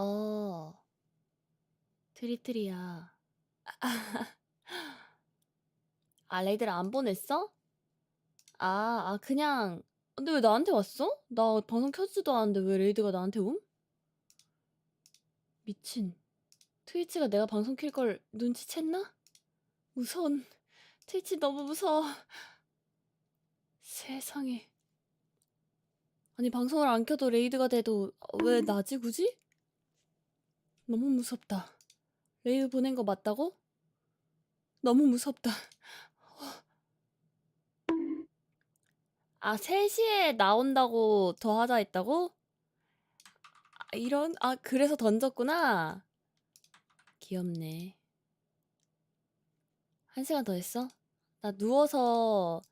어, 트리트리야. 아, 레이드를 안 보냈어? 그냥. 근데 왜 나한테 왔어? 나 방송 켜지도 않았는데 왜 레이드가 나한테 옴? 미친. 트위치가 내가 방송 킬 걸 눈치챘나? 무서운. 트위치 너무 무서워. 세상에. 아니, 방송을 안 켜도 레이드가 돼도 왜 나지 굳이? 너무 무섭다. 레이드 보낸 거 맞다고? 너무 무섭다. 3시에 나온다고 더 하자 했다고? 그래서 던졌구나. 귀엽네. 1시간 더 했어? 나 누워서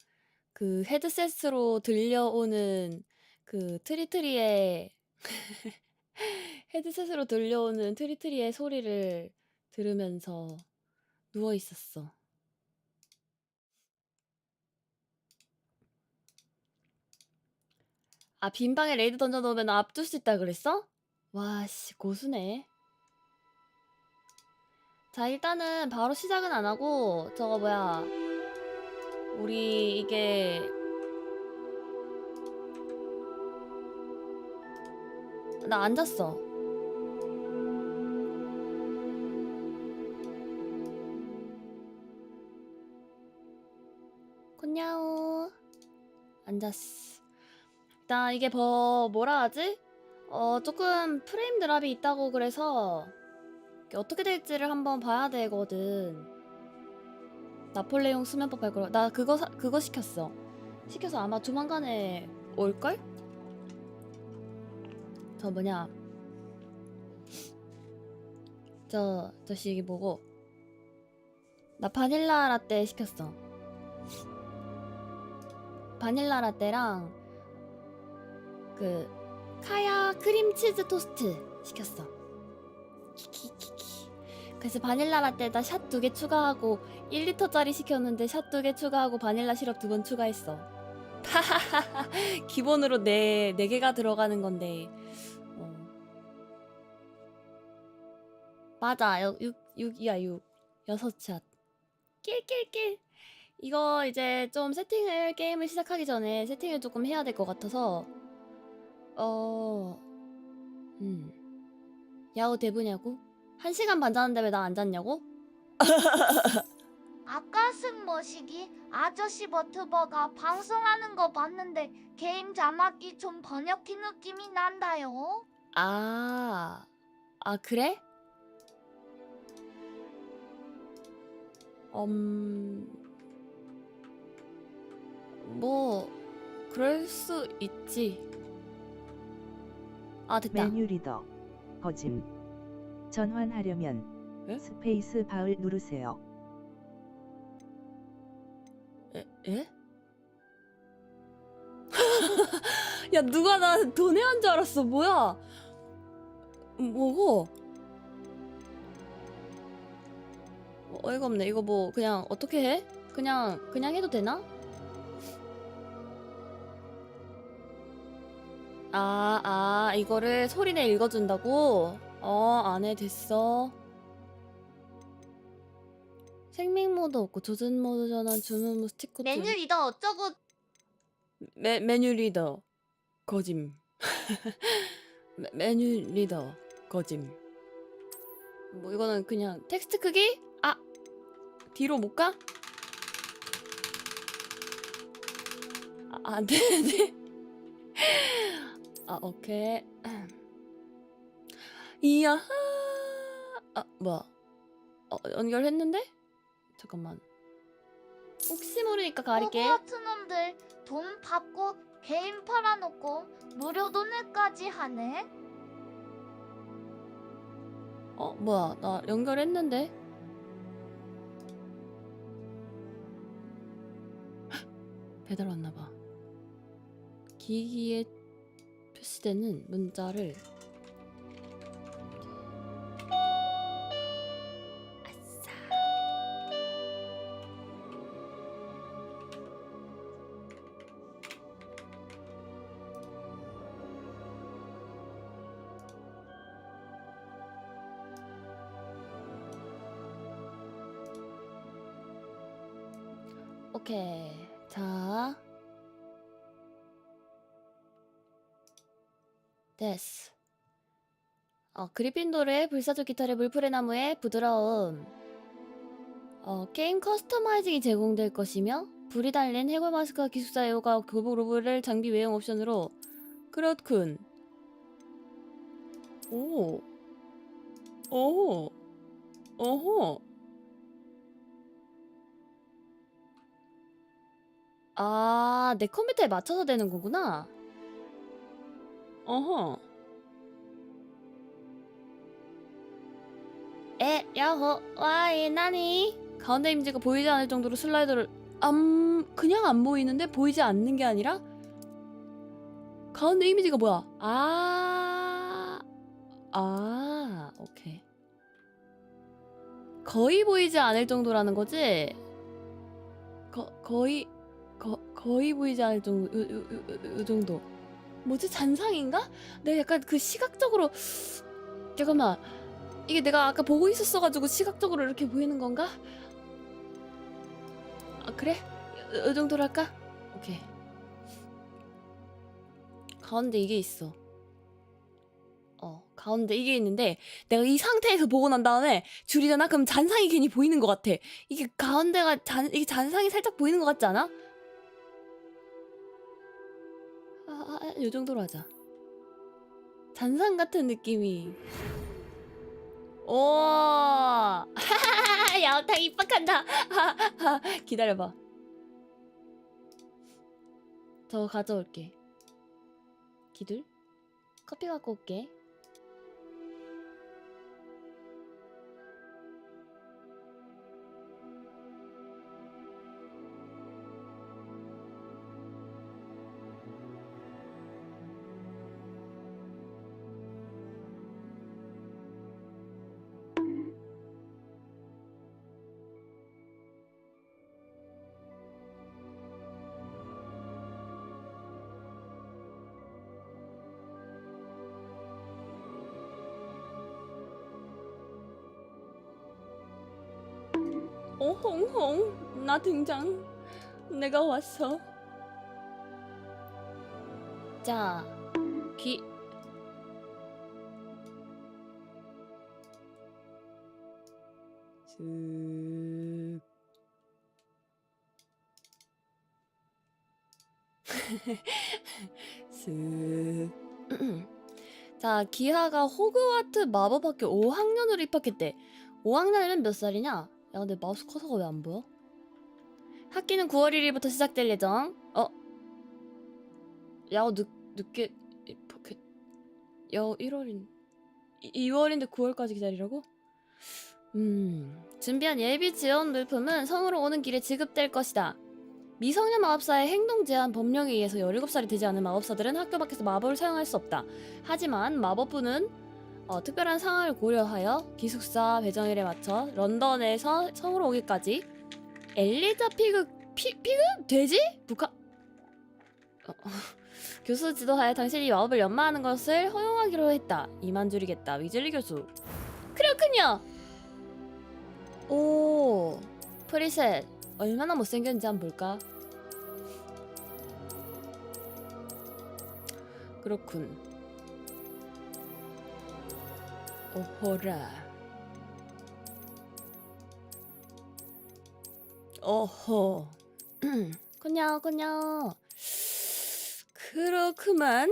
그 헤드셋으로 들려오는 그 트리트리의 헤드셋으로 들려오는 트리트리의 소리를 들으면서 누워 있었어. 빈 방에 레이드 던져놓으면 앞둘 수 있다 그랬어? 와씨, 고수네. 자, 일단은 바로 시작은 안 하고 저거 뭐야, 우리 이게 나 안 잤어. 콘야오. 안 잤어. 일단 이게 뭐라 하지? 조금 프레임 드랍이 있다고 그래서 어떻게 될지를 한번 봐야 되거든. 나폴레옹 수면법 발굴. 나 그거 시켰어. 시켜서 아마 조만간에 올걸? 저 뭐냐, 저씨 이게 뭐고, 나 바닐라 라떼 시켰어. 바닐라 라떼랑 그 카야 크림치즈 토스트 시켰어. 키키키키. 그래서 바닐라 라떼에다 샷 2개 추가하고 1리터짜리 시켰는데 샷 2개 추가하고 바닐라 시럽 2번 추가했어. 기본으로 4개가 들어가는 건데. 맞아. 6이야 6. 6샷. 낄낄낄. 이거 이제 좀 게임을 시작하기 전에 세팅을 조금 해야 될 것 같아서. 야호 대부냐고? 1시간 반 자는데 왜 나 안 잤냐고? 아까 승머시기 아저씨 버튜버가 방송하는 거 봤는데 게임 자막이 좀 번역키 느낌이 난다요. 그래? 뭐 그럴 수 있지. 됐다. 메뉴 리더 거짐. 전환하려면 에? 스페이스 바을 누르세요. 에? 야, 누가 나 도내한 줄 알았어. 뭐야? 뭐고? 어이가 없네. 이거 뭐 그냥 어떻게 해? 그냥 해도 되나? 이거를 소리내 읽어준다고? 안 해. 됐어. 생명 모드 없고 조준 모드 전환, 주문 모 스티커 메뉴 리더 어쩌고 메뉴 리더 거짐. 메뉴 리더 거짐. 뭐 이거는 그냥 텍스트 크기? 뒤로 못 가? 안 되네. 오케이. 이야. 뭐야? 연결했는데? 잠깐만. 혹시 모르니까 가릴게. 호구마트 놈들 돈 받고 게임 팔아놓고 무료 도내까지 하네. 뭐야? 나 연결했는데? 배달 왔나봐. 기기에 표시되는 문자를 아싸. 오케이. 자. 됐어. 그리핀도르의 불사조 깃털의 물풀의 나무의 부드러움. 게임 커스터마이징이 제공될 것이며 불이 달린 해골 마스크와 기숙사 애호가 교복 로브를 장비 외형 옵션으로. 그렇군. 오. 오. 오호. 내 컴퓨터에 맞춰서 되는 거구나. 어허. 야호, 와이, 나니? 가운데 이미지가 보이지 않을 정도로 슬라이더를 그냥 안 보이는데 보이지 않는 게 아니라 가운데 이미지가 뭐야? 오케이. 거의 보이지 않을 정도라는 거지? 거의 보이지 않을 정도, 요 정도. 뭐지? 잔상인가? 내가 약간 그 시각적으로 잠깐만. 이게 내가 아까 보고 있었어가지고 시각적으로 이렇게 보이는 건가? 그래? 이 정도로 할까? 오케이. 가운데 이게 있어. 가운데 이게 있는데 내가 이 상태에서 보고 난 다음에 줄이잖아? 그럼 잔상이 괜히 보이는 것 같아. 이게 가운데가 이게 잔상이 살짝 보이는 것 같지 않아? 요 정도로 하자. 잔상 같은 느낌이. 오, 야호탕 입학한다. 기다려봐. 저 가져올게. 기둘? 커피 갖고 올게. 홍홍, 나 등장. 내가 왔어. 자, 귀. 슥. 슥. 자, 기하가 호그와트 마법학교 5학년으로 입학했대. 5학년이면 몇 살이냐? 야, 근데 마우스 커서가 왜 안 보여? 학기는 9월 1일부터 시작될 예정. 야, 늦게 입학했. 야, 1월인 2월인데 9월까지 기다리라고? 준비한 예비 지원 물품은 성으로 오는 길에 지급될 것이다. 미성년 마법사의 행동 제한 법령에 의해서 17살이 되지 않은 마법사들은 학교 밖에서 마법을 사용할 수 없다. 하지만 마법부는 특별한 상황을 고려하여 기숙사 배정일에 맞춰 런던에서 성으로 오기까지 엘리자 피그 돼지? 북한 교수 지도하에 당신이 마법을 연마하는 것을 허용하기로 했다. 이만줄이겠다. 위즐리 교수. 그렇군요. 오, 프리셋 얼마나 못생겼는지 한번 볼까? 그렇군. 오호라. 오호. 그냥 그렇구만.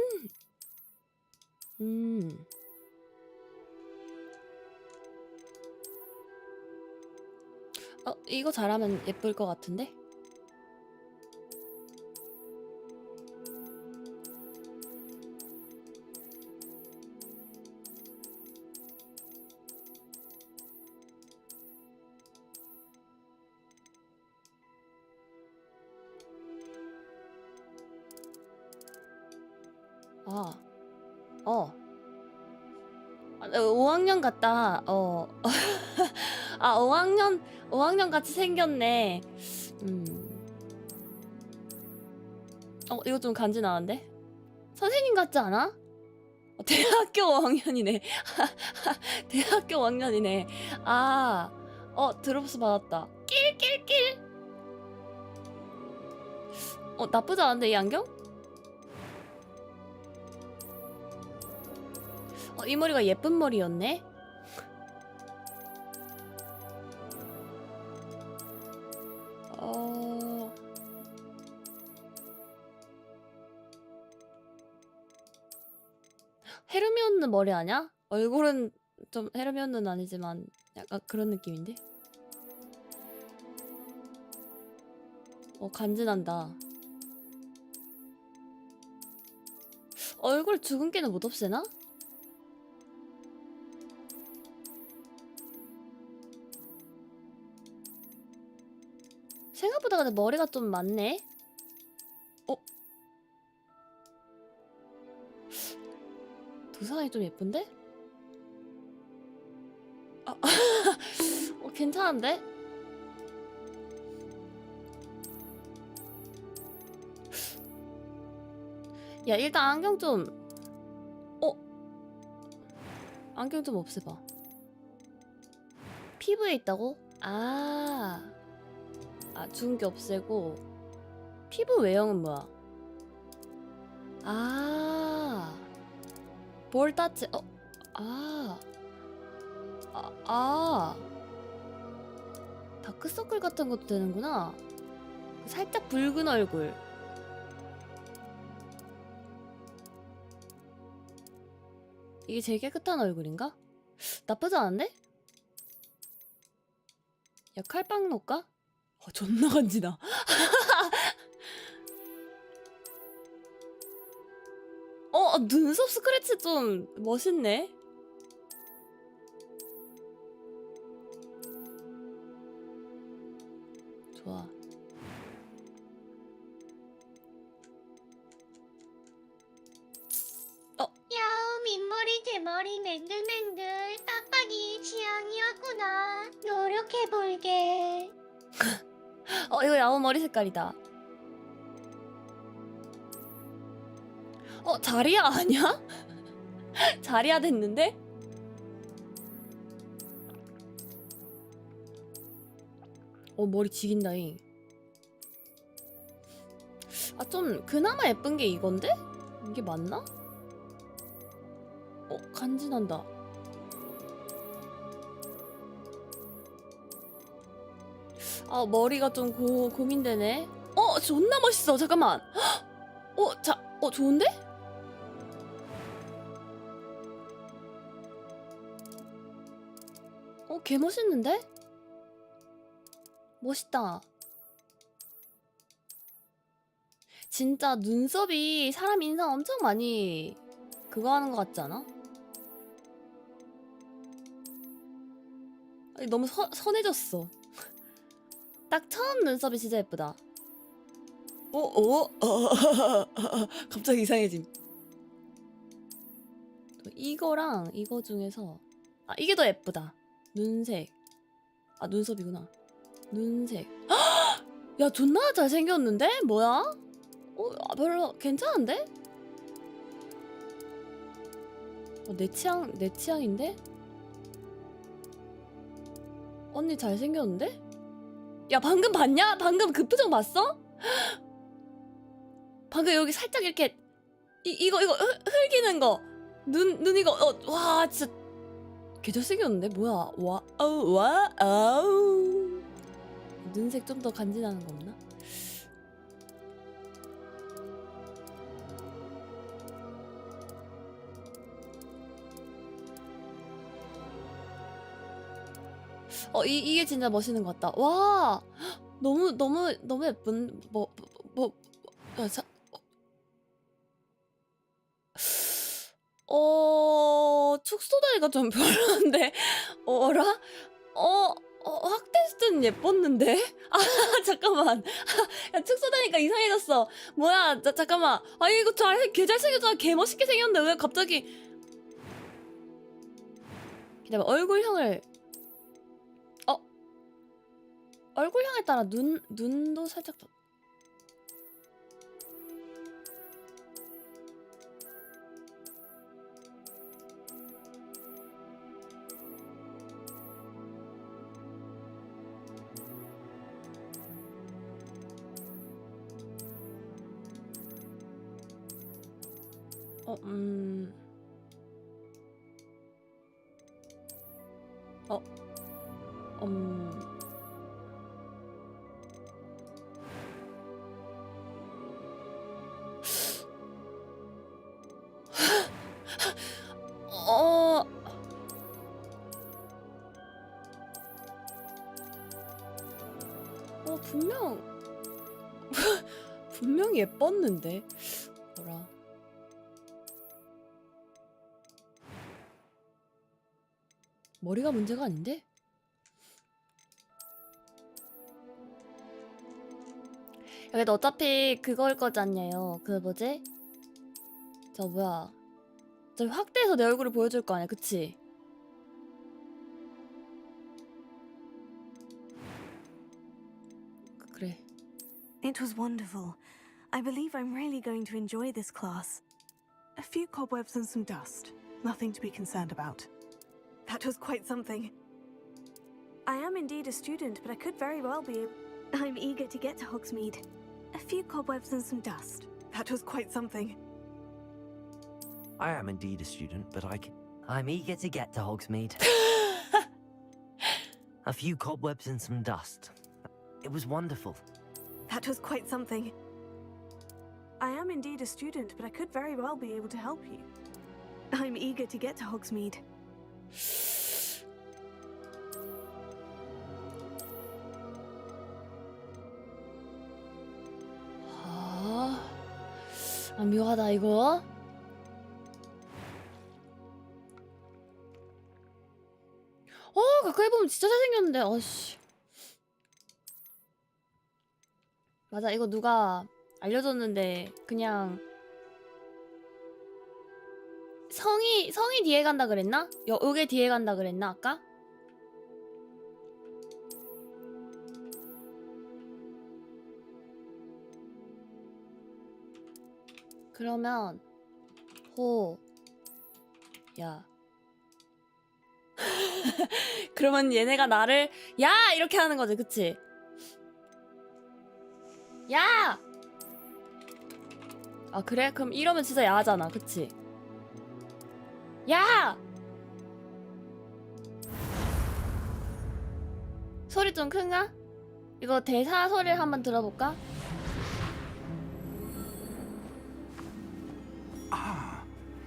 이거 잘하면 예쁠 것 같은데? 아, 5학년 같다. 5학년 같이 생겼네. 이거 좀 간지나는데? 선생님 같지 않아? 대학교 5학년이네. 대학교 5학년이네. 드롭스 받았다. 낄낄낄. 나쁘지 않은데 이 안경? 이 머리가 예쁜 머리였네? 헤르미온느 머리 아냐? 얼굴은 좀 헤르미온느는 아니지만 약간 그런 느낌인데? 간지난다. 얼굴 주근깨는 못 없애나? 생각보다 근데 머리가 좀 많네? 두상이 좀 예쁜데? 괜찮은데? 야 일단 안경 좀 안경 좀 없애봐. 피부에 있다고? 주근깨 없애고 피부 외형은 뭐야? 볼 따치 다크서클 같은 것도 되는구나. 살짝 붉은 얼굴. 이게 제일 깨끗한 얼굴인가? 나쁘지 않은데? 야 칼빵 놓을까? 존나 간지나. 눈썹 스크래치 좀 멋있네. 좋아. 야호 민머리 대머리 맨들맨들 빡빡이 취향이었구나. 노력해볼게. 이거 야호 머리 색깔이다. 자리야 아니야? 자리야 됐는데? 머리 지긴다잉. 좀 그나마 예쁜 게 이건데? 이게 맞나? 간지난다. 머리가 좀 고민되네. 존나 멋있어. 잠깐만. 좋은데? 개 멋있는데? 멋있다. 진짜 눈썹이 사람 인상 엄청 많이 그거 하는 것 같지 않아? 아니, 너무 선해졌어. 딱 처음 눈썹이 진짜 예쁘다. 갑자기 이상해짐. 이거랑 이거 중에서 이게 더 예쁘다. 눈색. 눈썹이구나. 눈색. 야 존나 잘생겼는데? 뭐야? 별로 괜찮은데? 내 취향인데? 언니 잘생겼는데? 야 방금 봤냐? 방금 그 표정 봤어? 방금 여기 살짝 이렇게 이거 흘기는 거 눈 이거 와 진짜 개 잘생겼는데? 뭐야? 와우 눈색 좀 더 간지나는 거 없나? 이게 진짜 멋있는 것 같다. 와 너무 예쁜 축소다리가 좀 별론데 어라? 학테스트는 예뻤는데? 잠깐만. 야, 축소다니까 이상해졌어. 뭐야, 잠깐만. 이거 개 잘생겼잖아. 개 멋있게 생겼는데 왜 갑자기. 기다려봐, 얼굴형을. 얼굴형에 따라 눈도 살짝. 어, 어, 어, 분명 예뻤는데. 뭐라. 머리가 문제가 아닌데? 근데 어차피 그거일 거잖아요. 그 뭐지? 저 뭐야? 저 확대해서 내 얼굴을 보여줄 거 아니야, 그치? 그래. It was wonderful. I believe I'm really going to enjoy this class. A few cobwebs and some dust. Nothing to be concerned about. That was quite something. I am indeed a student, but I could very well be. I'm eager to get to Hogsmeade. A few cobwebs and some dust. That was quite something. I am indeed a student, but I'm eager to get to Hogsmeade. A few cobwebs and some dust. It was wonderful. That was quite something. I am indeed a student, but I could very well be able to help you. I'm eager to get to Hogsmeade. 묘하다 이거. 가까이 보면 진짜 잘생겼는데. 어씨. 맞아, 이거 누가 알려줬는데 그냥 성이 뒤에 간다 그랬나? 요게 뒤에 간다 그랬나 아까? 그러면 야 그러면 얘네가 나를 야 이렇게 하는 거지, 그치? 야! 아 그래? 그럼 이러면 진짜 야하잖아, 그치? 야! 소리 좀 큰가? 이거 대사 소리를 한번 들어볼까?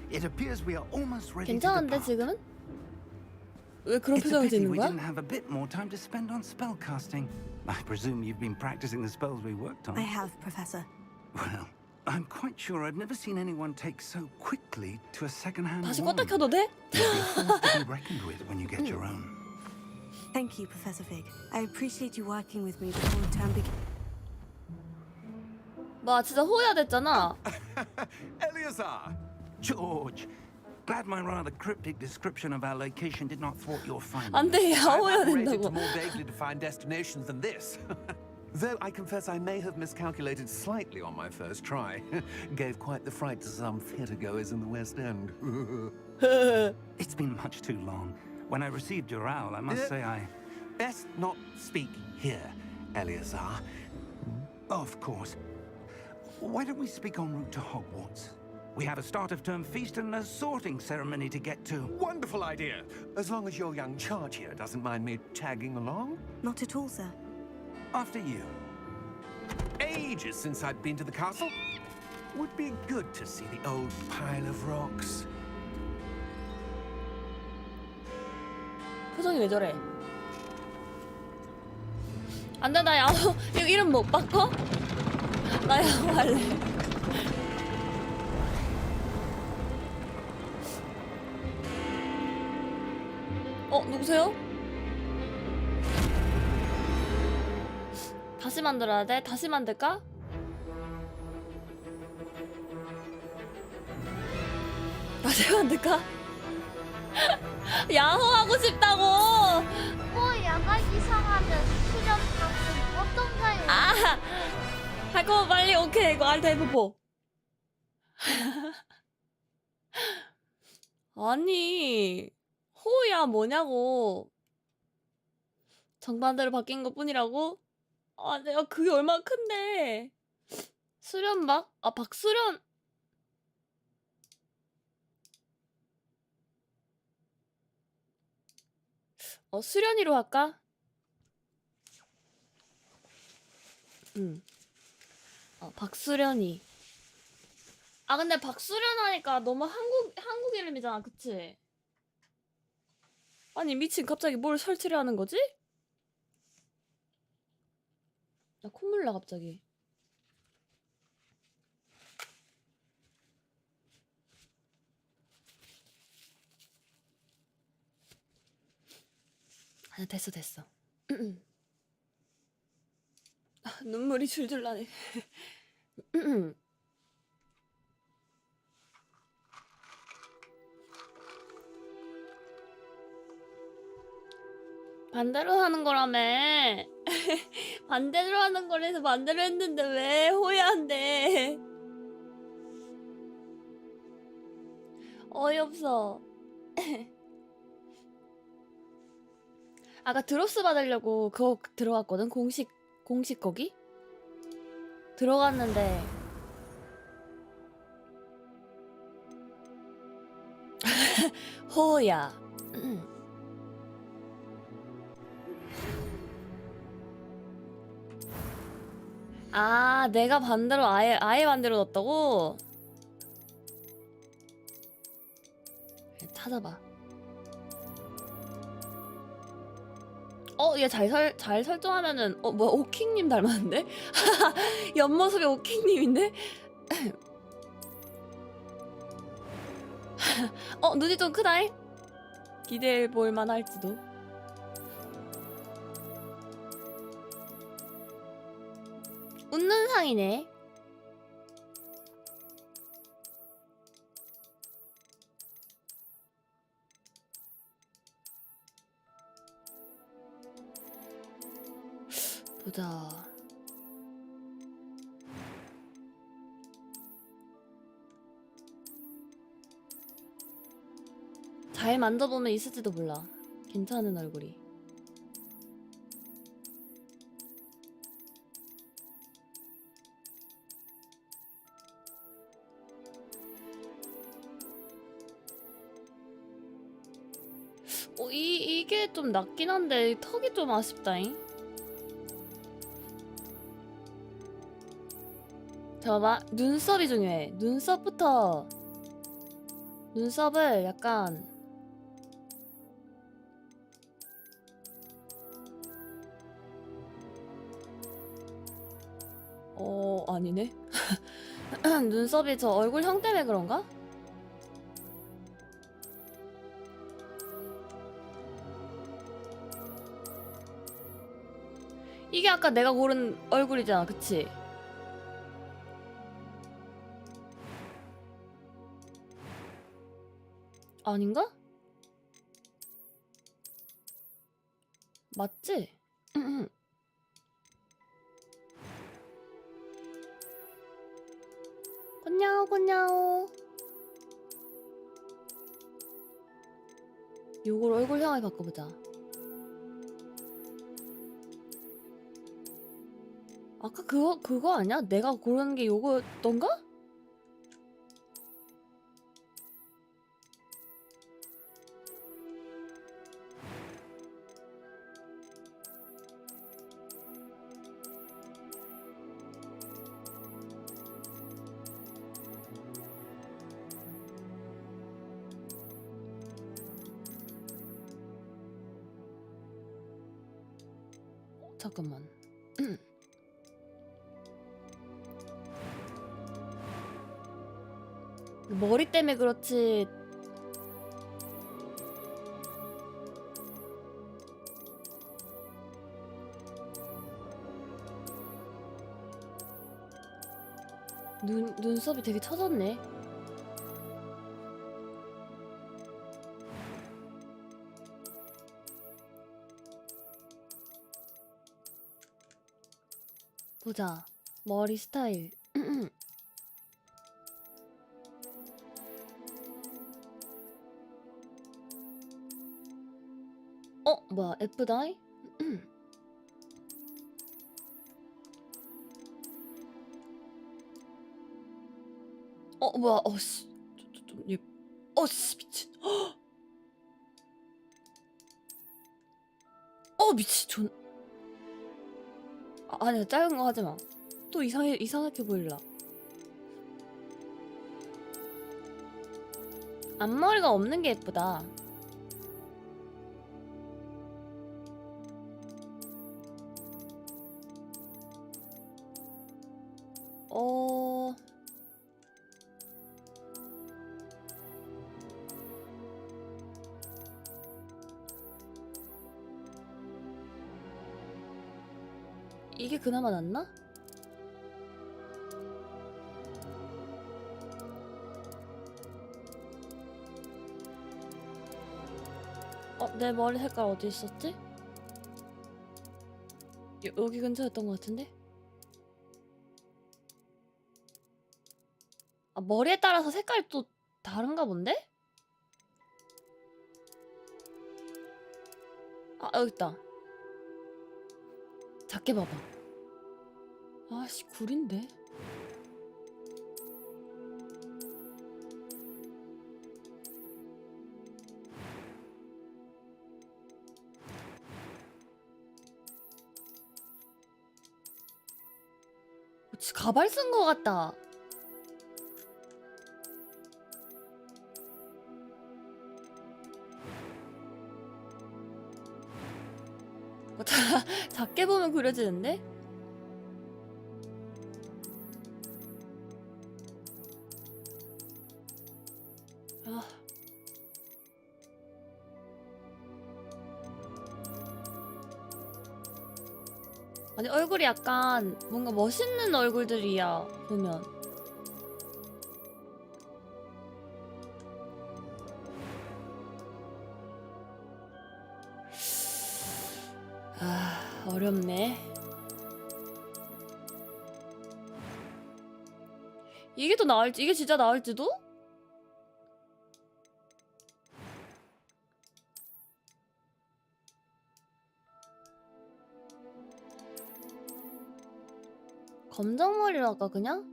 It appears we are almost ready to 괜찮은데 depart. 지금은? 왜 그런 It's a 표정을 pity 짓는 we 거야? didn't have a bit more time to spend on spell casting. I presume you've been practicing the spells we worked on. I have, Professor. Well, I'm quite sure I've never seen anyone take so quickly to a second-hand 다시 wand. 껐다 켜도 돼? You'll be a force to be reckoned with when you get your own. Thank you, Professor Fig. I appreciate you working with me before the term begins. 뭐 진짜 호야 됐잖아. Eleazar! George! Glad my rather cryptic description of our location did not thwart your findings. 안 돼, 야호야 I've operated 된다고. to more vaguely defined destinations than this. Though I confess I may have miscalculated slightly on my first try. Gave quite the fright to some theatregoers in the West End. It's been much too long. When I received your owl, I must say I... Best not speak here, Eleazar. Of course. Why don't we speak en route to Hogwarts? We have a start-of-term feast and a sorting ceremony to get to. Wonderful idea. As long as your young charge here doesn't mind me tagging along. Not at all, sir. After you. Ages since I'd been to the castle. Would be good to see the old pile of rocks. 표정이 왜 저래? 안 돼, 나 야호 이거 이름 못 바꿔? 나 야호 할래. 누구세요? 다시 만들어야 돼? 다시 만들까? 다시 만들까? 야호 하고 싶다고! 야가 이상하면 수련 방송 어떤가요? 아! 할 거면 빨리 오케이 이거 알트 F4 아니 호야 뭐냐고 정반대로 바뀐 것 뿐이라고? 아 내가 그게 얼마나 큰데 수련박? 아 박수련 수련이로 할까? 응. 박수련이. 아 근데 박수련 하니까 너무 한국 이름이잖아, 그치? 아니 미친, 갑자기 뭘 설치를 하는 거지? 나 콧물 나 갑자기. 아 됐어. 눈물이 줄줄 나네. 반대로 하는 거라며. 반대로 하는 거라서 반대로 했는데 왜 호야한데. 어이없어. 아까 드롭스 받으려고 그거 들어갔거든. 공식 거기 들어갔는데 호야. 아 내가 반대로 아예 반대로 넣었다고? 찾아봐. 얘 잘 설정하면은 뭐야, 오킹님 닮았는데? 옆모습이 오킹님인데? 눈이 좀 크다잉? 기대해 볼만 할지도. 웃는 상이네. 보자. 잘 만져보면 있을지도 몰라. 괜찮은 얼굴이. 이게 좀 낫긴 한데 턱이 좀 아쉽다잉. 잠깐만, 눈썹이 중요해. 눈썹을 약간 아니네. 눈썹이 저 얼굴 형 때문에 그런가? 이게 아까 내가 고른 얼굴이잖아, 그치? 아닌가? 맞지? 곤냐오. 요걸 얼굴형을 바꿔보자. 아까 그거 아니야? 내가 고르는 게 요거던가? 잠깐만. 머리 때문에 그렇지. 눈썹이 되게 처졌네. 보자. 머리 스타일. 뭐야, 예쁘다이? 뭐야, 씨. 좀 미친. 미치 존. 아니야, 작은 거 하지 마. 또 이상하게 보일라. 앞머리가 없는 게 예쁘다. 이게 그나마 낫나? 내 머리 색깔 어디 있었지? 여기 근처였던 것 같은데? 머리에 따라서 색깔이 또 다른가 본데? 여기 있다. 작게 봐봐. 아씨, 구린데? 가발 쓴 거 같다. 작게 보면 그려지는데? 아니, 얼굴이 약간 뭔가 멋있는 얼굴들이야, 보면. 어렵네. 이게 더 나을지, 이게 진짜 나을지도? 검정머리로 할까 그냥?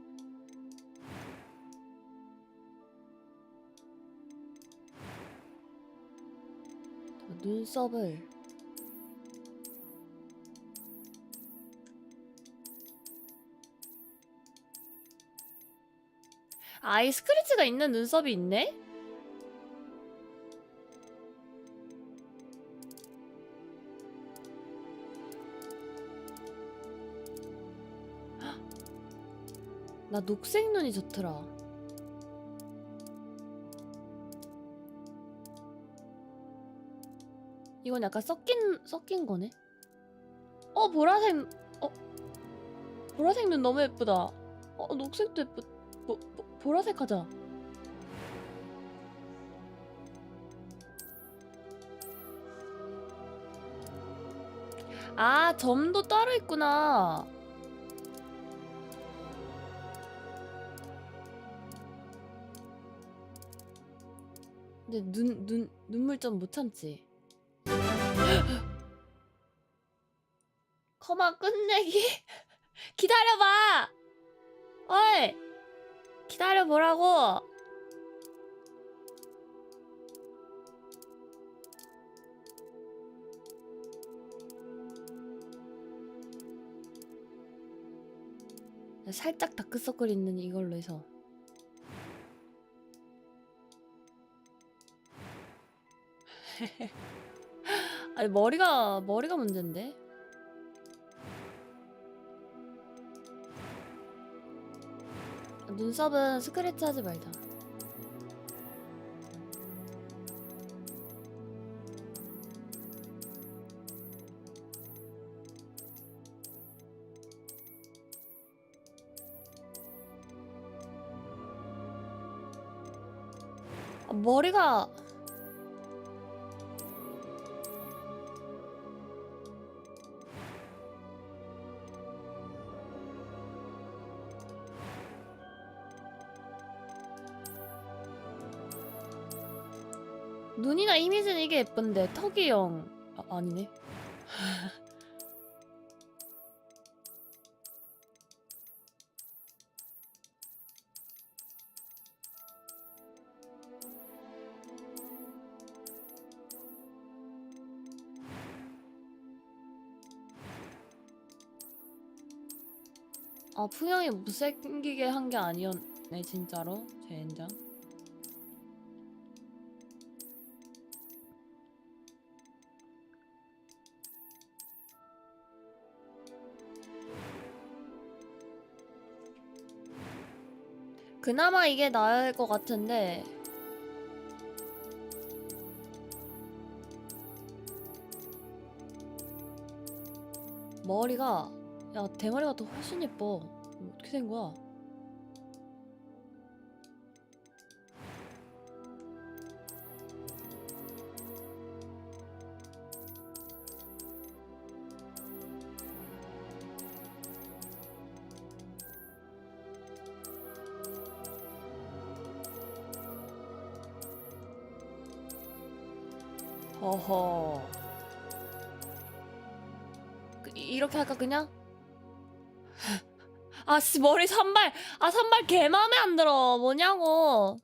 눈썹을 아이 스크래치가 있는 눈썹이 있네? 나 녹색 눈이 좋더라. 이건 약간 섞인 거네. 보라색. 보라색 눈 너무 예쁘다. 녹색도 예쁘. 보라색 하자. 점도 따로 있구나. 근데 눈물 좀 못 참지. 커마 끝내기? 기다려봐! 어이! 기다려보라고! 살짝 다크서클 있는 이걸로 해서. 아니, 머리가 문제인데? 눈썹은 스크래치 하지 말자. 머리가 눈이나 이미지는 이게 예쁜데 턱이 영 아니네. 아 풍영이 못생기게 한 게 아니었네 진짜로 젠장. 그나마 이게 나을 것 같은데 머리가 야 대머리가 더 훨씬 예뻐. 어떻게 된 거야? 어허. 이렇게 할까 그냥? 아씨 머리 산발. 아 산발 개 맘에 안 들어. 뭐냐고.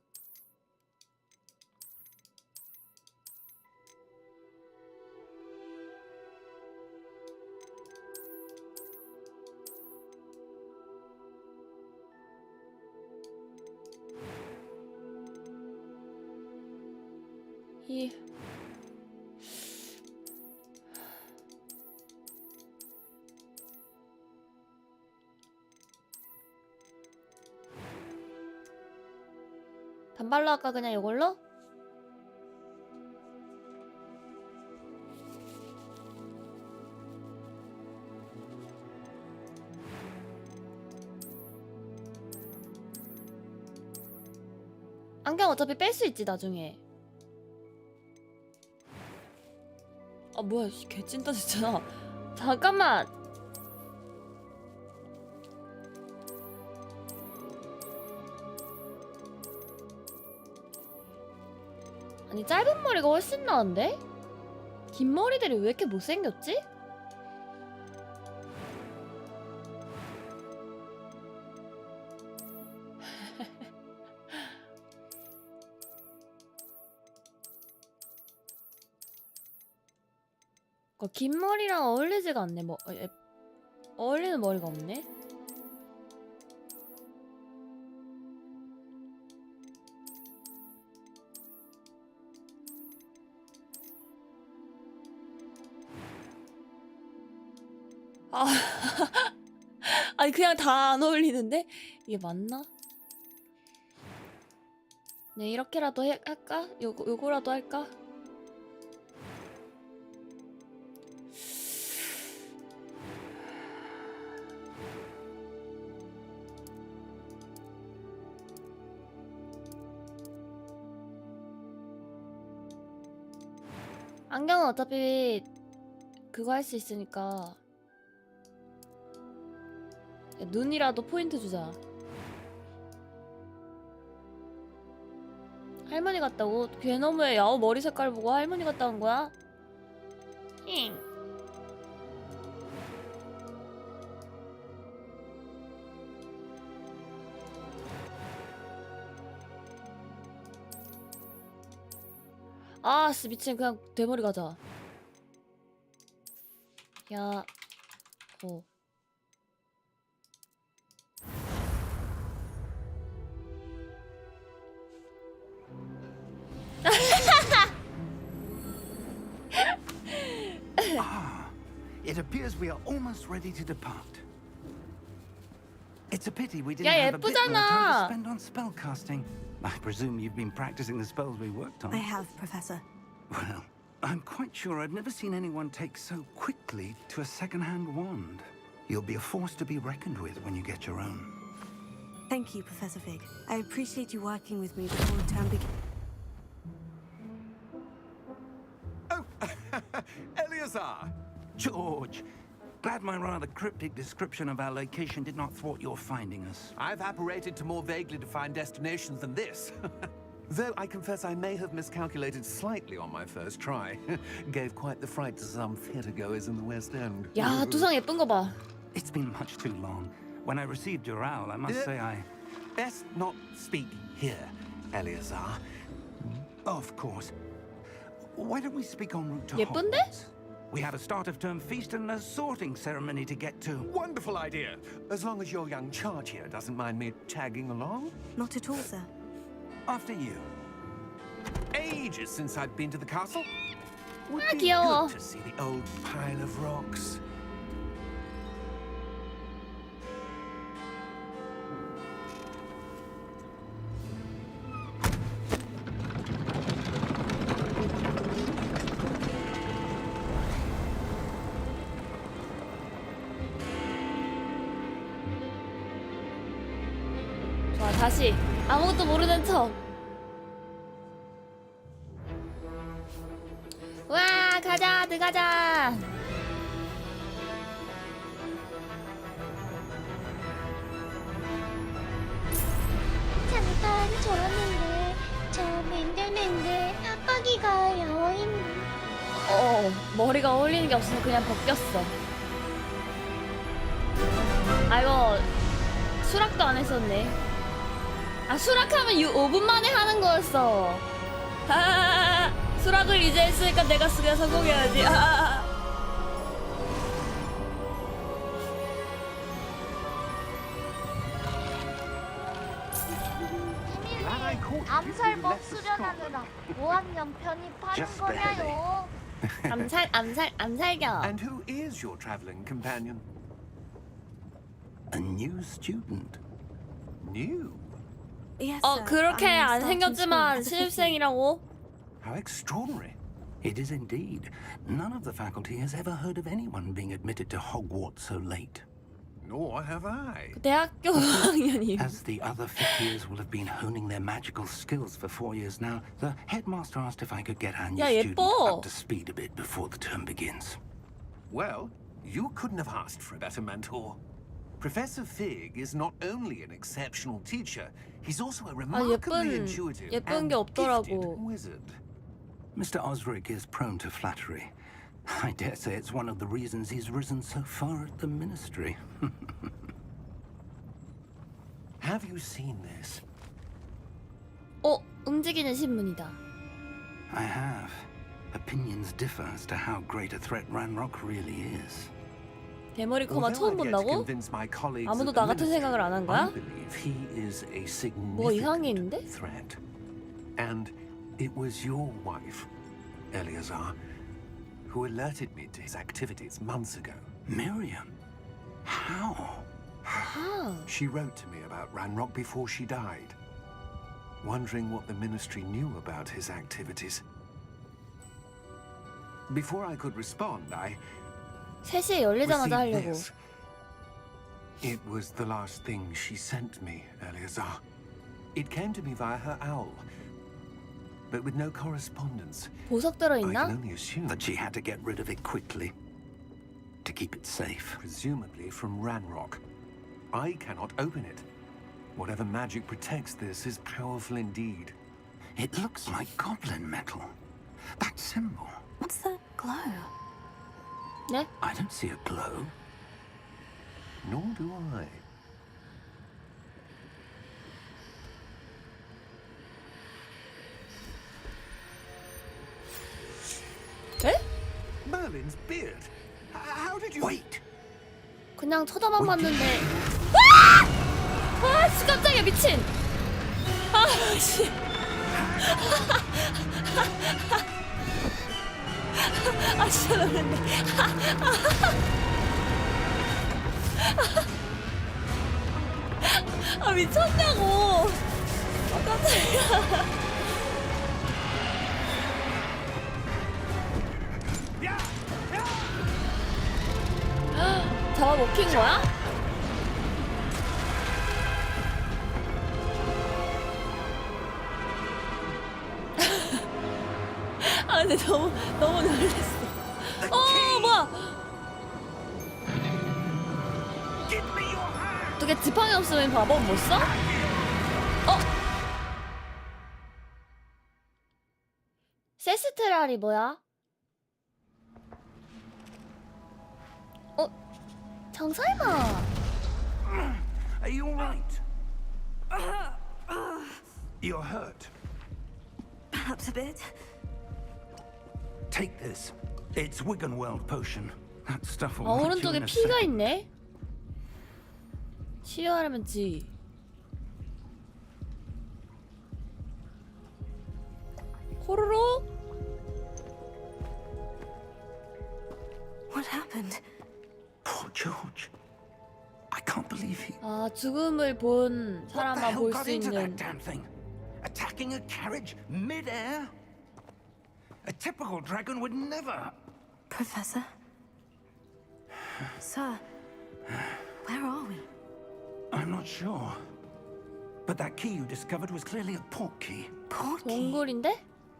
이 단발로 할까 그냥 이걸로? 안경 어차피 뺄 수 있지 나중에. 아 뭐야 개찐따 진짜. 잠깐만. 아니 짧은 머리가 훨씬 나은데? 긴 머리들이 왜 이렇게 못생겼지? 긴 머리랑 어울리지가 않네. 뭐 어울리는 머리가 없네. 아, 아니 그냥 다 안 어울리는데? 이게 맞나? 네 이렇게라도 할까? 요거라도 할까? 안경은 어차피 그거 할 수 있으니까 야, 눈이라도 포인트 주자. 할머니 같다고? 걔너무의 야호 머리 색깔 보고 할머니 같다는 거야? 힝. 아씨 미친 그냥 대머리 가자. 야 It appears we are almost ready to depart. It's a pity we didn't 야, have a bit more time to 예쁘잖아. spend on spellcasting. I presume you've been practicing the spells we worked on. I have, Professor. Well, I'm quite sure I've never seen anyone take so quickly to a second-hand wand. You'll be a force to be reckoned with when you get your own. Thank you, Professor Fig. I appreciate you working with me before the term begins. Oh, Eleazar! George, glad my rather cryptic description of our location did not thwart your finding us. I've apparated to more vaguely defined destinations than this. Though I confess I may have miscalculated slightly on my first try. Gave quite the fright to some theatergoers in the West End. 야 두상 예쁜 거 봐. It's been much too long. When I received your owl, I must say I... Best not speak here, Eleazar. Of course. Why don't we speak en route to 예쁜데? Hogwarts? We have a start of term feast and a sorting ceremony to get to. Wonderful idea. As long as your young charge here doesn't mind me tagging along. Not at all, sir. After you. Ages since I've been to the castle. Would be 귀여워. good to see the old pile of rocks. 좋아, 다시 아무것도 모르는 척. 와, 가자, 들어가자. 잠깐 졸았는데 저 맨들맨들 깜빡이가 여인. 머리가 어울리는 게 없어서 그냥 벗겼어. 아, 이거 수락도 안 했었네. 아, 수락하면 5분 만에 하는 거였어. 수락을 이제 했으니까 내가 쓰게 성공해야지. 암살법 수련하느라 5학년 편입하는 Just 거냐요. 암살경. And who is your traveling companion? A new student. New? Yes, sir. 그렇게 I'm 안 starting school 생겼지만 as a 15. 신입생이라고? How extraordinary. It is indeed. None of the faculty has ever heard of anyone being admitted to Hogwarts so late. Nor have I. 대학교 5학년이. As the other fifth years will have been honing their magical skills for 4 years now, the headmaster asked if I could get our new 야, student 예뻐. up to speed a bit before the term begins. Well, you couldn't have asked for a better mentor. Professor Fig is not only an exceptional teacher, he's also a remarkably intuitive 예쁜 and 게 없더라고. gifted wizard. Mr. Osric is prone to flattery. I dare say it's one of the reasons he's risen so far at the ministry. Have you seen this? 움직이는 신문이다. I have. Opinions differ as to how great a threat Ranrock really is. 대머리 커마 Although 처음 I've yet to 본다고? convince my colleagues 아무도 at the 나 같은 ministry, 생각을 안 한 I 거야? believe he is a 뭐 이상한 게 significant 있는데? threat. And it was your wife, Eleazar, who alerted me to his activities months ago. Miriam? How? How? She wrote to me about Ranrock before she died, wondering what the ministry knew about his activities. Before I could respond, I 3시에 열리자마자 received 하려고. this. It was the last thing she sent me, Eleazar. It came to me via her owl, but with no correspondence. 보석 I 들어있나? can only assume, That she had to get rid of it quickly. To keep it safe. presumably from Ranrock. I cannot open it. Whatever magic protects this is powerful indeed. It looks like goblin metal. That symbol. What's that glow? 네? I don't see a glow. Nor do I. 에? Merlin's beard. How did you... Wait! 그냥 쳐다만 봤는데. 아! 아, 씨, 깜짝이야, 미친! 아, 씨. 아, 진짜 놀랐네. 아, 미쳤냐고. 아, 깜짝이야. 잡아먹힌 거야? 아, 근데 너무 놀랐어. 뭐야? 어떻게 지팡이 없으면 바보 못 써? 세스트랄이 뭐야? 장설마. Are you alright? You're hurt. Perhaps a bit. Take this. It's Wiggenweld potion. That stuff will 아, want you 오른쪽에 in a 피가 sec. 있네. 치유하려면 G. 호로로. What happened? Poor George. I can't believe he. 아, 죽음을 본 What the 사람만 hell 볼 got 수 into 있는. that damn thing? Attacking a carriage mid-air? A typical dragon would never. Professor? Sir, where are we? I'm not sure. But that key you discovered was clearly a port key. Portkey? 원골인데?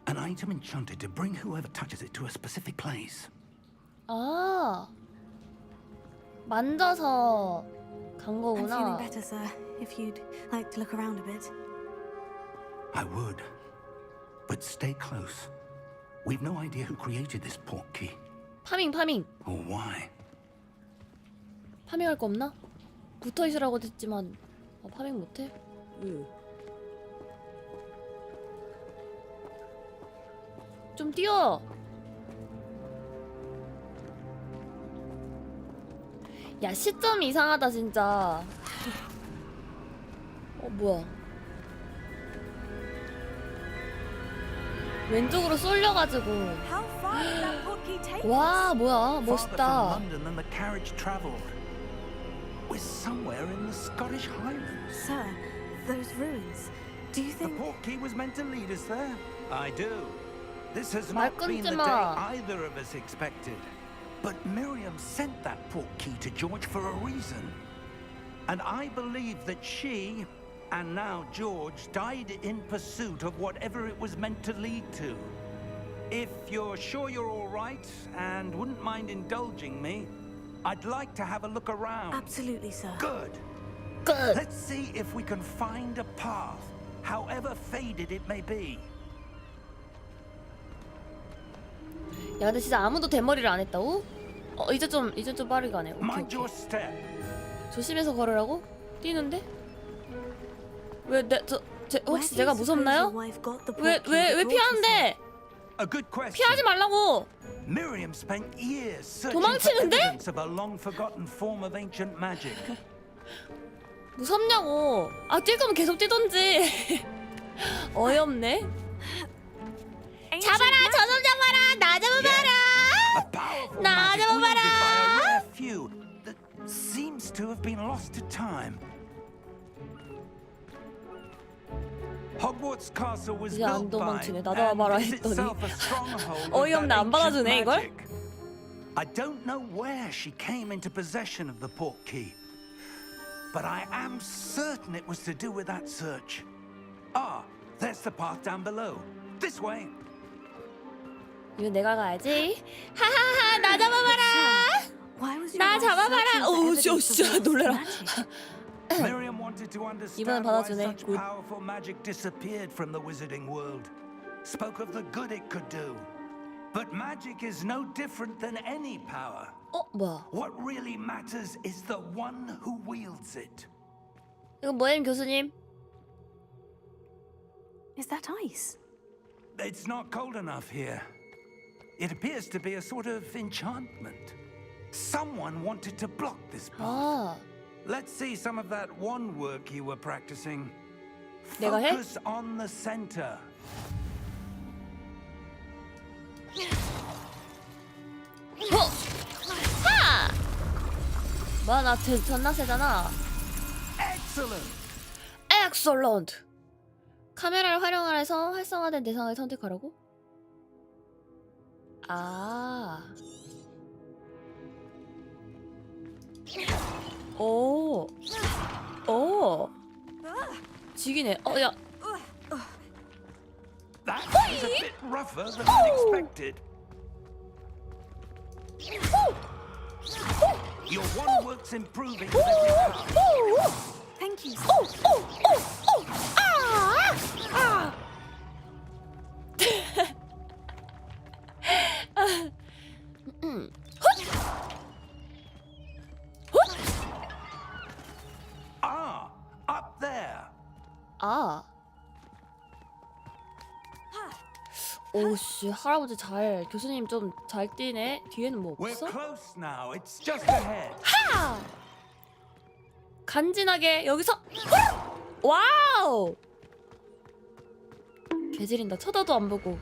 An item enchanted to bring whoever touches it to a specific place. 아, 만져서 간 I'm feeling 거구나. better, sir. If you'd like to look around a bit. I would. But stay close. We've no idea who created this port key. 파밍. Or why. 파밍할 거 없나? 붙어 있으라고 했지만 파밍 못해? 좀 뛰어. 야, 시점 이상하다 진짜. 뭐야? 왼쪽으로 쏠려가지고. How far did that portkey take 와, us? 뭐야? Farther from 멋있다. London than the carriage travelled. We're somewhere in the Scottish Highlands. Sir, those ruins. Do you The think... port key was meant to lead us there. I do. This has 말 not been the 끊지 day 마. either of us expected. But Miriam sent that port key to George for a reason. And I believe that she, and now George, died in pursuit of whatever it was meant to lead to. If you're sure you're all right and wouldn't mind indulging me, I'd like to have a look around. Absolutely, sir. Good. 끝. Let's see if we can find a path, however faded it may be. 야, 근데 진짜 아무도 대머리를 안 했다고? 이제 좀 빠르게 가네. 오케이, Mind your 오케이. step. 조심해서 걸으라고? 뛰는데? 왜 Where 혹시 do 제가 you suppose 무섭나요? your wife got the 왜 portkey that brought us 피하는데? A good question. 피하지 말라고. Miriam spent years searching for 도망치는데? evidence of a long-forgotten form of ancient magic. 무섭냐고. 뛸 거면 계속 뛰던지. 어이없네. Ancient 잡아라, magic? 저 좀 잡아라, 나 잡아봐라. A powerful 나 magic wielded by a 잡아봐라. rare few that seems to have been lost to time. Hogwarts Castle was 이제 안 built by 도망치네. 나 잡아봐라 and is 했더니. itself a stronghold of 어이없네, that 안 받아주네, ancient 이걸? magic. I don't know where she came into possession of the port key, but I am certain it was to do with that search. Ah, there's the path down below. This way. 이거 내가 가야지. 하하하, 나 잡아봐라. Why was your 나 wife 잡아봐라. searching for 오, evidence 진짜 of lost 놀래라. magic? Miriam wanted to understand 이번엔 why 받아주네. such 굿. powerful magic disappeared from the wizarding world. Spoke of the good it could do. But magic is no different than any power. 뭐야? What really matters is the one who wields it. 이건 뭐예요, 교수님? Is that ice? It's not cold enough here. It appears to be a sort of enchantment. Someone wanted to block this path. 아, Let's see some of that one work you were practicing. 내가 해? Focus on the center. 하! 뭐야, 나 존나 세잖아. Excellent. Excellent. 카메라를 활용해서 활성화된 대상을 선택하라고? 아. 오. 오. 지기네. 야. That was a bit rougher than unexpected. Your one work's improving with every pass. Thank you. Ah, up there. 아. 오씨 할아버지 잘 교수님 좀 잘 뛰네. 뒤에는 뭐 We're 없어? close now. It's just ahead. 간지나게 여기서 와우. 개지린다. 쳐다도 안 보고.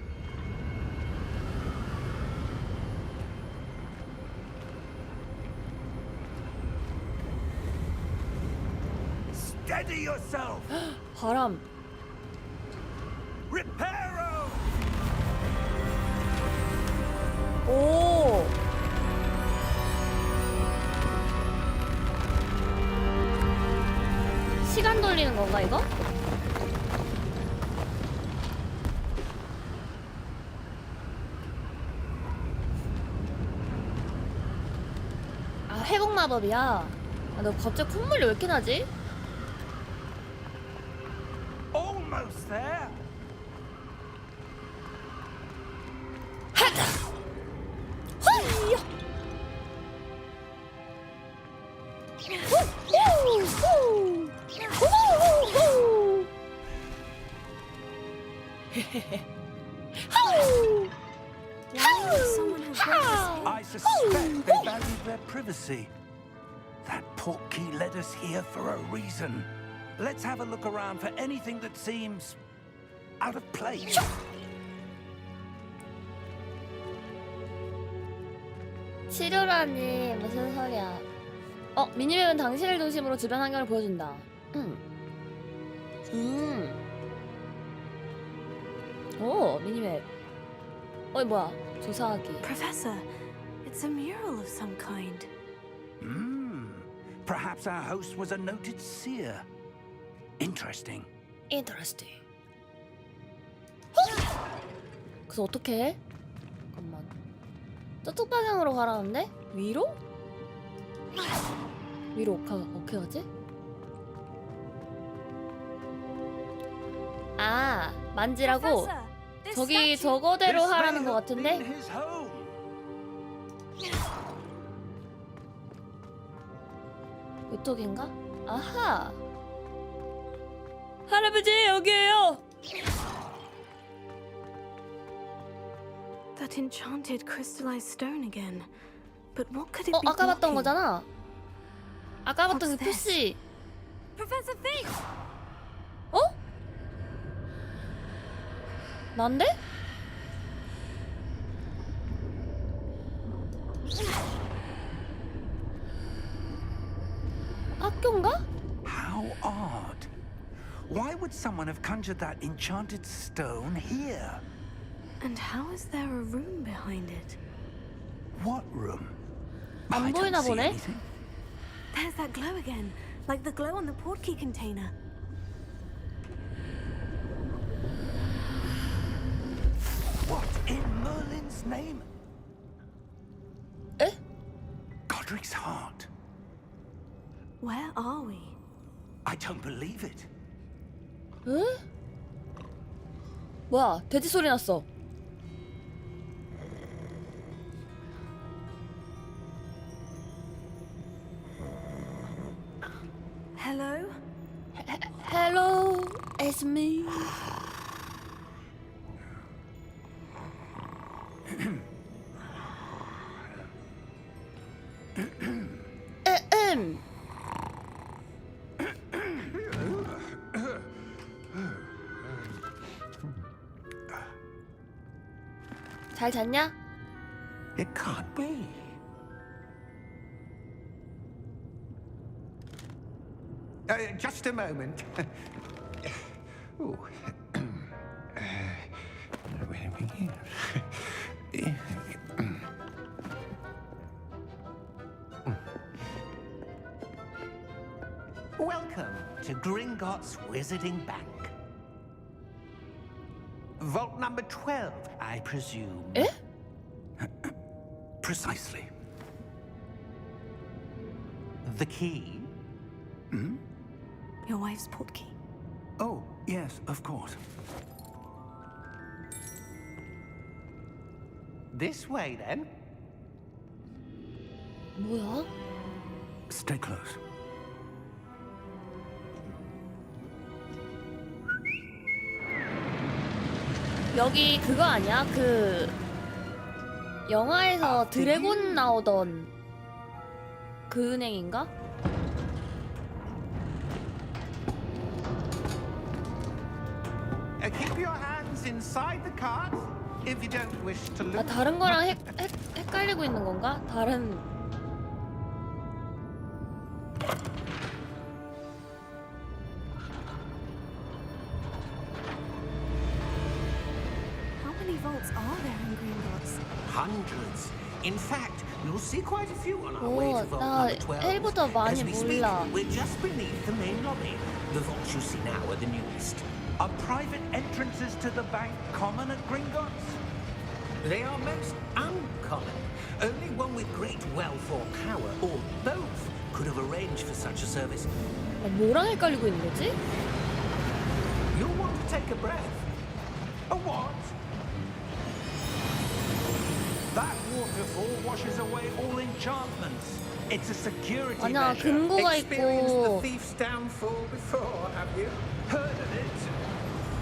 Steady yourself. 바람. Reparo. 오. 시간 돌리는 건가 이거? 아 회복 마법이야. 아, 너 갑자기 콧물이 왜 이렇게 나지? Almost there. 하자. 허이야. 후후후. 후후후. 헤헤헤. 하우. Someone has read I suspect they valued their privacy. That portkey led us here for a reason. Let's have a look around for anything that seems out of place. 치료라니 무슨 소리야? 미니맵은 당신을 중심으로 주변 환경을 보여준다. 오 미니맵. 뭐야? 조사하기. Professor, it's a mural of some kind. Perhaps our host was a noted seer. Interesting. Interesting. 그래서 어떻게 해? 잠깐만. 저쪽 방향으로 가라는데? 위로? 위로 어떻게 가지? 아 만지라고? Professor, this 저기 statue- 저거대로 This 하라는 may 것 have been 같은데? his home. 이쪽인가? 아하! 할아버지 여기에요! That enchanted crystallized stone again. But what could it be? 아까 봤던 blocking? 거잖아. 아까 봤던 그 What's this? 표시. Professor Fig! 어? 난데? 학교인가? How odd. Why would someone have conjured that enchanted stone here? And how is there a room behind it? What room? 안 I don't 보이나 see 보네? anything. There's that glow again, like the glow on the portkey container. What in Merlin's name? 에? Godric's heart. Where are we? I don't believe it. 에? 뭐야 돼지 소리 났어. Hello? Hello, it's me. 잘 잤냐? It can't be. Just a moment. Ooh. Where are we here? Welcome to Gringotts Wizarding Bank. Vault number 12, I presume. 에? Precisely. The key? Your wife's portkey. Oh, yes, of course. This way, then. 뭐야? Stay close. 여기 그거 아니야? 그 영화에서 드래곤 나오던 그 은행인가? Keep your hands inside the cart if you don't wish to 아 look. 다른 거랑 헷갈리고 있는 건가? 다른 How many vaults are there in Gringotts? Hundreds. In fact, you'll see quite a few on our way 오, to vault 나 number 12. 1부터 많이 As we speak, 몰라. we're just beneath the main lobby. The vaults you see now are the newest. Are private entrances to the bank common at Gringotts? They are most uncommon. Only one with great wealth or power, or both, could have arranged for such a service. 아, 뭐랑 헷갈리고 있는 거지? You'll want to take a breath. A what? That waterfall washes away all enchantments. It's a security 아니야 measure. 금고가 Experienced the 있고 thief's downfall before, have you? Heard of it?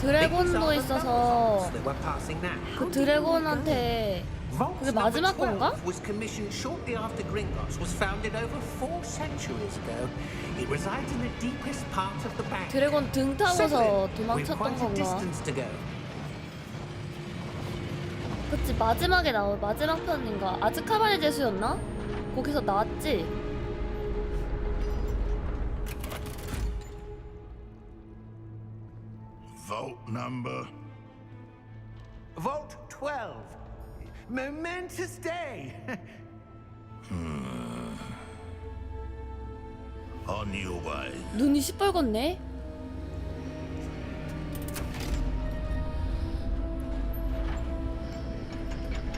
드래곤도 있어서 That we're passing now. 그 드래곤한테 Vault 그게 number 마지막 12 건가? was commissioned shortly after Gringotts was founded over 4 centuries ago. It resides in the deepest part of the bank. 드래곤 등 타고서 We've 도망쳤던 quite a 건가? distance to go. 그치 마지막에 나온 마지막 편인가? 아즈카반의 제수였나? 거기서 나왔지? Vault number. Vault 12. Momentous day. On your way. 눈이 시뻘겋네?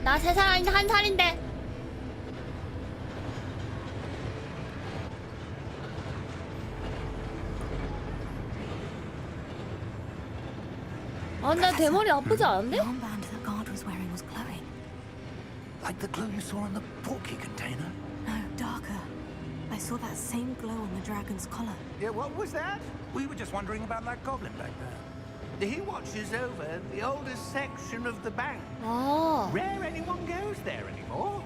나 3살인데 1살인데 아 근데 대머리 아프지 않은데? The armband that guard was wearing was glowing. Like the glow you saw in the porky container. No, darker. I saw that same glow on the dragon's collar. Yeah, what was that? We were just wondering about that goblin back there. He watches over the oldest section of the bank. 아 Rare anyone goes there anymore.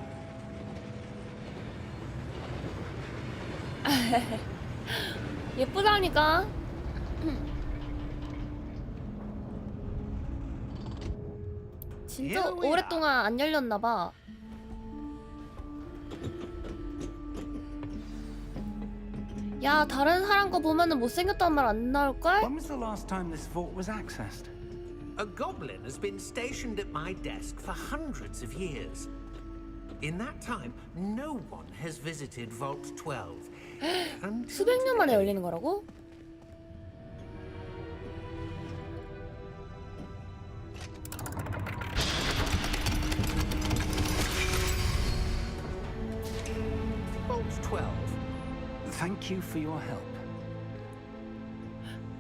예쁘다니까. 진짜 Here we 오랫동안 안 열렸나봐. 야 다른 사람 거 보면은 못생겼단 말 안 나올걸? When was the last time this vault was accessed? A goblin has been stationed at my desk for hundreds of years. In that time, no one has visited Vault 12. Until 수백 년 만에 today. 열리는 거라고? Vault 12. Thank you for your help.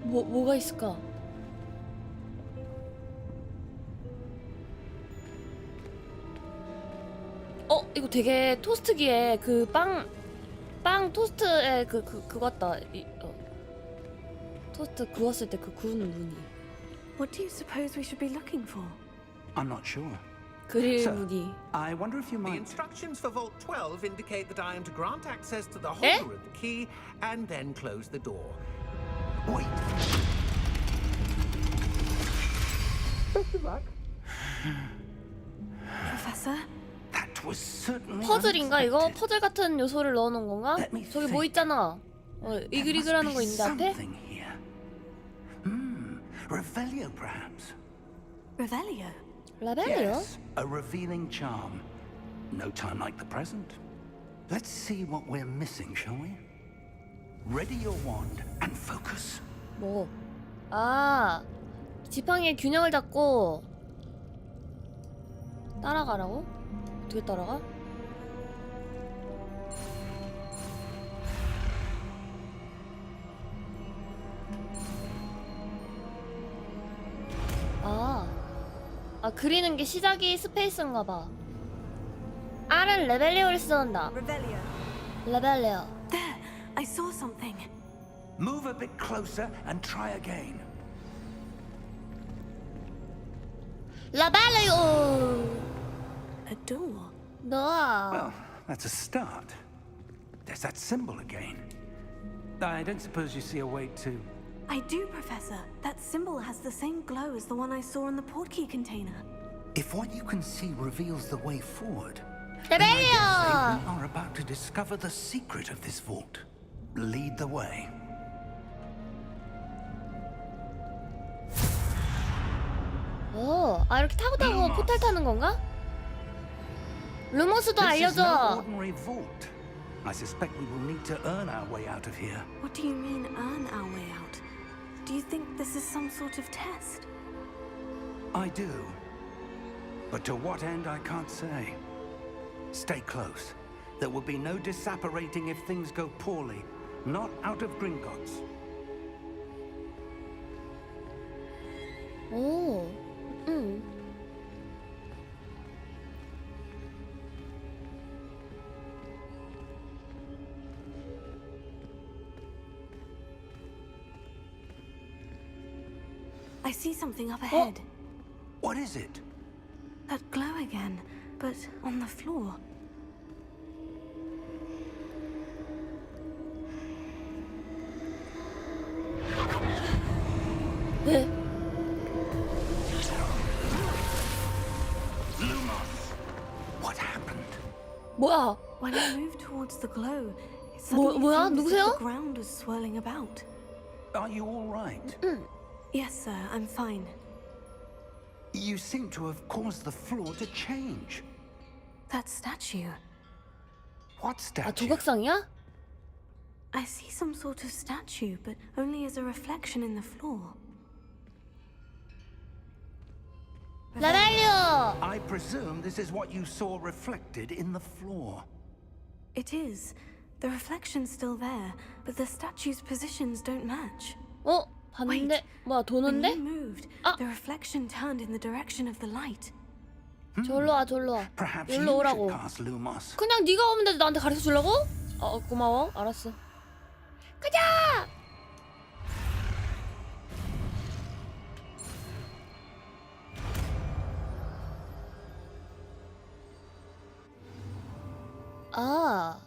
뭐가 있을까? 이거 되게 토스트기에 그 빵 토스트에 그거 같다. 토스트 구웠을 때 그 구우는 무늬. What do you suppose we should be looking for? I'm not sure. 그릴 Sir, 무늬. I wonder if you The might. instructions for Vault 12 indicate that I am to grant access to the Eh? holder of the key and then close the door. Wait. Professor? That was certainly. 퍼즐인가 이거? unexpected. 퍼즐 같은 요소를 넣어놓은 건가? Let me 저기 뭐 think. 있잖아. There 이글이글하는 must 거 be 있는데 앞에? something here. Revelio, perhaps. Revelio? 라벨이요? Yes, a revealing charm. No time like the present. Let's see what we're missing, shall we? Ready your wand and focus. 뭐? 아 지팡이의 균형을 잡고 따라가라고? 어떻게 따라가? 아 그리는 게 시작이 스페이스인가 봐. R은 레벨리오를 쓰는다. Revelio. 레벨리오. There! I saw something. Move a bit closer and try again. 라발레요. A door. 너. Well, that's a start. There's that symbol again. I don't suppose you see a way to... I do, Professor. That symbol has the same glow as the one I saw in the portkey container. If what you can see reveals the way forward, then I dare say 라발레요. we are about to discover the secret of this vault. Lead the way. 오, 아 이렇게 타고 포탈 타는 건가? 루머스도 This is no 알려줘. ordinary vault. I suspect we will need to earn our way out of here. What do you mean, earn our way out? Do you think this is some sort of test? I do. But to what end, I can't say. Stay close. There will be no disapparating if things go poorly. Not out of Gringotts. 오, I see something up ahead. What is it? That glow again, but on the floor. 네. What happened? 뭐야? When I moved towards the glow, it 뭐- suddenly 뭐야? seemed as if 누구세요? the ground was swirling about. Are you all right? Yes, sir, I'm fine. You seem to have caused the floor to change. That statue. What 아 statue? 조각상이야? I see some sort of statue, but only as a reflection in the floor. 라발레요. I presume this is what you saw reflected in the floor. It is. The reflection's still there, but the statue's positions don't match. 어? 봤는데 뭐야 When 도는데? you moved, Ah. the reflection turned in the direction of the light. 졸로 와 졸로 와. Perhaps you 여기로 should 오라고. cast Lumos. 그냥 네가 오면 되지 나한테 가르쳐 주려고? 고마워. 알았어. 가자. 아.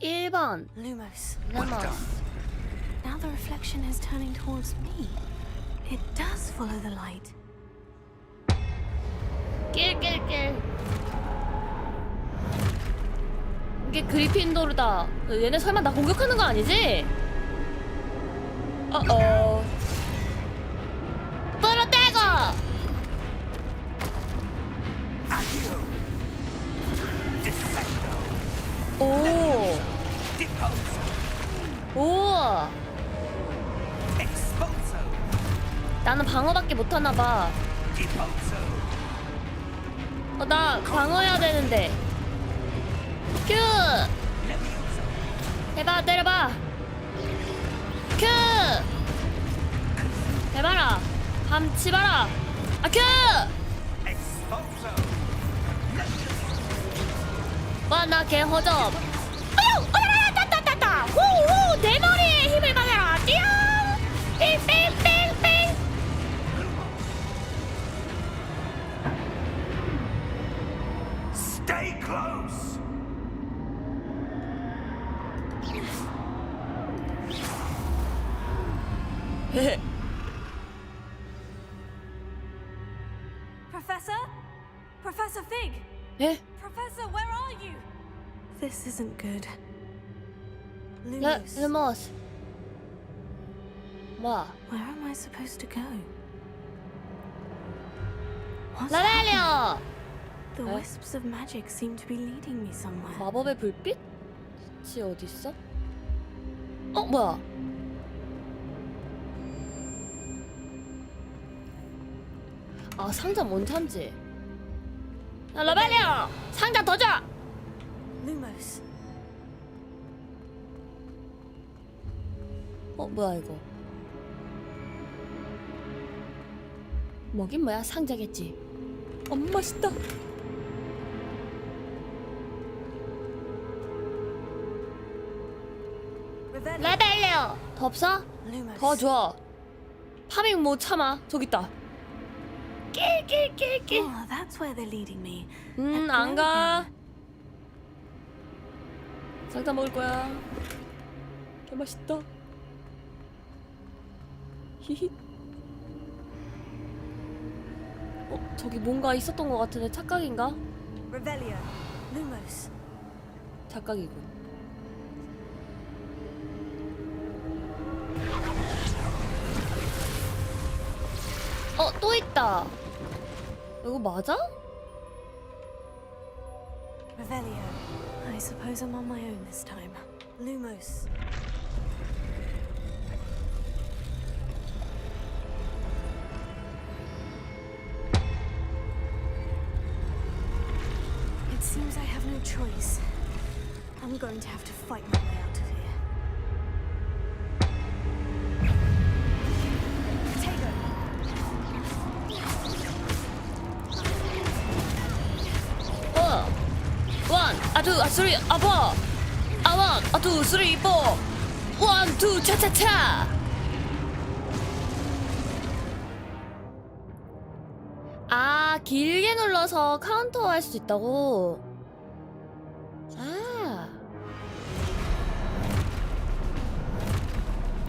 1번. Lumos. Well 레몬. done. Now the reflection is turning towards me. It does follow the light. 낄낄낄. 이게 그리핀도르다. 얘네 설마 나 공격하는 거 아니지? 어어. 뿌러떼고. 오. 오. 나는 방어밖에 못하나 봐. 나 방어해야 되는데. 큐. 해봐, 때려봐. 큐. 해봐라. 감치봐라. 아, 큐. 와, 나 개허접. 어휴, 어라라, 따따따따. 후후, 내 머리에 힘을 받아라. 띠용. 삥삥삥삥. Stay close. Professor? Professor Fig! 에? Professor, where are you? This isn't good. 야, Lumos, 레모스. 뭐야? where am I supposed to go? What's happening? 라벨리오. The 에? wisps of magic seem to be leading me somewhere. 마법의 불빛? 지 어디 있어? 뭐야? 아, 상자 뭔 참지? 야, 라벨리오! 상자 더 줘! Lumos, 뭐야 이거? 뭐긴 뭐야, 상자겠지. 맛있다. 라벨리오! 더 없어? Lumos. 더 줘. 파밍 못 참아. 저기 있다. 낄낄낄낄. Oh, that's where they're leading me. 안 가. 상자 먹을 거야. 개 맛있다. 히히. 저기 뭔가 있었던 것 같은데 착각인가? Revelio, Lumos. 착각이군. 또 있다. 이거 맞아? Revelio. I suppose I'm on my own this time. Lumos. It seems I have no choice. I'm going to have to fight my way out of here. 투, 쓰리, 아파. 원, 투, 쓰리, 포. 원, 투, 차차차. 길게 눌러서 카운터 할 수 있다고.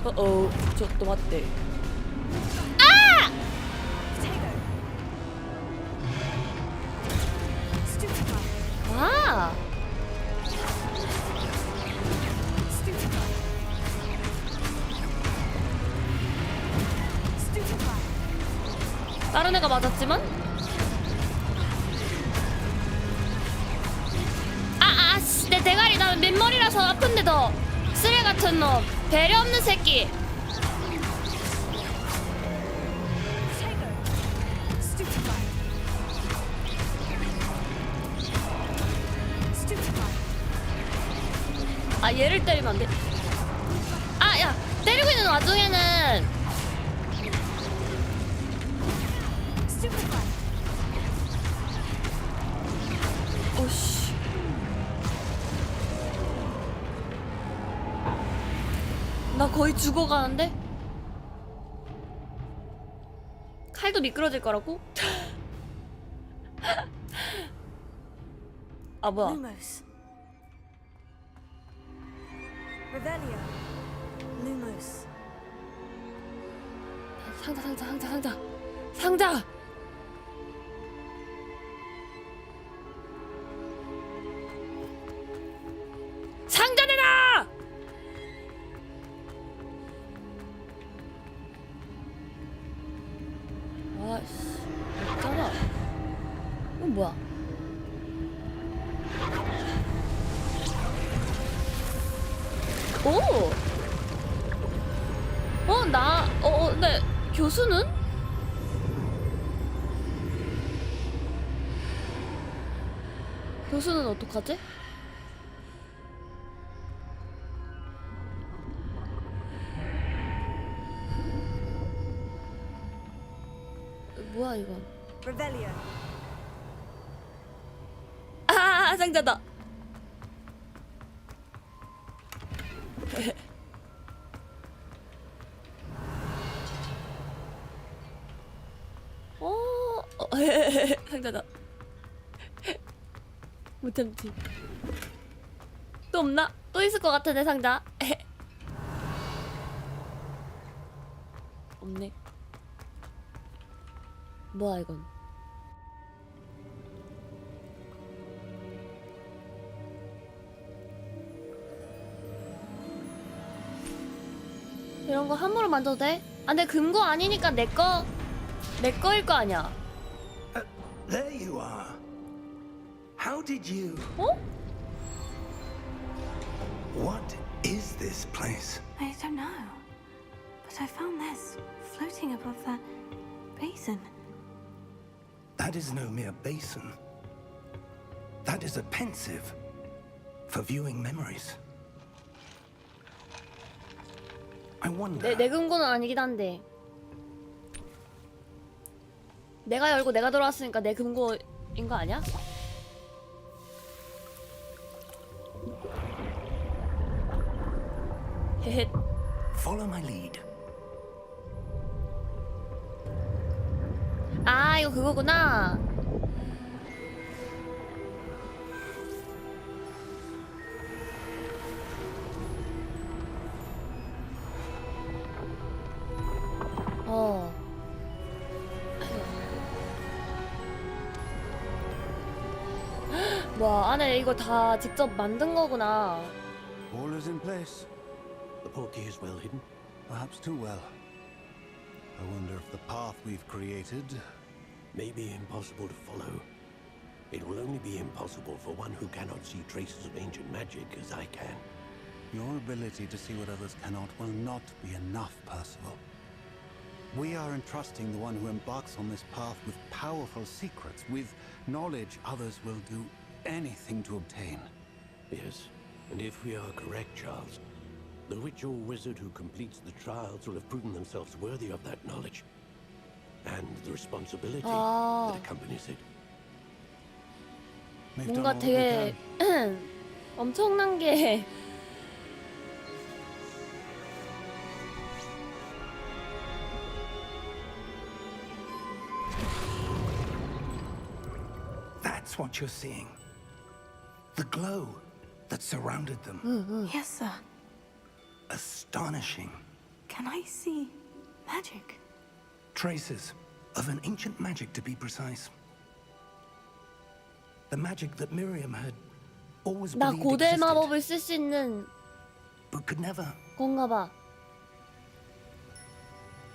ちょっと待って。다른 애가 맞았지만? 씨, 내 대가리 나 맨머리라서 아픈데도 쓰레 같은 놈, 배려 없는 새끼. 얘를 때리면 안 돼. 야, 때리고 있는 와중에는 오씨. 나 거의 죽어가는데? 칼도 미끄러질 거라고? 뭐야. Lumos. Revelio. Lumos. 상자! 상자 내놔! 아씨, 없잖아. 이건 뭐야? 근데 교수는? 교수는 어떡하지? 뭐야 이건? Revelio. 상자다. 상자다. 못 참지. 또 없나? 또 있을 것 같은데 상자. 없네. 뭐야 이건? 이런 거 함부로 만져도 돼? 근데 금고 아니니까 내 거일 거 아니야. There you are. How did you? What is this place? I don't know. But I found this floating above that basin. That is no mere basin. That is a pensive for viewing memories. I wonder. 내 금고는 아니긴 한데. 내가 열고 내가 들어왔으니까 내 금고인 거 아니야? 헤헤. Follow my lead. 이거 그거구나. 어. 와, 안에 이거 다 직접 만든 거구나. All is in place. The portkey is well hidden. Perhaps too well. I wonder if the path we've created... May be impossible to follow. It will only be impossible for one who cannot see traces of ancient magic as I can. Your ability to see what others cannot will not be enough, Percival. We are entrusting the one who embarks on this path with powerful secrets, with knowledge others will do anything to obtain. Yes, and if we are correct, Charles, the witch or wizard who completes the trials will have proven themselves worthy of that knowledge. And the responsibility that accompanies it. We've done 뭔가 all we 되게 can. 엄청난 게 That's what you're seeing. The glow that surrounded them. Yes, sir. Astonishing. Can I see magic? Traces of an ancient magic, to be precise. The magic that Miriam had always 나 believed 고대 existed, 마법을 쓸 수 있는 but could never. 건가 봐.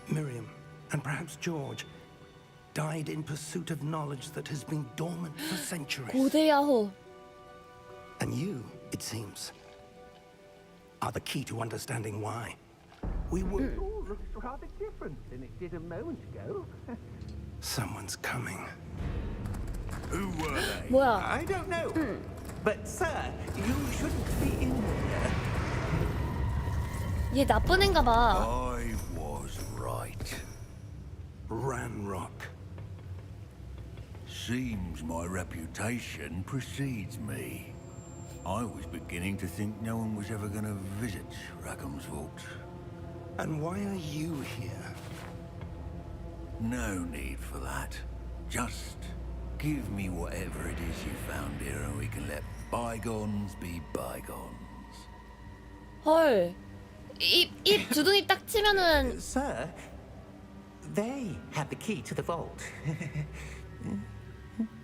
Miriam, and perhaps George, died in pursuit of knowledge that has been dormant for centuries. 고대 야호. And you, it seems, are the key to understanding why. We were... It all looks rather different than it did a moment ago. Someone's coming. Who were they? 뭐야? I don't know. But, sir, you shouldn't be in here. 얘 나쁜 애인가 봐. I was right. Ranrock. Seems my reputation precedes me. I was beginning to think no one was ever going to visit Rackham's vault. And why are you here? No need for that. Just give me whatever it is you found here and we can let bygones be bygones. 헐. 입 주둥이 딱 치면은 Sir, they have the key to the vault.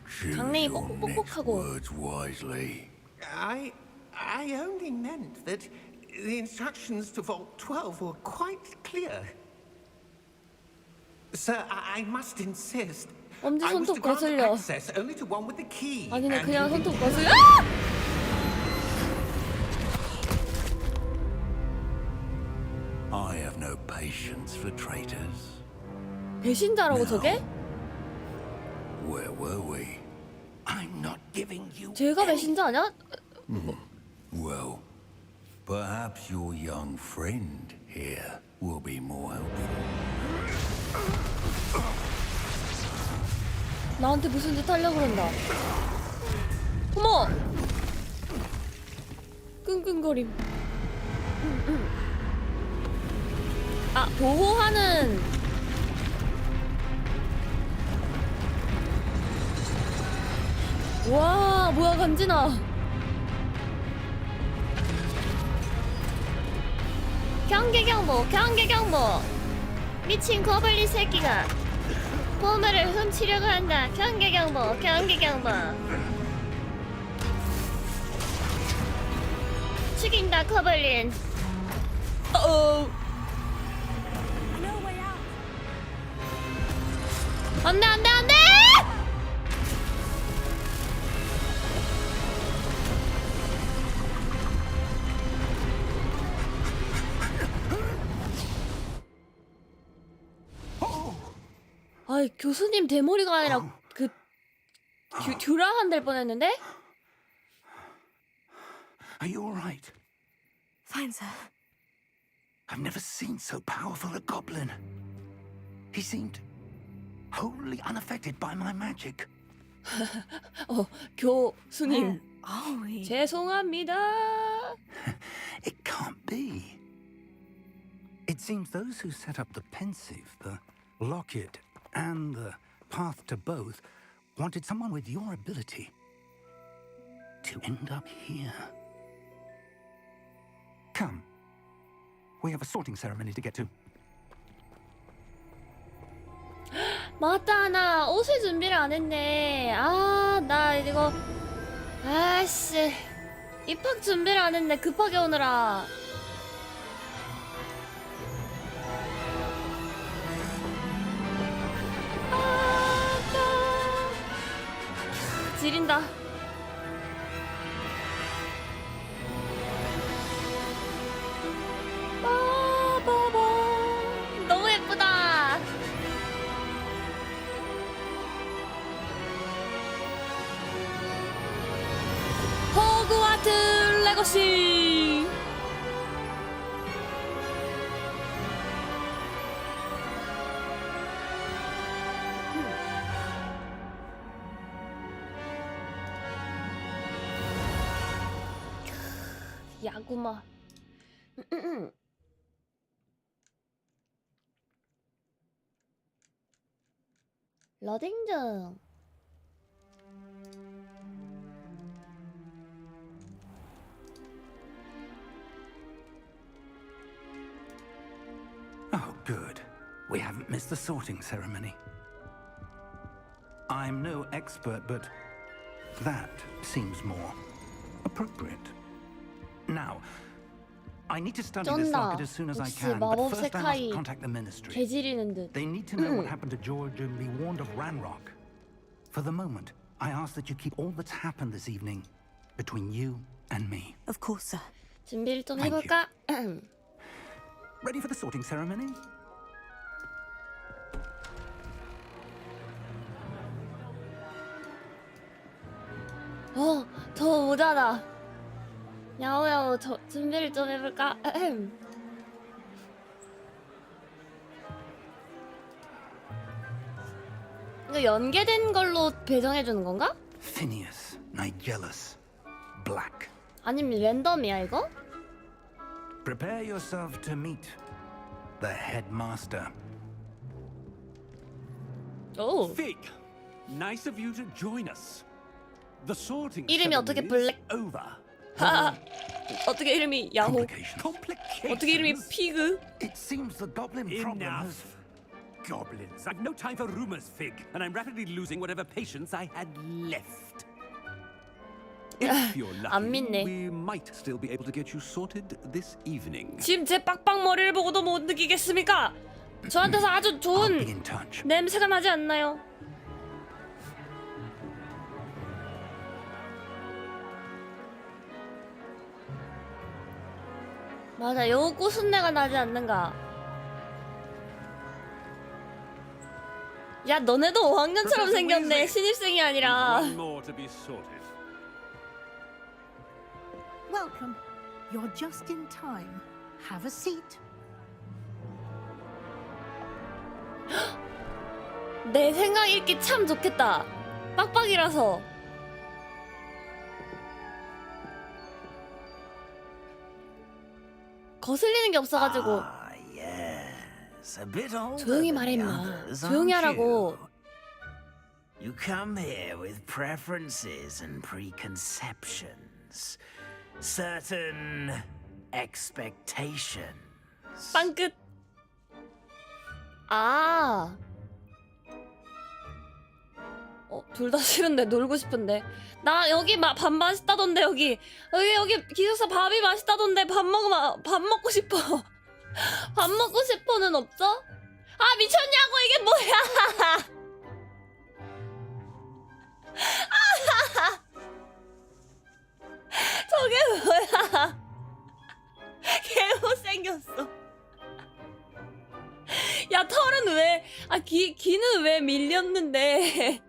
Choose 장래이 your next 뻑뻑뻑하고. words wisely. I only meant that the instructions to Vault 12 were quite clear. Sir, I must insist. 엄지 I was 손톱 to grant 거슬려. access only to one with the key. 아니네, and 그냥 you 손톱 can- 거슬려. I have no patience for traitors. 배신자라고 저게? Where were we? I'm not giving you 쟤가 배신자 아니야? Well, perhaps your young friend here will be more helpful. 나한테 무슨 짓 하려고 그런다. 어머! 끙끙거림. 아, 보호하는. 와, 뭐야, 간지나. 경계경보. 미친 거블리 새끼가 보물을 훔치려고 한다. 경계경보. 죽인다, 거블린. No way out. 안돼! 아이, 교수님 대머리가 아니라 그 듀라한 될 뻔했는데? Are you all right? Fine, sir. I've never seen so powerful a goblin. He seemed wholly unaffected by my magic. 교수님. Are we? 죄송합니다. It can't be. It seems those who set up the pensive, the locket, and the path to both, wanted someone with your ability to end up here. Come. We have a sorting ceremony to get to. 맞다, 나 옷을 준비를 안 했네. 아, 나 이거 아씨 입학 준비를 안 했네. 급하게 오느라. 지린다. 너무 예쁘다. 호구마트 레거시. 야구마. 러딩 중. Oh, good. We haven't missed the sorting ceremony. I'm no expert, but that seems more appropriate. Now, I need to study this 쩐다. locket as soon as I 역시 can, but 마법 first I 세카이 must contact the ministry. 개지리는 듯. They need to know what happened to George and be warned of Ranrock. For the moment, I ask that you keep all that's happened this evening between you and me. Of course, sir. 준비를 좀 Thank 해볼까? Ready for the sorting ceremony? 저 모자다. 야호야호, 저 준비를 좀 해볼까? 이거 연계된 걸로 배정해주는 건가? Phineas, Nigellus, Black. 아니면 랜덤이야 이거? Prepare yourself to meet the headmaster. 오. Fig, nice of you to join us. The sorting 이름이 어떻게 ceremony is 블랙? over. 하하. 어떻게 이름이 야호? Complications. 어떻게 이름이 피그? It seems the goblin problem has... Enough. Goblins. I've no time for rumors, Fig, and I'm rapidly losing whatever patience I had left. If you're 안 lucky, 믿네. we might still be able to get you sorted this evening. 지금 제 빡빡 머리를 보고도 못 느끼겠습니까? 저한테서 아주 I'll be 좋은 in touch. 냄새가 나지 않나요? 맞아, 요 꽃순내가 나지 않는가? 야, 너네도 5학년처럼 생겼네. 신입생이 아니라. One more to be sorted. Welcome. You're just in time. Have a seat. 내 생각 읽기 참 좋겠다. 빡빡이라서. 거슬리는 게 없어가지고. Yes, a bit older 조용히 than 말해 the 임마. others, 조용히 aren't 하라고. You come here with preferences and preconceptions, certain expectations. 빵끝. 아. 둘 다 싫은데 놀고 싶은데. 나 여기 밥 맛있다던데 여기 기숙사 밥이 맛있다던데 밥 먹고 싶어. 밥 먹고 싶어는 없어? 아 미쳤냐고 이게 뭐야? 저게 뭐야? 개못생겼어. 야 털은 왜? 귀는 왜 밀렸는데?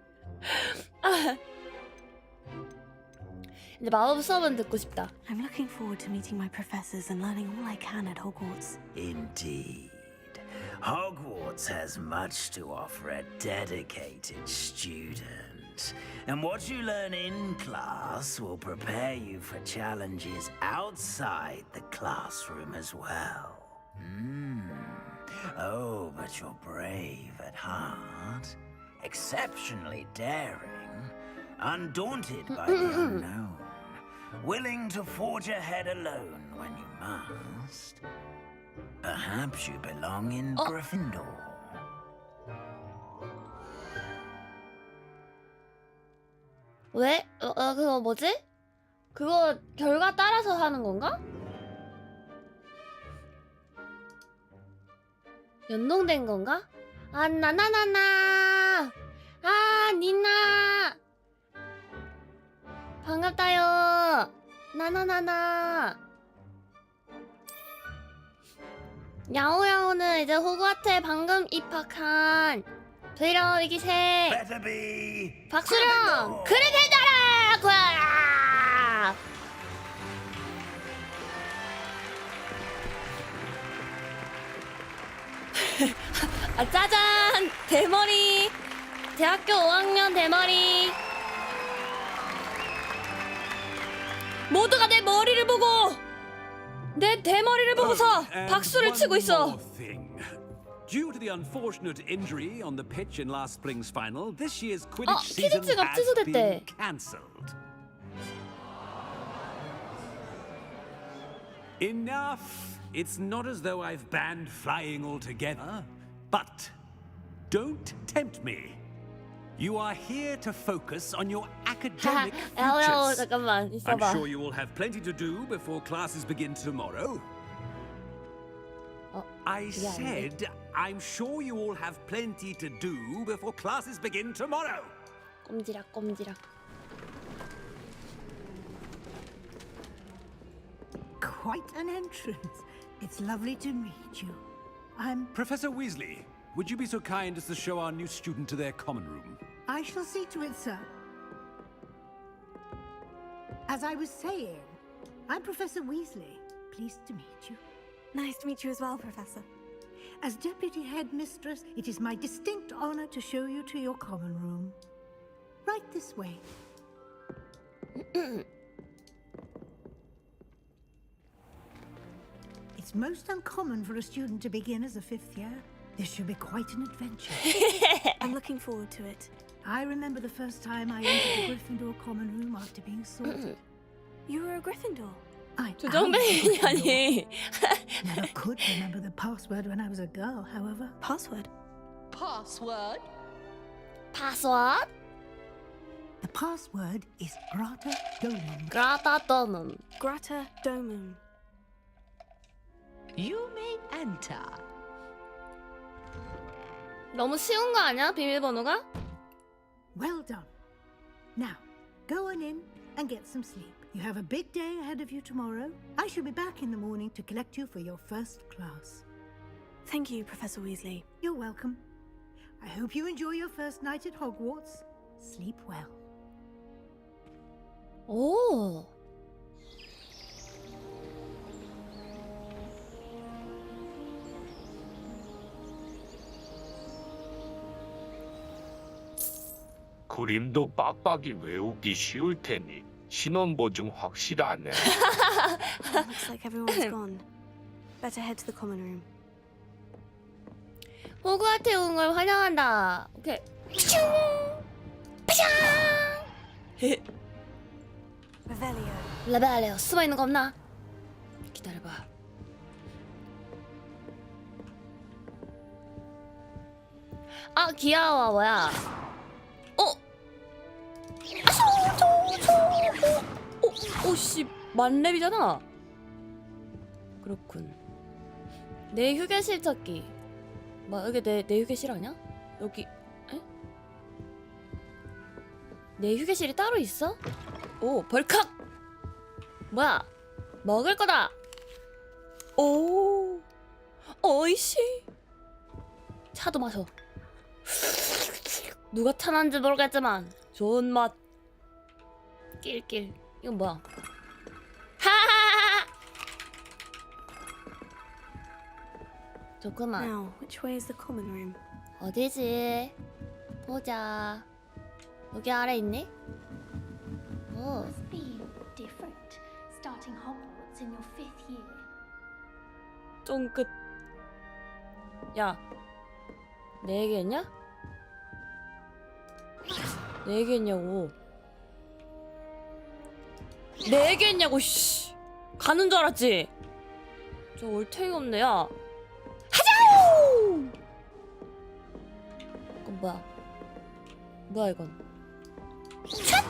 근데 마법 수업은 듣고 싶다. I'm looking forward to meeting my professors and learning all I can at Hogwarts. Indeed. Hogwarts has much to offer a dedicated student. And what you learn in class will prepare you for challenges outside the classroom as well. Oh, but you're brave at heart. exceptionally daring, undaunted by the unknown, willing to forge ahead alone when you must. Perhaps you belong in Gryffindor. 왜? 그거 뭐지? 그거 결과 따라서 하는 건가? 연동된 건가? 아, 나나나나! 아, 니나! 반갑다요! 나나나나! 야호야호는 이제 호그와트에 방금 입학한 V-LUP 2기생 Better be 박수령! 그리핀도르! 구야! 아, 짜잔! 대머리! 대학교 5학년 대머리! 모두가 내 머리를 보고! 내 대머리를 보고서 박수를 치고 있어! Due to the unfortunate injury on the pitch in last spring's final, this year's Quidditch season 퀴디치가 has been 취소됐대. cancelled. Enough! It's not as though I've banned flying altogether, but don't tempt me. You are here to focus on your academic 야호야호 futures. 잠깐만 I'm 있어봐. sure you will have plenty to do before classes begin tomorrow. I said, I'm sure you all have plenty to do before classes begin tomorrow. 꼼지락 꼼지락. Quite an entrance. It's lovely to meet you. I'm... Professor Weasley, would you be so kind as to show our new student to their common room? I shall see to it, sir. As I was saying, I'm Professor Weasley. Pleased to meet you. Nice to meet you as well, Professor. As Deputy Headmistress, it is my distinct honor to show you to your common room. Right this way. It's most uncommon for a student to begin as a fifth year. This should be quite an adventure. I'm looking forward to it. I remember the first time I entered the Gryffindor common room after being sorted. You were a Gryffindor? I 조정뱅이냐니. never could remember the password when I was a girl, however. Password? Password? 파스워드? The password is Grata Domum. 그라타 떠는. Grata Domum. You may enter. 너무 쉬운 거 아니야? 비밀번호가? Well done. Now, go on in and get some sleep. You have a big day ahead of you tomorrow. I shall be back in the morning to collect you for your first class. Thank you, Professor Weasley. You're welcome. I hope you enjoy your first night at Hogwarts. Sleep well. 오. 그림도 빡빡이 외우기 쉬울 테니 신원 보증 확실하네. Looks like everyone's gone. Better head to the common room. 호그와트에 온 걸 환영한다. 오케이. 피슝! 피샹! Revelio. 레벨레오 숨어 있는 거 없나? 기다려봐. 아 귀여워 뭐야? 오씨 만렙이잖아. 그렇군. 내 휴게실 찾기. 뭐 여기 내 휴게실 아니야? 여기 에? 내 휴게실이 따로 있어? 오 벌컥. 뭐야? 먹을 거다. 오 어이씨. 차도 마셔. 누가 타는지 모르겠지만 좋은 맛. 낄낄. 이건 뭐야? 하하하하. 좋구만. Now, which way is the common room? 어디지? 보자. 여기 아래 있니? 오. Must be different starting Hogwarts in your 5th year. 쫑긋. 야, 내 얘기했냐? 내 얘기했냐고. 내 얘기했냐고. 씨. 가는 줄 알았지. 저 올테이 없네. 야. 하자오. 이건 뭐야? 뭐야 이건? 샷!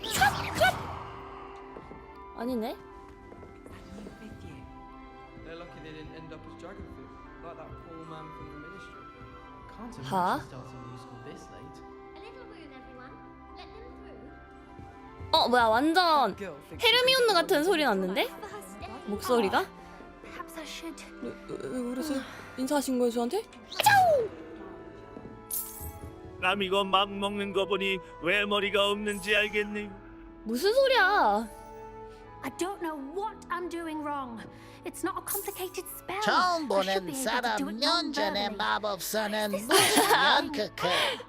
샷! 샷! 아니네. They're lucky they didn't end up as dragon food, like that poor man from the ministry. Can't Huh? imagine starting new school this late. A little room, everyone. Let them through. 뭐야 완전 헤르미온느 같은 소리 났는데? 목소리가? Perhaps I should. 왜 그러세요? 인사하신 거예요 저한테? 아차오! 남 이거 막 먹는 거 보니 왜 머리가 없는지 알겠네. 무슨 소리야? I don't know what I'm doing wrong. It's not a complicated spell. 처음 I should 보는 be able to do 사람 it 면전의 non-verbally. 마법사는 This 무슨 is 연극해.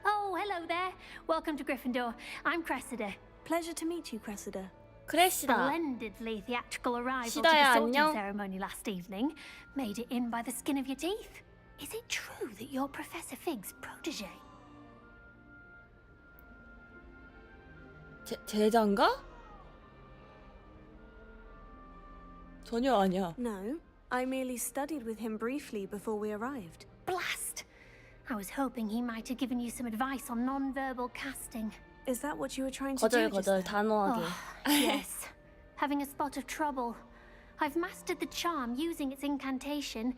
Oh, hello there. Welcome to Gryffindor. I'm Cressida. Pleasure to meet you, Cressida. 크래시다. Splendidly theatrical arrival to 시다야, the sorting 안녕. ceremony last evening. Made it in by the skin of your teeth. Is it true that you're Professor Fig's protege? 제자인가? 전혀 아니야. No, I merely studied with him briefly before we arrived. Blast! I was hoping he might have given you some advice on non-verbal casting. Is that what you were trying to do just 거절 then? 단호하게. Yes, having a spot of trouble. I've mastered the charm using its incantation,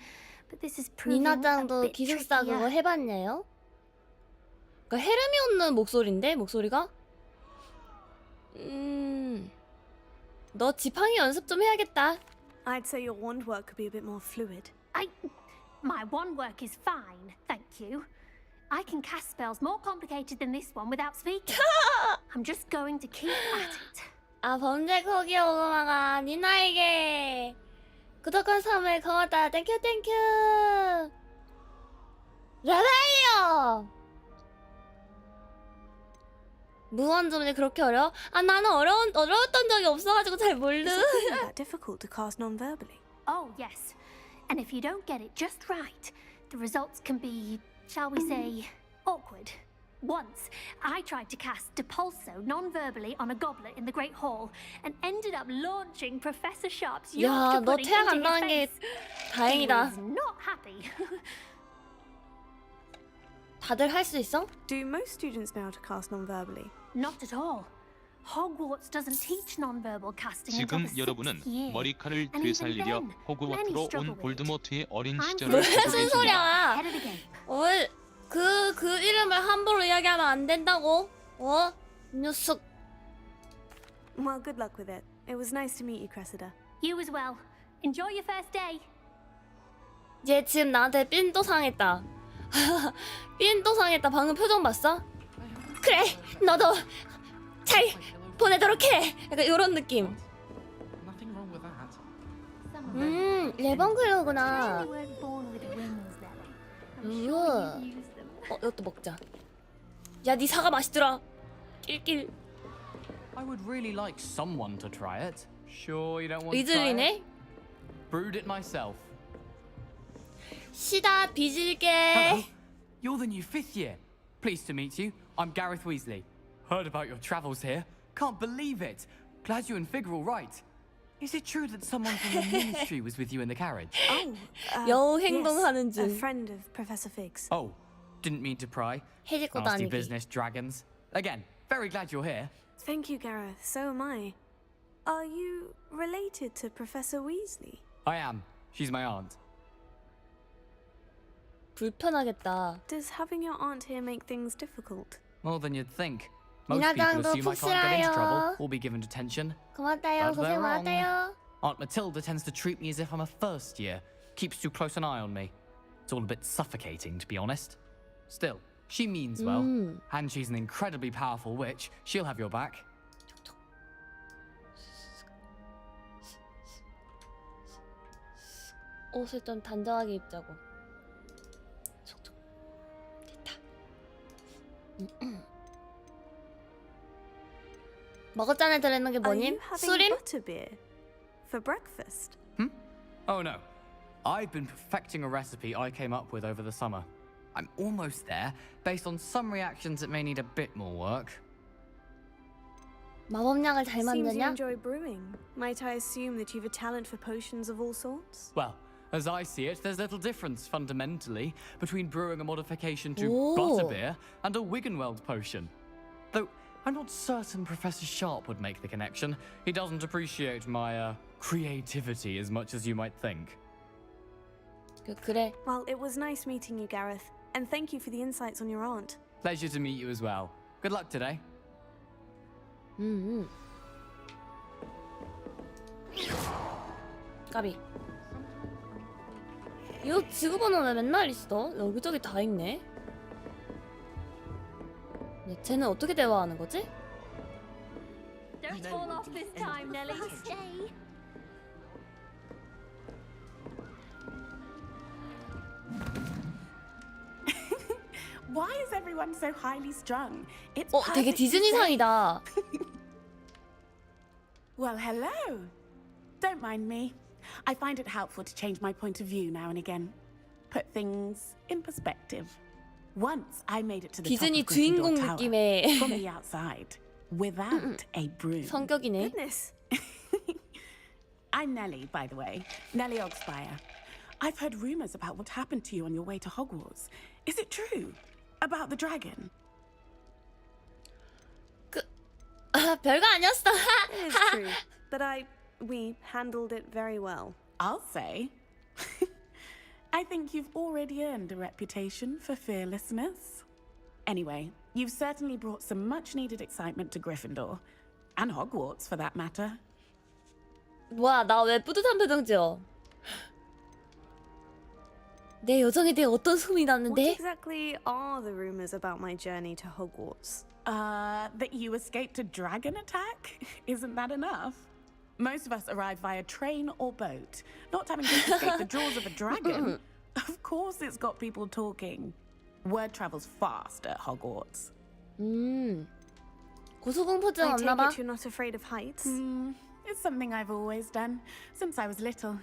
but this is proving a 니나짱도 bit 기숙사 그거 trickier. 해봤네요? 그러니까 헤르미온느 목소리인데? 목소리가? 너 지팡이 연습 좀 해야겠다. I'd say your wand work could be a bit more fluid. My wand work is fine, thank you. I can cast spells more complicated than this one without speaking. I'm just going to keep at it. 아 범죄 거기 오구마가 니나에게 구독한 선물 고맙다. 땡큐 땡큐. 라벨리오. 무한점이 그렇게 어려워? 아 나는 어려웠던 적이 없어가지고 잘 모르. Is it really that difficult to cast non-verbally? Oh, yes. And if you don't get it just right, the results can be, shall we say, awkward. Once, I tried to cast Depulso non-verbally on a goblet in the Great Hall and ended up launching Professor Sharp's 야, Yorkshire 너 pudding 태양 안 into 당한 his 게 face. 다행이다. He was not happy. 다들 할 수 있어? Do most students know how to cast non-verbally? Not at all. Hogwarts doesn't teach non-verbal casting until 지금 the 여러분은 6th year. 머리카락을 And even 되살리려 then, many 호그와트로 struggle 온 with it. 볼드모트의 어린 I'm 시절을 pretty 보고 무슨 계십니다. 소리야? Head of the game. 그 이름을 함부로 이야기하면 안 된다고? 녀석. Well, good luck with it. It was nice to meet you, Cressida. You as well. Enjoy your first day. 얘 지금 나한테 삔또 상했다. 삔또 상했다. 방금 표정 봤어? 그래, 너도 잘 보내도록 해. 약간 이런 느낌. Nothing wrong with that. 레번클로구나. You weren't born with wings, Lily. I'm sure you use them. 이것도 먹자. 야, 네 사과 맛있더라. 낄낄. I would really like someone to try it. Sure you don't want to try 이들이네. it? Brewed it myself. 시다 빚을게. Hello. You're the new 5th year. Pleased to meet you. I'm Gareth Weasley. Heard about your travels here. Can't believe it. Glad you and Fig are all right. Is it true that someone from the ministry was with you in the carriage? Oh, 여우 행동하는 yes, a 중. friend of Professor Fig's. Oh, didn't mean to pry. 해질 것도 Nasty 아니기. business, dragons. Again, very glad you're here. Thank you, Gareth. So am I. Are you related to Professor Weasley? I am. She's my aunt. 불편하겠다. Does having your aunt here make things difficult? More than you'd think. Most people 미나당도 assume I can't get into 푹 trouble 쉬어요. or be given detention. 고맙다요. But they're 고생 wrong. 많았다요. Aunt Matilda tends to treat me as if I'm a first year. Keeps too close an eye on me. It's all a bit suffocating, to be honest. Still, she means well. And she's an incredibly powerful witch. She'll have your back. 옷을 좀 단정하게 입자고. 촉촉. 됐다. 먹었잖아 들어있는 게 Are you 뭐님? having 수림? butterbeer for breakfast? Oh no. I've been perfecting a recipe I came up with over the summer. I'm almost there. Based on some reactions, it may need a bit more work. 마법약을 잘 Seems you 만드냐? enjoy brewing. Might I assume that you've a talent for potions of all sorts? Well, as I see it, there's little difference fundamentally between brewing a modification to Oh. butterbeer and a Wiggenweld potion. Though I'm not certain Professor Sharp would make the connection. He doesn't appreciate my creativity as much as you might think. 그래. Well, it was nice meeting you, Gareth, and thank you for the insights on your aunt. Pleasure to meet you as well. Good luck today. 까비. 이거 지구번호 왜 맨날 있어? 여기저기 다 있네. 네, 쟤는 어떻게 대화하는 거지? Don't fall off this time, Nelly. Stay. Why is everyone so highly strung? It's 되게 디즈니상이다. Well, hello. Don't mind me. I find it helpful to change my point of view now and again. Put things in perspective. Once I made it to the top 디즈니 of 주인공 Gryffindor Tower 느낌의 from the outside without a broom. 성격이네. Goodness. I'm Nellie, by the way. Nellie Ogspire. I've heard rumors about what happened to you on your way to Hogwarts. Is it true? About the dragon? 별거 아니었어. It is true, but we handled it very well. I'll say. I think you've already earned a reputation for fearlessness. Anyway, you've certainly brought some much-needed excitement to Gryffindor. And Hogwarts, for that matter. 뭐야, 나 왜 뿌듯한 표정 지어? 내 여정에 대해 어떤 소문이 What 났는데? exactly are the rumors about my journey to Hogwarts? That you escaped a dragon attack? Isn't that enough? Most of us arrive via train or boat, not having to escape the jaws of a dragon. Of course it's got people talking. Word travels fast at Hogwarts. 고소공포증 I 없나 take 봐? it you're not afraid of heights? It's something I've always done, since I was little.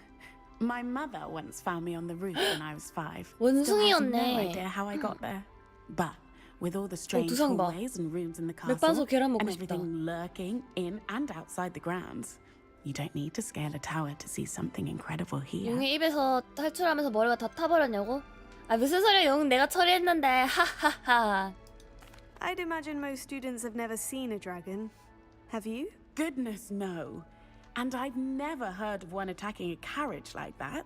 My mother once found me on the roof when I was 5. Still has 원숭이였네. no idea how I got there. But with all the strange 두상 봐. hallways and rooms in the 맥반석 castle, 계란 먹고 and 싶다. everything lurking in and outside the grounds, you don't need to scale a tower to see something incredible here. 용의 입에서 탈출하면서 머리가 다 타버렸냐고? 아 무슨 소리야, 용 내가 처리했는데. 하하하. I'd imagine most students have never seen a dragon. Have you? Goodness, no. And I've never heard of one attacking a carriage like that.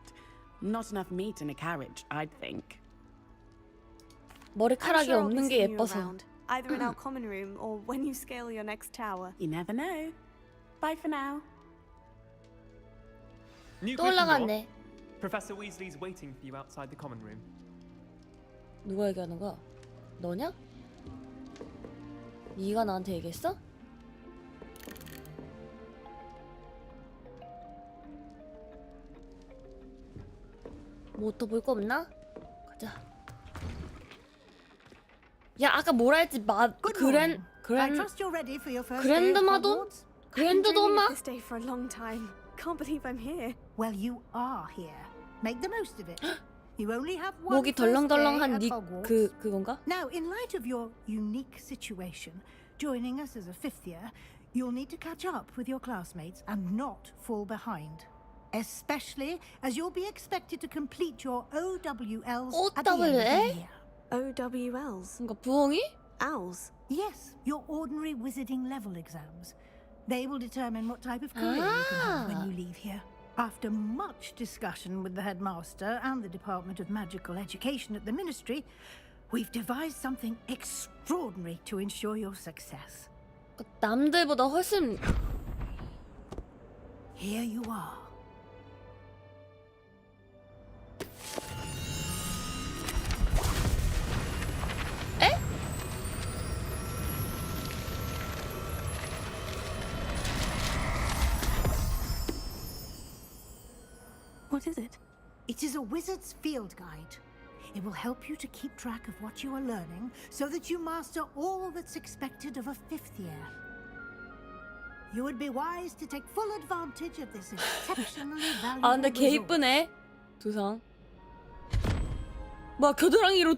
Not enough meat in a carriage, I'd think. 머리카락이 I'm sure I'll be 없는 게 seeing you 예뻐서. around, either in our common room or when you scale your next tower. You never know. Bye for now. New 또 Gryffindor. 올라갔네. Professor Weasley's waiting for you outside the common room. 누가 얘기하는 거야? 너냐? 네가 나한테 얘기했어? 뭐 또 볼 거 없나? 가자. 야 아까 뭐라 했지? 그랜드마도? 그랜드도 엄마? This day for a long time. Can't believe I'm here. Well, you are here. Make the most of it. You only have one 목이 first day 덜렁덜렁한 at 니 Hogwarts. 그건가? Now, in light of your unique situation, joining us as a 5th year, you'll need to catch up with your classmates and not fall behind. Especially as you'll be expected to complete your OWLs at the end of the year. OWLs? 그러니까 부엉이? Owls? Yes, your ordinary wizarding level exams. They will determine what type of career you can have when you leave here. After much discussion with the headmaster and the Department of Magical Education at the Ministry, we've devised something extraordinary to ensure your success. 남들보다 훨씬. Here you are. 에? What is it? It is a wizard's field guide. It will help you to keep track of what you are learning so that you master all that's expected of a 5th year. You would be wise to take full advantage of this exceptionally valuable 아 근데 개 resource. 이쁘네. 두상. 뭐야 겨드랑이로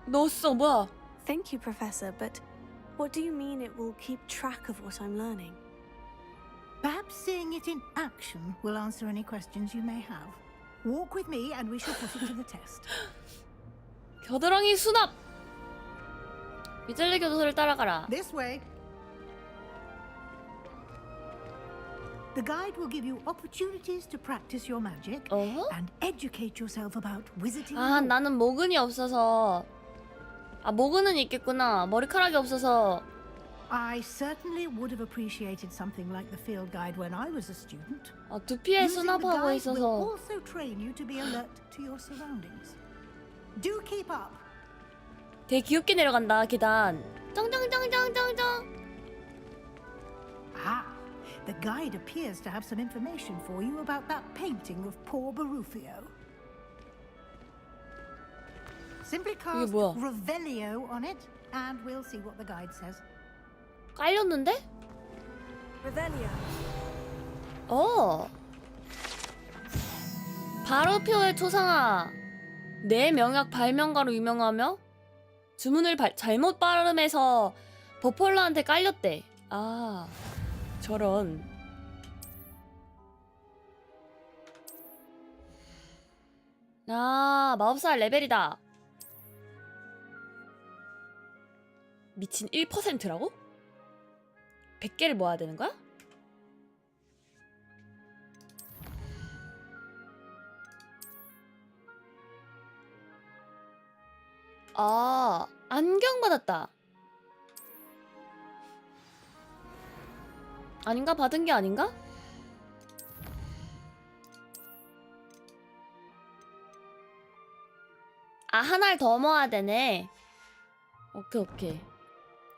넣었어. 뭐야? Thank you, Professor, but what do you mean it will keep track of what I'm learning? Perhaps seeing it in action will answer any questions you may have. Walk with me and we shall put it to the test. 겨드랑이 수납. 위즐리 교도소를 따라가라. This way. The guide will give you opportunities to practice your magic and educate yourself about wizarding. 아, 나는 모근이 없어서. 아, 모근은 있겠구나. 머리카락이 없어서. I certainly would have appreciated something like the field guide when I was a student. 아, 두피에 수납하고 will 있어서. also train you to be alert to your surroundings. Do keep up. 되게 귀엽게 내려간다, 계단. 짱짱짱짱짱짱. Ah, the guide appears to have some information for you about that painting of poor Barufio. Simply cast 뭐야? Revelio on it, and we'll see what the guide says. 깔렸는데? Revelio. 바로표의 초상화. 내 명약 발명가로 유명하며 주문을 잘못 발음해서 버펄러한테 깔렸대. 아, 저런. 아, 마법사 레벨이다. 미친 1%라고? 100개를 모아야 되는 거야? 아, 안경 받았다. 아닌가? 받은 게 아닌가? 아, 하나를 더 모아야 되네. 오케이, 오케이.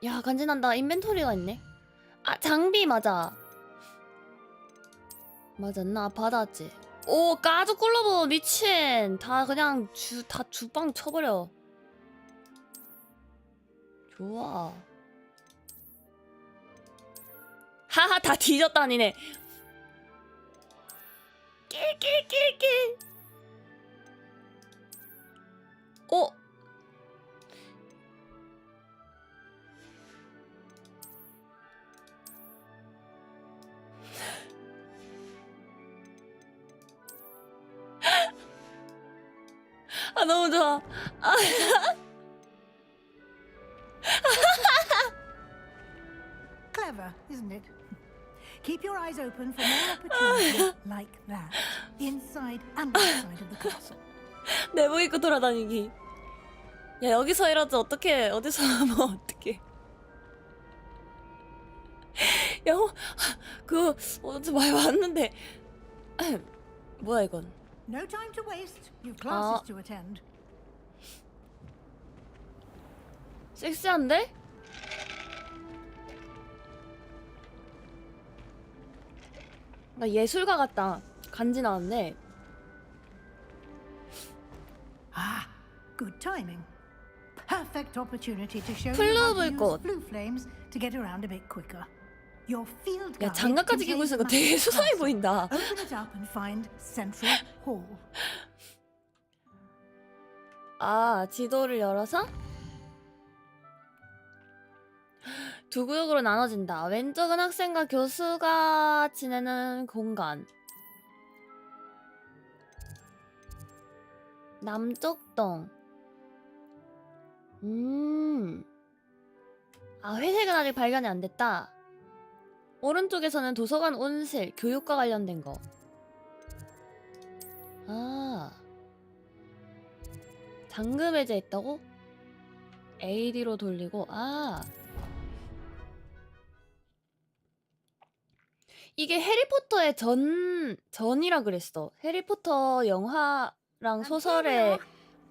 야, 간지난다. 인벤토리가 있네. 아, 장비 맞아. 맞았나? 받았지. 오, 가죽 글러브 미친. 다 그냥 다 주빵 쳐버려. 좋아. 하하, 다 뒤졌다 니네. 낄낄낄낄. 어? 아, 너무 좋아. 아. Clever, isn't it? Keep your eyes open for more opportunities like that, inside and outside of the castle. 내복 입고 돌아다니기. 야, 여기서 이러지 어떡해. 어디서 하면 어떡해. 야, 어제 많이 왔는데. 뭐야 이건. No time to waste. You've classes to attend. 섹시한데? 나 예술가 같다. 간지 나왔네. Ah, good timing. Perfect opportunity to show you 플루 how to use 불꽃. blue flames to get around a bit quicker. Your field 야, guide 장갑까지 끼고 contains 있으니까 되게 magic 수상해 castle. 보인다. Open it up and find Central Hall. 아, 지도를 열어서 두 구역으로 나눠진다. 왼쪽은 학생과 교수가 지내는 공간. 남쪽 동. 아, 회색은 아직 발견이 안 됐다. 오른쪽에서는 도서관 온실, 교육과 관련된 거. 아, 잠금 해제했다고? AD로 돌리고. 아, 이게 해리포터의 전이라 그랬어. 해리포터 영화랑 소설의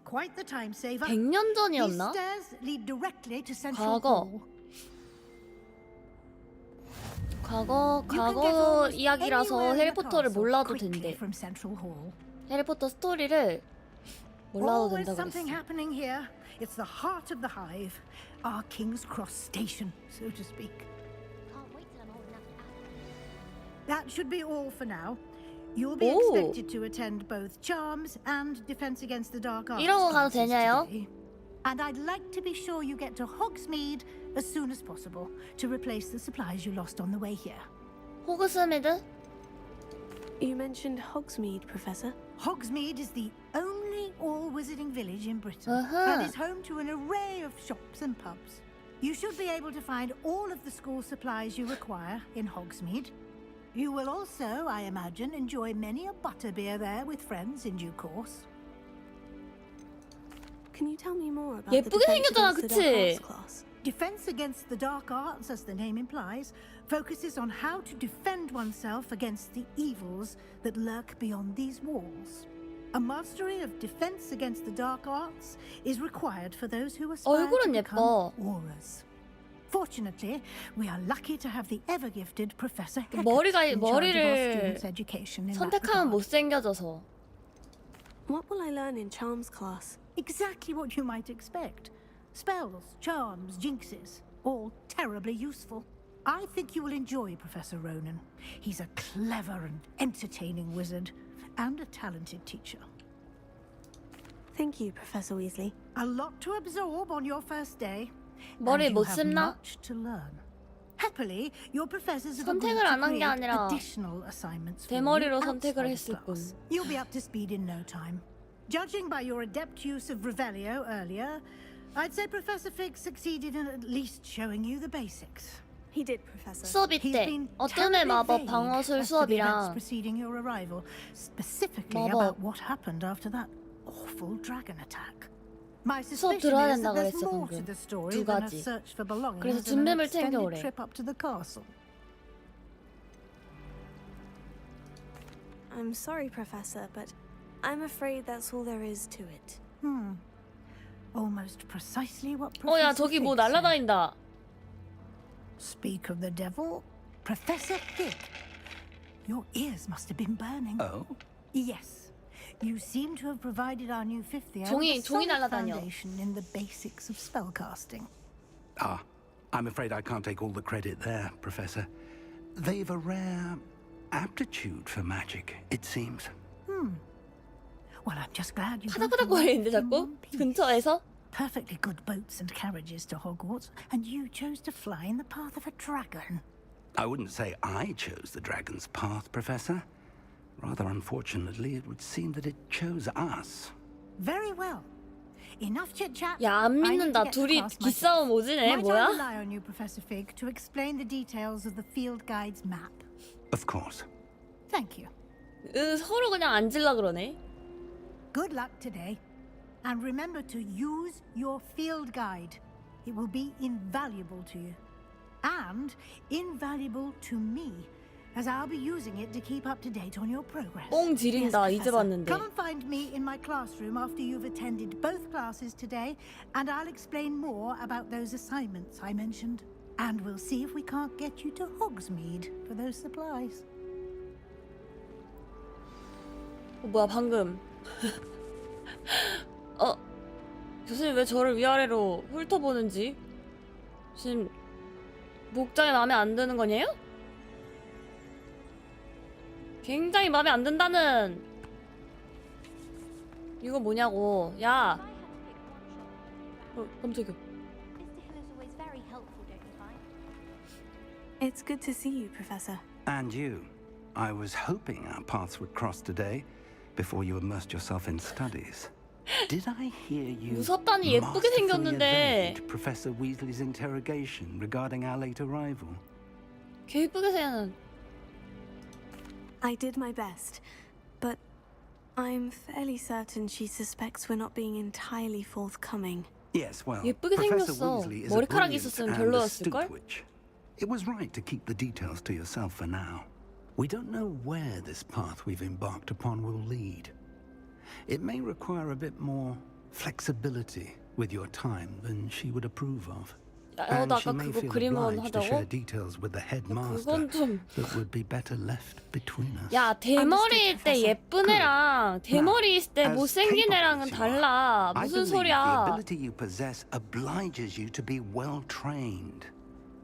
100년 전이었나? 과거 이야기라서 해리포터를 몰라도 된대. 해리포터 스토리를 몰라도 된다고 그랬어. It's the heart of the hive, our King's Cross station, so to speak. That should be all for now. You'll be expected to attend both charms and defense against the dark arts. 이러고 가도 되냐요? And I'd like to be sure you get to Hogsmeade as soon as possible to replace the supplies you lost on the way here. 호그스미드? You mentioned Hogsmeade, Professor. Hogsmeade is the only all-wizarding village in Britain Uh-huh. and is home to an array of shops and pubs. You should be able to find all of the school supplies you require in Hogsmeade. You will also, I imagine, enjoy many a butterbeer there with friends in due course. Can you tell me more about 예쁘게 생겼잖아, 그치? Defense against the dark arts, as the name implies, focuses on how to defend oneself against the evils that lurk beyond these walls. A mastery of defense against the dark arts is required for those who aspire to 얼굴은 become 예뻐. auras. Fortunately, we are lucky to have the ever-gifted Professor Hecat 머리가 in charge of our 머리를 students' education in that 선택하면 regard. 못생겨져서. What will I learn in charms class? Exactly what you might expect. Spells, charms, jinxes, all terribly useful. I think you will enjoy Professor Ronan. He's a clever and entertaining wizard, and a talented teacher. Thank you, Professor Weasley. A lot to absorb on your first day. 머리 and you 못 have 심나? much to learn. Happily, your professors have agreed 선택을 to 안 한 게 create 아니라 additional assignments for you 대머리로 outside 선택을 of 했을 뿐. class. You'll be up to speed in no time. Judging by your adept use of Revelio earlier, I'd say Professor Fig succeeded in at least showing you the basics. He did, Professor. 수업 이때 어둠의 마법 방어술 수업이랑 preceding your arrival, specifically 마법. about what happened after that awful dragon attack. My 수업 suspicion 들어야 is that 된다고 there's 그랬어 more to 방금. the story 두 than a 가지. search for belongings 그래서 and an 준비물 extended 챙겨오래. trip up to the castle. I'm sorry, Professor, but I'm afraid that's all there is to it. Almost precisely what 야 Professor 저기 뭐 Fig said. 날아다닌다. Speak of the devil, Professor Fig. Your ears must have been burning. Oh? Yes. You seem to have provided our new fifth year 종이- with a 종이 solid 날아다녀. foundation in the basics of spellcasting. Ah, I'm afraid I can't take all the credit there, Professor. They've a rare aptitude for magic, it seems. Well, I'm just glad you 파닥파닥거리는데 자꾸 근처에서. perfectly good boats and carriages to Hogwarts, and you chose to fly in the path of a dragon. I wouldn't say I chose the dragon's path, Professor. Rather unfortunately, it would seem that it chose us. Very well. Enough chit-chat. 야, 안 I need to 믿는다. get to 둘이 class 기싸움 오지네. Might I 뭐야? rely on you, Professor Fig, to explain the details of the field guide's map? Of course. Thank you. 서로 그냥 앉으려 그러네. Good luck today. And remember to use your field guide. It will be invaluable to you. And invaluable to me, as I'll be using it to keep up to date on your progress. 뽕 지린다. Yes, 이제 Professor. 봤는데. Come and find me in my classroom after you've attended both classes today, and I'll explain more about those assignments I mentioned. And we'll see if we can't get you to Hogsmeade for those supplies. 뭐야 방금. 교수님 왜 저를 위아래로 훑어보는지. 지금 목장이 마음에 안 드는 거냐요? 굉장히 마음에 안 든다는. 이거 뭐냐고. 야. 깜짝이야. It's good to see you, Professor. And you. I was hoping our paths would cross today before you immersed yourself in studies. Did I hear you 무섭다니 예쁘게 masterfully 생겼는데. evade Professor Weasley's interrogation regarding our late arrival? 개 예쁘게 생겼는. I did my best, but I'm fairly certain she suspects we're not being entirely forthcoming. Yes, well, 예쁘게 Professor 생겼어. Weasley is a 머리카락이 brilliant 있었으면 and 별로였을걸? astute witch. It was right to keep the details to yourself for now. We don't know where this path we've embarked upon will lead. It may require a bit more flexibility with your time than she would approve of. And 너 she 아까 may 그거 feel 그림은 obliged to share 하자고? details with the headmaster 그건 좀. that would be better left between us. 야 대머리일 때 예쁜 애랑 대머리 있을 때 못생긴 애랑은 달라. I 무슨 believe the 소리야. ability you possess obliges you to be well trained.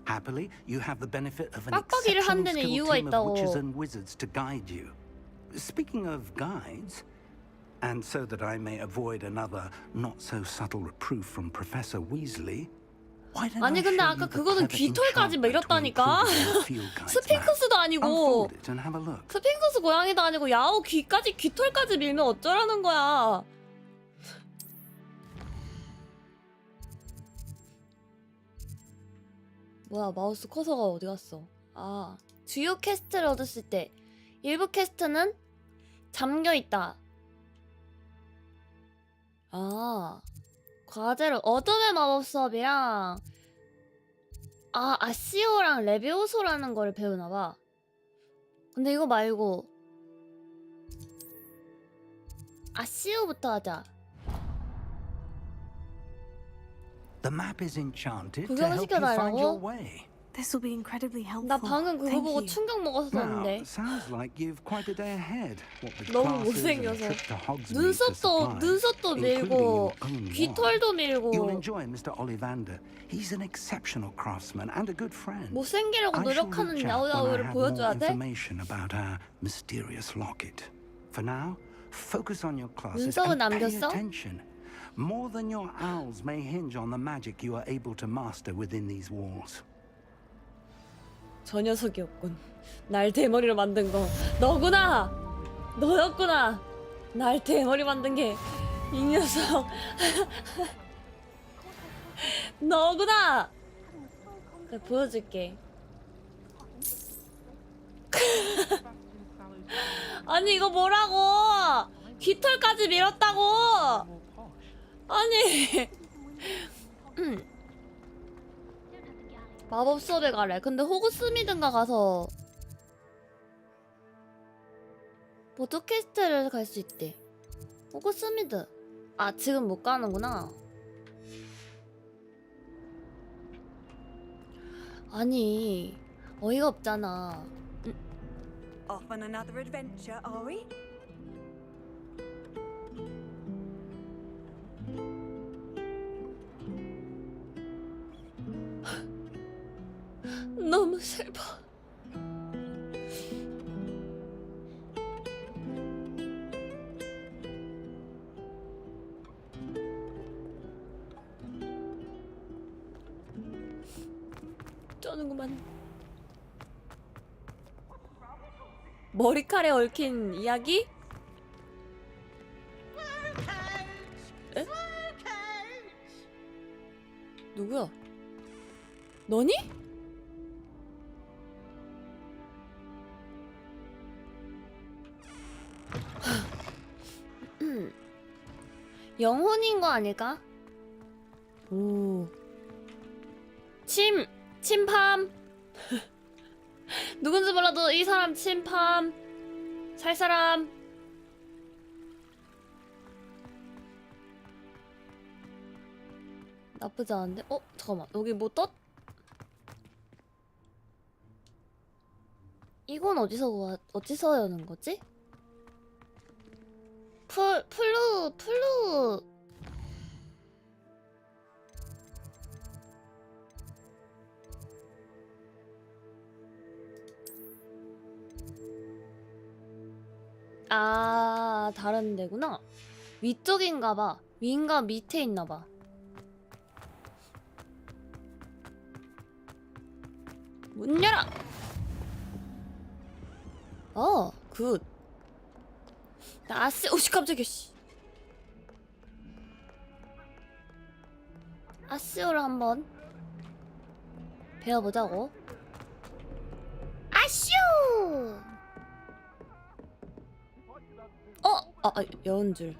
Happily, you have the benefit of an 빡빡이를 exceptional 하는 데는 skilled 이유가 team of witches 있다고. and wizards to guide you. Speaking of guides, And so that I may avoid another not-so-subtle reproof from Professor Weasley, why don't 아니 I 근데 show 아까 you the 그거는 clever 귀털까지 막 enchantment to 이렇다니까. include in the field guide's map? 스핑크스도 아니고 Unfold it and have a look. 스핑크스 고양이도 아니고 야호 귀까지 귀털까지 밀면 어쩌라는 거야. 뭐야 마우스 커서가 어디 갔어? 아 주요 퀘스트를 얻었을 때 일부 퀘스트는 잠겨있다. 아 과제를 어둠의 마법 수업이랑 아시오랑 레비오소라는 거를 배우나봐. 근데 이거 말고 아시오부터 하자. The map is enchanted to help you find your way. This will be incredibly helpful. 나 방금 그거 Thank 보고 you. 충격 Now, 먹었었는데. sounds like you've quite a day ahead. What with 너무 classes and a 못생겨서 trip to Hogsmeade for 눈썹도 supplies, 밀고 including your own 귀털도 wand. 밀고 You'll enjoy Mr. Ollivander. He's an exceptional craftsman and a good friend. 못생기려고 I shall 노력하는 reach out when I 야오야오를 have 보여줘야 more 돼? information about our mysterious locket. For now, focus on your classes 눈썹은 and pay 남겼어? attention. More than your owls may hinge on the magic you are able to master within these walls. 저 녀석이었군. 날 대머리로 만든 거 너구나. 너였구나. 날 대머리 만든 게 이 녀석. 너구나. 내가 보여줄게. 아니 이거 뭐라고? 깃털까지 밀었다고. 아니. 마법 수업에 가래. 근데 호그스미든가 가서 보드캐스트를 갈 수 있대. 호그스미드. 아 지금 못 가는구나. 아니 어이가 없잖아. Off on another adventure, are we? 너무 슬퍼. 쩌는구만. 머리칼에 얽힌 이야기? 에? 누구야? 너니? 영혼인 거 아닐까? 오. 침팜. 누군지 몰라도 이 사람 침팜. 살 사람. 나쁘지 않은데? 잠깐만. 여기 뭐 떴? 이건 어디서 여는 거지? 플루. 아, 다른 데구나. 위쪽인가 봐. 위인가 밑에 있나 봐. 문 열어! 굿. 오씨 깜짝이야 씨. 아시오를 한번 배워보자고. 아시오! 여운 줄.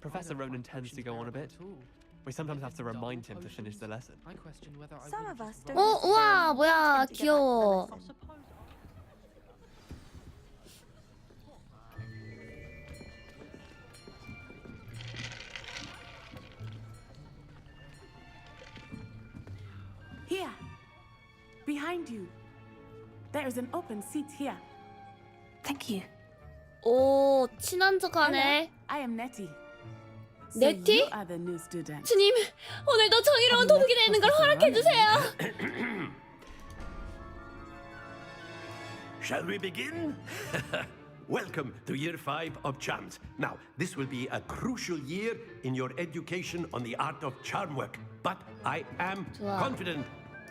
Professor Ronan tends to go on a bit. We sometimes have to remind him to finish the lesson. Some of us don't. 우와, 뭐야, 귀여워. Here, behind you. There is an open seat here. Thank you. 오, 친한 척하네. Hello, I am Nettie. So Nettie? you are the new student. 주님, 오늘도 정의로운 도둑이 되는 걸 허락해 주세요. Shall we begin? Welcome to Year 5 of Charms. Now, this will be a crucial year in your education on the art of charm work. But I am confident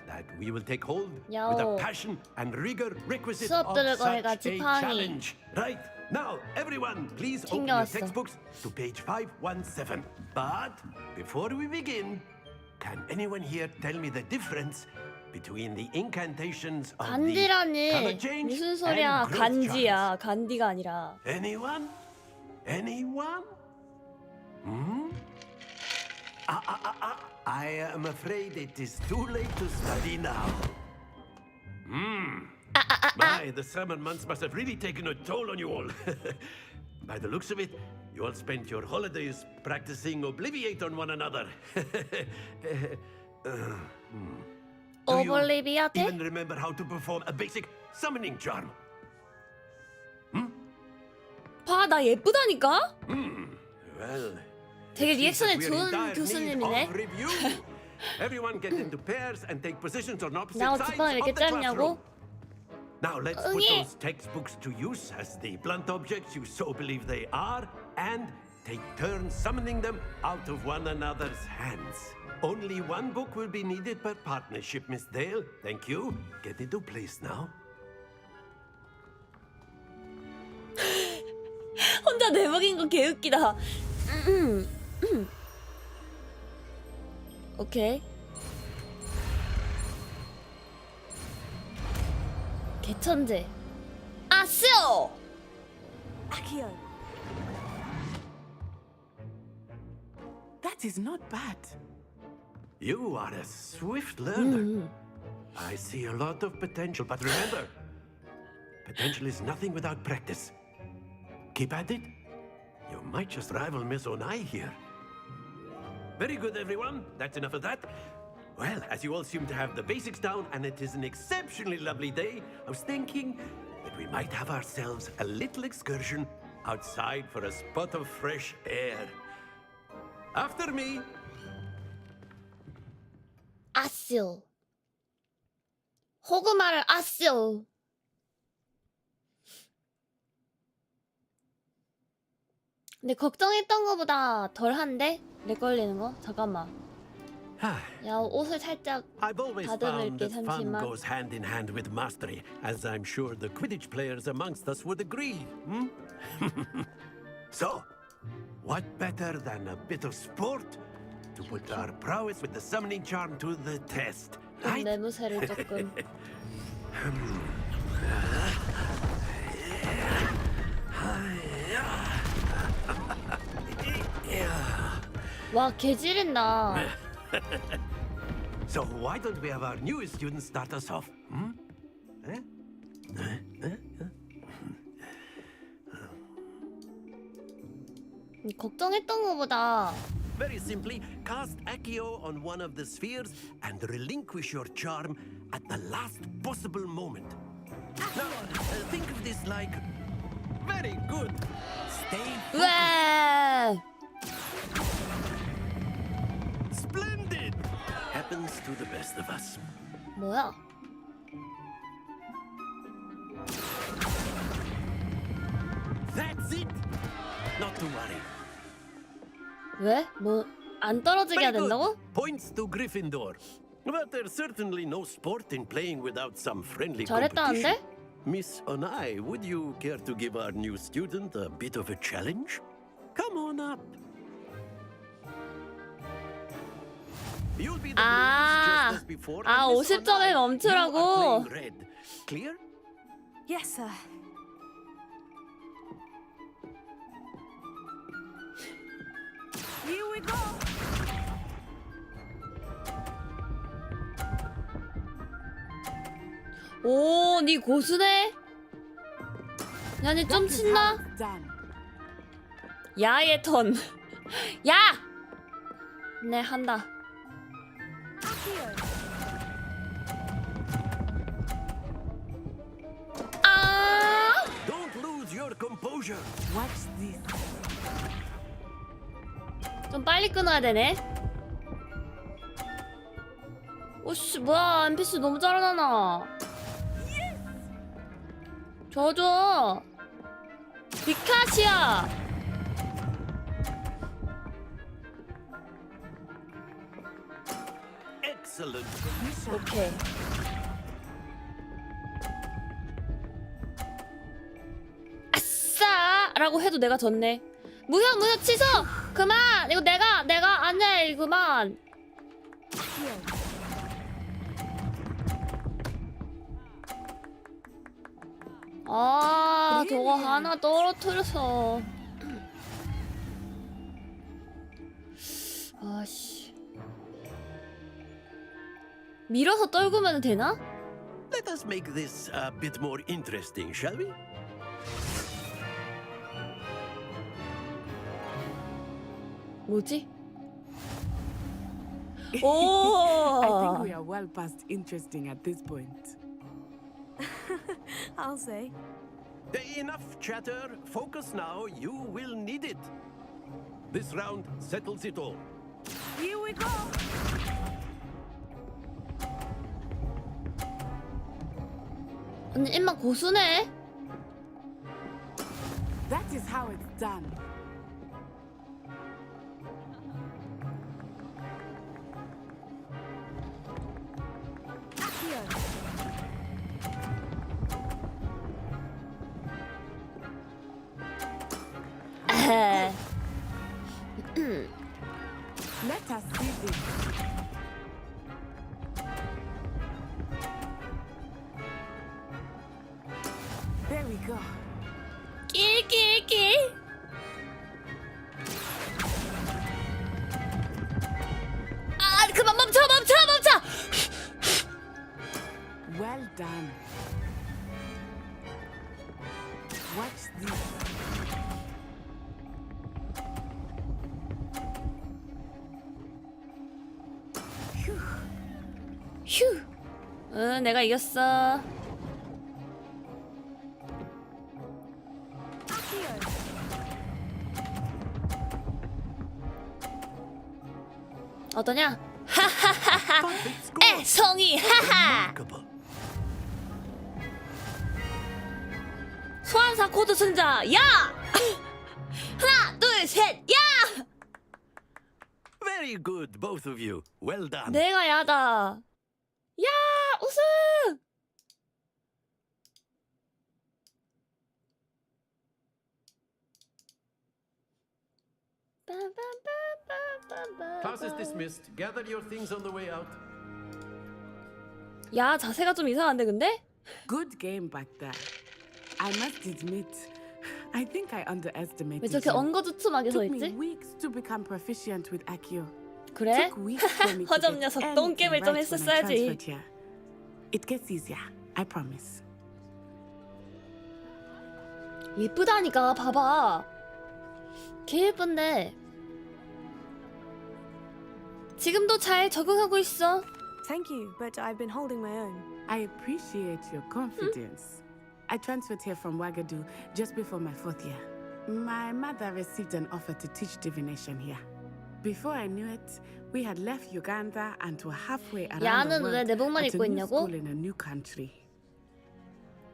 that we will take hold with the passion and rigor requisite of such a challenge. Right, now, everyone, please open your textbooks to page 517. But before we begin, can anyone here tell me the difference between the incantations of the color 간디라니 change 무슨 소리야? and growth charms? 간지야. 간디가 아니라. Anyone? Anyone? Hmm? I am afraid it is too late to study now. My, the summer months must have really taken a toll on you all. By the looks of it, you all spent your holidays practicing Obliviate on one another. Do you even remember how to perform a basic summoning charm? 봐, 나 예쁘다니까? Well, 되게 it seems 리액션이 that we're in 좋은 dire need 교수님이네. of review. Everyone get into pairs and take positions on opposite 나 sides 어떡하나 이렇게 of the classroom. 짧냐고? Now let's put 응애. those textbooks to use as the blunt objects you so believe they are, and take turns summoning them out of one another's hands. Only one book will be needed per partnership, Miss Dale. Thank you. Get into place now. 혼자 내먹인 거 개웃기다. 오케이. 개천재. 아쉬워. Akio. That is not bad. You are a swift learner. I see a lot of potential, but remember, potential is nothing without practice. Keep at it. You might just rival Miss Onai here. Very good, everyone. That's enough of that. Well, as you all seem to have the basics down, and it is an exceptionally lovely day, I was thinking that we might have ourselves a little excursion outside for a spot of fresh air. After me. 아쉬워. 호구마를 아쉬워. 근데 걱정했던 거보다 덜한데? 렉 걸리는 거? 잠깐만. 야, 옷을 살짝 I've always found 다듬을게. that fun 잠시만. goes hand in hand with mastery, as I'm sure the Quidditch players amongst us would agree. So, what better than a bit of sport to put our prowess with the summoning charm to the test, right? 내무새를 조금. 와, 개지린다. So why don't we have our newest student start us off? 걱정했던 거보다. Very simply, cast Accio on one of the spheres and relinquish your charm at the last possible moment. Now, think of this like... Very good. Stay 왜? Splendid! Happens to the best of us. 뭐야? That's it! Not to worry. 왜? 뭐 안 떨어지게 해야 Very good. 된다고? Points to Gryffindor. But there's certainly no sport in playing without some friendly 잘했다는데? competition. Miss Onai, would you care to give our new student a bit of a challenge? Come on up. You'll be the blues just as before. 아, and Miss 50점에 Onai, 멈추라고. you are playing red. Clear? Yes, sir. Here we go. 오, 니 고수네? 야, 니 좀 친나? Done. 야의 턴. 야! 네, 한다. 아! Don't lose your composure. Watch this. 좀 빨리 끊어야 되네. 오씨, 뭐야, NPC 너무 잘하잖아. 줘줘. 비카시야. Excellent. 오케이. 아싸! 라고 해도 내가 졌네. 무효 취소! 그만! 이거 내가 아니야 이거만. 아, 저거 하나 떨어뜨려서. 아씨. 밀어서 떨구면 되나? Let us make this a bit more interesting, shall we? 뭐지? I think 오! we are well past interesting at this point. I'll say. Enough chatter. Focus now. You will need it. This round settles it all. Here we go. 언니 입맛 고수네. That is how it's done. Let us see this. There we go. 낄. 아, 그만 멈춰. Well done. Watch this. 휴. 응, 내가 이겼어. 어떠냐? 하하하하. 애송이 하하. 소환사 코드 승자. 야! 하나, 둘, 셋. 야! Very good, both of you. Well done. 내가 야다. 야! 우승! Class is dismissed. Gather your things on the way out. 야, 자세가 좀 이상한데 근데? Good game back there. I must admit, I think I underestimated 왜 저렇게 you. 엉거주춤하게 서 Took me 있지? weeks to become proficient with Akio. 그래? Took weeks for me to 허접 get 녀석 anything 똥겜을 좀 right when I 했었어야지. transferred here. It gets easier, I promise. 예쁘다니까 봐봐. 개 예쁜데 지금도 잘 적응하고 있어. Thank you, but I've been holding my own. I appreciate your confidence. I transferred here from Wagadu just before my 4th year. My mother received an offer to teach divination here. Before I knew it, we had left Uganda and were halfway around the 야는 왜 world 내복만 at a 입고 new 있냐고? school in a new country.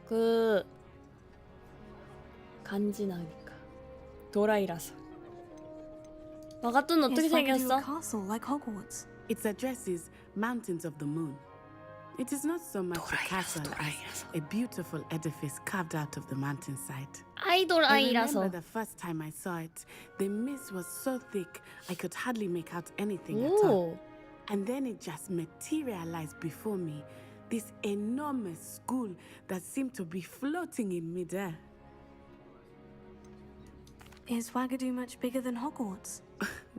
그 간지나니까 도라이라서. 너같은 어떻게 Yes, I could do 생겼어? a castle like Hogwarts. Its address is Mountains of the Moon. It is not so much a castle as a beautiful edifice carved out of the mountainside. 아이돌 I 아이라서. remember the first time I saw it, the mist was so thick I could hardly make out anything at 오. all. And then it just materialized before me, this enormous school that seemed to be floating in midair. Is Wagadu much bigger than Hogwarts?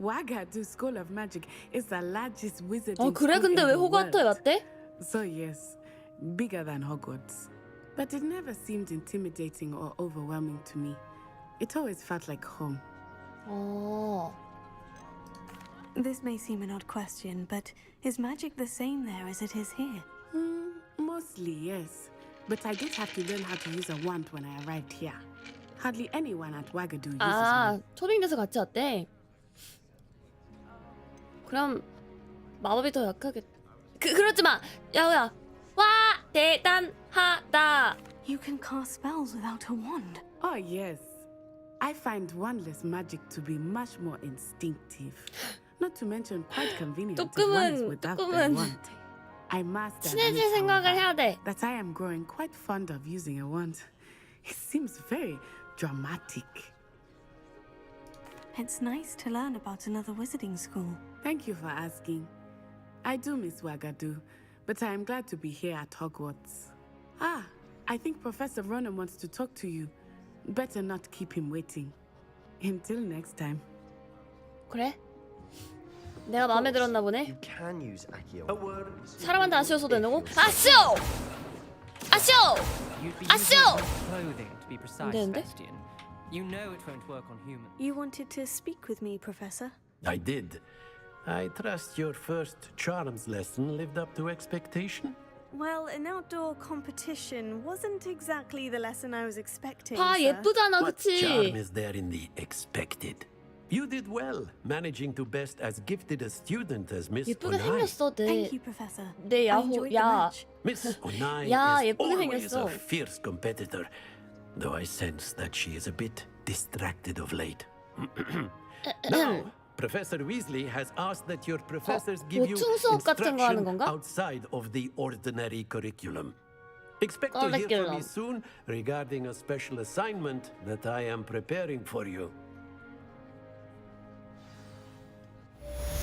Wagadu School of Magic is the largest wizarding 어 그래? school 근데 in 왜 the 호그와트에 world. 갔대? So yes, bigger than Hogwarts. But it never seemed intimidating or overwhelming to me. It always felt like home. 어. This may seem an odd question, but is magic the same there as it is here? Mostly, yes. But I did have to learn how to use a wand when I arrived here. Hardly anyone at Wagadu uses 아, one. 초딩돼서 같이 왔대. 그럼 마법이 더 약하겠. 그렇지 마. 야호야. 와 대단하다. You can cast spells without a wand. Oh, yes. I find wandless magic to be much more instinctive. Not to mention quite convenient if one is without a wand. I must admit, 친해질 생각을 해야 돼. that I am growing quite fond of using a wand. It seems very dramatic. It's nice to learn about another wizarding school. Thank you for asking. I do miss Wagadu, but I am glad to be here at Hogwarts. Ah, I think Professor Ronan wants to talk to you. Better not keep him waiting. Until next time. 그래? 내가 마음에 들었나 보네. 사람한테 아쉬워서 되는 아쉬워! 아쉬워! 아쉬워! 안 되는데? You know it won't work on humans. You wanted to speak with me, Professor? I did. I trust your first charms lesson lived up to expectation? Well, an outdoor competition wasn't exactly the lesson I was expecting. 봐, 예쁘잖아, What 그치? charm is there in the expected? You did well, managing to best as gifted a student as Miss 예쁘게 Onai. 생겼어, Thank you, Professor. 내 I 야호, enjoyed the 야. match. Miss Onai 야, is 예쁘게 always 생겼어. a fierce competitor, though I sense that she is a bit distracted of late. Now, Professor Weasley has asked that your professors give you 보충 수업 같은 거 하는 instruction 건가? outside of the ordinary curriculum. Expect to hear from me soon regarding a special assignment that I am preparing for you.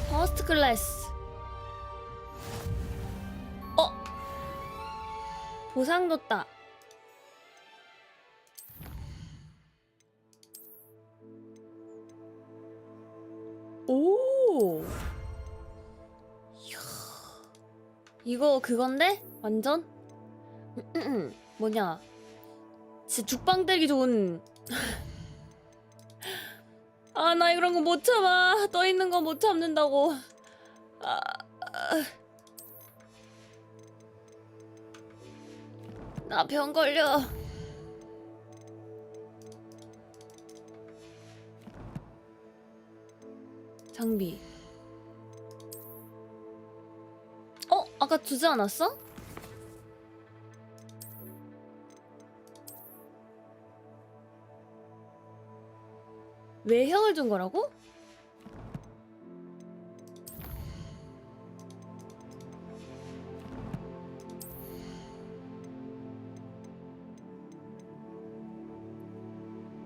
퍼스트 클래스. 보상 줬다. 오. 이야. 이거 그건데? 완전? 뭐냐? 진짜 죽빵 때리기 좋은. 아, 나 이런 거 못 참아. 떠 있는 거 못 참는다고. 나 병 걸려. 장비. 아까 주지 않았어? 외형을 준 거라고?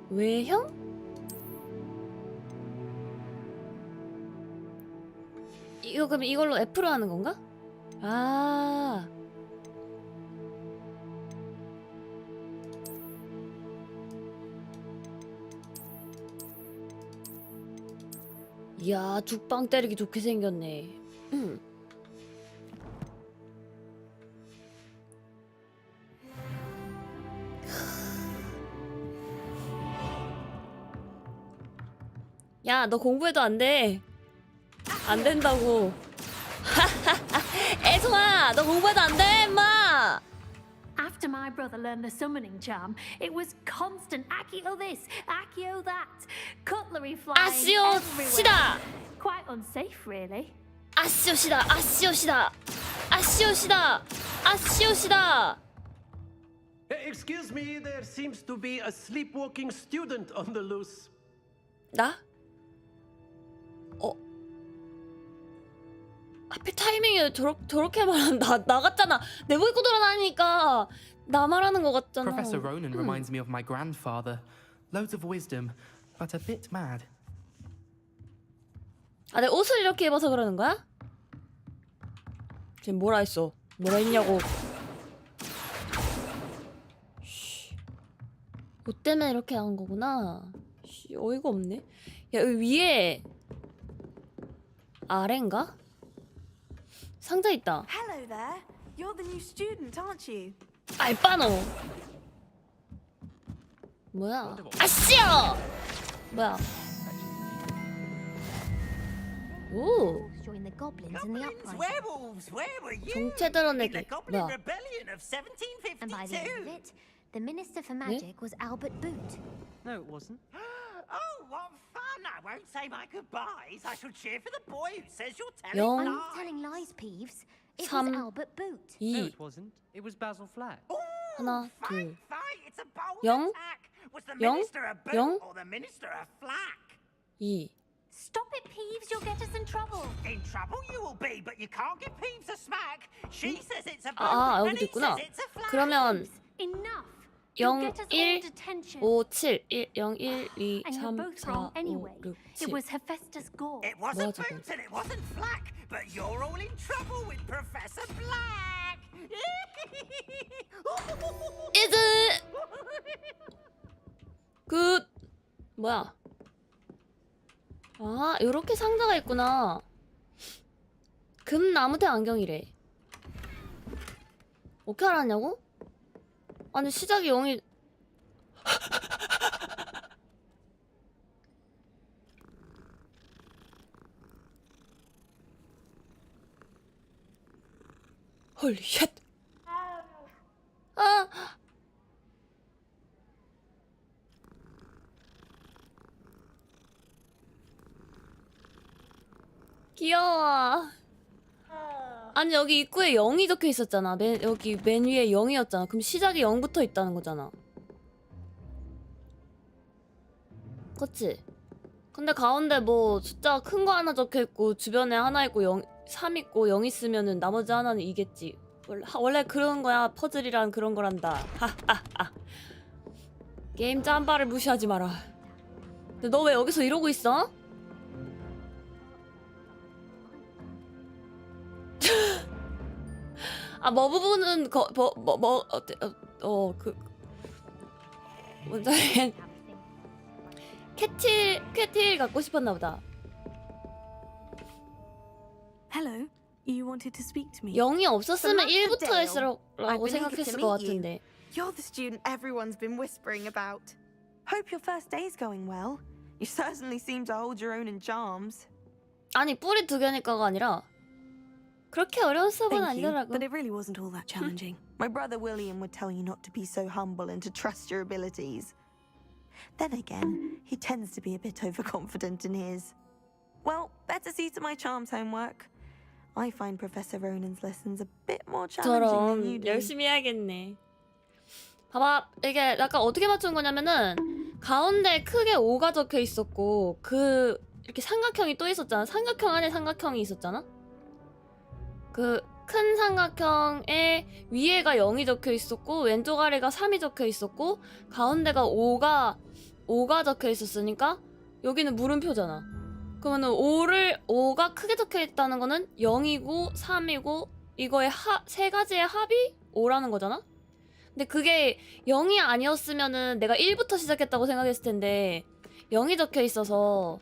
외형? 이거 그럼 이걸로 F로 하는 건가? 아. 이야, 죽빵 때리기 좋게 생겼네. 야, 너 공부해도 안 돼. 안 된다고. 애송아, 너 공부해도 안 돼, 임마. After my brother learned the summoning charm, it was constant Accio this, Accio that, cutlery flying 아시오시다. everywhere. Quite unsafe, really. 아시오시다, 아시오시다, 아시오시다, 아시오시다. Excuse me, there seems to be a sleepwalking student on the loose. 나? 하필 타이밍에 저렇게 말하면 나갔잖아. 내복 입고 돌아다니니까 나 말하는 거 같잖아. Professor Ronan reminds me of my grandfather. Loads of wisdom, but a bit mad. 아, 내 옷을 이렇게 입어서 그러는 거야? 지금 뭐라 했어? 뭐라 했냐고. 옷 때문에 이렇게 한 거구나. 어이가 없네. 야, 여기 위에 아래인가? 상자 있다. Hello there. You're the new student, aren't you? 알바노. 뭐야? 아씨야. 뭐야? 오. Join the goblins in the uprising. Werewolves, where were you? 정체 드러내기. In the Goblin 뭐야? Rebellion of 1752. And by the end of it, the Minister for Magic was Albert Boot. No, it wasn't. Oh, what fun! I won't say my goodbyes. I shall cheer for the boy who says you're 영. telling I'm lies. not telling lies, Peeves. It was 삼. Albert Boot. No, 2. it wasn't. It was Basil Flack. 하나, 둘. 영? Was the 영? minister a boot 영? or the minister a flack? 2. Stop it, Peeves. You'll get us in trouble. In trouble you will be, but you can't give Peeves a smack. She says it's a boot, 아, and 여기도 he 있구나. says it's a flack. 그러면 Enough. 0, 1, 5, 7, 1, 0, 1, 2, And you're 3, both 4, wrong 5, anyway. 6, It 7. was Hephaestus Gore. It wasn't 저거? boot and it wasn't flack, but you're all in trouble with Professor Black. 이즈! 굿! 뭐야? 아, 요렇게 상자가 있구나. 금나무대 안경이래. 어떻게 알았냐고? 아니, 시작이 0이... 홀리 쉣! 아! 귀여워. 아니 여기 입구에 0이 적혀 있었잖아. 여기 맨 위에 0이었잖아. 그럼 시작이 0부터 있다는 거잖아. 그치? 근데 가운데 뭐 숫자 큰 거 하나 적혀 있고 주변에 하나 있고 3 있고 0 있으면은 나머지 하나는 이겠지. 원래 그런 거야. 퍼즐이란 그런 거란다. 하하하. 게임 짬바를 무시하지 마라. 근데 너 왜 여기서 이러고 있어? 아, 뭐 부분은 뭔지 캣틸 갖고 싶었나 보다. Hello. You wanted to speak to me. 0이 없었으면 Fanart 1부터 Dale. 했으라고 I've been eager 생각했을 to 것 meet you. 같은데. You're the student everyone's been whispering about. Hope your first day's going well. You certainly seem to hold your own in charms. 아니 뿌리 2개니까가 아니라 그렇게 어려운 수업은 Thank you, 아니더라고. but it really wasn't all that challenging. My brother William would tell you not to be so humble and to trust your abilities. Then again, he tends to be a bit overconfident in his. Well, better see to my charms homework. I find Professor Ronan's lessons a bit more challenging than you 저런 do. 열심히 해야겠네. 봐봐, 이게 약간 어떻게 맞춘 거냐면은 가운데 크게 5가 적혀 있었고 그 이렇게 삼각형이 또 있었잖아. 삼각형 안에 삼각형이 있었잖아. 그 큰 삼각형에 위에가 0이 적혀 있었고 왼쪽 아래가 3이 적혀 있었고 가운데가 5가 적혀 있었으니까 여기는 물음표잖아. 그러면은 5가 크게 적혀 있다는 거는 0이고 3이고 이거의 세 가지의 합이 5라는 거잖아. 근데 그게 0이 아니었으면은 내가 1부터 시작했다고 생각했을 텐데 0이 적혀 있어서.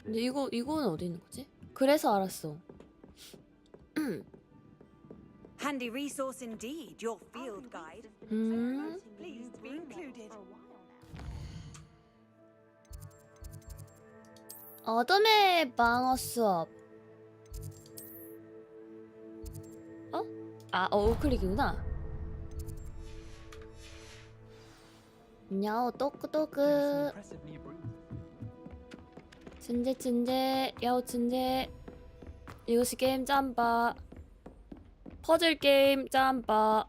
근데 이거는 어디 있는 거지? 그래서 알았어. Handy resource indeed, your field guide. Pleased to be included. 어둠의 방어 수업. 우클릭이구나. 야호 또끄또끄. 춘제 야호 춘제. 이것이 게임 짬바. 퍼즐 게임 짬바.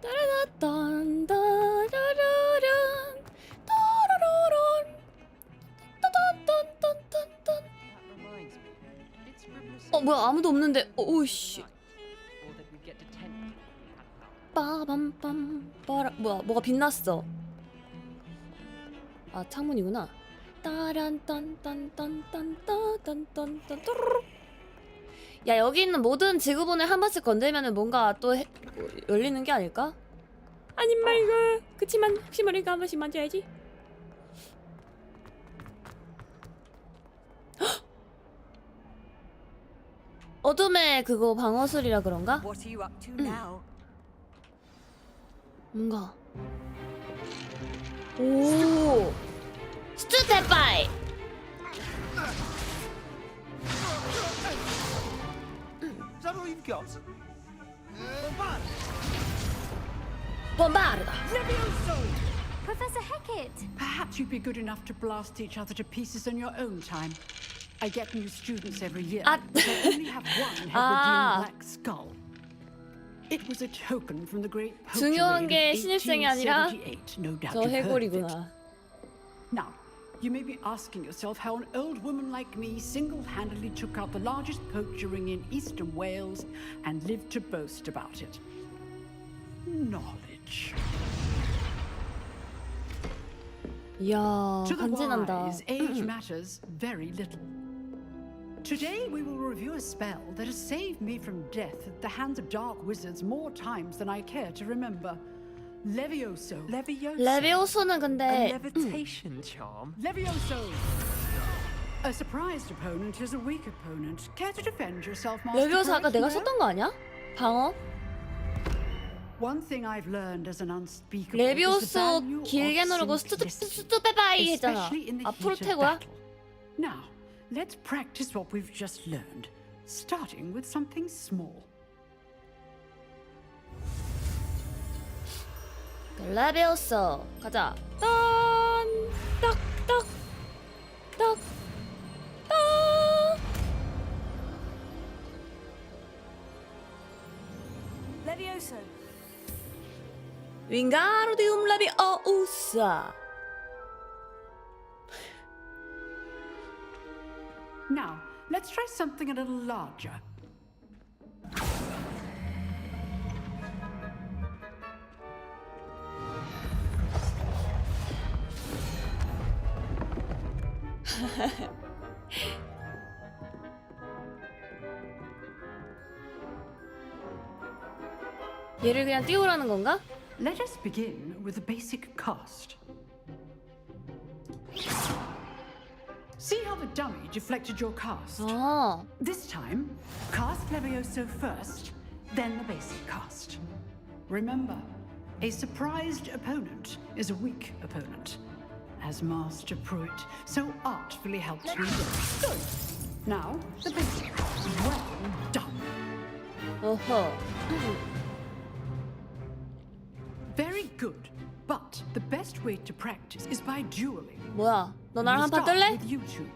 따라라딴 따라라란 따라라란 따단딴딴딴딴. 뭐야 아무도 없는데. 오이씨. 빠밤빰 빠라. 뭐가 빛났어. 아 창문이구나. 따란딴딴딴딴딴딴딴. 야 여기 있는 모든 지구본을 한 번씩 건들면은 뭔가 또 열리는 게 아닐까? 아님 말고. 그치만 혹시 모르니까 한 번씩 만져야지. 어둠의 그거 방어술이라 그런가? What are you up to now? 뭔가. 오. 스투테파이. Is that all you've got? Bombarda. Professor Hecat. Perhaps you'd be good enough to blast each other to pieces on your own time. I get new students every year, Ah. but I only have one Ah. Hebridean black skull. It was a token from the great poacher 중요한 raid 게 of 신입생이 아니라 1878. No doubt 저 you've heard of it. 해골이구나. Now, you may be asking yourself how an old woman like me single-handedly took out the largest poacher ring in eastern Wales and lived to boast about it. Knowledge. 이야, To the 간지난다. wise, age matters very little. Today we will review a spell that has saved me from death at the hands of dark wizards more times than I care to remember. Levioso. 레비오소는 근데 levitation charm. Levioso. A surprised opponent is a weak opponent. Care to defend yourself, Master? 레비오소 아까 내가 Correct? 썼던 거 아니야? 방어? One thing I've learned as an unspeakable 레비오소 길게 누르고 스투페바이 했잖아. 앞으로 태고야? Now, let's practice what we've just learned, starting with something small. 레비오소 가자. 떡떡떡떡. Levioso. 윙가로디움 레비오우사. Now, let's try something a little larger. 얘를 그냥 띄우라는 건가? Let us begin with the basic cast. See how the dummy deflected your cast? This time, cast Levioso first, then the basic cast. Remember, a surprised opponent is a weak opponent, as Master Pruitt so artfully helped me do. Good. Now, the basic. Well done. Very good. But the best way to practice is by dueling. 뭐야? 너 나랑 We'll 한판 start 뜰래? with you two.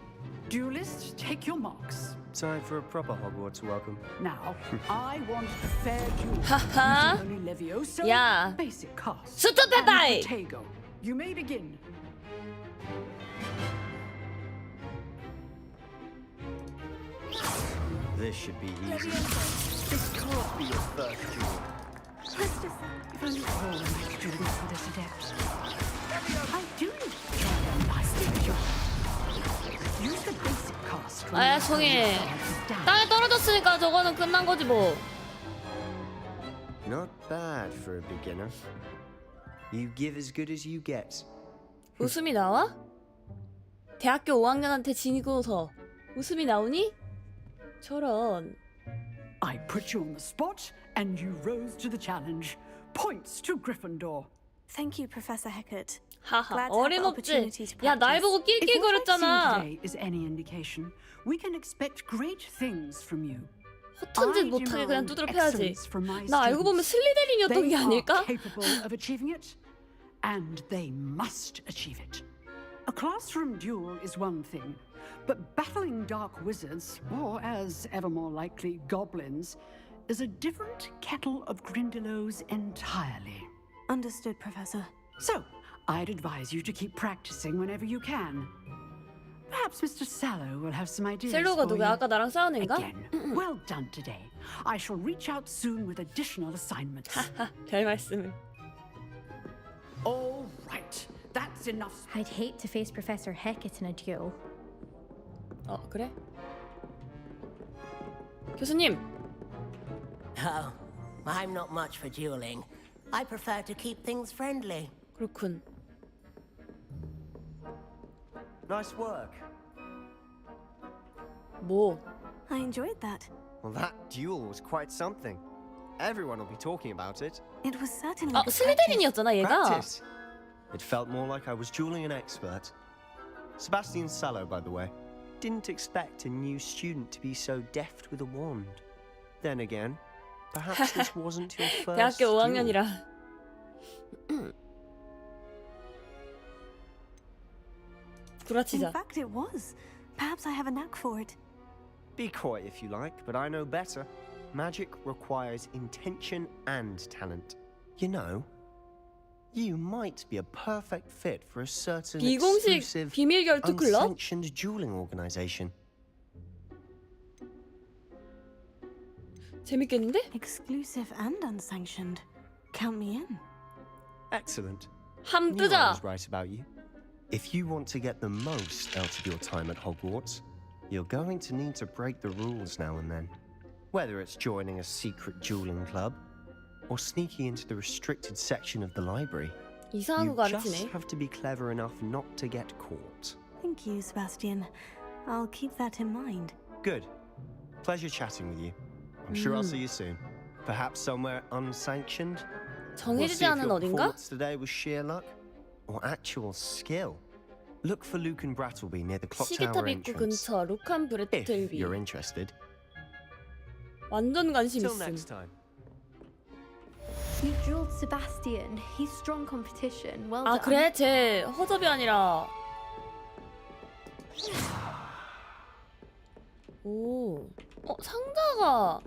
Duelists, take your marks. Time for a proper Hogwarts welcome. Now, I want a fair duel. 하하. Using only Levioso, 야. basic cast, 스투페바이. and Protego. You may begin. This should be easy. This can't be your first duel. If only all my students were this adept. I do need to try them by stage. Use the basic cast. when 아야 the 종이. opponent's guard is down. 땅에 떨어졌으니까 저거는 끝난 거지 뭐. Not bad for a beginner. You give as good as you get. 웃음이 나와? 대학교 5학년한테 지니고서 웃음이 나오니? 저런. I put you on the spot, and you rose to the challenge. Points to Gryffindor. Thank you, Professor Hecat. 하하, Glad to have the 어림없지. opportunity to 야, 날 practice. 보고 If what I've 낄낄거렸잖아. seen today is any indication, we can expect great things from you. 허튼 짓 I 못하게 그냥 demand 두드려 패야지. excellence from my 나 알고 보면 students. 슬리데린이었던 They 게 are 아닐까? capable of achieving it, and they must achieve it. A classroom duel is one thing, but battling dark wizards, or as ever more likely, goblins, is a different kettle of Grindylows entirely. Understood, Professor. So, I'd advise you to keep practicing whenever you can. Perhaps Mr. Sallow will have some ideas 셀로가 for 누구야? you. 아까 나랑 싸운 애인가? Again, well done today. I shall reach out soon with additional assignments. 별 말씀을. All right, that's enough. I'd hate to face Professor Hecat in a duel. 그래? 교수님. Oh, I'm not much for dueling. I prefer to keep things friendly. 그렇군. Nice work. 뭐? I enjoyed that. Well, that duel was quite something. Everyone will be talking about it. It was certainly 아, good 슬리데린이었잖아, 얘가. Practice. It felt more like I was dueling an expert. Sebastian Sallow, by the way. Didn't expect a new student to be so deft with a wand. Then again, perhaps this wasn't your first 대학교 duel. 5학년이라. In 구라치자. fact, it was. Perhaps I have a knack for it. Be coy if you like, but I know better. Magic requires intention and talent. You know, you might be a perfect fit for a certain 비공식 exclusive, 비밀 결투 클럽? unsanctioned dueling organization. 재밌겠는데? Exclusive and unsanctioned. Count me in. Excellent. 함 Knew I 뜨자. was right about you. If you want to get the most out of your time at Hogwarts, you're going to need to break the rules now and then. Whether it's joining a secret dueling club or sneaking into the restricted section of the library, 이상한 you 거 just 가르치네. have to be clever enough not to get caught. Thank you, Sebastian. I'll keep that in mind. Good. Pleasure chatting with you. I'm sure I'll see you soon. Perhaps somewhere unsanctioned? We'll see 정해지지 if 않은 your 어딘가? performance today was sheer luck or actual skill. Look for Luke and Brattleby near the clock tower 시계탑 입구 entrance. 근처 로칸 If 브레틀비. you're interested. 완전 관심 Till 있음. next time. You drilled Sebastian. He's strong competition. Well 아 done. 그래? 쟤 허접이 아니라. 오. 상자가.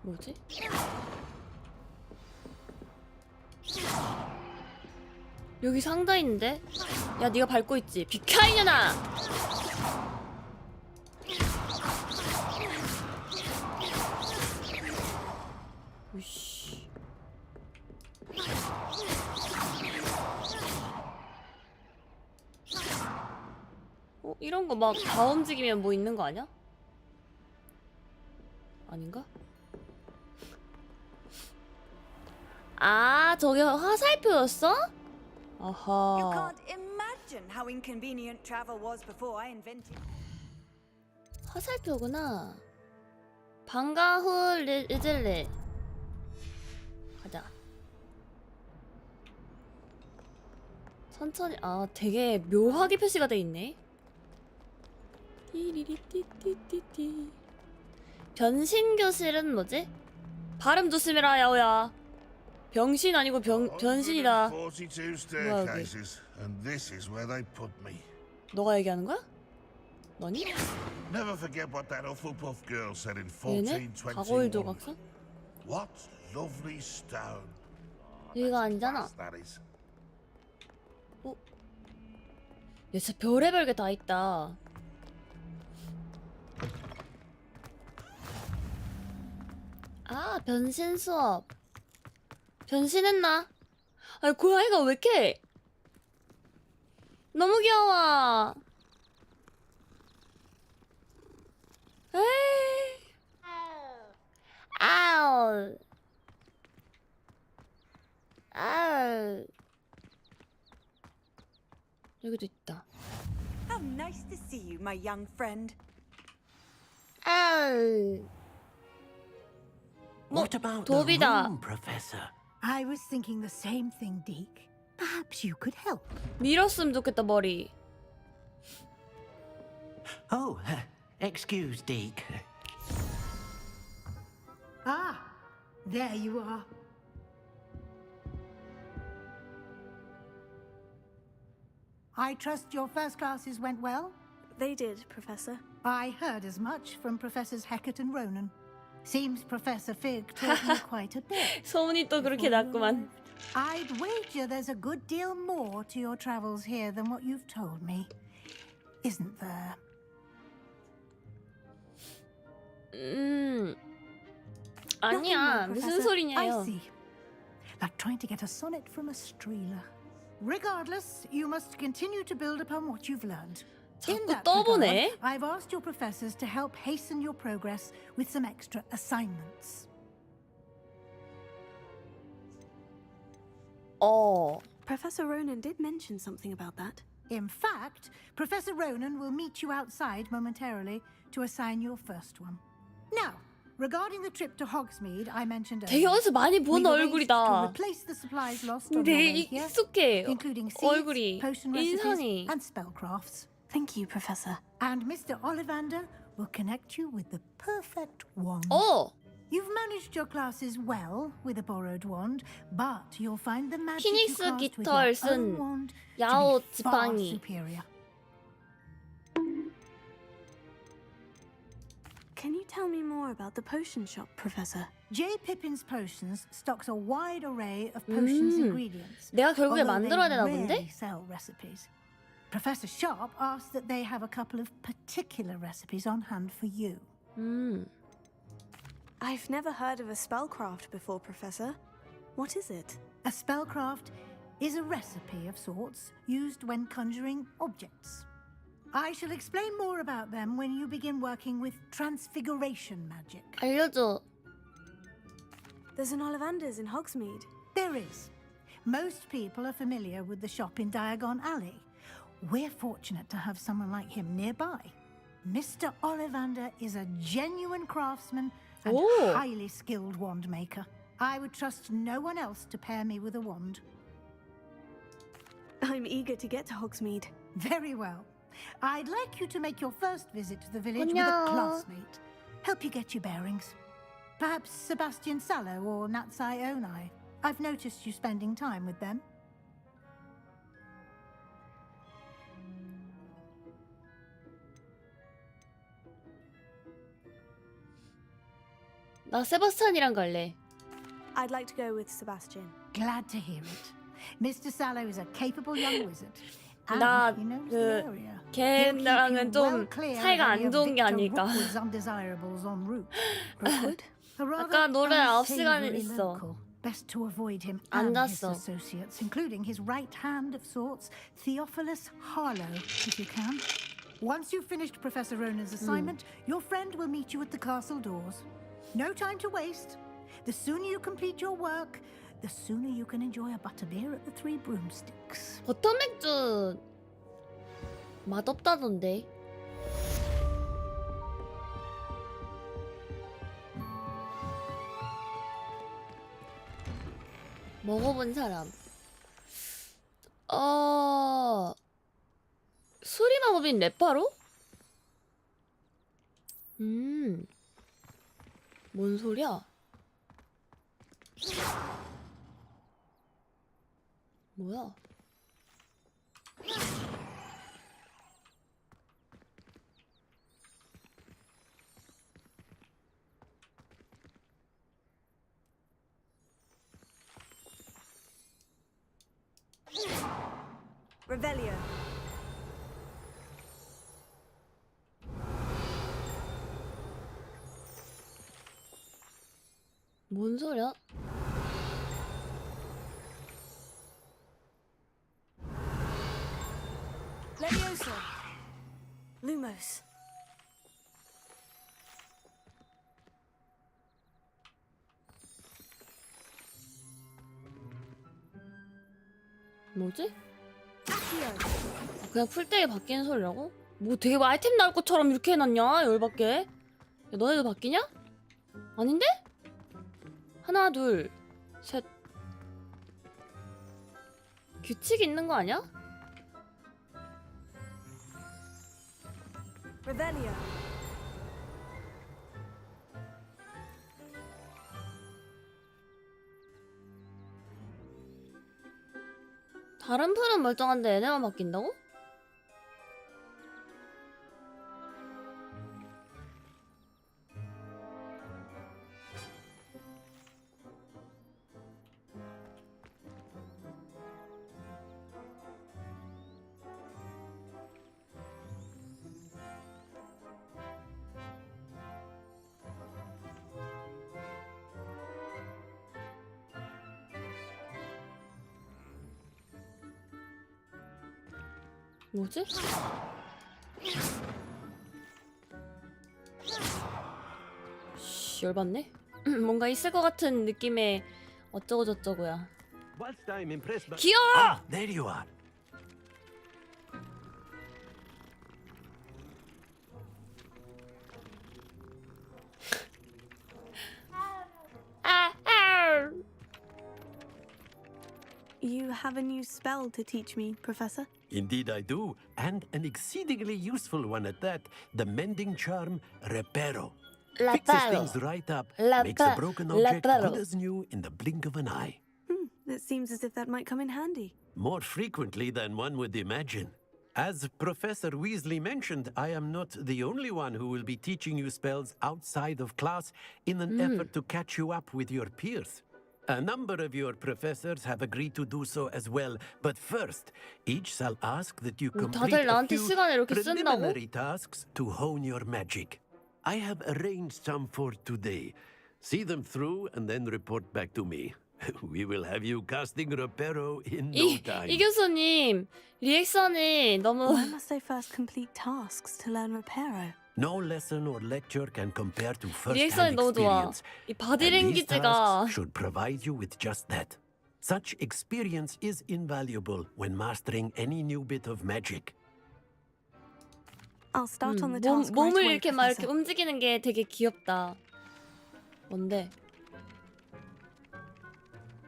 뭐지? 여기 상자 있는데? 야, 네가 밟고 있지? 비켜 이년아! 으이씨. 이런 거 막 다 움직이면 뭐 있는 거 아니야? 아닌가? 아, 저게 화살표였어? You 아하. can't imagine how inconvenient travel was before I invented. 화살표구나. 방과후 리즐리. 가자. 천천히. 아, 되게 묘하게 표시가 돼 있네. 띠리리띠띠띠띠. 변신 교실은 뭐지? 발음 조심해라, 야오야. 병신 아니고 변신이다. 뭐야 여기? And this is where they put me. 너가 얘기하는 거야? 너니? Never forget what that Hufflepuff girl said in 얘네? 가고일 1421. 조각상? What lovely stone. 여기가 아니잖아. That is. 야, 진짜 별의별 게 다 있다. 아, 변신 수업. 변신했나? 아니, 고양이가 왜 이렇게 너무 귀여워. 에이. 아우. 아우. 여기도 있다. How nice to see you, my young friend. 아우. What about the 도비다. room, Professor? I was thinking the same thing, Deke. Perhaps you could help. 밀었으면 좋겠다, 머리. Oh, excuse, Deke. Ah, there you are. I trust your first classes went well? They did, Professor. I heard as much from Professors Hecat and Ronan. Seems Professor Fig taught you quite a bit. 소문이 또 그렇게 났구만. I'd wager there's a good deal more to your travels here than what you've told me. Isn't there? 아니야. Nothing more, 무슨 Professor. 소리냐요. I see. Like trying to get a sonnet from a streeler. Regardless, you must continue to build upon what you've learned. In 자꾸 that 떠보네. regard, I've asked your professors to help hasten your progress with some extra assignments. Professor Ronan did mention something about that. In fact, Professor Ronan will meet you outside momentarily to assign your first one. Now, regarding the trip to Hogsmeade I mentioned 되게 earlier, 어디서 많이 본 we've arranged to 얼굴이다. replace the supplies lost on your 되게 way here, 익숙해. including seeds, 얼굴이, potion recipes, 인상이. and spellcrafts. Thank you, Professor. And Mr. Ollivander will connect you with the perfect wand. You've managed your classes well with a borrowed wand, but you'll find the magic you 피닉스 cast with 깃털 your 쓴 own wand to 야호 be far 지팡이. superior. Can you tell me more about the potion shop, Professor? J. Pippin's Potions stocks a wide array of potions ingredients. 내가 결국에 although 만들어야 they 되나 rarely 본데? sell recipes. Professor Sharp asked that they have a couple of particular recipes on hand for you. I've never heard of a spellcraft before, Professor. What is it? A spellcraft is a recipe of sorts used when conjuring objects. I shall explain more about them when you begin working with transfiguration magic. 알려줘. There's an Ollivander's in Hogsmeade. There is. Most people are familiar with the shop in Diagon Alley. We're fortunate to have someone like him nearby. Mr. Ollivander is a genuine craftsman and highly skilled wand maker. I would trust no one else to pair me with a wand. I'm eager to get to Hogsmeade. Very well. I'd like you to make your first visit to the village with a classmate. Help you get your bearings. Perhaps Sebastian Sallow or Natsai Onai. I've noticed you spending time with them. 나 세바스찬이랑 갈래. I'd like to go with Sebastian. Glad to hear it. Mr. Sallow is a capable young wizard. 나 그 걔랑은 좀 사이가 안 좋은 게 아닐까. 아까 노래 9시간 있어. Best to avoid him and his associates, including his right hand of sorts, Theophilus Harlow, if you can. Once you've finished Professor Ronan's assignment, your friend will meet you at the castle doors. No time to waste. The sooner you complete your work, the sooner you can enjoy a butterbeer at the Three Broomsticks. 버터맥주 맛없다던데. 먹어본 사람. 수리 마법인 레파로? 뭔 소리야? 뭐야? Revelio. 뭔 소리야? Leviosa. Lumos. 뭐지? 그냥 풀떼기 바뀌는 소리라고? 뭐 되게 아이템 나올 것처럼 이렇게 해놨냐? 열받게. 야, 너네도 바뀌냐? 아닌데? 하나 둘 셋. 규칙이 있는 거 아니야? Revelio. 다른 풀은 멀쩡한데 얘네만 바뀐다고? 뭐지? 씨, 열받네. 뭔가 있을 것 같은 느낌의 어쩌고 저쩌고야. 귀여워! Ah, there you are. You have a new spell to teach me, Professor? Indeed I do, and an exceedingly useful one at that, the mending charm Reparo. Fixes things right up, makes a broken object good as new in the blink of an eye. It seems as if that might come in handy. More frequently than one would imagine. As Professor Weasley mentioned, I am not the only one who will be teaching you spells outside of class in an effort to catch you up with your peers. A number of your professors have agreed to do so as well, but first, each shall ask that you complete 다들 a 나한테 few 시간을 이렇게 쓴다고? preliminary tasks to hone your magic. I have arranged some for today. See them through and then report back to me. We will have you casting Reparo in no time. 이 교수님 리액션이 너무 Why must I first complete tasks to learn Reparo? No lesson or lecture can compare to 리액션이 first-hand 너무 좋아. experience. 이 And these 바디랭귀지가 tasks should provide you with just that. Such experience is invaluable when mastering any new bit of magic. I'll start on the task right 몸을 away, 이렇게 막 이렇게 Professor. 움직이는 게 되게 귀엽다. 뭔데?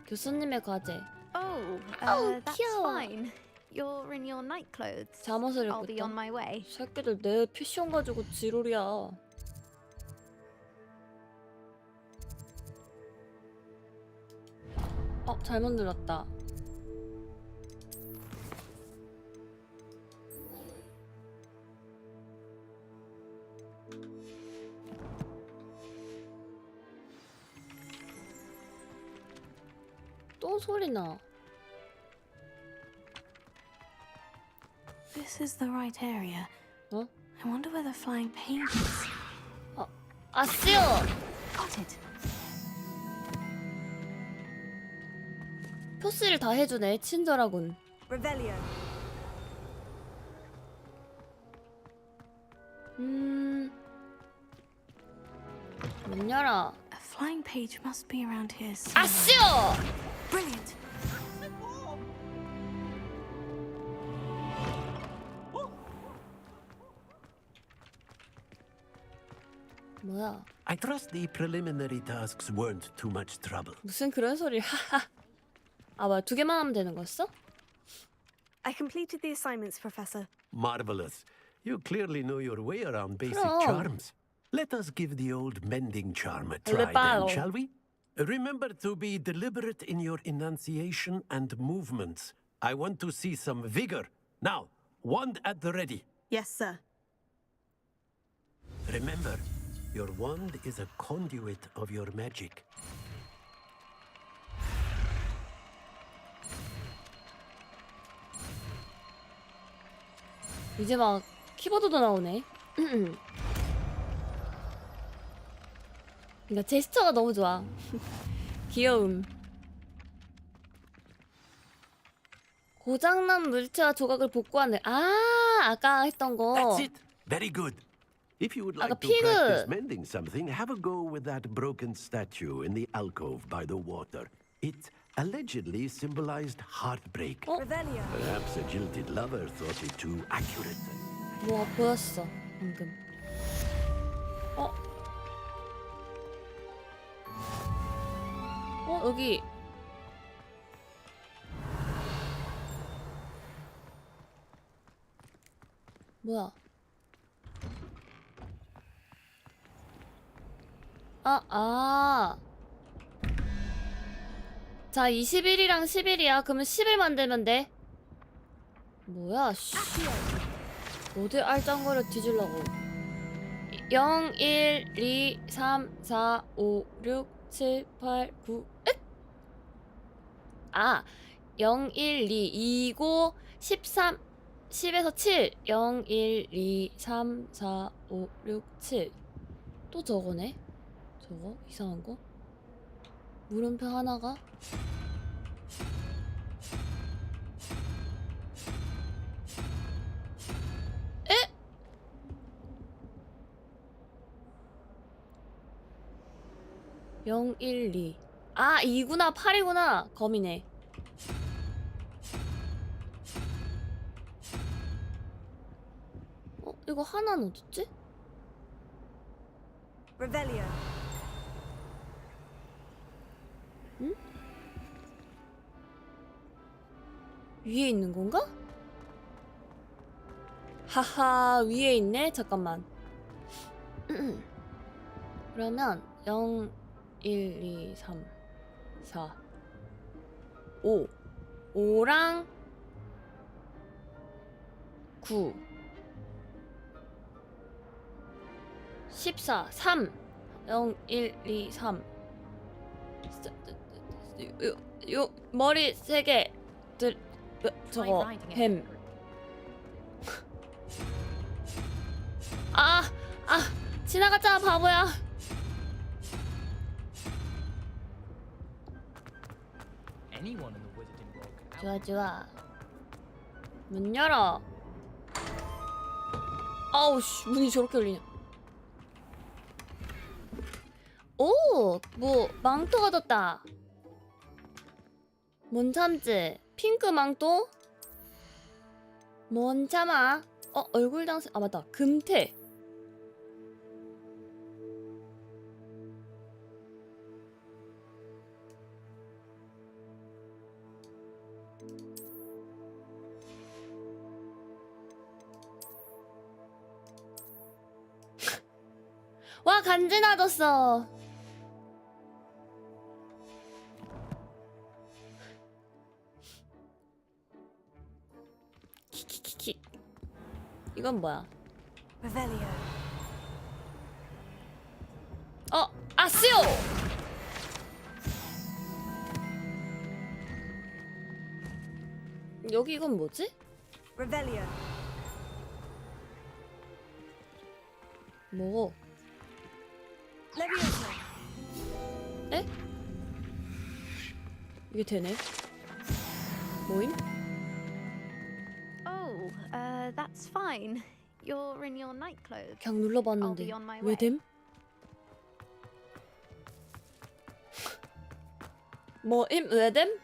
교수님의 과제. Oh, that's 귀여워. fine. You're in your night clothes. 잠옷을 I'll 입고 be 있다. on my way. 새끼들 내 패션 가지고 지롤이야. 잘못 눌렀다. 또 소리 나. This is the right area. 어? I wonder where the flying paint is. 아쉬워. Got it. 표시를 다 해주네. 친절하군. Revelio. 문 열어. A flying page must be around here. 아쉬워. Brilliant. 뭐야? I trust the preliminary tasks weren't too much trouble. 무슨 그런 소리를 하하. 뭐야, 2개만 하면 되는 거였어? I completed the assignments, Professor. Marvelous. You clearly know your way around basic 그럼. charms. Let us give the old mending charm a try Reparo. then, shall we? Remember to be deliberate in your enunciation and movements. I want to see some vigor. Now, wand at the ready. Yes, sir. Remember, your wand is a conduit of your magic. 이제 막 키보드도 나오네. 그러니까 제스처가 너무 좋아. 귀여움. 고장난 물체와 조각을 복구하는. 아까 했던 거. That's it. Very good. If you would like to 피그. practice mending something, have a go with that broken statue in the alcove by the water. It allegedly symbolized heartbreak. Revelio. Perhaps a jilted lover thought it too accurate. 뭐 보였어 방금. 여기. 뭐야? 자, 21이랑 11이야. 그러면 10일 만들면 돼. 뭐야, 씨. 어디 알짱거려 뒤질라고. 0, 1, 2, 3, 4, 5, 6, 7, 8, 9, 0, 1, 2, 2, 9, 13, 10에서 7. 0, 1, 2, 3, 4, 5, 6, 7. 또 저거네? 저거? 이상한 거? 물음표 하나가? 에? (0, 1, 2) 2구나 8이구나 검이네. 이거 하나는 어딨지? Revelio. 응? 위에 있는 건가? 하하, 위에 있네? 잠깐만. 그러면 0, 1, 2, 3, 4, 5. 5랑 9. 14, 3. 0, 1, 2, 3. 요 머리 3개. 저거 뱀. 지나갔잖아 바보야. 좋아 좋아. 문 열어. 아우 씨, 문이 저렇게 열리냐. 오, 뭐 망토가 떴다. 뭔 참지? 핑크 망토? 뭔 참아? 얼굴 장색. 아 맞다. 금태. 와 간지나졌어. 키키키키. 이건 뭐야? 아스요. 여기 이건 뭐지? 뭐? 에? 이게 되네. 모임? Oh, that's fine. You're in your night clothes. 그냥 눌러봤는데 왜 됨? 뭐임? 왜 됨?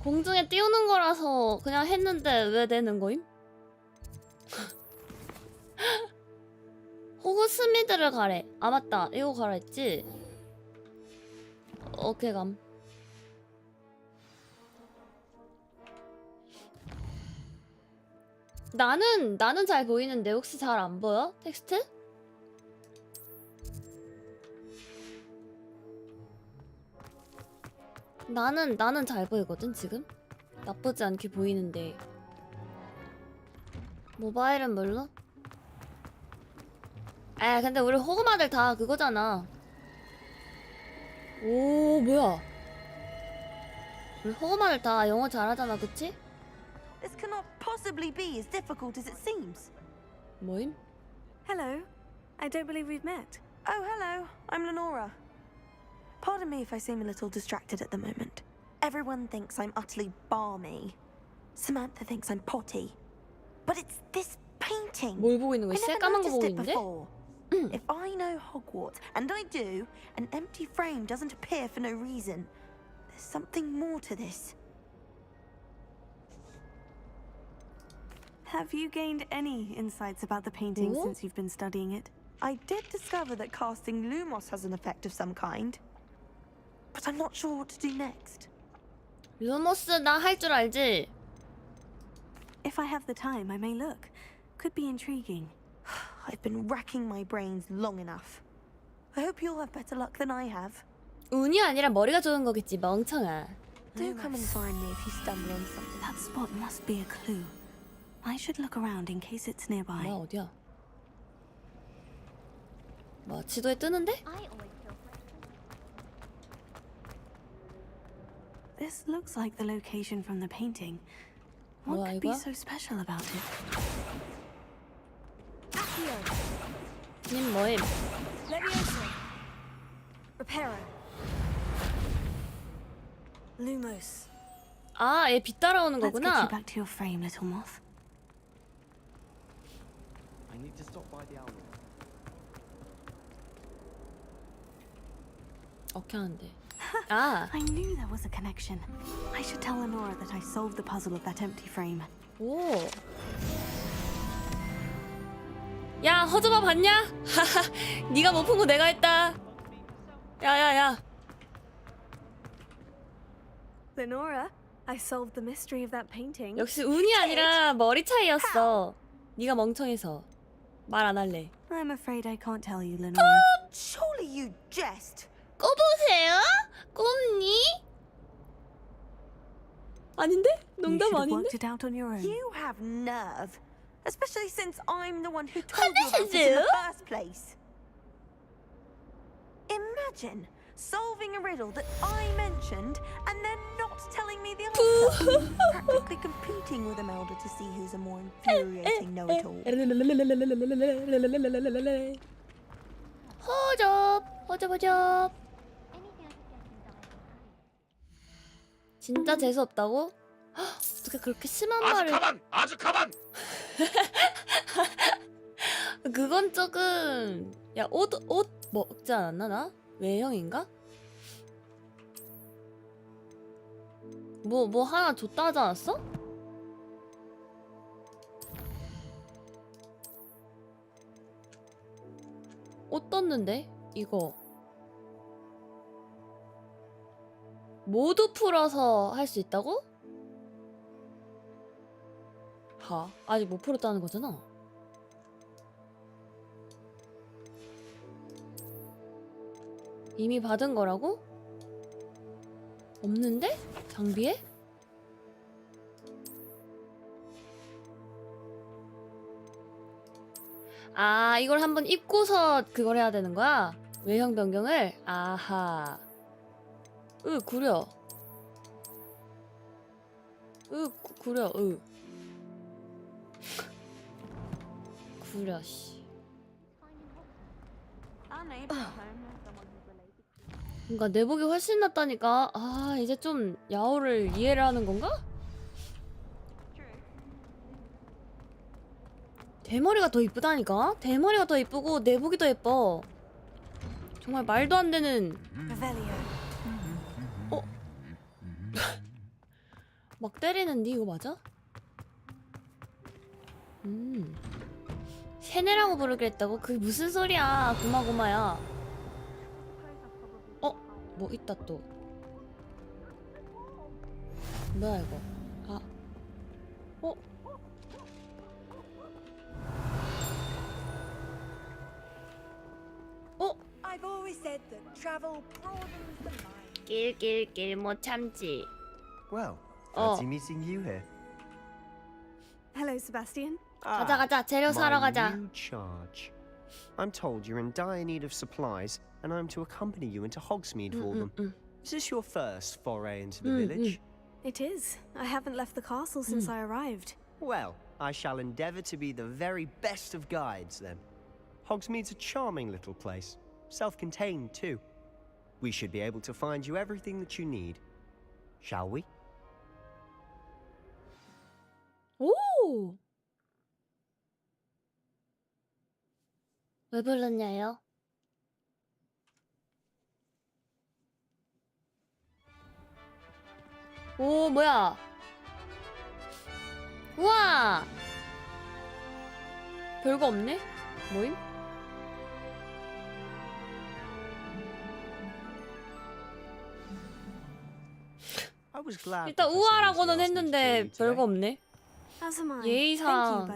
공중에 띄우는 거라서 그냥 했는데 왜 되는 거임? 호구 스미드를 가래. 아 맞다. 이거 가라 했지? 오케이 감. 나는 잘 보이는데 혹시 잘 안 보여? 텍스트? 나는 잘 보이거든 지금? 나쁘지 않게 보이는데 모바일은 뭘로? 근데 우리 호구마들 다 그거잖아. 오 뭐야? 우리 호구마들 다 영어 잘하잖아, 그치? This cannot possibly be as difficult as it seems. 뭐임? Hello. I don't believe we've met. Oh, hello. I'm Lenora. Pardon me if I seem a little distracted at the moment. Everyone thinks I'm utterly balmy. Samantha thinks I'm potty. But it's this painting. 뭘 보고 있는 거야? I never 새까만 거 noticed 보고 it 있는데? before. If I know Hogwarts, and I do, an empty frame doesn't appear for no reason. There's something more to this. Have you gained any insights about the painting since you've been studying it? I did discover that casting Lumos has an effect of some kind. But I'm not sure what to do next. 루모스 나 할 줄 알지? If I have the time, I may look. Could be intriguing. I've been racking my brains long enough. I hope you'll have better luck than I have. 운이 아니라 머리가 좋은 거겠지, 멍청아. Do come and find me if you stumble on something. That spot must be a clue. I should look around in case it's nearby. 뭐야, 어디야? 뭐, 지도에 뜨는데? This looks like the location from the painting. What 뭐야, could be 이거야? so special about it? 님 뭐임? Reparo. Lumos. 아, 얘 빛 따라오는 Let's get 거구나. you back to your frame, little moth. I need to stop by the owl. 어떻게 하는데? 아, I knew there was a connection. I should tell Lenora that I solved the puzzle of that empty frame. 오. 야, 허접아 봤냐? 하하, 네가 못 푼 거 내가 했다. 야야야. Lenora, I solved the mystery of that painting. 역시 운이 아니라 머리 차이였어. 네가 멍청해서 말 안 할래. I'm afraid I can't tell you, Lenore. Surely you jest. 꺼보세요? 꼽니? 아닌데? You 농담 should have 아닌데? worked it out on your own. You have nerve. Especially since I'm the one who told you about it in the first place. Imagine solving a riddle that I mentioned and then not telling me the answer. Practically competing with Imelda to see who's a more infuriating know-it-all. 허접. 진짜 재수없다고? 헉, 어떻게 그렇게 심한 말을... 아주 가만! 그건 조금... 야, 옷 먹지 않았나, 나? 외형인가? 뭐 하나 줬다 하지 않았어? 옷 떴는데? 이거 모두 풀어서 할 수 있다고? 아직 못 풀었다는 거잖아. 이미 받은 거라고? 없는데? 장비에? 아, 이걸 한번 입고서 그걸 해야 되는 거야? 외형 변경을? 아하. 구려. 구려. 구려, 씨. 뭔가 내복이 훨씬 낫다니까. 아, 이제 좀 야호를 이해를 하는 건가? 대머리가 더 이쁘다니까? 대머리가 더 이쁘고 내복이 더 예뻐. 정말 말도 안 되는. 막 때리는데 이거 맞아? 세네라고 부르기로 했다고? 그게 무슨 소리야. 고마고마야. 뭐 있다 또. 뭐야 이거. I've always said that travel broadens the mind. 낄 못 참지. Well, fancy meeting you here. Hello, Sebastian. 가자. 재료 사러 가자. My new charge. I'm told you're in dire need of supplies, and I'm to accompany you into Hogsmeade for them. Is this your first foray into the village? It is. I haven't left the castle since I arrived. Well, I shall endeavour to be the very best of guides, then. Hogsmeade's a charming little place. Self-contained, too. We should be able to find you everything that you need. Shall we? 오! 왜 불렀냐요? 오, 뭐야? 우와! 별거 없네? 뭐임? 일단 우아라고는 했는데 별거 없네. 예의상.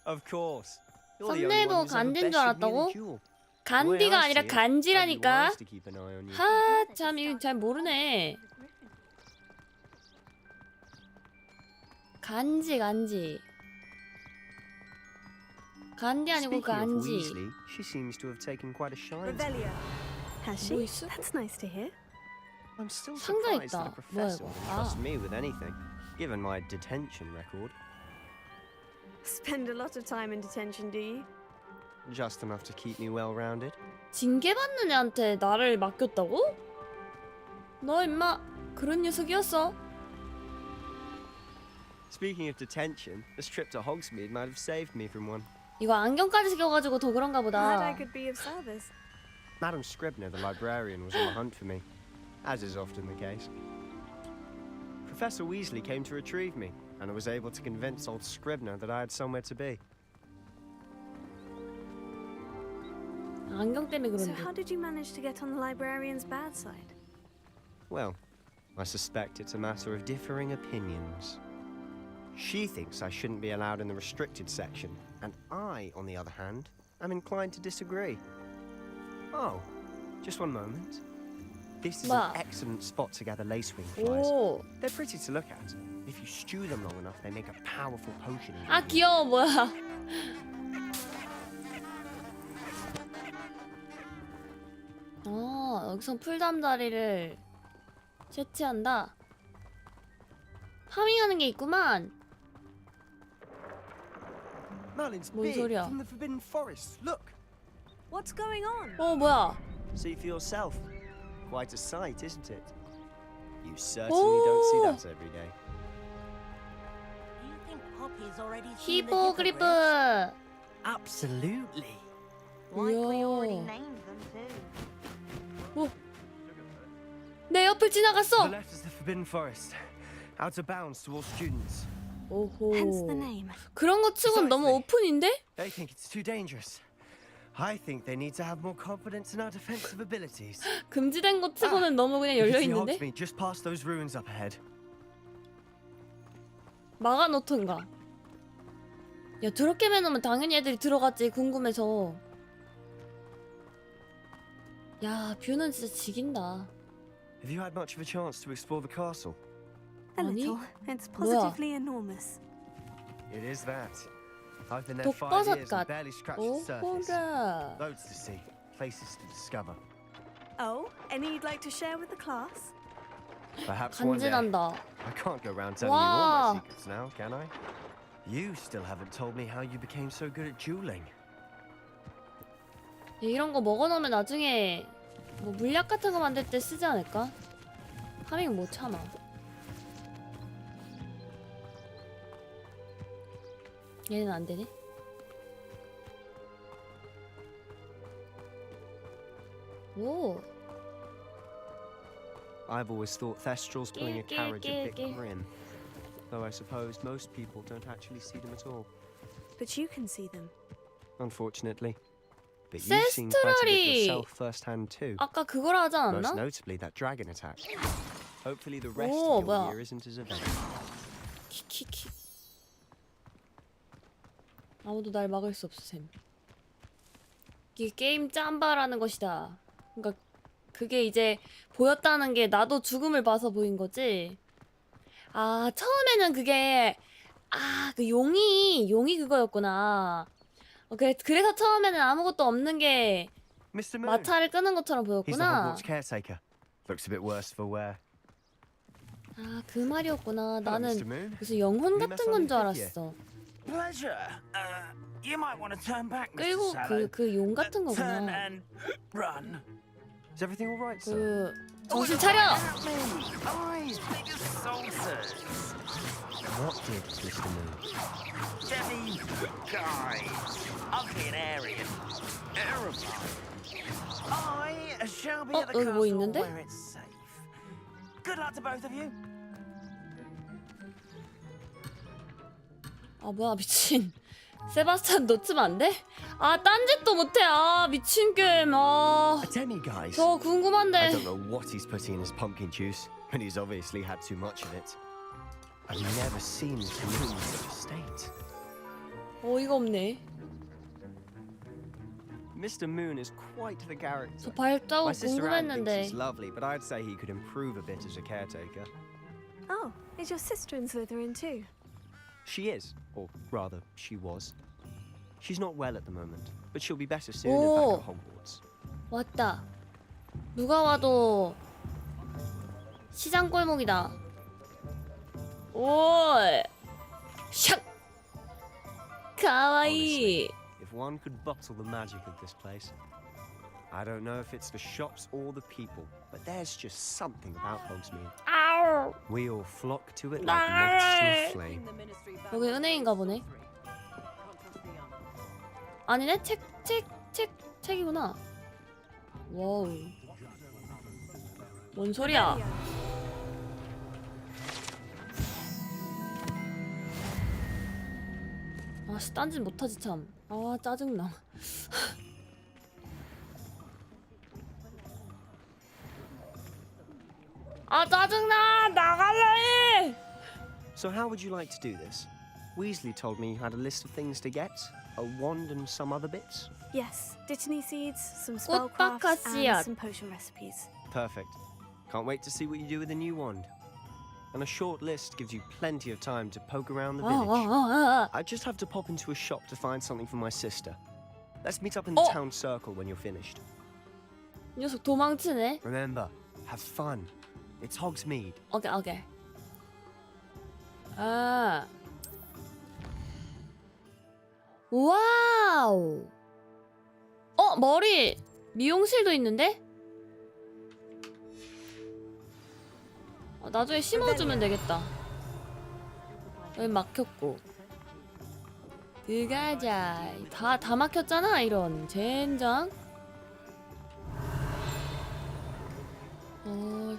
Of course. 썸네일도 간디인 줄 알았다고? 간디가 아니라 간지라니까. 참 이거 잘 모르네. 간지. 간디 아니고 간지. She seems to have taken quite a shine. Has she? That's nice to hear. I'm still surprised that a professor would trust me with anything, given my detention record. Spend a lot of time in detention, do you? Just enough to keep me well-rounded. 징계받는 애한테 나를 맡겼다고? 너 임마 그런 녀석이었어. Speaking of detention, this trip to Hogsmeade might have saved me from one. 이거 안경까지 시켜가지고 더 그런가 보다. Glad I could be of service. Madam Scribner, the librarian, was on the hunt for me, as is often the case. Professor Weasley came to retrieve me, and I was able to convince old Scribner that I had somewhere to be. 안경 때문에 So 그런데. how did you manage to get on the librarian's bad side? Well, I suspect it's a matter of differing opinions. She thinks I shouldn't be allowed in the restricted section, and I, on the other hand, I'm inclined to disagree. Oh, just one moment. This is Wow. an excellent spot to gather lacewing flies. 오. They're pretty to look at. If you stew them long enough, they make a powerful potion. 아 귀여워 뭐야. 여기서 풀잠자리를 채취한다. 파밍하는 게 있구만. Merlin's 뭔 beard 소리야? from the Forbidden Forest. Look. What's going on? 뭐야? See for yourself. Quite a sight, isn't it? You certainly don't see that every day. Do you think Poppy's already seen the 히포그리프. hippogriff? Absolutely. Likely already 이야. named them too. 오. 내 옆을 The 지나갔어. left is the Forbidden Forest. Out of bounds to all students. 오호. Hence the name. 그런 거 치곤 너무 오픈인데? They think it's too dangerous. I think they need to have more confidence in our defensive abilities. 금지된 거 치고는 너무 그냥 열려 You can see 있는데? Hogsmeade just past those ruins up ahead. 막아놓던가. 야 저렇게 해놓으면 당연히 애들이 들어갔지 궁금해서. 야 뷰는 진짜 지긴다. Have you had much of a chance to explore the castle? A 아니? little. It's 뭐야? positively enormous. It is that. I've been there 5 독버섯 years 같. and barely scratched the surface. 오호라. Loads to see, places to discover. Oh, any you'd like to share with the class? Perhaps one day. 간지난다. I can't go around telling you all 와. my secrets now, can I? You still haven't told me how you became so good at dueling. 이런 거 먹어놓으면 나중에 뭐 물약 같은 거 만들 때 쓰지 않을까? 파밍 못 참아. 얘는 안 되네. 오. I've always thought Thestrals pulling a Gil, carriage a bit gil. grim. Though I suppose most people don't actually see them at all. But you can see them. Unfortunately. But you've seen quite a bit 세스트럴이 yourself firsthand too. 아까 그걸 하지 Most 않았나? notably that dragon attack. Hopefully the rest 오, of your 뭐야. year isn't as eventful. 키키키. 아무도 날 막을 수 없어 쌤. 이게 게임 짬바라는 것이다. 그러니까 그게 이제 보였다는 게 나도 죽음을 봐서 보인 거지. 아 처음에는 그게 그 용이 그거였구나. 그래서 처음에는 아무것도 없는 게 Mr. Moon. 마차를 끄는 것처럼 He's the 보였구나. Hogwarts caretaker. Looks a bit worse for wear. 아 그 말이었구나. Mr. 나는 Moon. 무슨 영혼 You 같은 mess 건 on 줄 your fifth 알았어. Pleasure. You might want to turn back, Mr. 끌고 Sallow. 그 용 같은 Turn 거구나. and run. Is everything all right, sir? 그 정신 차려. Eyes big as saucers. What did Mr. Moon? Debbie, guys. Ugly and Aryan. Terrifying. I shall be at the 여기 뭐 castle 있는데? where it's safe. Good luck to both of you. 아 뭐야 미친. 세바스찬 놓치면 안 돼? 아 딴짓도 못해. 아 미친 게임. Tell me, guys. 저 I 궁금한데. don't know what he's putting in his pumpkin juice, and he's obviously had too much of it. I've never seen Mr. Moon in such a state. 어이가 없네. Mr. Moon is quite the character. 저 발자국 My sister Anne thinks 궁금했는데. he's lovely, but I'd say he could improve a bit as a caretaker. Oh, is your sister in Slytherin too? She is, or rather, she was. She's not well at the moment, but she'll be better soon and 오. back at Hogwarts. 왔다. 누가 와도 시장 골목이다. 오. 샥. 가와이. If one could bottle the magic of this place. I don't know if it's the shops or the people, but there's just something about Hogsmeade. 아우. We all flock to it like moths to a flame. 여기 은행인가 보네. 아니네 책이구나. 와우. 뭔 소리야? 아씨 딴짓 못하지 참. 아 짜증나. 아 짜증나. 나갈래. So how would you like to do this? Weasley told me you had a list of things to get, a wand and some other bits. Yes, dittany seeds, some spell 꽃박하 crafts, and 씨앗. some potion recipes. Perfect. Can't wait to see what you do with the new wand. And a short list gives you plenty of time to poke around the village. I just have to pop into a shop to find something for my sister. Let's meet up in the town circle when you're finished. 이 녀석 도망치네. Remember, have fun. It's Hogsmeade. 오케이. 아. 와우. 머리 미용실도 있는데? 나중에 심어주면 되겠다. 여기 막혔고. 들어가자. 다 막혔잖아. 이런 젠장.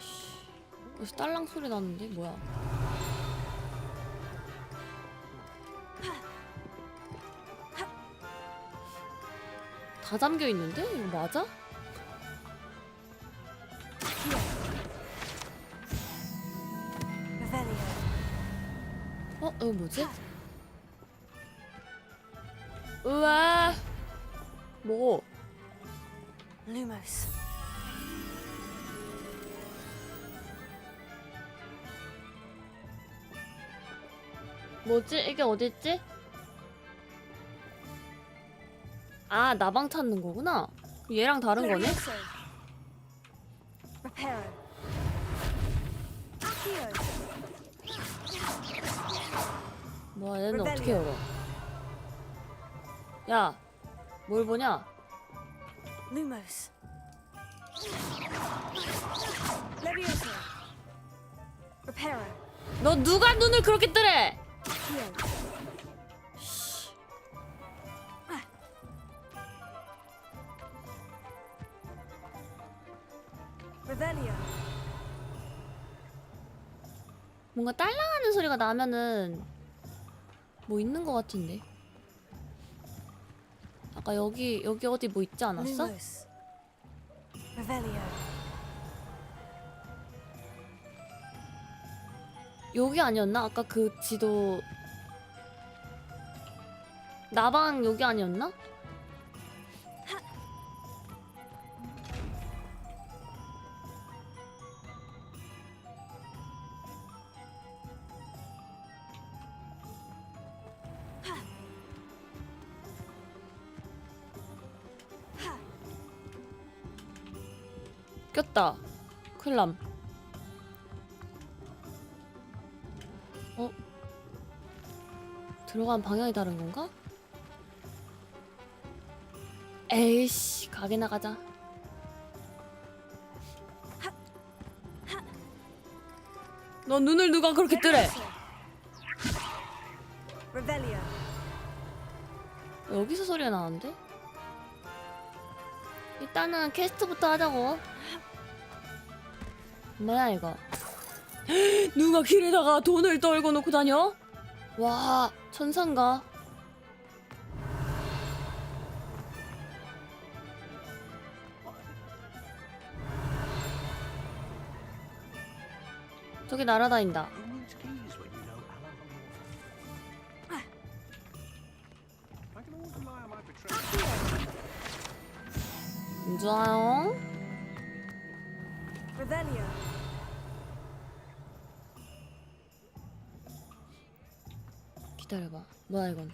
씨. 여기서 딸랑 소리 나는데 뭐야? 다 잠겨 있는데? 이거 맞아? 이거 뭐지? 우와. 뭐? Lumos. 뭐지? 이게 어딨지? 아, 나방 찾는 거구나. 얘랑 다른 거네? 뭐야, 얘는 어떻게 열어? 야, 뭘 보냐? Lumos. 너 누가 눈을 그렇게 뜨래? 뭔가 딸랑하는 소리가 나면은 뭐 있는 것 같은데. 아까 여기 어디 뭐 있지 않았어? 여기 아니었나? 아까 그 지도 나방 여기 아니었나? 꼈다. 큰일남. 들어간 방향이 다른 건가? 에이씨, 가게 나가자. 너 눈을 누가 그렇게 뜨래? 여기서 소리가 나는데? 일단은 퀘스트부터 하자고. 뭐야 이거? 누가 길에다가 돈을 떨고 놓고 다녀? 와, 천상가. 저기 날아다닌다. 좋아요. 기다려봐. 뭐야 이건?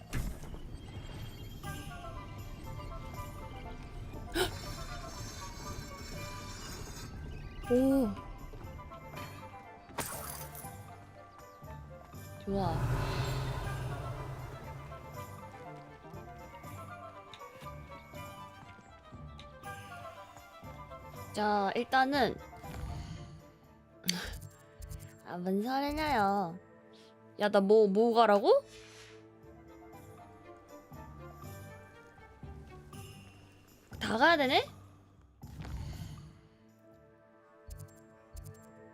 오. 좋아. 자, 일단은 뭔 소리냐요? 야, 나 뭐 가라고? 다 가야 되네?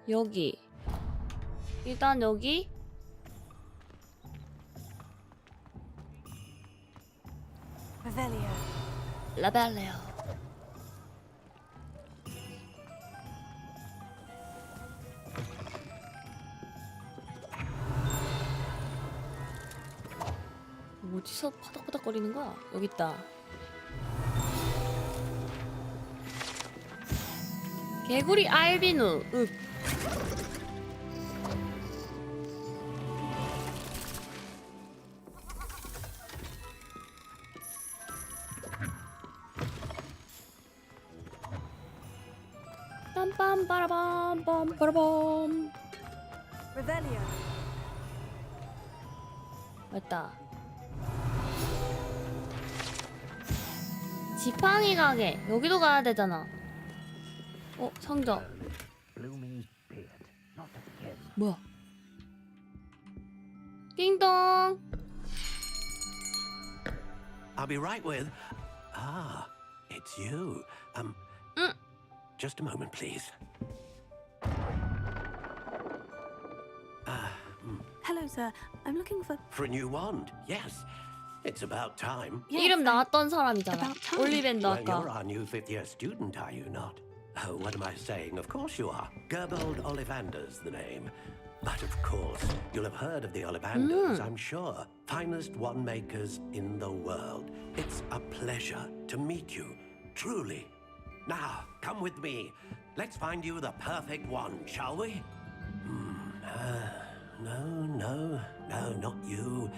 여기. 일단 여기. 라벨레오. 어디서 파닥파닥거리는 거야? 여기 있다. 개구리 알비누. 윽. 빰빰 빠라밤 빰 빠라밤. Revelio. 맞다. 지팡이 가게. 여기도 가야 되잖아. 상점. 뭐야? 띵동. I'll be right with. Ah, it's you. Just a moment, please. Hello, sir. I'm looking for. For a new wand, yes. It's about time. 이름 나왔던 사람이잖아. 올리벤더 Well, you're 아까. our new fifth-year student, are you not? Oh, what am I saying? Of course you are. Gerbold Ollivander's the name. But of course, you'll have heard of the Ollivanders, I'm sure. Finest wand makers in the world. It's a pleasure to meet you, truly. Now, come with me. Let's find you the perfect wand, shall we? No, not you.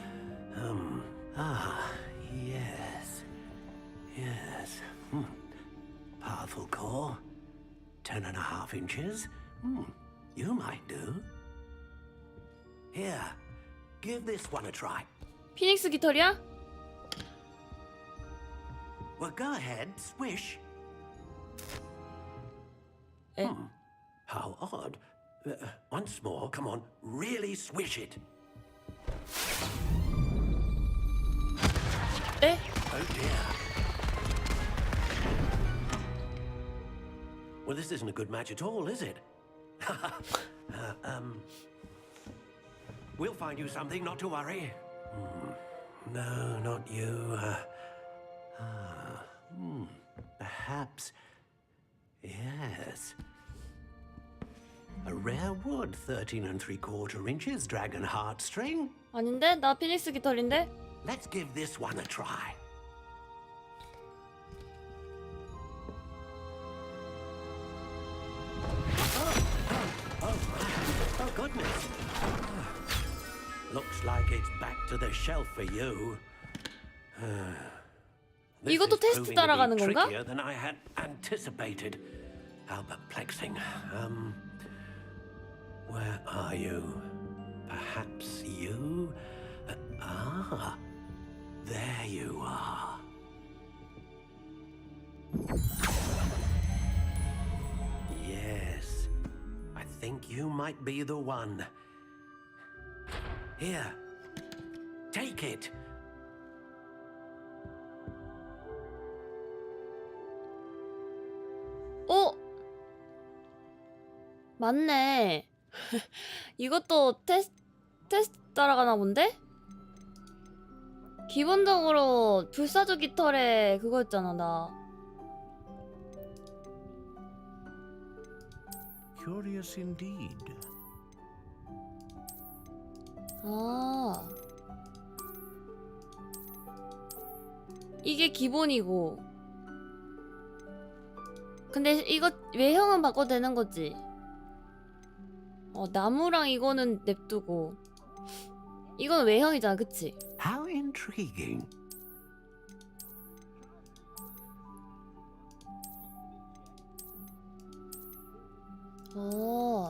Yes. Powerful core. 10.5 inches. You might do. Here, give this one a try. 피닉스 깃털이야? Well, go ahead, swish. How odd. Once more, come on, really swish it. 에? Oh dear. Well, this isn't a good match at all, is it? We'll find you something, not to worry. No, not you. Perhaps. Yes. A rare wood, 13 3/4 inches, dragon heartstring. 아닌데? 나 피닉스 깃털인데? Let's give this one a try. Oh goodness. Looks like it's back to the shelf for you. This 이것도 is 테스트 proving to be 따라가는 건가? trickier than I had anticipated. How perplexing. Where are you? Perhaps you? There you are. Yes, I think you might be the one. Here, take it. 맞네. 이것도 테스트 따라가나 본데? 기본적으로 불사조 깃털에 그거였잖아, 나. Curious indeed. 아. 이게 기본이고. 근데 이거 외형은 바꿔도 되는 거지? 나무랑 이거는 냅두고. 이건 외형이잖아, 그치? How intriguing.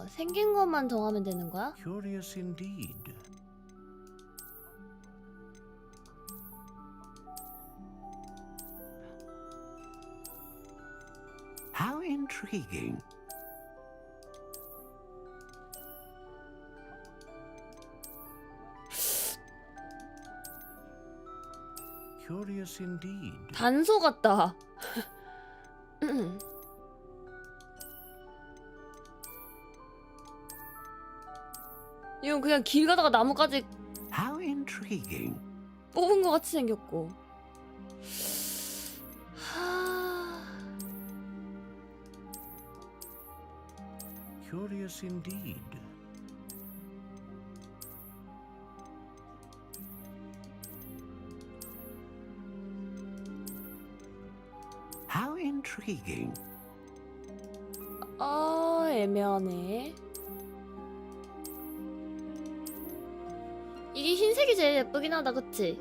생긴 것만 정하면 되는 거야? Curious indeed. How intriguing. Curious indeed. 단소 같다. 이건 그냥 길 가다가 나무까지 How intriguing. 뽑은 것 같이 생겼고. Curious indeed. How intriguing. 애매하네. 이게 흰색이 제일 예쁘긴 하다, 그치?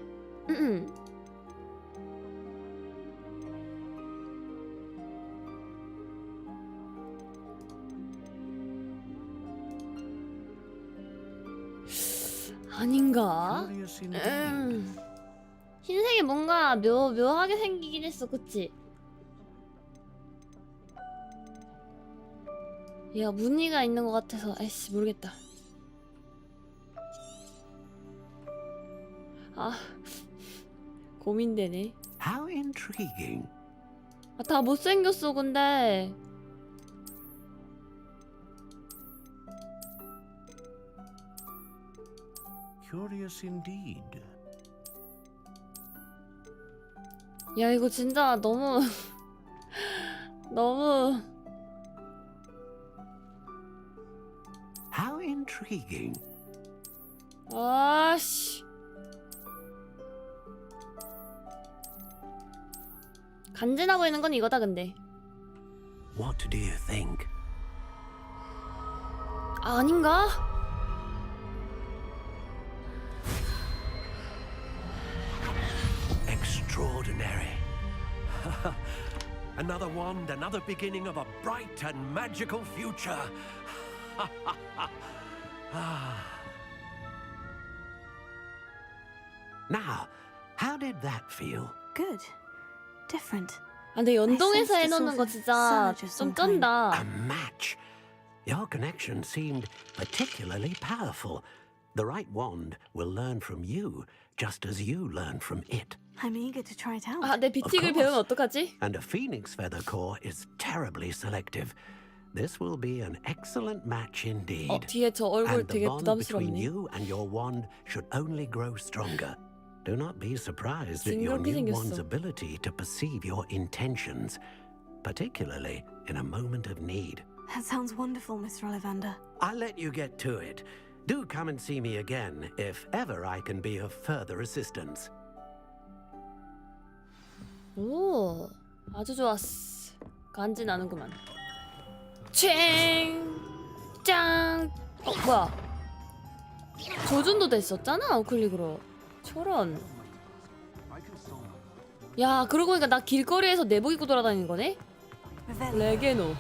아닌가? 흰색이 뭔가 묘하게 생기긴 했어, 그치? 얘가 무늬가 있는 것 같아서 아이씨 모르겠다. 아 고민되네. How intriguing. 아, 다 못생겼어 근데. Curious indeed. 야 이거 진짜 너무 너무. How intriguing. 아씨. 간지나 보이는 건 이거다 근데. What do you think? 아닌가? Extraordinary. Another wand, another beginning of a bright and magical future. Now, how did that feel? Good. Different. 아, 근데 연동해서 해놓는 거 진짜 좀 쩐다. A match. Your connection seemed particularly powerful. The right wand will learn from you, just as you learn from it. I'm eager to try it out. 아, 내 비틱을 배우면 어떡하지? And a phoenix feather core is terribly selective. This will be an excellent match indeed. 뒤에 저 얼굴 And the 되게 bond between 부담스럽네. you and your wand should only grow stronger. Do not be surprised at your 징그럽게 new 생겼어. wand's ability to perceive your intentions, particularly in a moment of need. That sounds wonderful, Mr. Ollivander. I'll let you get to it. Do come and see me again if ever I can be of further assistance. 오, 아주 좋았어. 간지나는구만. 칭! 짱! 뭐야? 조준도 됐었잖아, 우클릭으로. 저런. 야, 그러고 보니까 나 길거리에서 내복 입고 돌아다니는 거네? 레게노.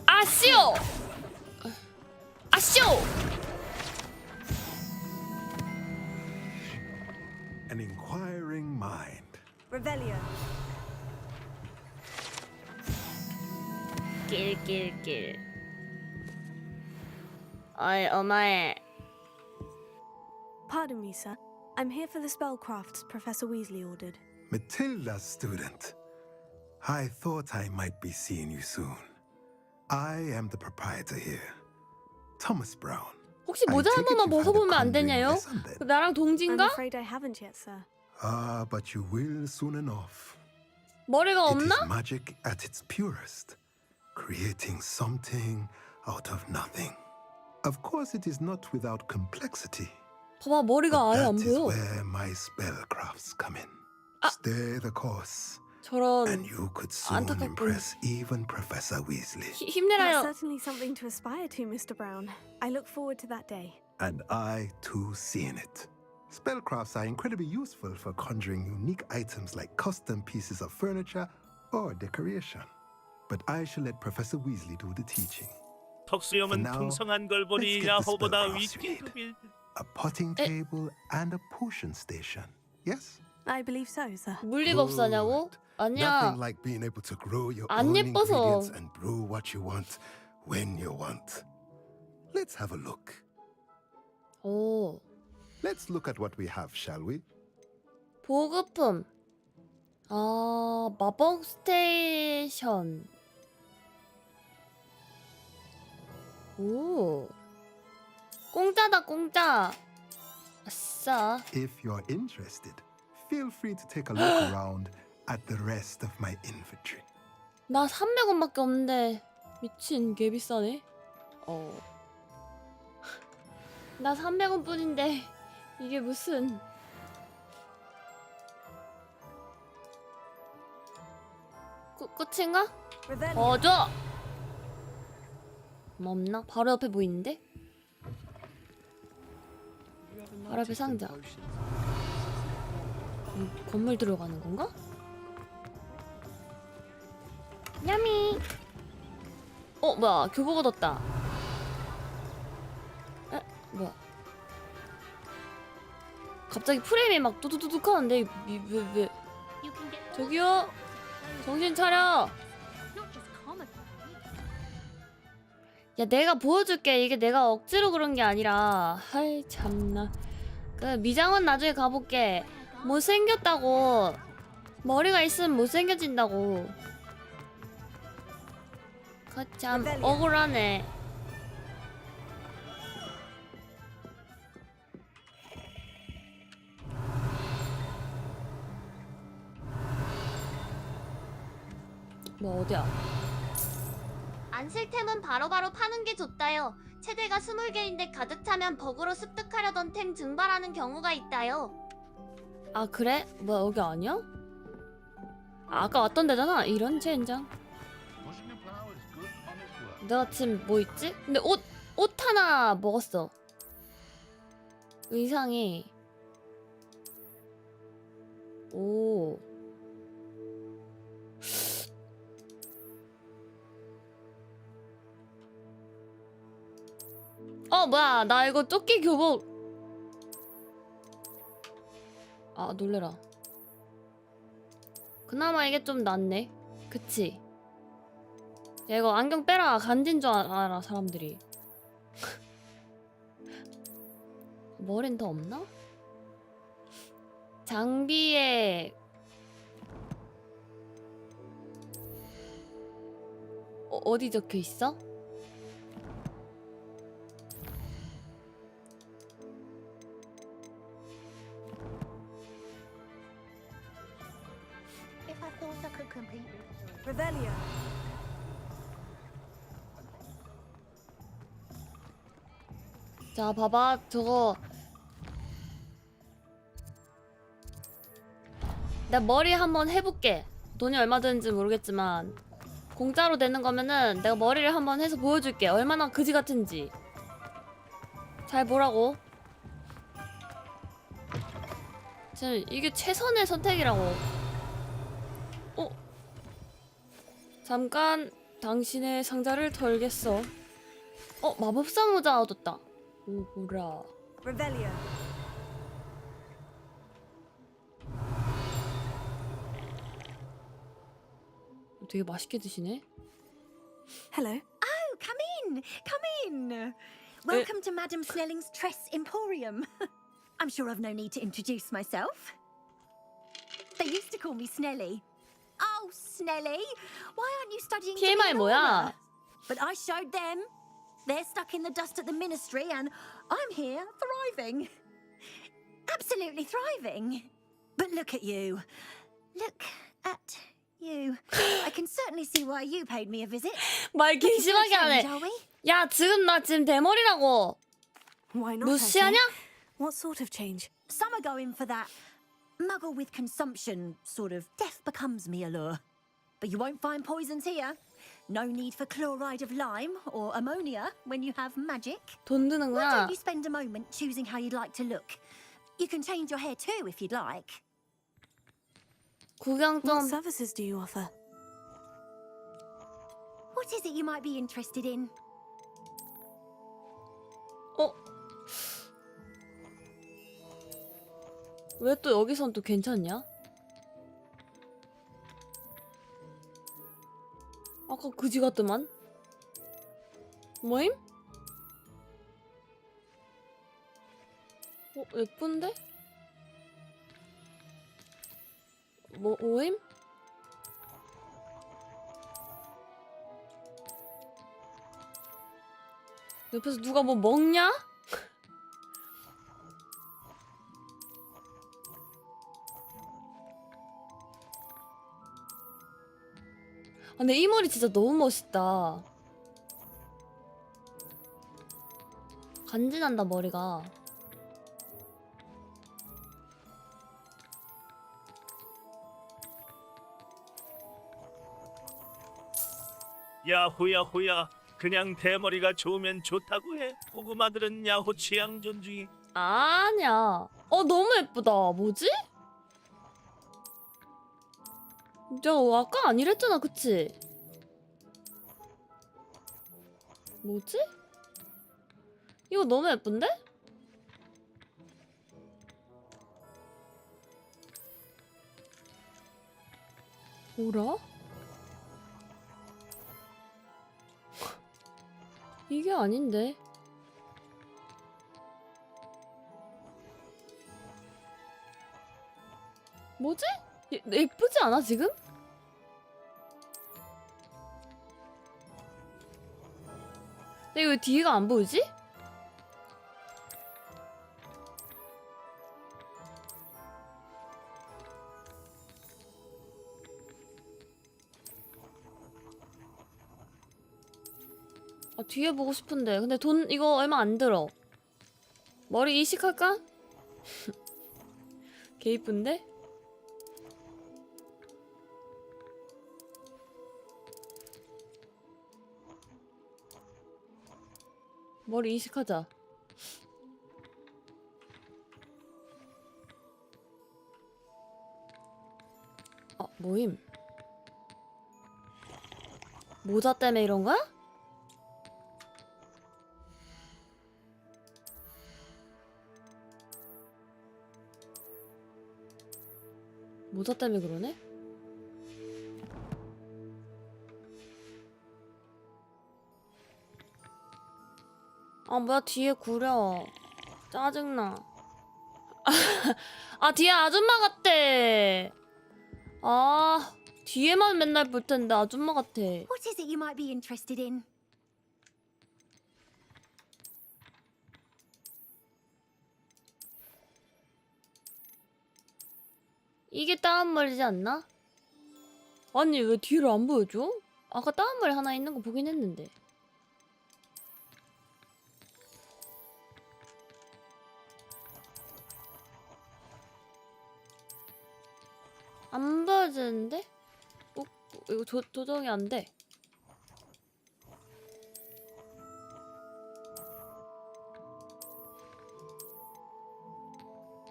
아쇼! 아쇼! An inquiring mind. Revelio. 낄. 어이, 어마에. Pardon me, sir. I'm here for the spellcrafts Professor Weasley ordered. Matilda's student. I thought I might be seeing you soon. I am the proprietor here, Thomas Brown. 혹시 모자 한 번만 벗어보면 안 되냐요? 나랑 I'm 동진가? afraid I haven't yet, sir. Ah, but you will soon enough. 머리가 It is 없나? magic at its purest, creating something out of nothing. Of course, it is not without complexity. 봐봐, 머리가 아예 안 That is 보여. where my spellcrafts come in. Stay the course, 저런 and you could soon 안타깝군. impress even Professor Weasley. 힘내라요. That's certainly something to aspire to, Mr. Brown. I look forward to that day. And I too seeing it. Spellcrafts are incredibly useful for conjuring unique items like custom pieces of furniture or decoration. But I shall let Professor Weasley do the teaching. 턱수염은 For now, 풍성한 걸 보니 let's get the 야호보다 spellcrafts 위급이. A potting table and a potion station. Yes? I believe so, sir. 물리가 없어냐고? 아니야. Nothing like being able to grow your 안 own 예뻐서. ingredients and brew what you want when you want. Let's have a look. 오. Let's look at what we have, shall we? 보급품. 아, 마법 스테이션. 오. 공짜다, 공짜. 아싸. If you're interested, feel free to take a look around at the rest of my inventory. 나 300원밖에 없는데. 미친, 개 비싸네. 나 300원 뿐인데. 이게 무슨. 끝인가? 줘! 뭐 없나? 바로 옆에 보이는데? 바로 앞에 상자. 건물 들어가는 건가? 야미. 뭐야? 교복 얻었다. 뭐야? 갑자기 프레임이 막 두두두둑 하는데 왜? 저기요? 정신 차려. 야, 내가 보여줄게. 이게 내가 억지로 그런 게 아니라. 아이 참나. 그 미장원 나중에 가볼게. 못생겼다고. 머리가 있으면 못생겨진다고. 참 억울하네. 뭐 어디야? 안 쓸템은 바로바로 파는 게 좋다요. 최대가 20개인데 가득 차면 버그로 습득하려던 템 증발하는 경우가 있다요. 아 그래? 뭐야 여기 아니야? 아까 왔던 데잖아. 이런 젠장. 내가 지금 뭐 있지? 근데 옷 하나 먹었어. 의상이 오. 뭐야 나 이거 조끼 교복. 아 놀래라. 그나마 이게 좀 낫네. 그치? 야 이거 안경 빼라. 간진 줄 알아 사람들이. 머린 더 없나? 장비에 어디 적혀 있어? Revelio. 자 봐봐 저거 나 머리 한번 해볼게. 돈이 얼마 드는지 모르겠지만 공짜로 되는 거면은 내가 머리를 한번 해서 보여줄게. 얼마나 그지 같은지. 잘 보라고. 지금 이게 최선의 선택이라고. 잠깐 당신의 상자를 털겠어. 마법사 모자 얻었다. 오호라. Revelio. 되게 맛있게 드시네. Hello. Oh, come in. Come in. Welcome to Madame Snelling's Tress Emporium. I'm sure I've no need to introduce myself. They used to call me Snelly. Oh, Snelly, why aren't you studying to be TMI an 뭐야? aura? But I showed them. They're stuck in the dust at the ministry and I'm here thriving. Absolutely thriving. But look at you. Look at you. I can certainly see why you paid me a visit. 말 개심하게 하네. Are we? 야 지금 나 지금 대머리라고. Why not? 무시하냐? What sort of change? Some are going for that muggle with consumption, sort of death becomes me allure. But you won't find poisons here. No need for chloride of lime or ammonia when you have magic. 돈 Why 드는구나. don't you spend a moment choosing how you'd like to look? You can change your hair too if you'd like. 구경 What 좀. services do you offer? What is it you might be interested in? 왜 또 여기선 또 괜찮냐? 아까 그지 같더만. 뭐임? 예쁜데? 뭐임? 옆에서 누가 뭐 먹냐? 근데 이 머리 진짜 너무 멋있다. 간지난다 머리가. 야호야호야, 그냥 대머리가 좋으면 좋다고 해. 호구마들은 야호 취향 존중이. 아니야. 너무 예쁘다. 뭐지? 야, 아까 아니랬잖아, 그치? 뭐지? 이거 너무 예쁜데? 뭐라? 이게 아닌데. 뭐지? 예쁘지 않아 지금? 근데 이거 뒤가 안 보이지? 뒤에 보고 싶은데 근데 돈 이거 얼마 안 들어. 머리 이식할까? 개 이쁜데? 머리 이식하자. 모임. 모자 때문에 이런 거야? 모자 때문에 그러네? 뭐야 뒤에 구려. 짜증나. 뒤에 아줌마 같대. 뒤에만 맨날 볼 텐데 아줌마 같아. What is it you might be interested in? 이게 다운머리지 않나? 아니 왜 뒤를 안 보여줘? 아까 다운머리 하나 있는 거 보긴 했는데. 안 보여지는데? 이거 조정이 안 돼.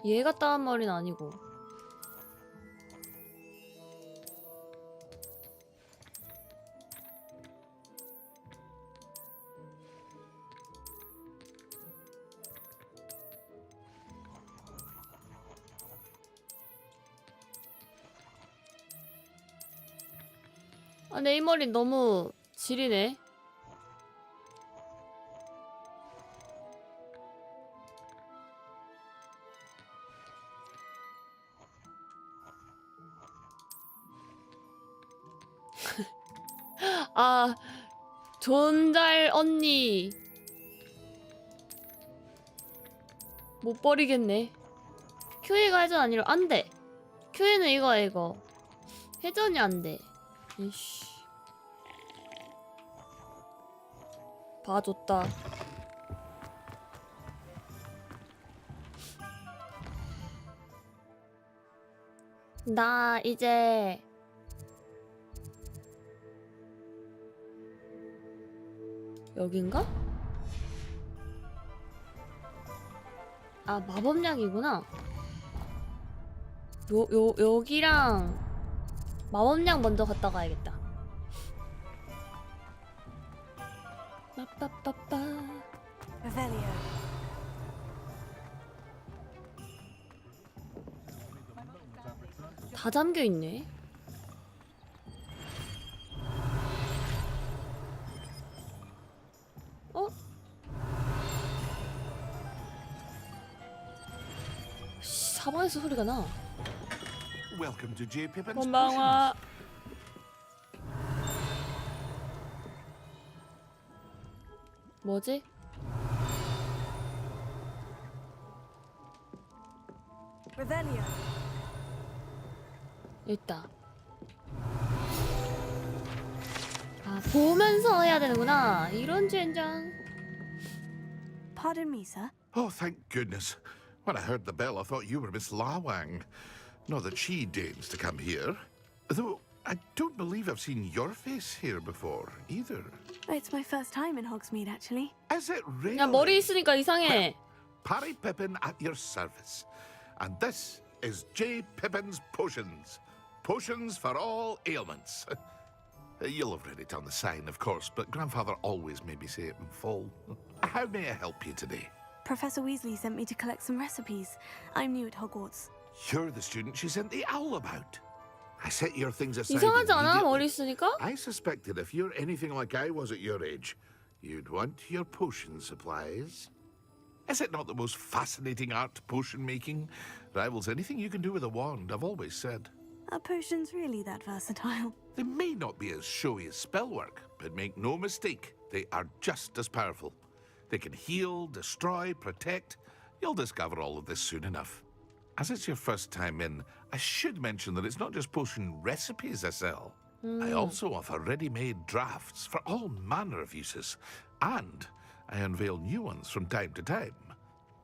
얘가 다운머리는 아니고. 내 이 머리 너무 지리네. 존잘 언니 못 버리겠네. 큐이가 회전 아니라 안돼. 큐이는 이거 회전이 안돼. 이씨 봐줬다. 나 이제 여긴가? 마법약이구나. 여기랑 마법약 먼저 갔다 가야겠다. 빠빠빠빠. 다 잠겨 있네. 사방에서 소리가 나. Welcome to J. Pippin's 건방와. 뭐지? 있다. 보면서 해야 되는구나. 이런 젠장. Pardon me, sir. Oh, thank goodness. When I heard the bell, I thought you were Miss Lawang. Not that she deigns to come here. Though I don't believe I've seen your face here before, either. It's my first time in Hogsmeade, actually. Is it really? 야, 머리 있으니까 이상해. Parry Pippin at your service. And this is J. Pippin's Potions. Potions for all ailments. You'll have read it on the sign, of course, but Grandfather always made me say it in full. How may I help you today? Professor Weasley sent me to collect some recipes. I'm new at Hogwarts. You're the student she sent the owl about. I set your things aside 이상하지 않아? immediately. 머리 있으니까? I suspected if you're anything like I was at your age, you'd want your potion supplies. Is it not the most fascinating art, potion making? Rivals anything you can do with a wand, I've always said. Are potions really that versatile? They may not be as showy as spellwork, but make no mistake, they are just as powerful. They can heal, destroy, protect. You'll discover all of this soon enough. As it's your first time in, I should mention that it's not just potion recipes I sell. I also offer ready-made drafts for all manner of uses. And I unveil new ones from time to time.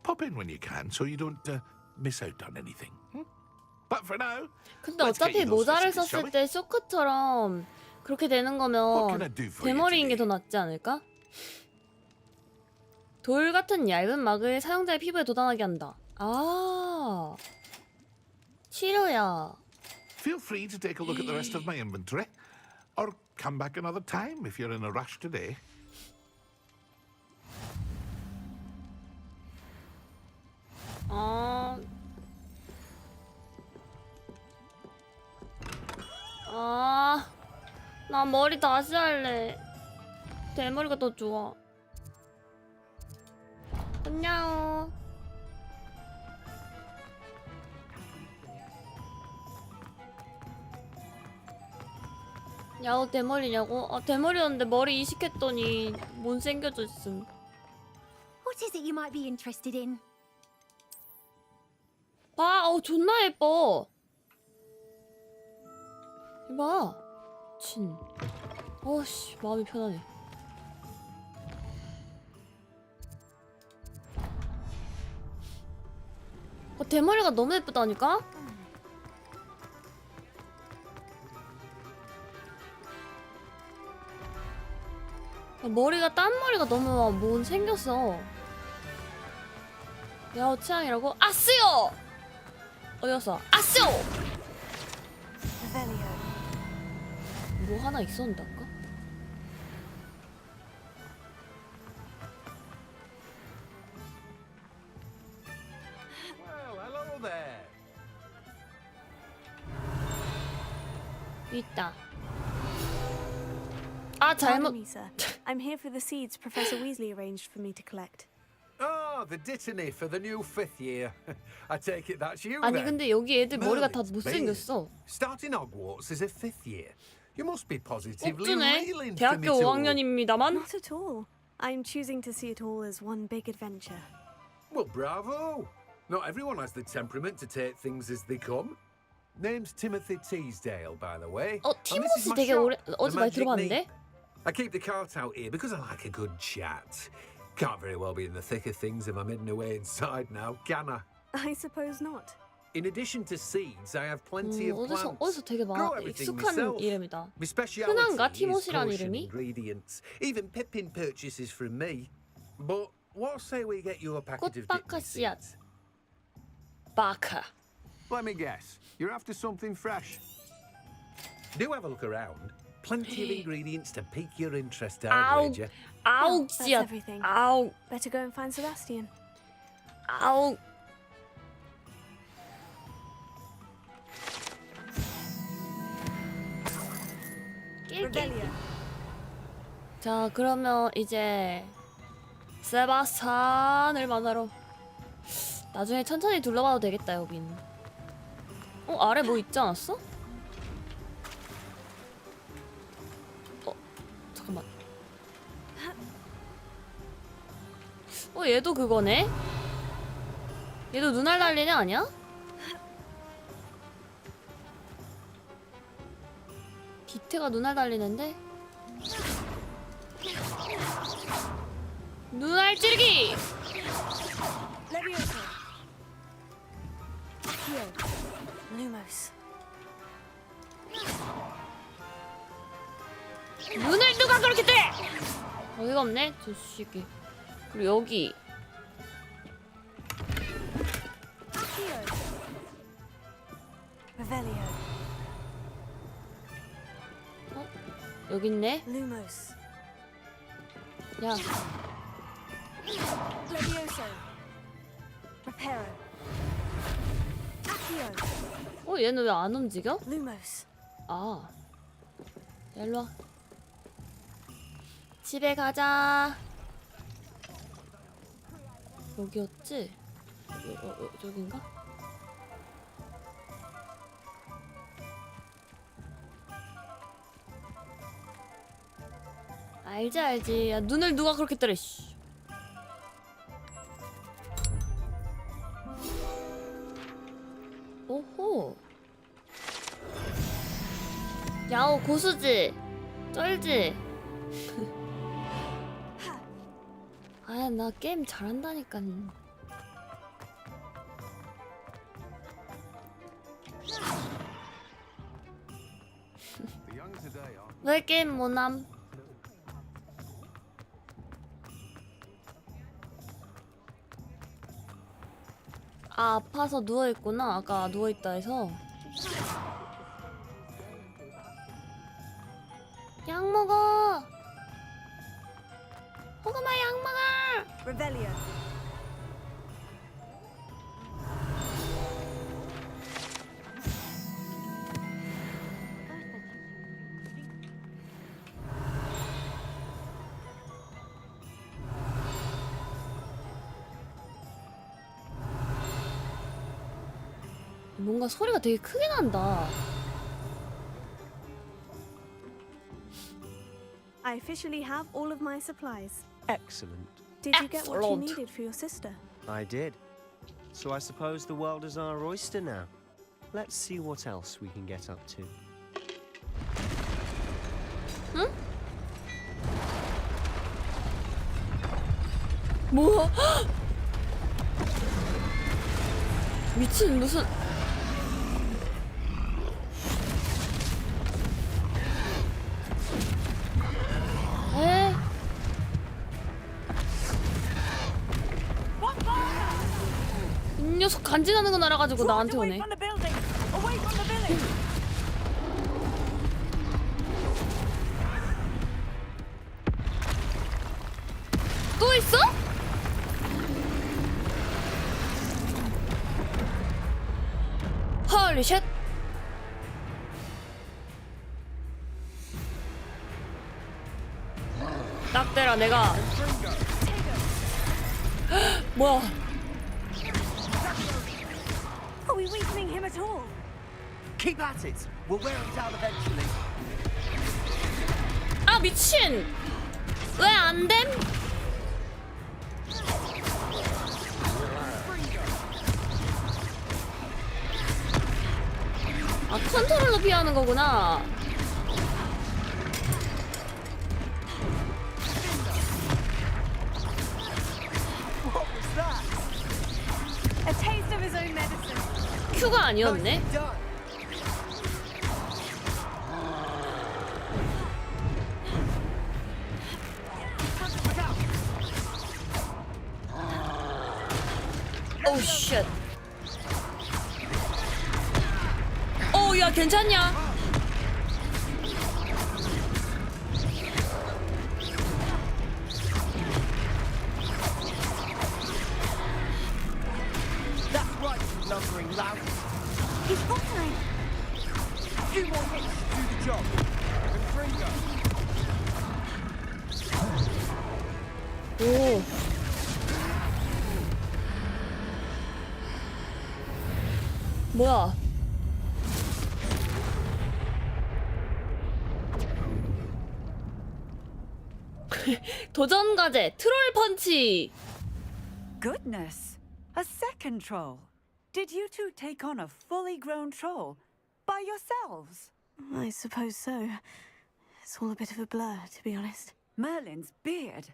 Pop in when you can so you don't miss out on anything. But for now, 근데 어차피 모자를 썼을 때 쇼크처럼 그렇게 되는 거면 대머리인 게 더 낫지 않을까? 돌 같은 얇은 막을 사용자의 피부에 도달하게 한다. 아, 치료야. feel free to take a look at the rest of my inventory. Or come back another time if you're in a rush today. 나 머리 다시 할래. 대머리가 더 좋아. 안녕. 야호 대머리냐고? 아, 대머리였는데 머리 이식했더니 못생겨져 있음. What is it you might be interested in? 봐, 존나 예뻐. 이봐, 진. 어씨, 마음이 편하네. 대머리가 너무 예쁘다니까? 머리가 딴 머리가 너무 못생겼어. 야호 취향이라고? 아쓰요! 어디갔어? 아쓰요! 뭐 하나 있었는데 아까? Well, hello there. 있다. 아, 잘못. Pardon me, sir. I'm here for the seeds Professor Weasley arranged for me to collect. Oh, the dittany for the new 5th year. I take it that's you 아니 then. 근데 여기 애들 머리가 다 못생겼어. Starting Hogwarts as a 5th year. You must be positively 억주네. reeling for me 대학교 to... 5학년입니다만. Not at all. I'm choosing to see it all as one big adventure. Well, bravo. Not everyone has the temperament to take things as they come. Name's Timothy Teasdale, by the way. 티모시 되게 어제 많이 들어봤는데? I keep the cart out here because I like a good chat. Can't very well be in the thick of things if I'm hidden away inside now, can I? I suppose not. In addition to seeds, I have plenty of plants. 어디서 되게 Grow 많아. everything 익숙한 myself. 이름이다. My speciality 흔한가 is 티모시라는 potion 이름이? ingredients. Even Pippin purchases from me. But what say we get you a packet of 꽃바카 dittany 씨앗. seeds? 바카. Let me guess. You're after something fresh. Do have a look around. Plenty of ingredients to pique your interest, I wager. 아우, That's 씨앗. everything. 아우. Better go and find Sebastian. 아우. 자, 그러면 이제 세바스찬을 만나러 나중에 천천히 둘러봐도 되겠다, 여긴. 아래 뭐 있지 않았어? 잠깐만. 얘도 그거네? 얘도 눈알 달리네 아니야? 기태가 눈알 달리는데? 눈알 찌르기! Leviosa. Here. Lumos. 눈을 누가 그렇게 떼! 어이가 없네, 저 새끼. 그리고 여기. 어? 여기 있네. 야. 얘는 왜 안 움직여? 아. 야, 일로 와. 집에 가자. 여기였지? 저긴가? 알지. 야, 눈을 누가 그렇게 때려, 씨. 오호. 야호 고수지? 쩔지? 아, 나 게임 잘한다니까. 왜 게임 못함? 아, 아파서 누워있구나. 아까 누워있다 해서. 약 먹어! 호구마 약 먹어! Revelio. 뭔가 소리가 되게 크게 난다. I officially have all of my supplies. Excellent. Did you get what you needed for your sister? I did. So I suppose the world is our oyster now. Let's see what else we can get up to. 응? 뭐야? 미친 무슨 에? 이 녀석 간지나는 거 날아가지고 나한테 오네. 또 있어? 헐리 쉣. 딱 때라 내가. 뭐야? Are we weakening him at all? Keep at it. We'll wear him down eventually. 아 미친! 왜 안 됨? 아 컨트롤러 피하는 거구나. What was that? A taste of his own medicine. 큐가 아니었네. 오 쉣. 오, 야 괜찮냐? That's right, you lumbering lout. He's fine. Few more hits to do the job. Confringo. 오. 뭐야? 도전 과제 트롤 펀치. Goodness, a second troll. Did you two take on a fully grown troll by yourselves? I suppose so. It's all a bit of a blur, to be honest. Merlin's beard.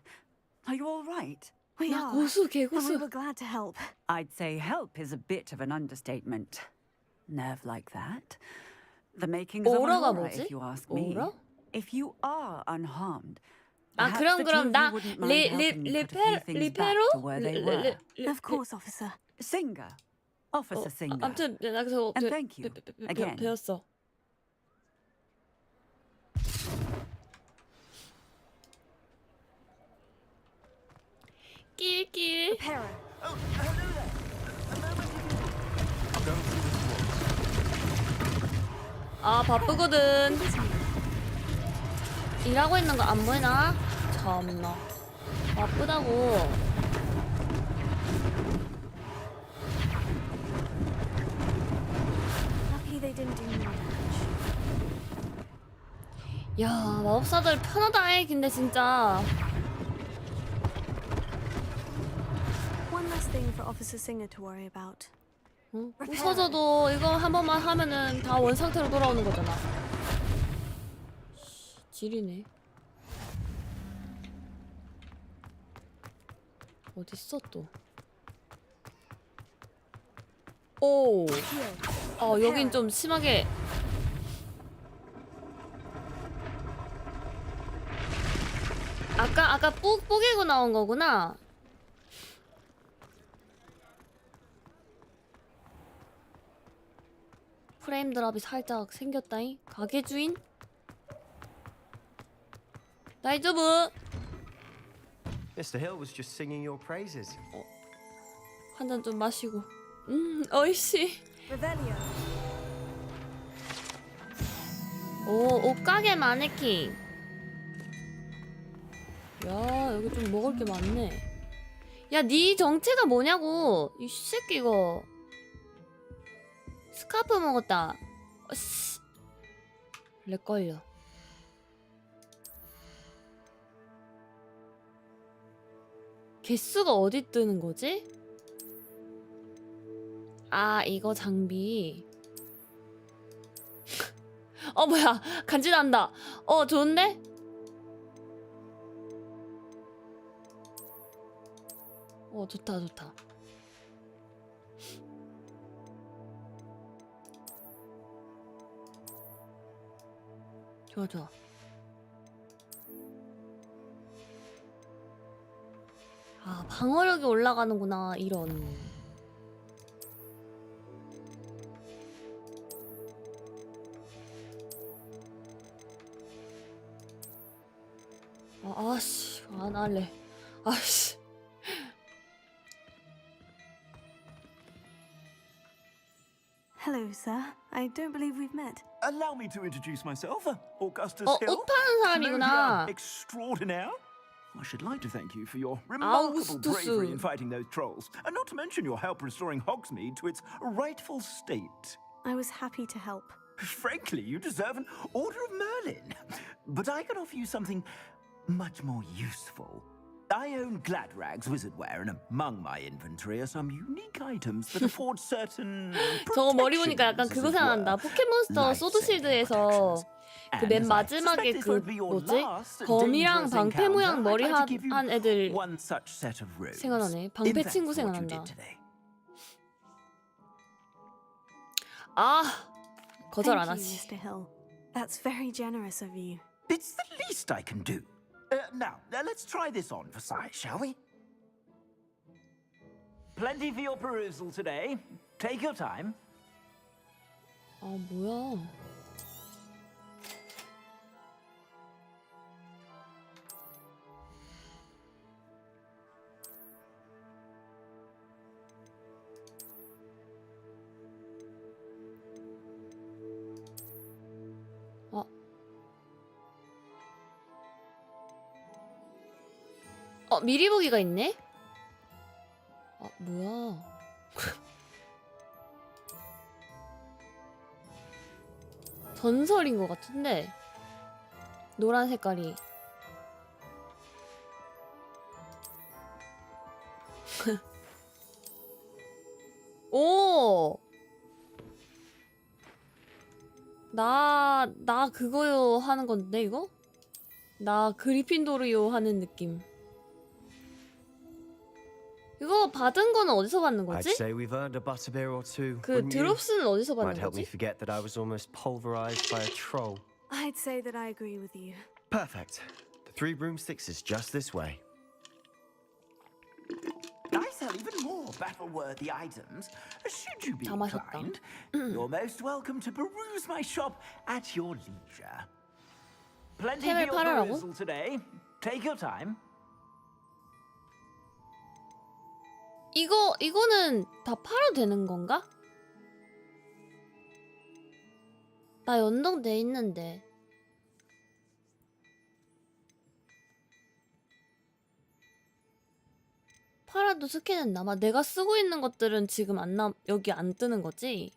Are you all right? We 야, are. 고수, And we 개고수. were glad to help. I'd say help is a bit of an understatement. Nerve like that. The makings of an 오라가 aura, 뭐지? if you ask me. 오라? If you are unharmed, 아 그럼 나 리페로? Of course, officer. Singer. Officer Singer. 아무튼 나 그래서 And thank you again. 배웠어. 낄낄. 아 바쁘거든. 일하고 있는 거 안 보이나? 참나 바쁘다고. Lucky they didn't do more damage. 야 마법사들 편하다. 근데 진짜 One less thing for Officer Singer to worry about. 부서져도 이거 한 번만 하면은 다 원상태로 돌아오는 거잖아. 지리네. 어딨어 또? 오. 여긴 좀 심하게. 아까 뽀개고 나온 거구나. 프레임 드랍이 살짝 생겼다잉. 가게 주인? 다이저브. Mr. Hill was just singing your praises. 한 잔 좀 마시고. 어이씨. 오, 옷가게 마네킹. 야, 여기 좀 먹을 게 많네. 야, 네 정체가 뭐냐고. 이 새끼 이거. 스카프 먹었다. 씨. 렉 걸려. 개수가 어디 뜨는 거지? 아, 이거 장비. 뭐야. 간지난다. 좋은데? 좋다, 좋다. 좋아, 좋아. 아, 방어력이 올라가는구나, 이런. 아씨, 안 할래. 아씨. Hello, sir. I don't believe we've met. Allow me to introduce myself, Augustus 옷 Hill. 파는 사람이구나. Extraordinaire. I should like to thank you for your remarkable bravery in fighting those trolls, and not to mention your help restoring Hogsmeade to its rightful state. I was happy to help. Frankly, you deserve an Order of Merlin. But I can offer you something much more useful. I own Gladrag's wizardware, and among my inventory are some unique items that afford certain 저거 머리 보니까 약간 그거 생각난다. 포켓몬스터 소드실드에서 그 맨 마지막에 그 뭐지? 거미랑 방패 모양 머리 한 애들 생각나네. 방패 친구 생각난다. 아, 거절 안 하지. Mr. Hill. That's very generous of you. It's the least I can do. Now, let's try this on for size, shall we? Plenty for your perusal today. Take your time. 아, 뭐야. 미리 보기가 있네? 아, 뭐야. 전설인 것 같은데? 노란 색깔이. 오! 나 그거요 하는 건데, 이거? 나 그리핀도르요 하는 느낌. 이거 받은 거는 어디서 받는 I'd 거지? say we've earned a butterbeer or two. 그 wouldn't you? 드롭스는 어디서 Might 받는 help me 거지? forget that I was almost pulverized by a troll. I'd say that I agree with you. Perfect. The 3 broomsticks is just this way. I sell even more battle-worthy items. Should you be inclined, you're most welcome to peruse my shop at your leisure. Plenty for your perusal today. Take your time. 이거는 다 팔아도 되는 건가? 나 연동돼 있는데. 팔아도 스캔은 남아. 내가 쓰고 있는 것들은 지금 여기 안 뜨는 거지?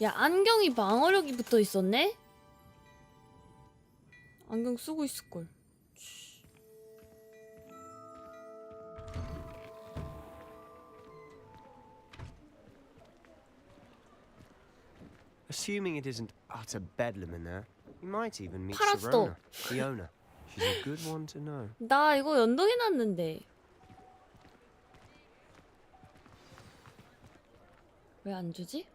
야, 안경이 방어력이 붙어 있었네? 안경 쓰고 있을걸. Assuming it isn't utter bedlam in there, you might even meet 팔았어. Serona, the owner. She's a good one to know. 나 이거 연동해놨는데. 왜 안 주지?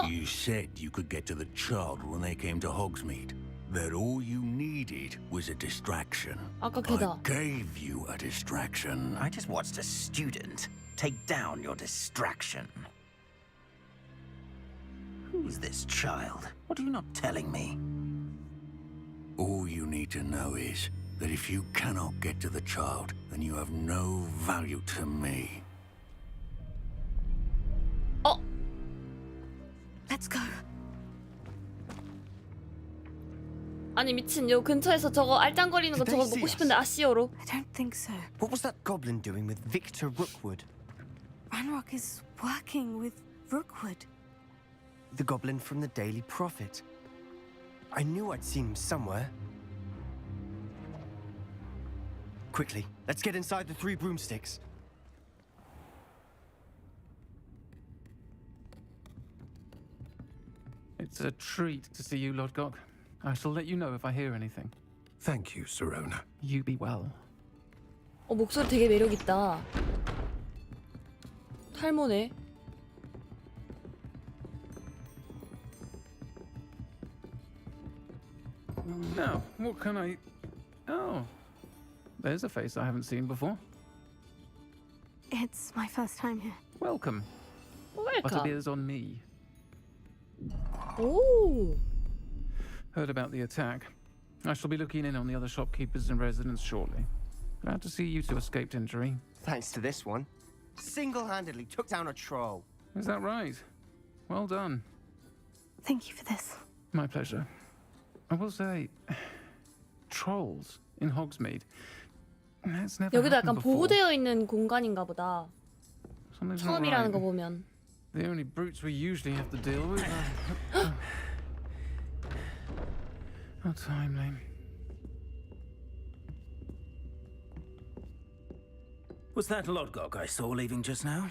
You said you could get to the child when they came to Hogsmeade. That all you needed was a distraction. 아까 걔다. I gave you a distraction. I just watched a student take down your distraction. Who's this child? What are you not telling me? All you need to know is that if you cannot get to the child, then you have no value to me. Let's go. 아니 미친, 요 근처에서 저거 알짱거리는 거 저거 먹고 싶은데 아씨어로. I don't think so. What was that goblin doing with Victor Rookwood? Ranrock is working with Rookwood. The goblin from the Daily Prophet. I knew I'd seen him somewhere. Quickly, let's get inside the 3 broomsticks. It's a treat to see you, Lord Gok. I shall let you know if I hear anything. Thank you, Serona. You be well. 목소리 되게 매력 있다. 탈모네. Now, what can I... Oh, there's a face I haven't seen before. It's my first time here. Welcome. Welcome. Butterbeer's on me. Ooh. Heard about the attack. I shall be looking in on the other shopkeepers and residents shortly. Glad to see you two escaped injury. Thanks to this one. Single-handedly took down a troll. Is that right? Well done. Thank you for this. My pleasure. I will say, trolls in Hogsmeade. That's never 여기도 happened 약간 before. 보호되어 있는 공간인가 보다. Something's not 처음이라는 right. 거 보면. The only brutes we usually have to deal with. How timely. Was that Lodgok I saw leaving just now?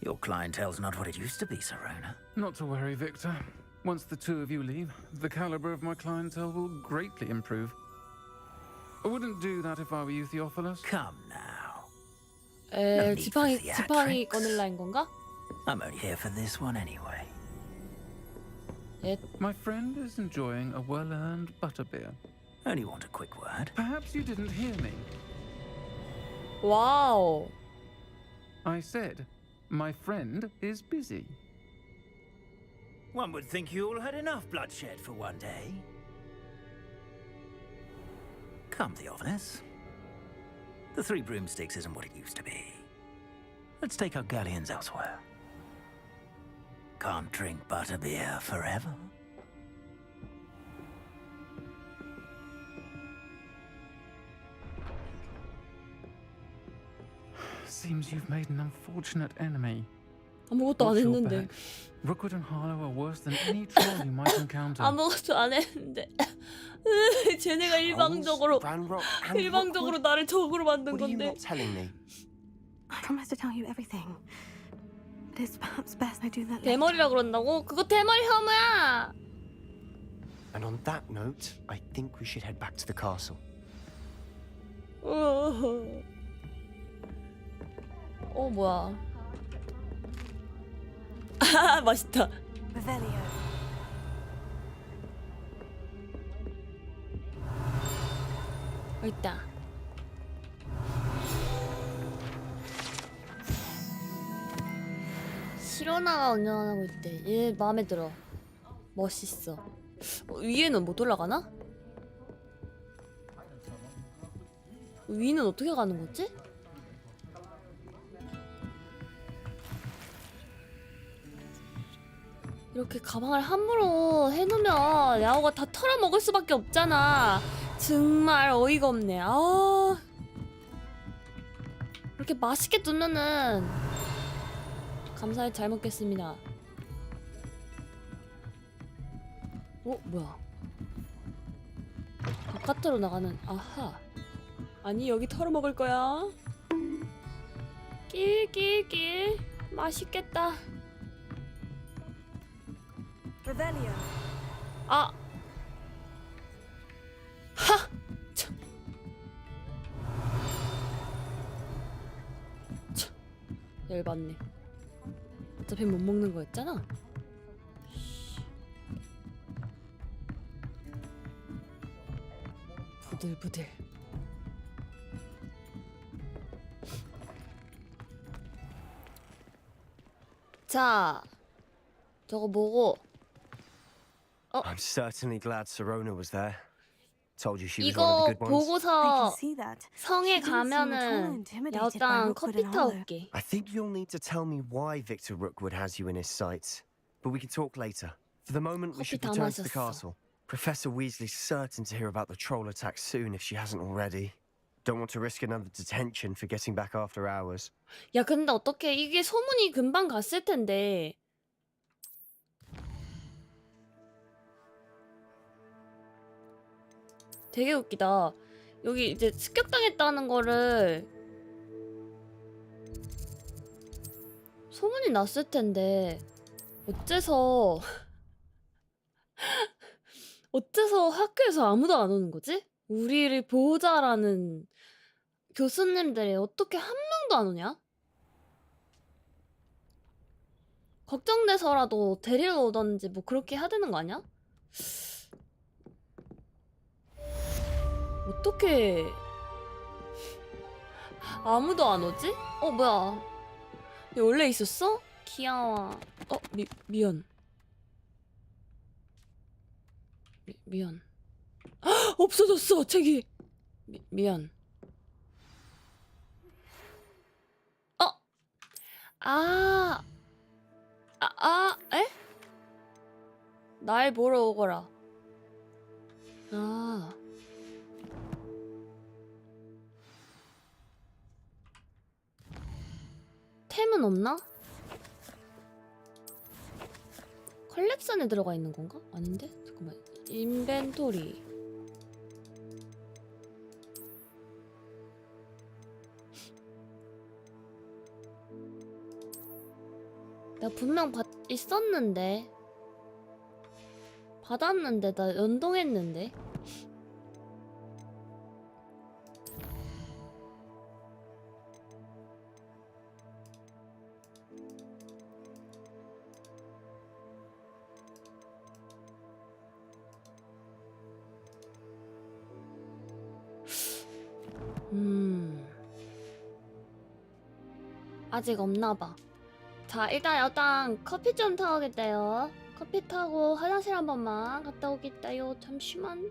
Your clientele's not what it used to be, Serona. Not to worry, Victor. Once the two of you leave, the caliber of my clientele will greatly improve. I wouldn't do that if I were you, Theophilus. Come now. 지팡이 꺼낼라인 건가? I'm only here for this one anyway. My friend is enjoying a well-earned butterbeer. Only want a quick word. Perhaps you didn't hear me. Wow. I said, my friend is busy. One would think you all had enough bloodshed for one day. Come, Theophilus. The 3 broomsticks isn't what it used to be. Let's take our galleons elsewhere. Can't drink butterbeer forever. Seems you've made an unfortunate enemy. 아무것도 안 Watch your 했는데. back. Rookwood and Harlow are worse than any troll you might encounter. 아무것도 안 했는데 쟤네가 일방적으로 나를 적으로 만든 What are you 건데. not telling me? I promise to tell you everything. But it's perhaps best I do that later. 대머리라 그런다고? 그거 대머리 혐오야. And on that note, I think we should head back to the castle. 뭐야? 아 맛있다. Revelio. 있다. 시로나가 운전하고 있대. 얘 마음에 들어. 멋있어. 위에는 못 올라가나? 위는 어떻게 가는 거지? 이렇게 가방을 함부로 해놓으면 야호가 다 털어먹을 수밖에 없잖아. 정말 어이가 없네. 이렇게 맛있게 두면은 감사히 잘 먹겠습니다. 뭐야? 바깥으로 나가는. 아하. 아니 여기 털어먹을 거야. 낄. 맛있겠다. Revelio. 하! 참. 열받네. 어차피 못 먹는 거였잖아. 부들부들. 자, 저거 보고. I'm certainly glad Sirona was there. Told you she was one of 이거 the good ones. 보고서 see that. 성에 She didn't seem at all 가면은 intimidated by 야호당 Rookwood 커피 and Harlow. 타올게. I think you'll need to tell me why Victor Rookwood has you in his sights. But we can talk later. For the moment, we 커피 should 다 return to the 마셨어. castle. Professor Weasley's certain to hear about the troll attack soon if she hasn't already. Don't want to risk another detention for getting back after hours. 야 근데 어떡해, 이게 소문이 금방 갔을 텐데. 되게 웃기다. 여기 이제 습격당했다는 거를 소문이 났을 텐데 어째서 학교에서 아무도 안 오는 거지? 우리를 보호자라는 교수님들이 어떻게 한 명도 안 오냐? 걱정돼서라도 데리러 오던지 뭐 그렇게 해야 되는 거 아니야? 어떻게 아무도 안 오지? 뭐야? 얘 원래 있었어? 귀여워. 미안. 미안. 없어졌어 책이. 미안. 에? 날 보러 오거라. 템은 없나? 컬렉션에 들어가 있는 건가? 아닌데? 잠깐만. 인벤토리. 나 분명 있었는데. 받았는데 나 연동했는데. 아직 없나봐. 자, 일단 커피 좀 타오겠다요. 커피 타고 화장실 한 번만 갔다 오겠다요. 잠시만.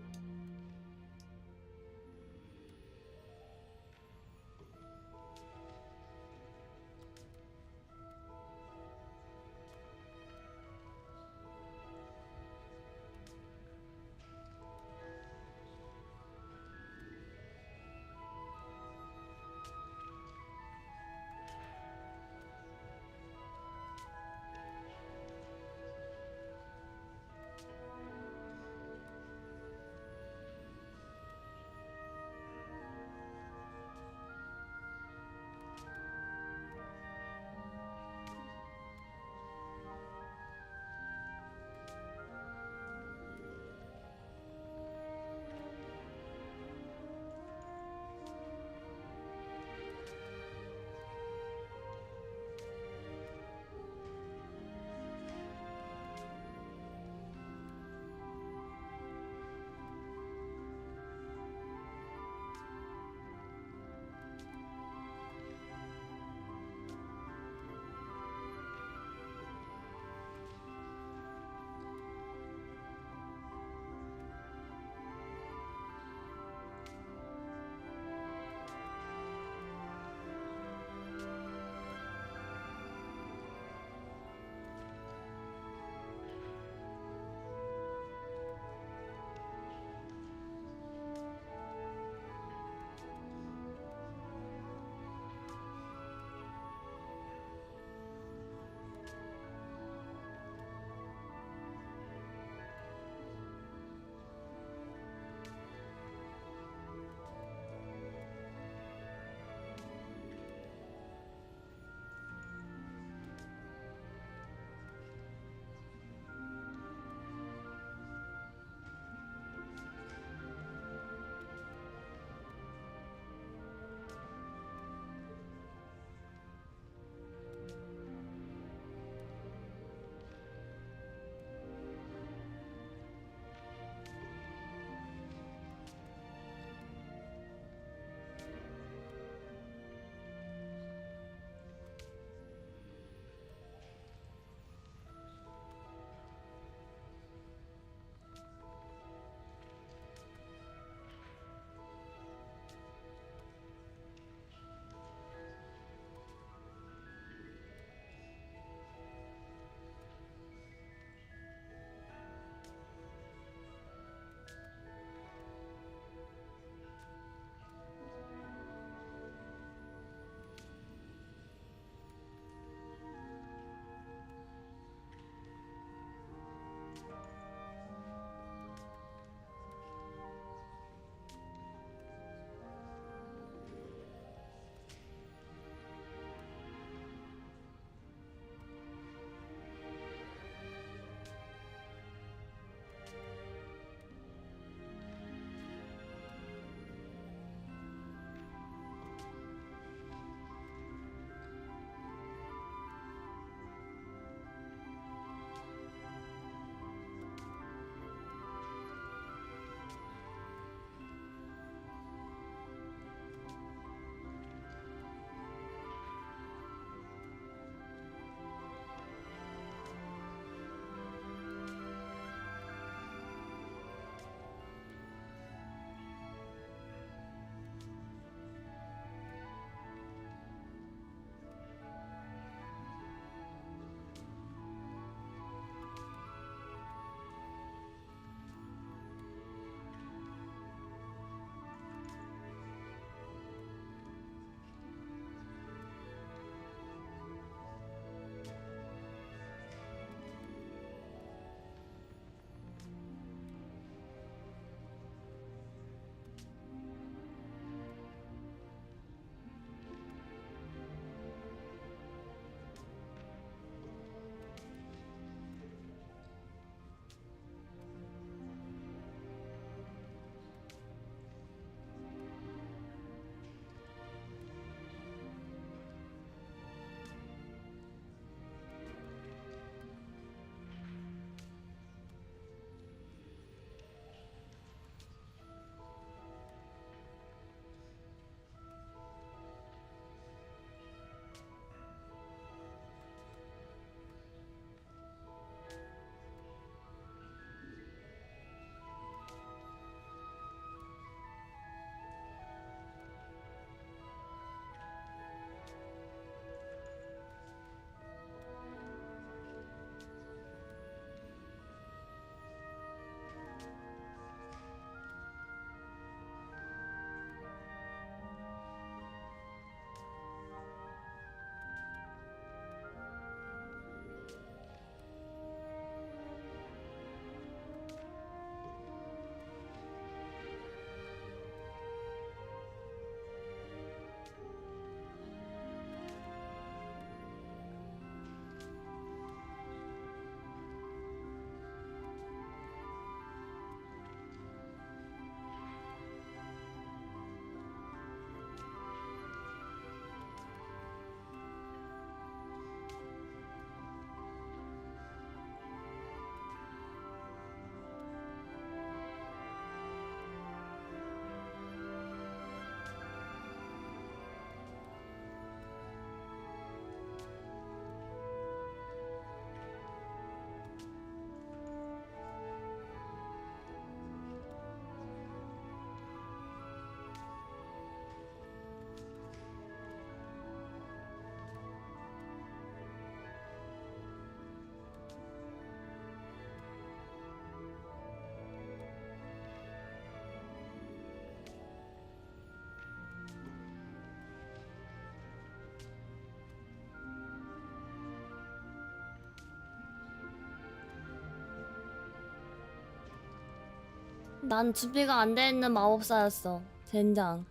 난 준비가 안 돼 있는 마법사였어. 젠장.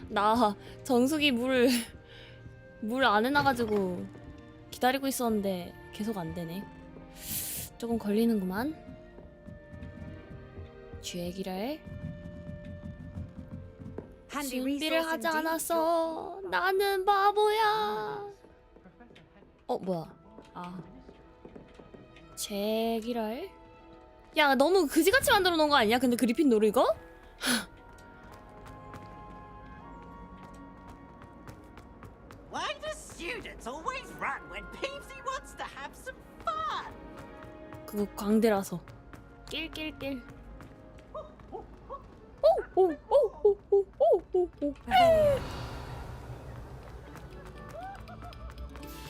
나 정수기 물 안 해놔가지고 기다리고 있었는데 계속 안 되네. 조금 걸리는구만. 쥐애기를 준비를 하지 않았어. 나는 바보야. 뭐야? 제기랄? 야, 너무 그지같이 만들어 놓은 거 아니야? 근데 그리핀도르 이거? Why do students always run when Peepsy wants to have some fun? 그거 광대라서. 낄낄낄.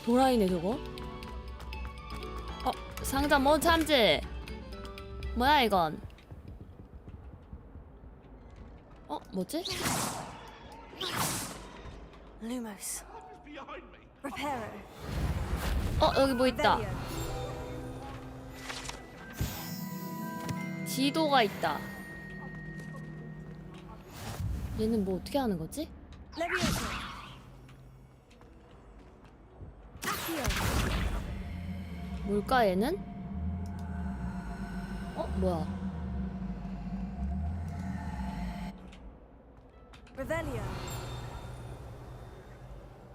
도라이네 저거. 상자 못 참지. 뭐야 이건? 뭐지? Lumos. Reparo. 여기 뭐 있다. 지도가 있다. 얘는 뭐 어떻게 하는 거지? 뭘까 얘는? 뭐야?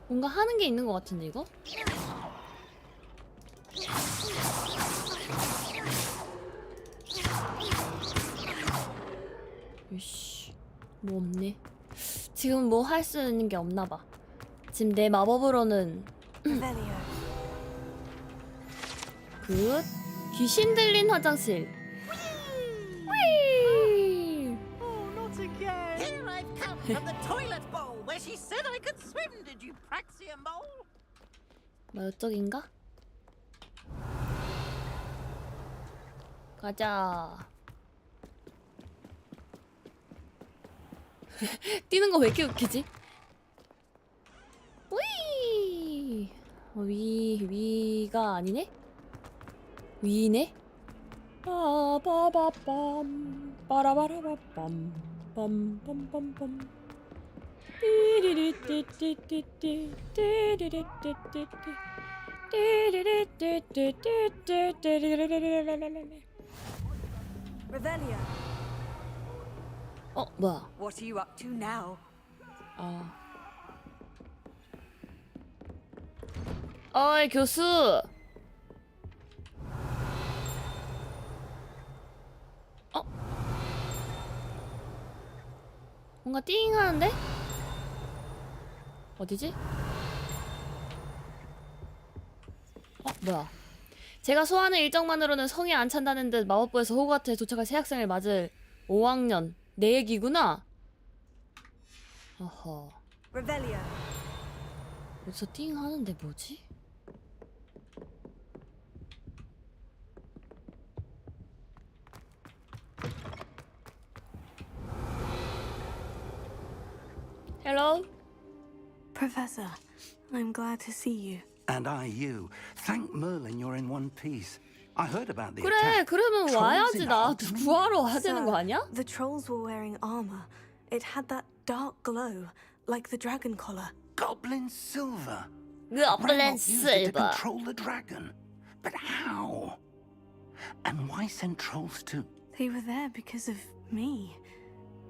뭔가 하는 게 있는 것 같은데 이거? 이씨, 뭐 없네. 지금 뭐 할 수 있는 게 없나 봐. 지금 내 마법으로는 굿. 귀신 들린 화장실. Oh, not again. Here I've come from the toilet bowl where she said I could swim. Did you praxia mole? 뭐 이쪽인가? 가자. 뛰는 거 왜 이렇게 웃기지? 위! 위가 아니네? 위네? 빠바바밤 빠라바라바밤 빰빰빰빰 띠리리띠띠띠띠 띠리리띠띠띠 띠리리띠띠띠띠 Revelia. 뭐야? What are you up to now? 어이 교수. 뭔가 띵 하는데? 어디지? 뭐야? 제가 소화하는 일정만으로는 성에 안 찬다는 듯 마법부에서 호그와트에 도착할 새 학생을 맞을 5학년 내 얘기구나. 어허. Revelia. 어디서 띵 하는데 뭐지? Hello? Professor, I'm glad to see you. And I you. Thank Merlin you're in one piece. I heard about the 그래, attack. 그러면 와야지. 나 구하러 와야 되는 거 아니야? The trolls were wearing armor. It had that dark glow, like the dragon collar. Goblin silver. Goblin Ranrock used it to silver. control the dragon. But how? And why send trolls to... They were there because of me.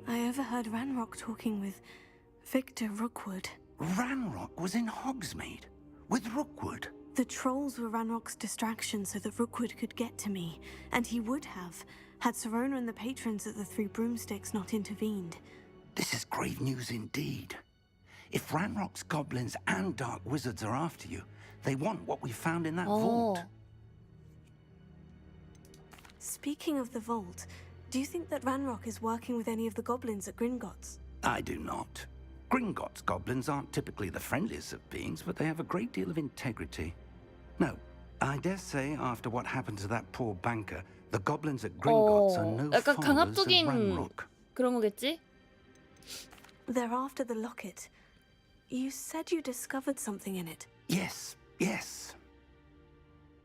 I overheard Ranrock talking with Victor Rookwood. Ranrock was in Hogsmeade with Rookwood. The trolls were Ranrock's distraction so that Rookwood could get to me, and he would have, had Serona and the patrons at the Three Broomsticks not intervened. This is grave news indeed. If Ranrock's goblins and dark wizards are after you, they want what we found in that vault. Speaking of the vault, do you think that Ranrock is working with any of the goblins at Gringotts? I do not. Gringotts goblins aren't typically the friendliest of beings, but they have a great deal of integrity. No, I dare say after what happened to that poor banker, the goblins at Gringotts are no 약간 followers of 강압적인 Ranrock. 그런 거겠지? They're after the locket. You said you discovered something in it. Yes, yes.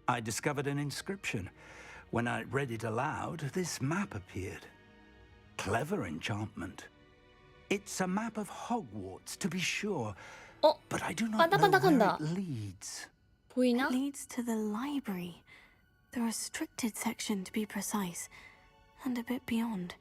I discovered an inscription. When I read it aloud, this map appeared. Clever enchantment. It's a map of Hogwarts, to be sure. But I do not know where it leads. 보이나? It leads to the library. The restricted section, to be precise. And a bit beyond.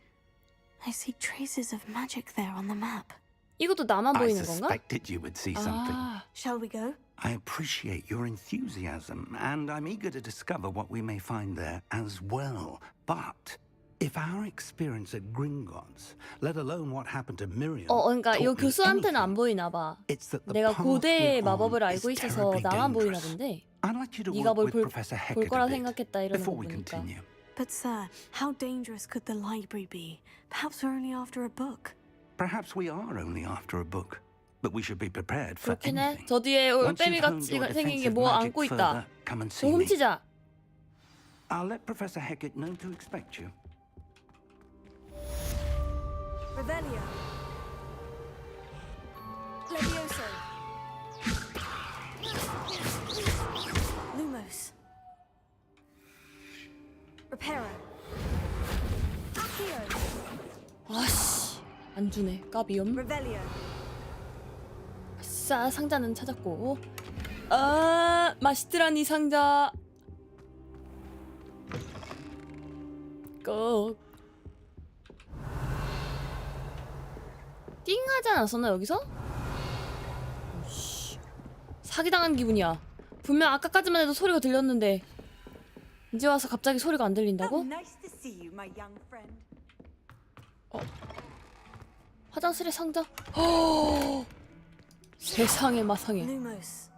I see traces of magic there on the map. 이것도 나만 I 보이는 건가? suspected you would see something. Shall we go? I appreciate your enthusiasm, and I'm eager to discover what we may find there as well. But if our experience at Gringotts, let alone what happened to Miriam, 그러니까 이 taught me 교수한테는 anything, 안 보이나 봐. it's that the 내가 path 고대의 we're 마법을 on 알고 is 있어서 terribly 나만 보이나 dangerous. 본데. I'd like you to 네가 work 뭘 with Professor 볼 Hecat 거라 a bit 생각했다 이러는 거 before we 보니까. continue. But sir, how dangerous could the library be? Perhaps we're only after a book. Perhaps we are only after a book, but we should be prepared for 그렇긴 해. anything. 저 뒤에 Once 올빼미 you've honed 같이 your 생긴 게 defensive 뭐 magic 안고 further, 있다. come and 저 see me. 훔치자. I'll let Professor Hecat know to expect you. Revelio. Levioso. Lumos. Reparo. Accio. 아씨, 안 주네. 까비엄. Revelio. 아싸, 상자는 찾았고. 아, 맛있더라니 상자. 꼭. 띵하지 않았었나 여기서? 오씨, 사기당한 기분이야. 분명 아까까지만 해도 소리가 들렸는데 이제 와서 갑자기 소리가 안 들린다고? Nice to see you, my young friend. 화장실에 상자? 허! 세상에 마상에. Lumos.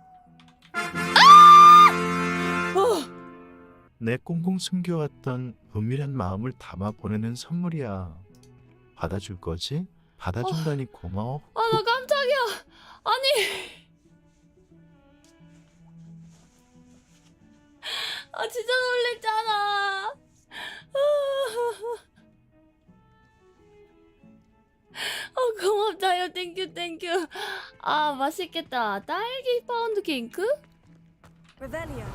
내 꽁꽁 숨겨왔던 은밀한 마음을 담아 보내는 선물이야. 받아줄 거지? 받아준다니 고마워. 아, 나 깜짝이야. 아니. 아, 진짜 놀랬잖아. 고맙다요. 땡큐. 아, 맛있겠다. 딸기 파운드 케이크? Revelio.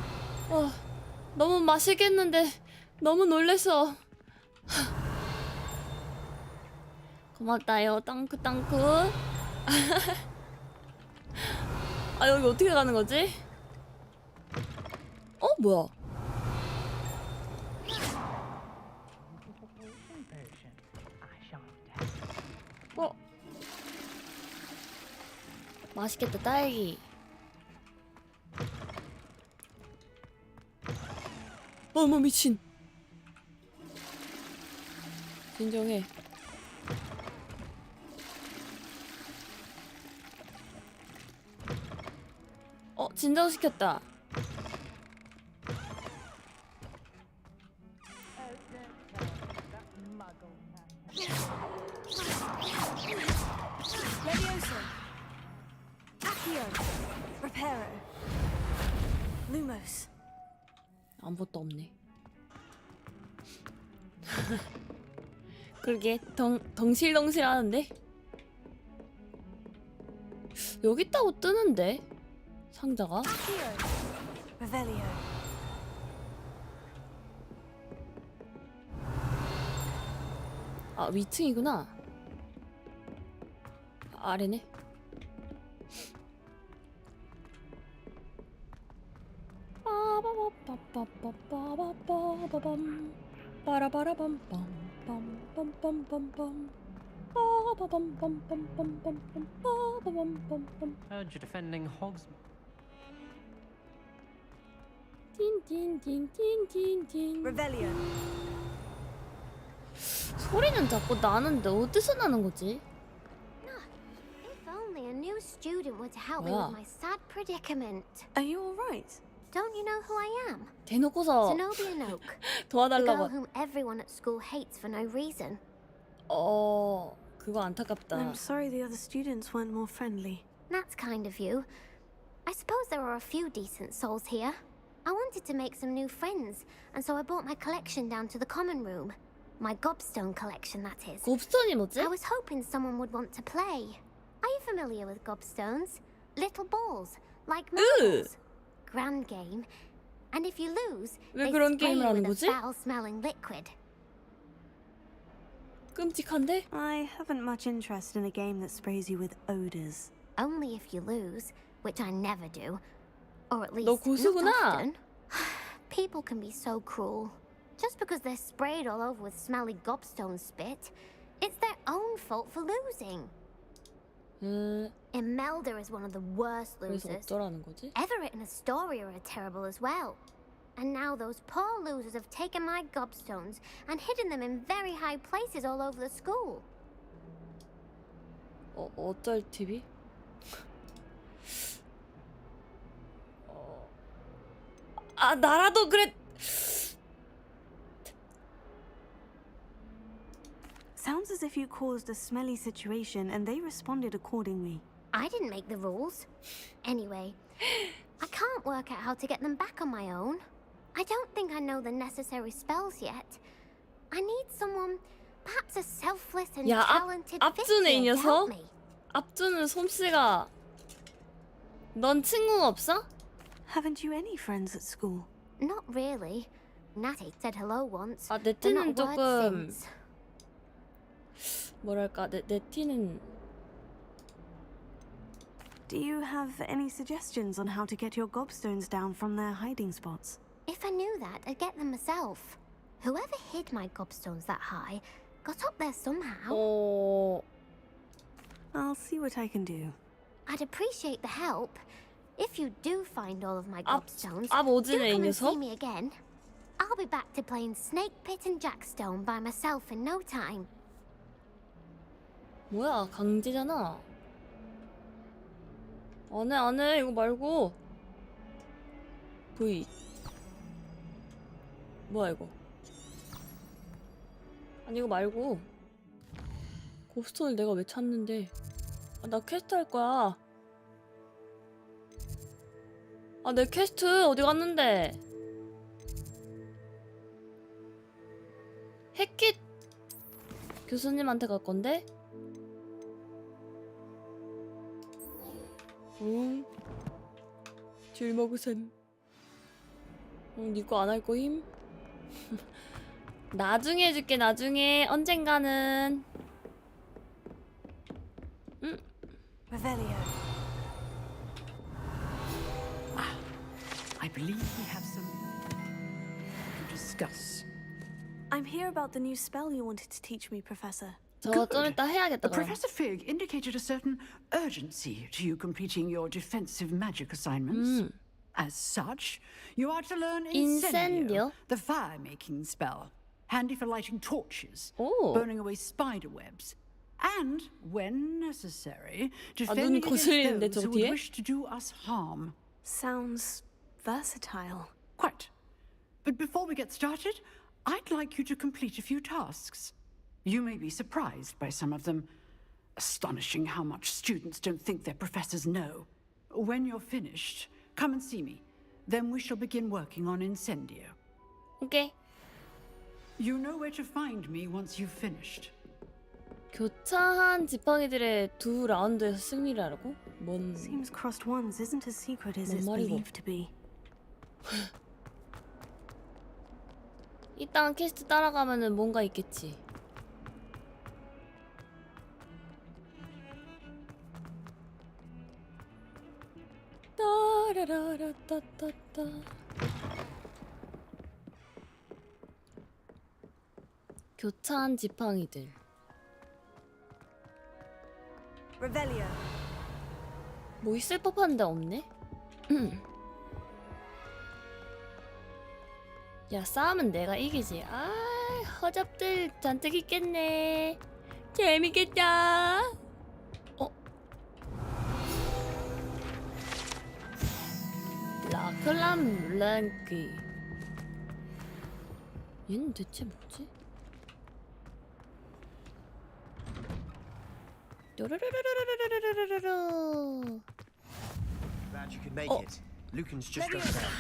너무 맛있겠는데 너무 놀래서. 고맙다요. 땅크. 아, 여기 어떻게 가는 거지? 뭐야? 맛있겠다, 딸기. 어머, 미친. 진정해. 진정시켰다. Levioso. Accio. Reparo. Lumos. 아무것도 없네. 그러게 덩실덩실 하는데? 여기 있다고 뜨는데? 상자가? Revelio. 아, 위층이구나. 아래네. 빠바바바바바바바밤 빠라바라밤밤 빰빰빰빰빰빰 빠바밤빰빰빰빰빰 빠바밤빰빰. Heard you're defending Hogsmeade. 틴틴틴틴틴틴. Revelio. 소리는 자꾸 나는데 어디서 나는 거지? If only a new student were to help me 뭐야? with my sad predicament. Are you all right? Don't you know who I am? 대놓고서 Zenobia Noak. The 도와달라고. girl whom everyone at school hates for no reason. 그거 안타깝다. I'm sorry the other students weren't more friendly. That's kind of you. I suppose there are a few decent souls here. I wanted to make some new friends, and so I brought my collection down to the common room. My gobstone collection, that is. 곱스톤이 뭐지? I was hoping someone would want to play. Are you familiar with gobstones? Little balls, like marbles. Grand game. And if you lose, 왜 they 그런 spray 게임을 you 하는 with 거지? a foul-smelling liquid. 끔찍한데? I haven't much interest in a game that sprays you with odors. Only if you lose, which I never do. Or at least 너 not 고수구나. often. People can be so cruel. Just because they're sprayed all over with smelly gobstone spit, it's their own fault for losing. Imelda is one of the worst 그래서 losers. 어쩌라는 거지? Everett and Astoria are terrible as well. And now those poor losers have taken my gobstones and hidden them in very high places all over the school. 어쩔 TV? 아, 나라도 그래. Sounds as if you caused a smelly situation and they responded accordingly. I didn't make the rules. Anyway, I can't work out how to get them back on my own. I don't think I know the necessary spells yet. I need someone, perhaps a selfless and 야, talented 앞주네 이 Vtuber to help 녀석. me. 앞주는 솜씨가. 넌 친구가 없어? Haven't you any friends at school? Not really. Natty said hello once. 아, but 네티는 not a word 조금 since. 뭐랄까, 네티는. Do you have any suggestions on how to get your gobstones down from their hiding spots? If I knew that, I'd get them myself. Whoever hid my gobstones that high got up there somehow. I'll see what I can do. I'd appreciate the help. If you do find all of my 앞 gobstones, 오지네 이 do come and 녀석. see me again. I'll be back to playing Snake Pit and Jackstone by myself in no time. 뭐야, 강제잖아. 안 해, 이거 말고. V. 뭐야, 이거. 아니, 이거 말고. 곱스톤을 내가 왜 찾는데. 아, 나 퀘스트 할 거야. 아, 내 퀘스트 어디 갔는데? 핵킷 교수님한테 갈 건데? 응. 줄 먹으셈. 니거 안 할 거임? 나중에 해줄게, 나중에. 언젠가는. 응? Revelio. I believe we have some to discuss. I'm here about the new spell you wanted to teach me, Professor. 저거 좀 이따 해야겠다, 그럼. Professor Fig indicated a certain urgency to you completing your defensive magic assignments. As such, you are to learn Incendio, the fire-making spell, handy for lighting torches, burning away spider webs, and, when necessary, defending against those who would wish to do us harm. Sounds versatile. Quite. But before we get started, I'd like you to complete a few tasks. You may be surprised by some of them. Astonishing how much students don't think their professors know. When you're finished, come and see me. Then we shall begin working on Incendio. Okay. You know where to find me once you've finished. 교차한 지팡이들의 두 라운드에서 승리를 하라고? 뭔... Seems crossed ones isn't as secret as it's 말이고. believed to be. 이따가 퀘스트 따라가면은 뭔가 있겠지. 따라라라따따따. 교차한 지팡이들. Revelio. 뭐 있을 법한데 없네? 야, 싸움은 내가 이기지. 아, 허접들 잔뜩 있겠네. 재밌겠다. 라클람 랭크. 얘는 대체 뭐지? 뾰로로로로로로로로로로. Glad you could make it. Lucan's just dropped out.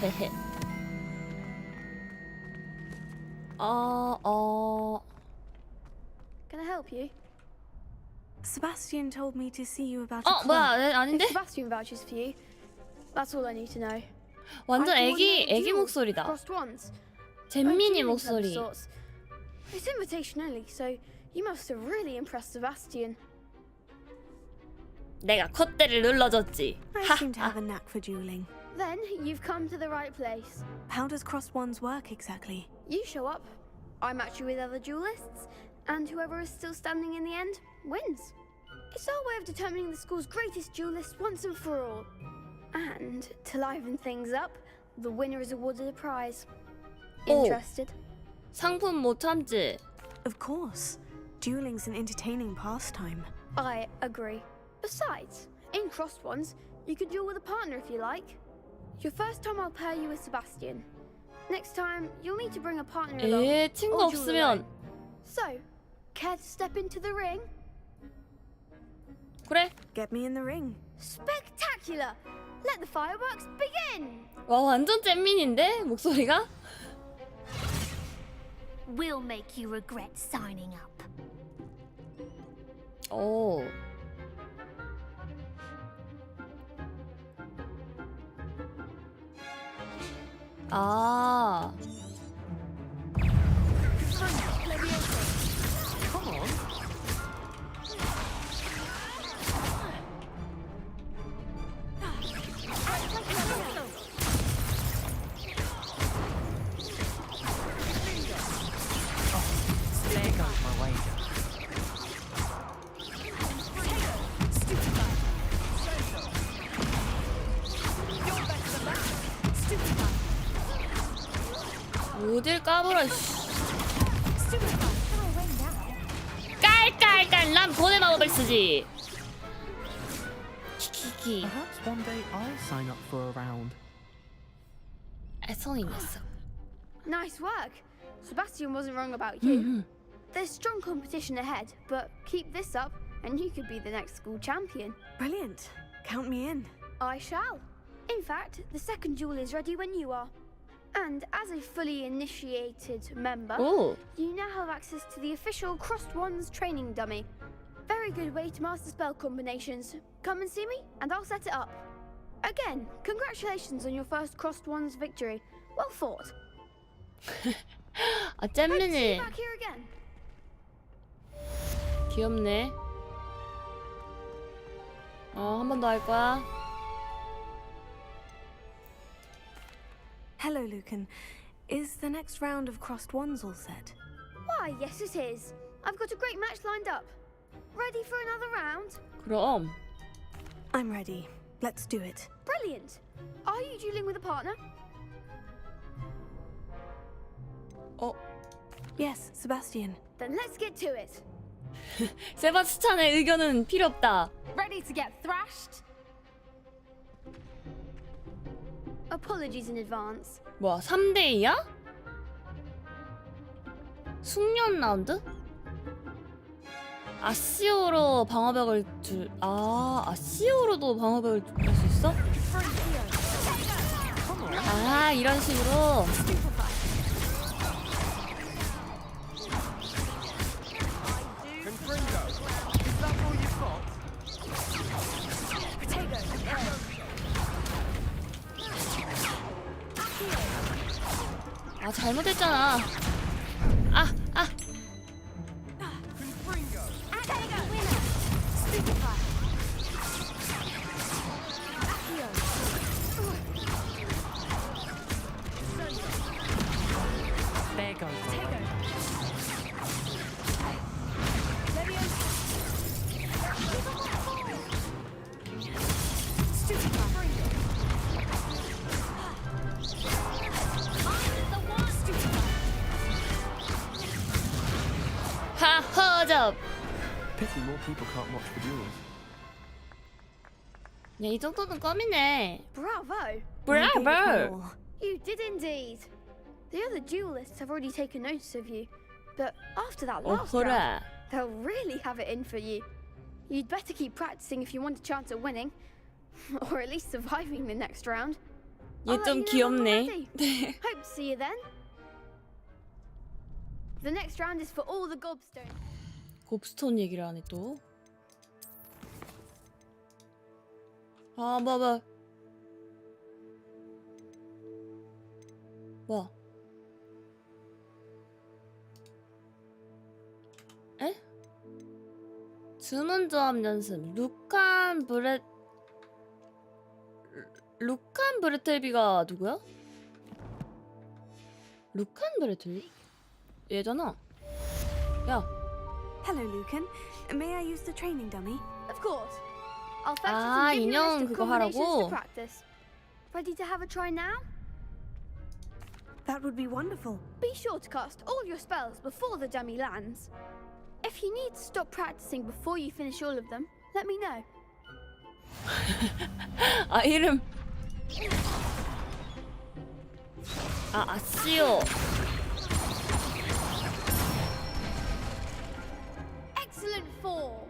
헤헤. Can I help you? Sebastian told me to see you about. 뭐야? 아닌데? Sebastian vouches for you. That's all I need to know. 완전 애기 목소리다. 잼민이 목소리. It's invitation only, so you must have really impressed Sebastian. 내가 콧대를 눌러줬지. I seem to have a knack for dueling. Then you've come to the right place. How does crossed wands work exactly? You show up, I match you with other duelists, and whoever is still standing in the end wins. It's our way of determining the school's greatest duelist once and for all. And to liven things up, the winner is awarded a prize. Interested? 상품 못 참지. Of course. Dueling's an entertaining pastime. I agree. Besides, in crossed ones, you can duel with a partner if you like. Your first time I'll pair you with Sebastian. Next time, you'll need to bring a partner along. 친구 or duel 없으면. alone. So, care to step into the ring? 그래. Get me in the ring. Spectacular! Let the fireworks begin! 와, 완전 잼민인데 목소리가? We'll make you regret signing up. 오. 아. There goes my wager. 어딜 까불어. 깔깔깔 난 보내 마법을 쓰지. 키키키. Perhaps one day I'll sign up for a round. 애송이 녀석. Nice work. Sebastian wasn't wrong about you. There's strong competition ahead, but keep this up and you could be the next school champion. Brilliant. Count me in. I shall. In fact, the second duel is ready when you are. And as a fully initiated member, you now have access to the official Crossed Wands training dummy. Very good way to master spell combinations. Come and see me, and I'll set it up. Again, congratulations on your first Crossed Wands victory. Well fought. 아, 잼민이. Back here again. 귀엽네. 한 번 더 할 거야. Hello, Lucan. Is the next round of crossed wands all set? Why, yes it is. I've got a great match lined up. Ready for another round? 그럼. I'm ready. Let's do it. Brilliant. Are you dueling with a partner? Yes, Sebastian. Then let's get to it. 세바스찬의 의견은 필요 없다. Ready to get thrashed? Apologies in advance. 뭐야, 3대2야? 숙련 라운드? 아시오로 방어벽을 아시오로도 방어벽을 할 수 있어? 아, 이런 식으로. 아, 잘못했잖아. There goes my wager. 하, 허접. Pity more people can't watch the duels. 야, 이 정도는 껌이네. Bravo. Bravo. You did indeed. The other duelists have already taken notice of you, but after that last round, they'll really have it in for you. You'd better keep practicing if you want a chance at winning, or at least surviving the next round. 얘 좀 귀엽네. Hope to see you then. The next round is for all the gobstones. 곱스톤 얘기를 하네 또. 아, 뭐야? 에? 주문 조합 연습. 루칸 브레텔비가 누구야? 루칸 브레텔비? 얘잖아. 야. Hello, Lucan. May I use the training dummy? Of course. I'll fetch it 아, and give you a list 인형 of 그거 combinations to 하라고? practice. Ready to have a try now? That would be wonderful. Be sure to cast all your spells before the dummy lands. If you need to stop practicing before you finish all of them, let me know. 아, 이름. 아, 아씨요. Excellent form.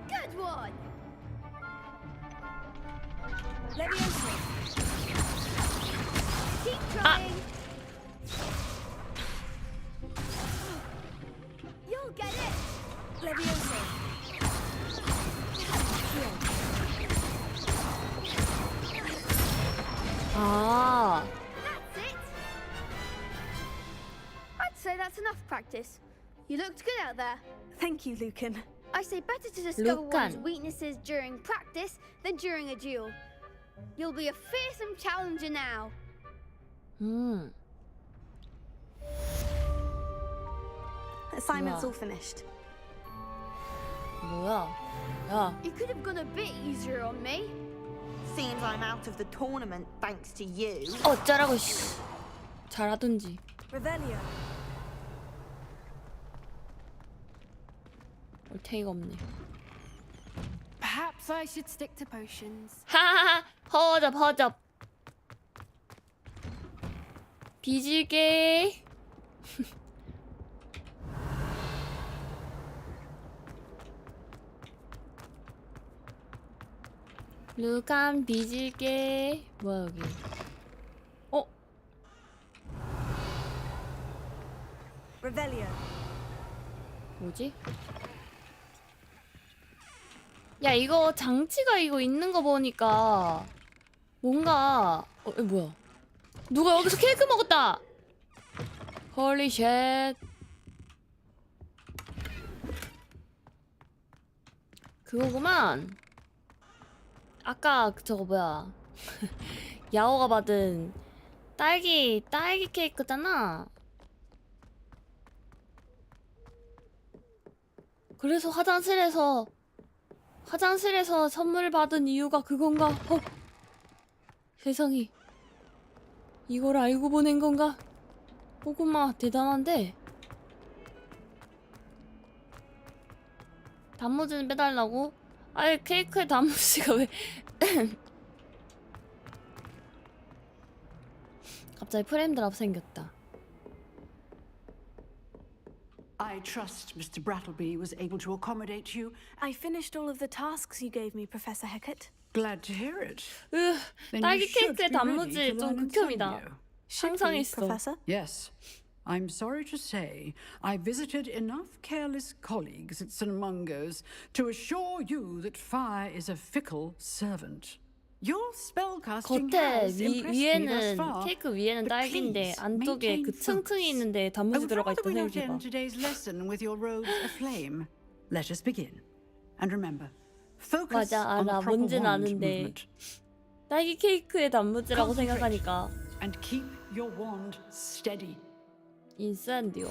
Good one. Keep trying. You'll get it. 아. That's it. I'd say that's enough practice. You looked good out there. Thank you, Lucan. I say better to discover one's Lucan. weaknesses during practice than during a duel. You'll be a fearsome challenger now. Assignment's Wow. all finished. 뭐야? 야. You could have gone a bit easier on me. Seems I'm out of the tournament thanks to you. 어쩌라고 씨. 잘하든지. Revelio. 올테이가 없네. Perhaps I should stick to potions. 하하하. 허접. 비질게. 루칸 비질게. 뭐야 여기? 어? Revelio. 뭐지? 야 이거 장치가 이거 있는 거 보니까 뭔가 뭐야? 누가 여기서 케이크 먹었다. 홀리 쉣. 그거구만. 아까 저거 뭐야? 야호가 받은 딸기 케이크잖아. 그래서 화장실에서 선물 받은 이유가 그건가? 세상에 이걸 알고 보낸 건가? 호구마 대단한데. 단무지는 빼달라고? 아니 케이크에 단무지가 왜? 갑자기 프레임 드랍 생겼다. I trust Mr. Brattleby was able to accommodate you. I finished all of the tasks you gave me, Professor Hecat. Glad to hear it. 딸기 케이크에 단무지 좀 극혐이다. 상상했어. Professor? Yes. I'm sorry to say, I visited enough careless colleagues at St. Mungo's to assure you that fire is a fickle servant. Your spellcasting 겉에 has impressed me thus 위에는 far. 케이크 위에는 but 딸기인데 please 안쪽에 maintain 그 층층이 focus. 있는데 I 단무지 would 들어가 rather 있다 we not 생각해봐. end today's lesson with your robes aflame. Let us begin. And remember, focus 맞아 on the 알아 proper 뭔진 wand 아는데 movement. 딸기 케이크에 단무지라고 Concentrate 생각하니까 and keep your wand steady. 인센디오.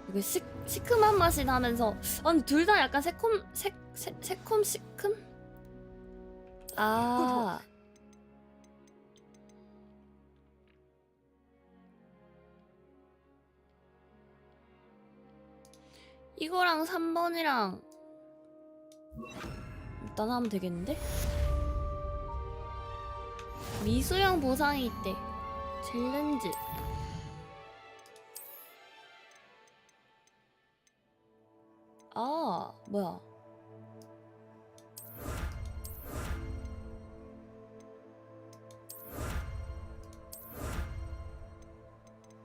이거 시큼한 맛이 나면서 아니 둘 다 약간 새콤 시큼? 아 이거랑 3번이랑 일단 하면 되겠는데? 미수형 보상이 있대. 챌린지. 아, 뭐야.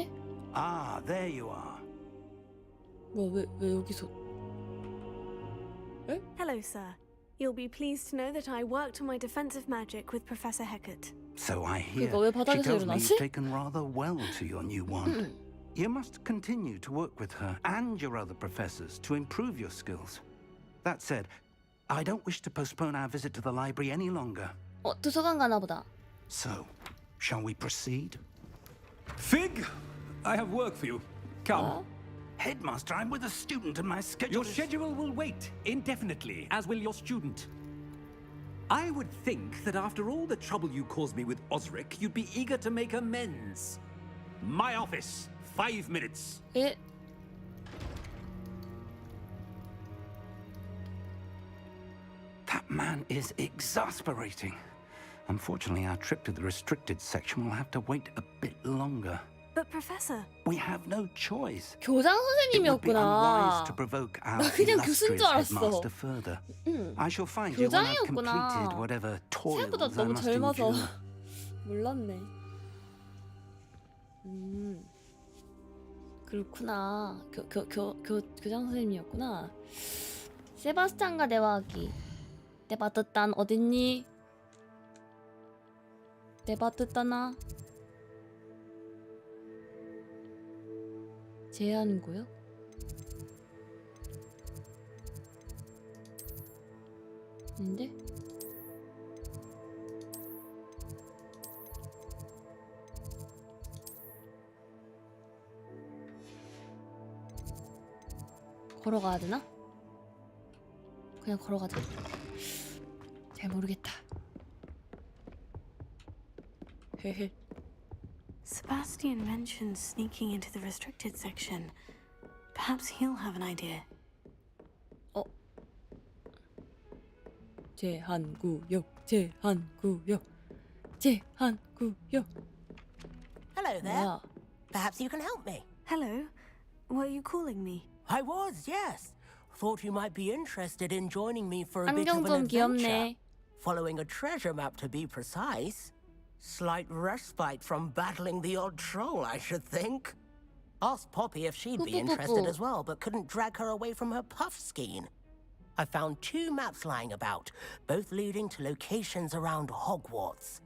있네? Ah, there you are. 뭐야 왜 여기서? Hello, sir. You'll be pleased to know that I worked on my defensive magic with Professor Hecat. So I hear. 그러니까 왜 She 바닥에서 tells me 일어났지? you've taken rather well to your new wand. You must continue to work with her and your other professors to improve your skills. That said, I don't wish to postpone our visit to the library any longer. 도서관 가나 보다. So, shall we proceed? Fig, I have work for you. Come. Headmaster, I'm with a student and my schedule Your schedule will wait indefinitely, as will your student. I would think that after all the trouble you caused me with Osric, you'd be eager to make amends. My office, 5 minutes. That man is exasperating. Unfortunately, our trip to the restricted section will have to wait a bit longer. But Professor, we have no choice. 교장 선생님이었구나. To provoke our 나 그냥 교수인 줄 알았어. headmaster further. I shall find you when I've completed 교장이었구나. whatever toils 생각보다 I 너무 must 젊어서 endure. 몰랐네. 그렇구나. 교장 선생님이었구나. 세바스찬과 대화하기. 네바트딴 어딨니? 네바트딴아. 제안구요? 근데? 걸어가야 되나? 그냥 걸어가자. 잘 모르겠다. 헤헤. Sebastian mentioned sneaking into the restricted section. Perhaps he'll have an idea. 제한구역, 제한구역, 제한구역. Hello there. 뭐야? Perhaps you can help me. Hello. Were you calling me? I was, yes. Thought you might be interested in joining me for a bit 안경 of 좀 an adventure. 귀엽네. Following a treasure map, to be precise. Slight respite from battling the odd troll, I should think. Asked Poppy if she'd be interested as well, but couldn't drag her away from her puff skein. I found 2 maps lying about, both leading to locations around Hogwarts.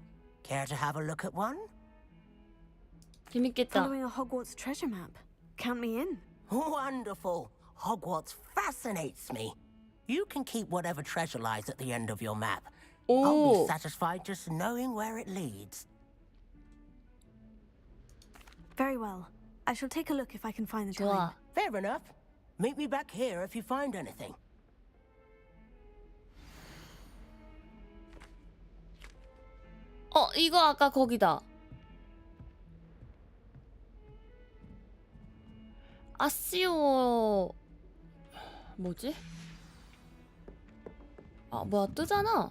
Care to have a look at one? 재밌겠다. Following a Hogwarts treasure map. Count me in. Wonderful. Hogwarts fascinates me. You can keep whatever treasure lies at the end of your map. I'll be satisfied just knowing where it leads. Very well. I shall take a look if I can find the time. 좋아. Fair enough. Meet me back here if you find anything. 이거 아까 거기다. 아쉬워. 뭐지? 아, 뭐야, 뜨잖아.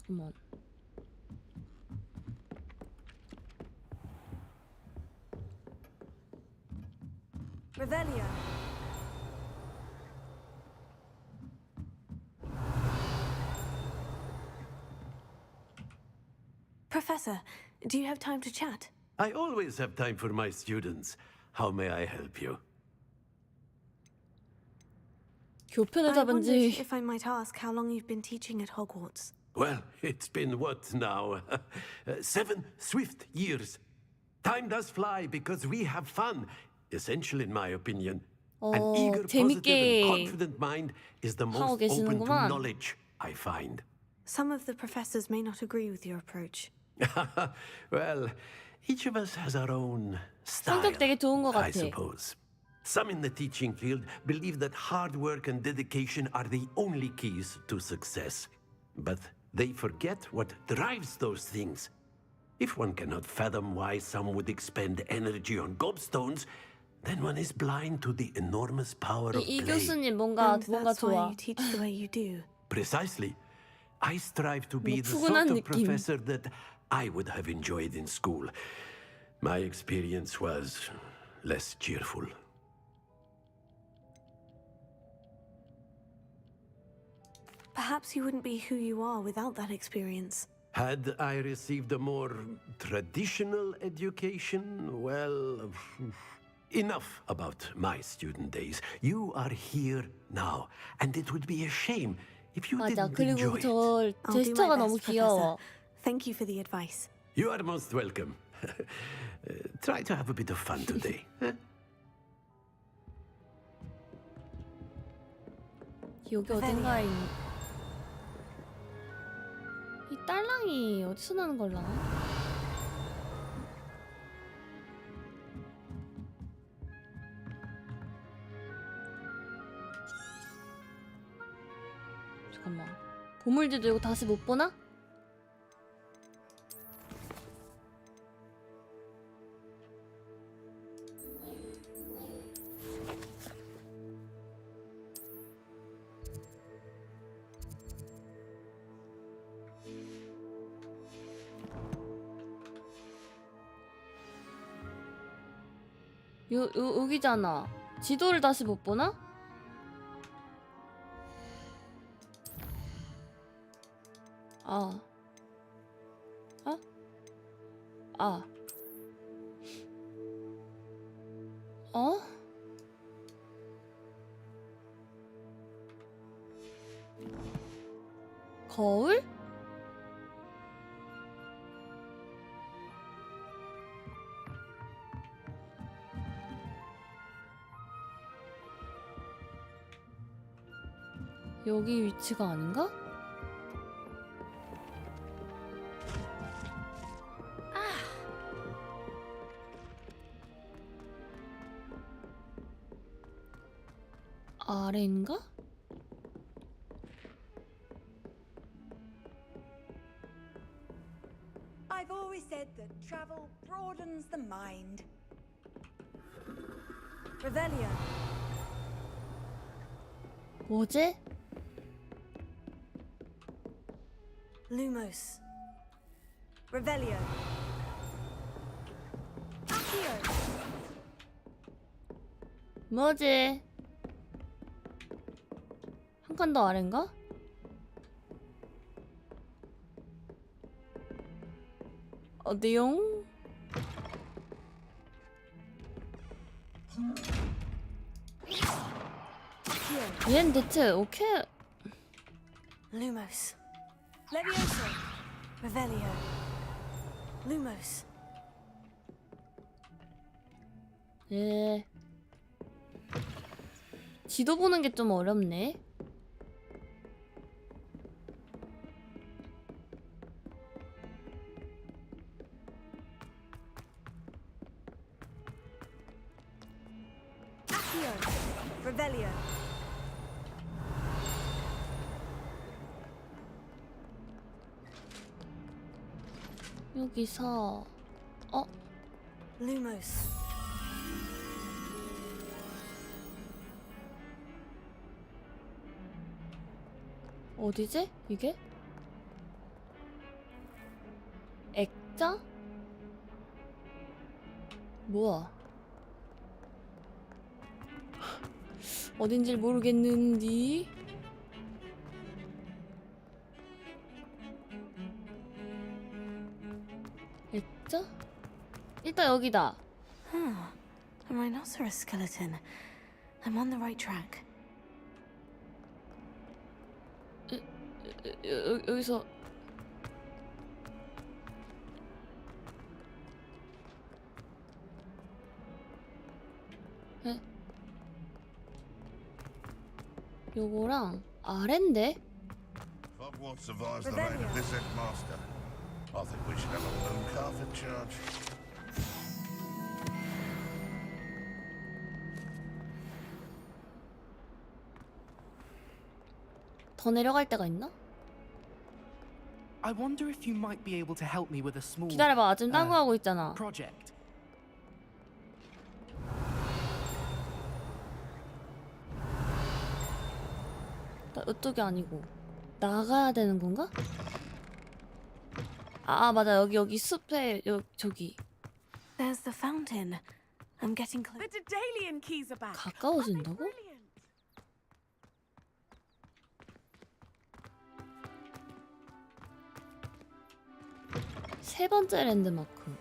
잠깐만. Revelio. Professor, do you have time to chat? I always have time for my students. How may I help you? 교편을 I 잡은 wondered 지 if I might ask how long you've been teaching at Hogwarts. Well, it's been what now? 7 swift years. Time does fly because we have fun. Essential in my opinion. An eager, positive and confident mind is the most open to 계시는구만. knowledge, I find. Some of the professors may not agree with your approach. Well, each of us has our own style, 성격 되게 좋은 것 I 같아. suppose. Some in the teaching field believe that hard work and dedication are the only keys to success. But they forget what drives those things. If one cannot fathom why some would expend energy on gobstones, then one is blind to the enormous power of 이 play. 교수님 뭔가 And 뭔가 that's why 좋아. you teach the way you do. Precisely. I strive to be 뭐 the sort 푸근한 of 느낌. professor that I would have enjoyed in school. My experience was less cheerful. Perhaps you wouldn't be who you are without that experience. Had I received a more traditional education, well, enough about my student days. You are here now, and it would be a shame if you 맞아. didn't 그리고 enjoy it. 저 I'll do 제스처가 my 너무 best, 귀여워. Professor. Thank you for the advice. You are most welcome. Try to have a bit of fun today. 여기 어딘가에 이 딸랑이 어디서 나는 걸라? 잠깐만. 보물지도 이거 다시 못 보나? 여기잖아. 지도를 다시 못 보나? 아. 아. 어? 거울? 여기 위치가 아닌가? 아래인가? I've I've always said that travel broadens the mind. Revelio. 뭐지? Lumos. Revelio. Accio. 뭐지? 한 칸 더 아래인가? 어디용? 얘는 대체 오케이. Lumos. Levioso. Revelio. Lumos. 예. 지도 보는 게 좀 어렵네. Accio. Revelio. 여기서 Lumos. 어디지? 이게? 액자? 뭐야? 어딘지 모르겠는디. 액자? 일단 여기다. Huh. A rhinoceros skeleton. I'm on the right track. 여기서 에? 요거랑 아래인데? If what survives the reign of this headmaster, I think we should have a moon calf in charge. 더 내려갈 데가 있나? I wonder if you might be able to help me with a small 기다려봐, 지금 딴 거 하고 있잖아. project. 나 이쪽이 아니고 나가야 되는 건가? 아 맞아, 여기 숲에 저기. There's the fountain. I'm getting close. The Daedalian keys are back. 가까워진다고? 세 번째 랜드마크.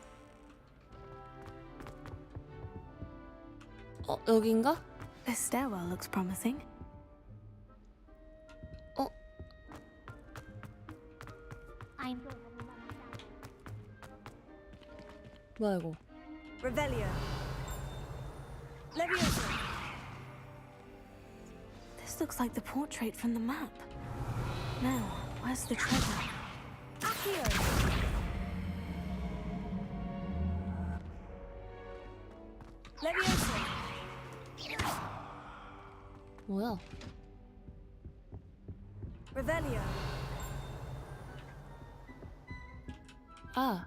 여긴가? This stairwell looks promising. 뭐야 이거? Revelio. Levioso. This looks like the portrait from the map. Now, where's the treasure? Accio. Levioso. 뭐야? Revelio. 아.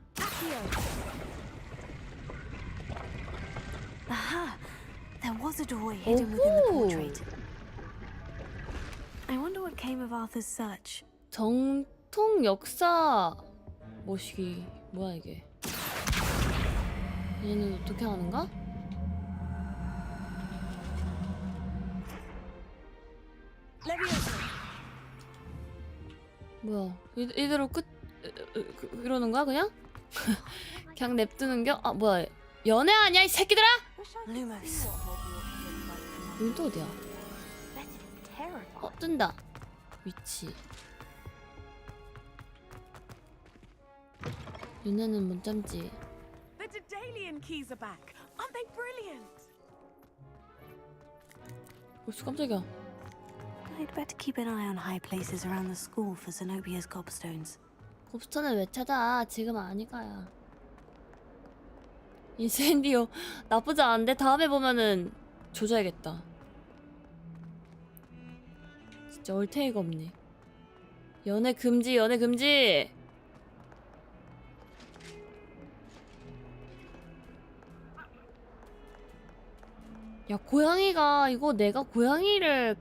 Aha! There was a doorway hidden within the portrait. I wonder what came of Arthur's search. 정통 역사 모시기 뭐야 이게? 얘는 어떻게 하는가? Levioso. 뭐야? 이대로 끝 이러는 거야 그냥? 그냥 냅두는겨? 아 뭐야? 연애 아니야 이 새끼들아? Lumos. 여긴 또 어디야? 뜬다. 위치. 얘네는 못 참지. The Daedalian keys are back. Aren't they brilliant? 깜짝이야. I'd better keep an eye on high places around the school for Zenobia's gobstones. 곱스톤을 왜 찾아? 지금 아니가야. 인센디오 나쁘지 않은데 다음에 보면은 조져야겠다. 진짜 얼탱이가 없네. 연애 금지, 연애 금지. 야, 고양이가 이거 내가 고양이를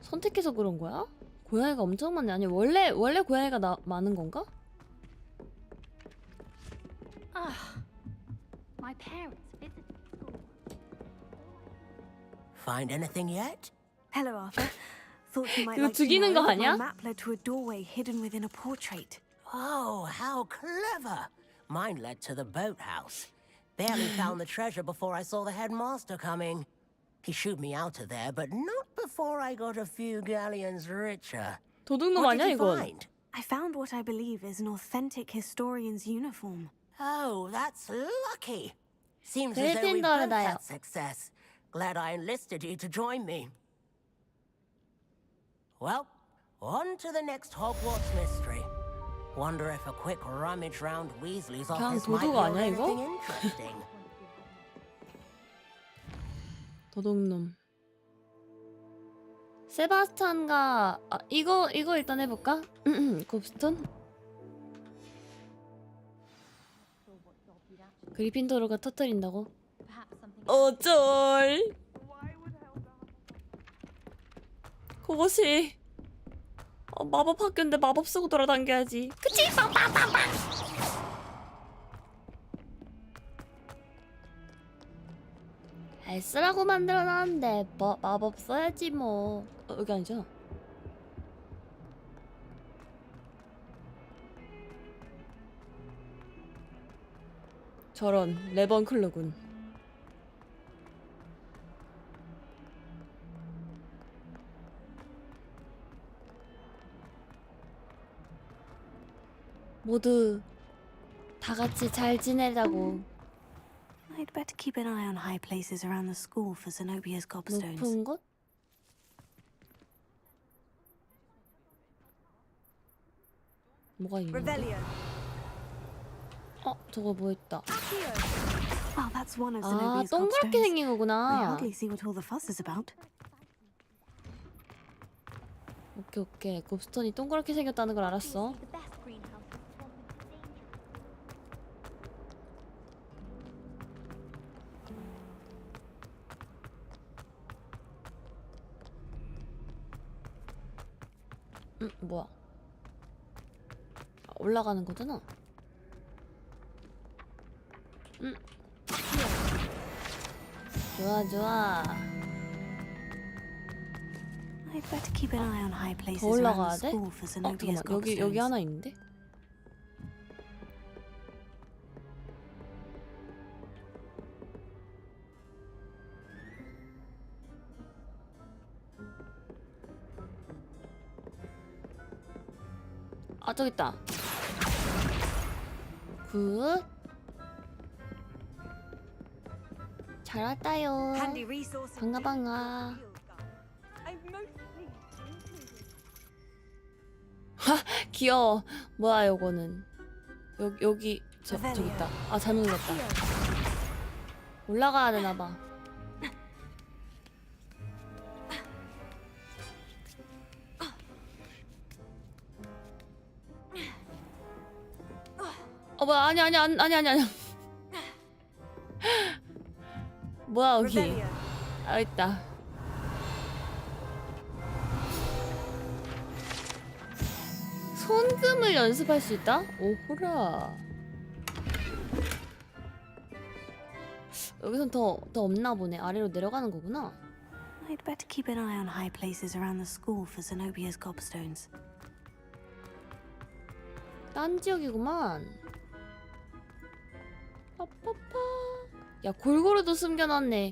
선택해서 그런 거야? 고양이가 엄청 많네. 아니 원래 고양이가 많은 건가? My parents visited school. Find anything yet? Hello, Arthur. Thought you might 이거 like to 죽이는 know 거 that my 아니야? map led to a doorway hidden within a portrait. Oh, how clever! Mine led to the boathouse. Barely found the treasure before I saw the headmaster coming. He shooed me out of there, but not before I got a few galleons richer. 도둑놈 What 아니야 did you 이건? find? I found what I believe is an authentic historian's uniform. Oh, that's lucky. Seems as though we both 그리핀도르다요. had success. Glad I enlisted you to join me. Well, on to the next Hogwarts mystery. Wonder if a quick rummage round Weasley's 그냥 office might 도둑 yield 아니야 anything 이거? interesting. 도둑놈. 세바스찬과 이거 일단 해볼까? 곱스톤? 그리핀도르가 터뜨린다고? 어쩔. 그것이 마법 학교인데 마법 쓰고 돌아다녀야지. 그치? 빵빵빵빵. 쓰라고 만들어놨는데 마법 써야지 뭐. 여기 아니잖아. 저런 레번클로군. 모두 다 같이 잘 지내자고. I'd better keep an eye on high places around the school for Zenobia's gobstones. 높은 곳? 뭐가 있냐? 저거 뭐 있다. Oh, that's one of 아, Zenobia's 동그랗게 gobstones. 생긴 I 거구나. hardly see what all the fuss is about. 오케이. 곱스톤이 동그랗게 생겼다는 걸 알았어. 뭐야? 올라가는 거잖아. 좋아. I'd better keep an eye on high places 더 around 올라가야 the 돼? school for Zenobia's 잠깐만. 여기 gobstones. 하나 있는데? 저기 있다. 굿. 잘 왔다요. 반가. 귀여워. 뭐야 요거는. 여기 저기 있다. 잘못 눌렀다. 올라가야 되나봐. 뭐야? 아니. 뭐야 여기? 있다. 손금을 연습할 수 있다? 오호라. 여기선 더 없나 보네. 아래로 내려가는 거구나. I'd better keep an eye on high places around the school for Zenobia's gobstones. 딴 지역이구만. 빠빠빠. 야, 골고루도 숨겨놨네.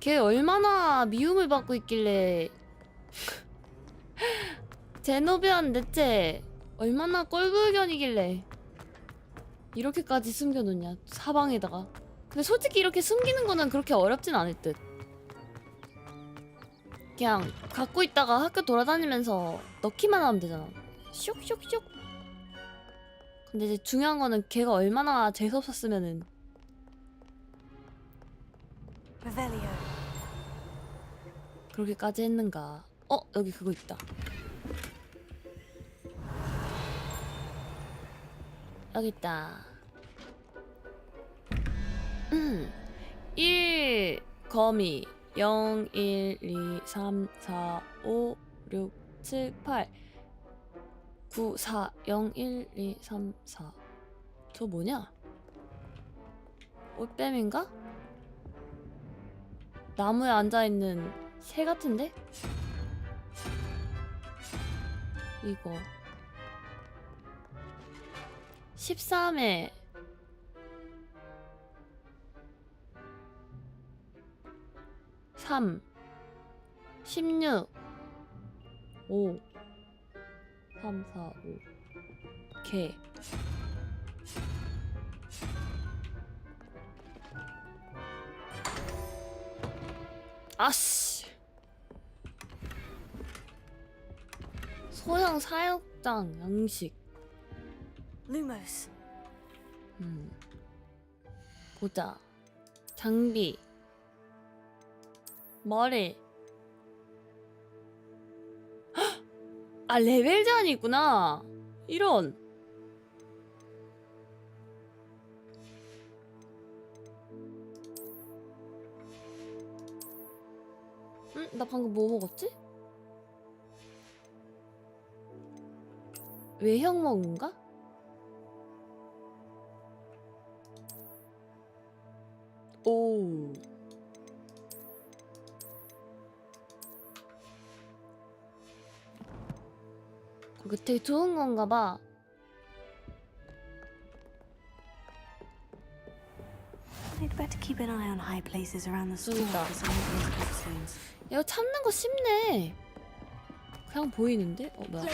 걔 얼마나 미움을 받고 있길래. 제노비안 대체 얼마나 꼴불견이길래 이렇게까지 숨겨놓냐, 사방에다가. 근데 솔직히 이렇게 숨기는 거는 그렇게 어렵진 않을 듯. 그냥 갖고 있다가 학교 돌아다니면서 넣기만 하면 되잖아. 슉슉슉. 근데 이제 중요한 거는 걔가 얼마나 재수없었으면은. 그렇게까지 했는가. 여기 그거 있다. 여기 있다. 1 거미 0 1 2 3 4 5 6 7 8 9 4 0 1 2 3 4 저 뭐냐? 올빼미인가? 나무에 앉아있는 새 같은데? 이거 13에 3 16 5 3 4 5 개 아씨 소형 사육장 양식 Lumos. 보자 장비 머리 헉! 아 레벨 제한이 있구나 이런 응? 나 방금 뭐 먹었지? 외형 먹은가? 오. 그거 되게 좋은 건가 봐. I'd better keep an eye on high places around the school for some of those gobstones. 야, 이거 찾는 거 쉽네. 그냥 보이는데? 뭐야?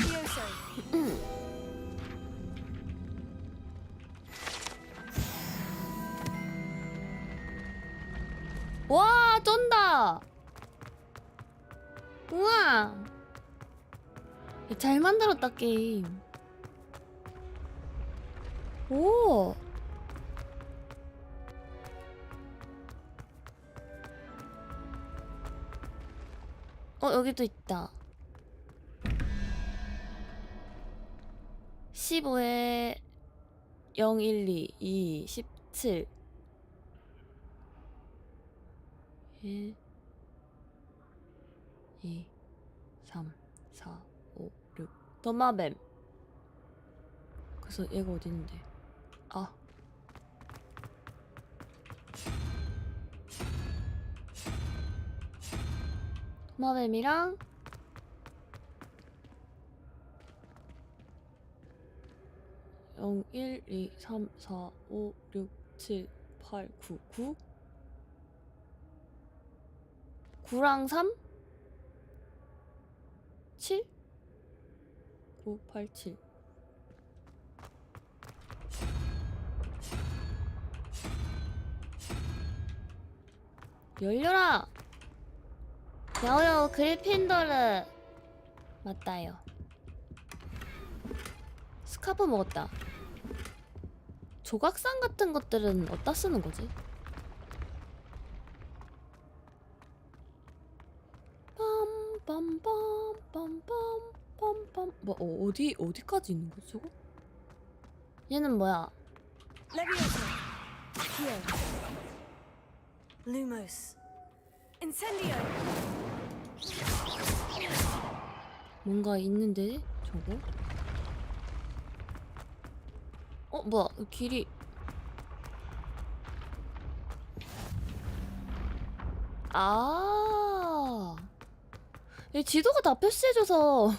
와, 쩐다. 우와. 잘 만들었다 게임. 오. 여기도 있다. 15에 012 2 17 1 2 3 4 5 6 도마뱀. 그래서 얘가 어디 있는데? 아. 도마뱀이랑 0 1 2 3 4 5 6 7 8 9 9 9랑 3 7 9 8 7 열려라. 야호 그리핀도르 맞다요. 스카프 먹었다. 조각상 같은 것들은 어디다 쓰는 거지? 빰빰빰빰빰빰빰 뭐 어디까지 있는 거지 저거? 얘는 뭐야? Lumos. Incendio. 뭔가 있는데 저거? 뭐야 길이 이 지도가 다 표시해줘서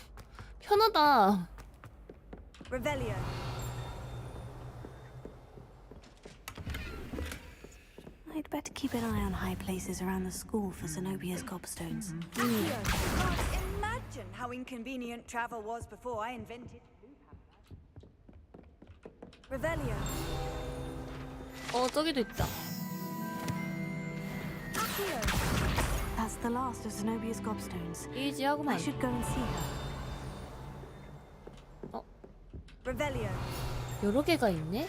편하다. Revelio. I'd better keep an eye on high places around the school for Zenobia's gobstones. Can't imagine how inconvenient travel was before I invented. Revelio. 저기도 있다. That's the last of Zenobia's gobstones. 이지하구만. I should go and see her. Revelio. 여러 개가 있네?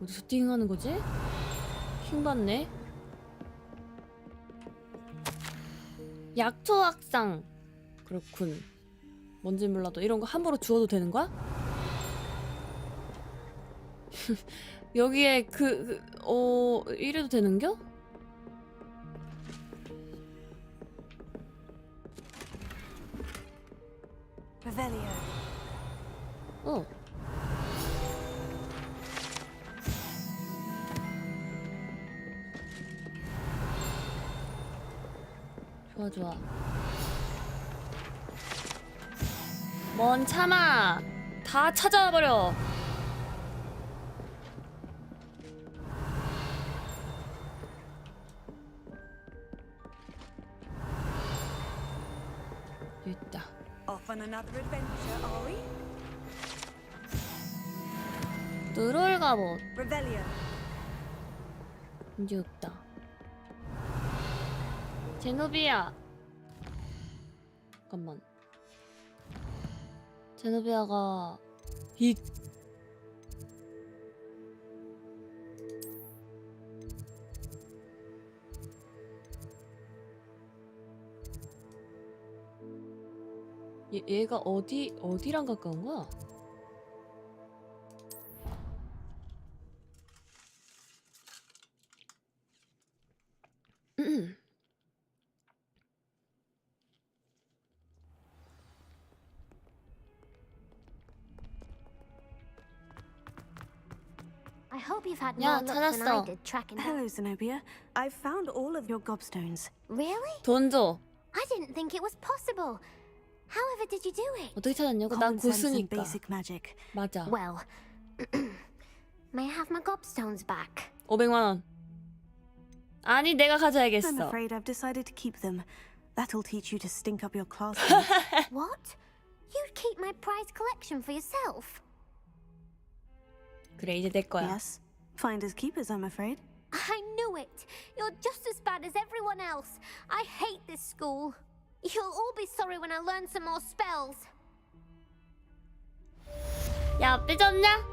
어디서 띵하는 거지? 킹받네. 약초 학상. 그렇군. 뭔지 몰라도 이런 거 함부로 주워도 되는 거야? 여기에 이래도 되는겨? Revelio. 어. 좋아 좋아. 뭔 참아. 다 찾아와 버려. 있다. Off on another adventure, are we? 뚜롤 갑옷. Revelio. 이제 없다. 제노비아. 잠깐만. 제노비아가 빛. 얘가 어디랑 가까운 거야? I hope you've had 야, more luck than I 찾았어. did tracking Hello, Zenobia. I've found all of your gobstones. Really? 돈 줘. I didn't think it was possible. However did you do it? 어떻게 찾았냐고? 난 Common sense and 고수니까. basic magic. 맞아. Well, may I have my gobstones back? 500만 원. 아니, 내가 I'm 가져야겠어. afraid I've decided to keep them. That'll teach you to stink up your classroom. What? You'd keep my prized collection for yourself? 그래, 이제 내 거야. Yes. Finders keepers, I'm afraid. I knew it. You're just as bad as everyone else. I hate this school. You'll all be sorry when I learn some more spells. 야, 삐졌냐?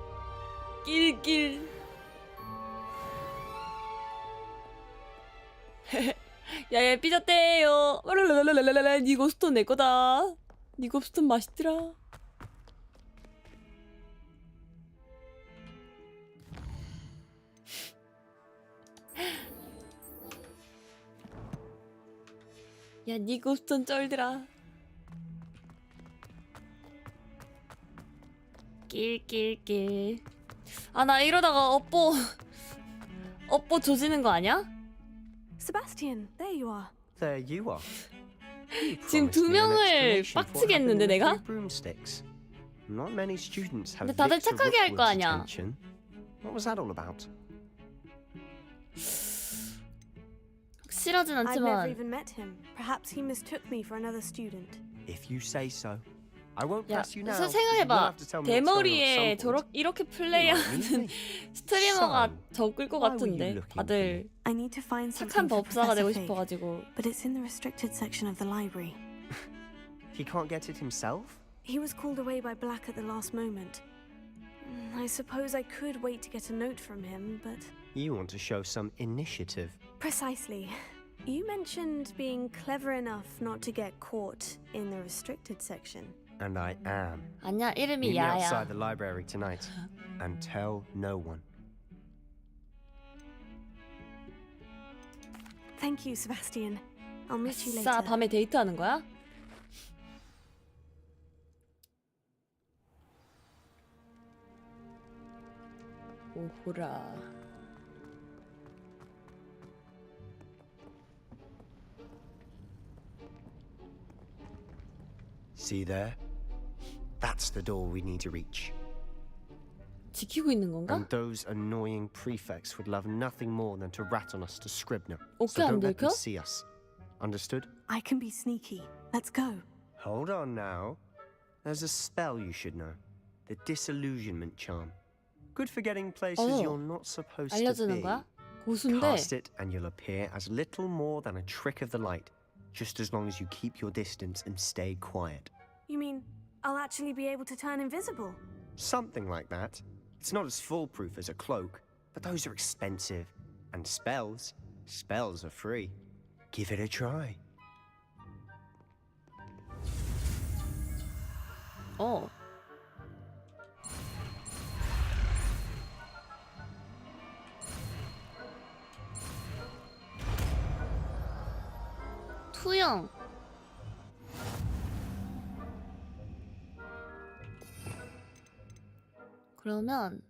낄낄. 야, 얘 삐졌대요. 랄랄랄랄랄랄. 니 곱스톤 내 거다. 니 곱스톤 맛있더라. 야, 니 곱스톤 쩔더라. 낄낄낄. 아, 나 이러다가 업보 조지는 거 아니야? Sebastian, there you are. There you are. 지금 두 명을 빡치게 했는데 내가? Not many students have 근데 다들 Victor 착하게 할 거 Rookwood's 아니야. attention. What was that all about? 확실하진 I've never 않지만. even met him. Perhaps he mistook me for another student. If you say so. I won't 야, press you now. 그래서 You'll have 생각해봐. to tell me what's going on at 대머리에 some point. 이렇게 플레이하는 스트리머가 적을 것 같은데 다들 I need to find 착한 something for 법사가 되고 Professor Fig, 싶어가지고. but it's in the restricted section of the library. He can't get it himself? He was called away by Black at the last moment. I suppose I could wait to get a note from him, but... You want to show some initiative. Precisely. You mentioned being clever enough not to get caught in the restricted section. And I am. 아니야, 이름이 Meet me 야야. outside the library tonight. And tell no one. Thank you, Sebastian. I'll meet you 아싸, later. 밤에 데이트하는 거야? 오호라. See there? That's the door we need to reach. 지키고 있는 건가? And those annoying prefects would love nothing more than to rat on us to Scribner. 어깨 So 안 don't let them 들켜? see us. Understood? I can be sneaky. Let's go. Hold on now. There's a spell you should know. The disillusionment charm. Good for getting places 어. you're not supposed to 알려주는 be. 거야? 고수인데. Cast it and you'll appear as little more than a trick of the light, just as long as you keep your distance and stay quiet. You mean I'll actually be able to turn invisible? Something like that. It's not as foolproof as a cloak, but those are expensive. And spells are free. Give it a try. 어. 투영. 그러면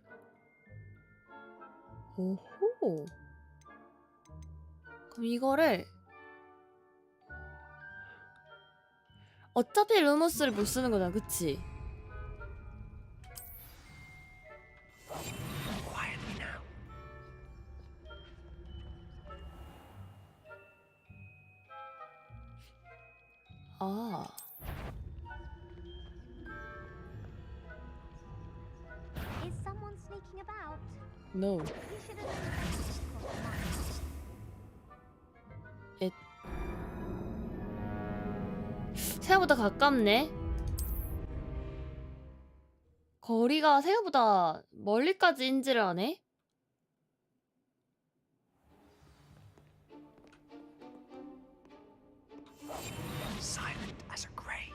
오호. 그럼 이거를 어차피 루머스를 못 쓰는 거잖아, 그치? 아. Is someone sneaking about? No. You should have 엣. 생각보다 가깝네. 거리가 생각보다 멀리까지 인지를 하네. Silent as a grave.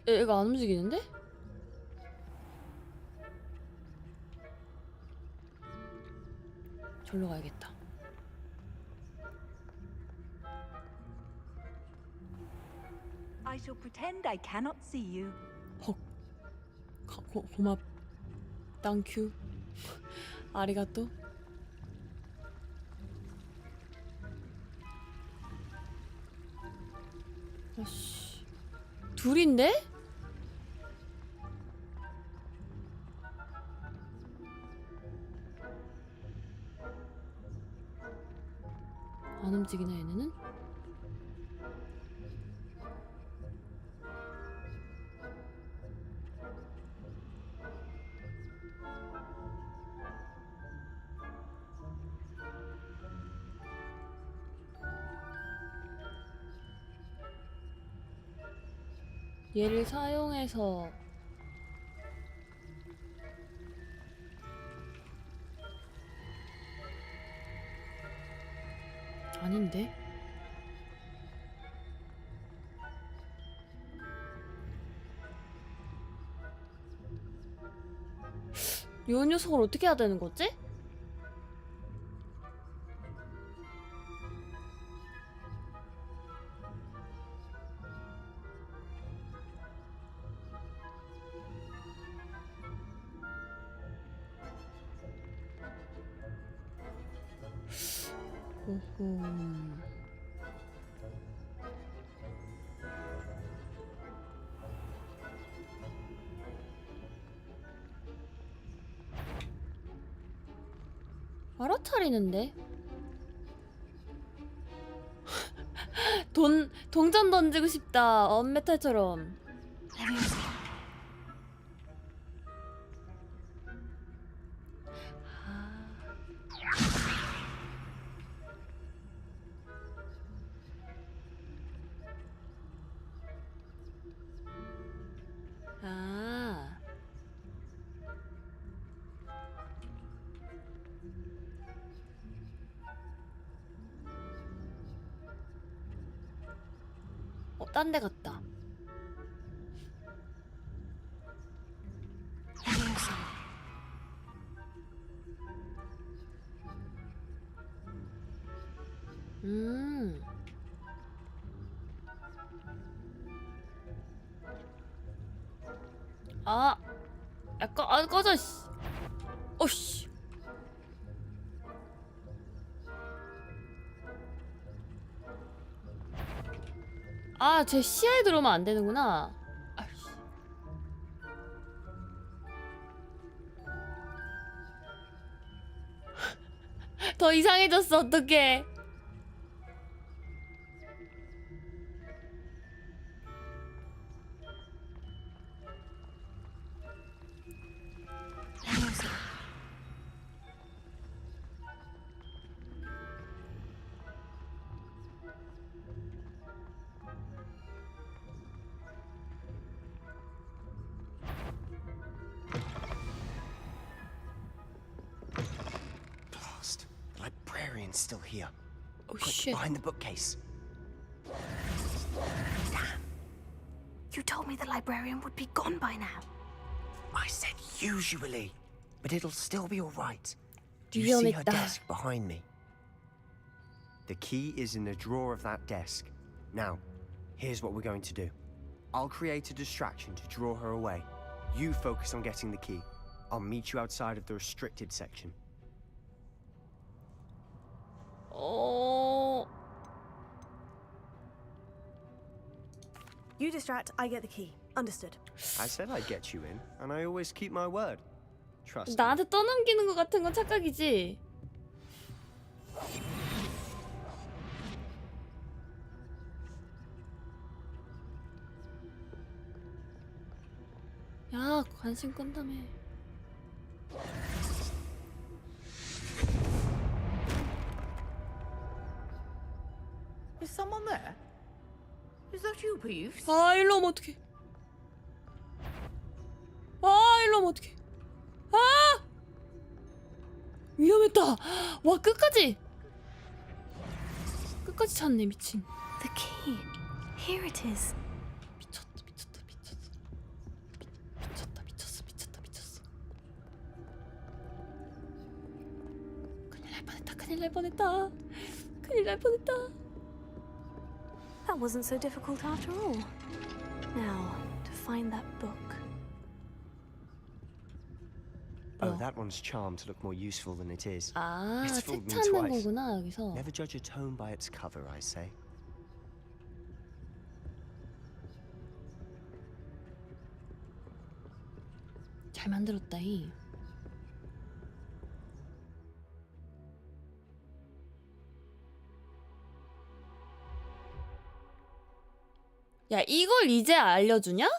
얘가 안 움직이는데? 절로 가야겠다. I shall pretend I cannot see you. 헉. 고맙. 땡큐. 아리가또. 아씨. 둘인데? 안 움직이나 얘네는? 얘를 사용해서 아닌데? 요 녀석을 어떻게 해야 되는 거지? 오호. 알아차리는데? 동전 던지고 싶다. 언메탈처럼. 아. 딴 데 갔다. 아. 약간 꺼져 씨. 어씨. 아, 제 시야에 들어오면 안 되는구나. 아이씨. 더 이상해졌어, 어떡해. It's still here. Oh Quick, shit. behind the bookcase. Damn. You told me the librarian would be gone by now. I said usually, but it'll still be all right. Do you see her desk behind me? The key is in the drawer of that desk. Now, here's what we're going to do. I'll create a distraction to draw her away. You focus on getting the key. I'll meet you outside of the restricted section. Oh. You distract, I get the key. Understood. I said I'd get you in, and I always keep my word. Trust me. 나한테 떠넘기는 것 같은 건 착각이지. 야, 관심 끈다며. Is someone there? Is that you, Peeves? 아, 일로 오면 어떡해. 아, 일로 오면 어떡해. 아! 위험했다. 와, 끝까지. 끝까지 찾네, 미친. The key. Here it is. 미쳤다. 큰일 날 뻔했다. That wasn't so difficult after all. Now, to find that book. Oh, that one's charmed to look more useful than it is. 아, It's 책 fooled me 찾는 twice. 거구나, 여기서. Never judge a tome by its cover, I say. 잘 만들었다, 이. 야, 이걸 이제 알려주냐?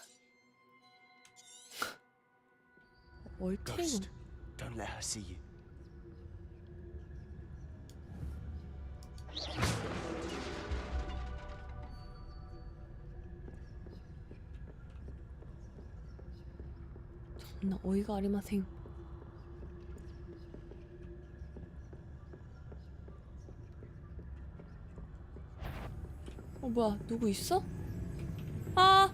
얼탱이. Ghost, don't let her see you. 나 어이가 아리마생. 뭐야, 누구 있어? 아,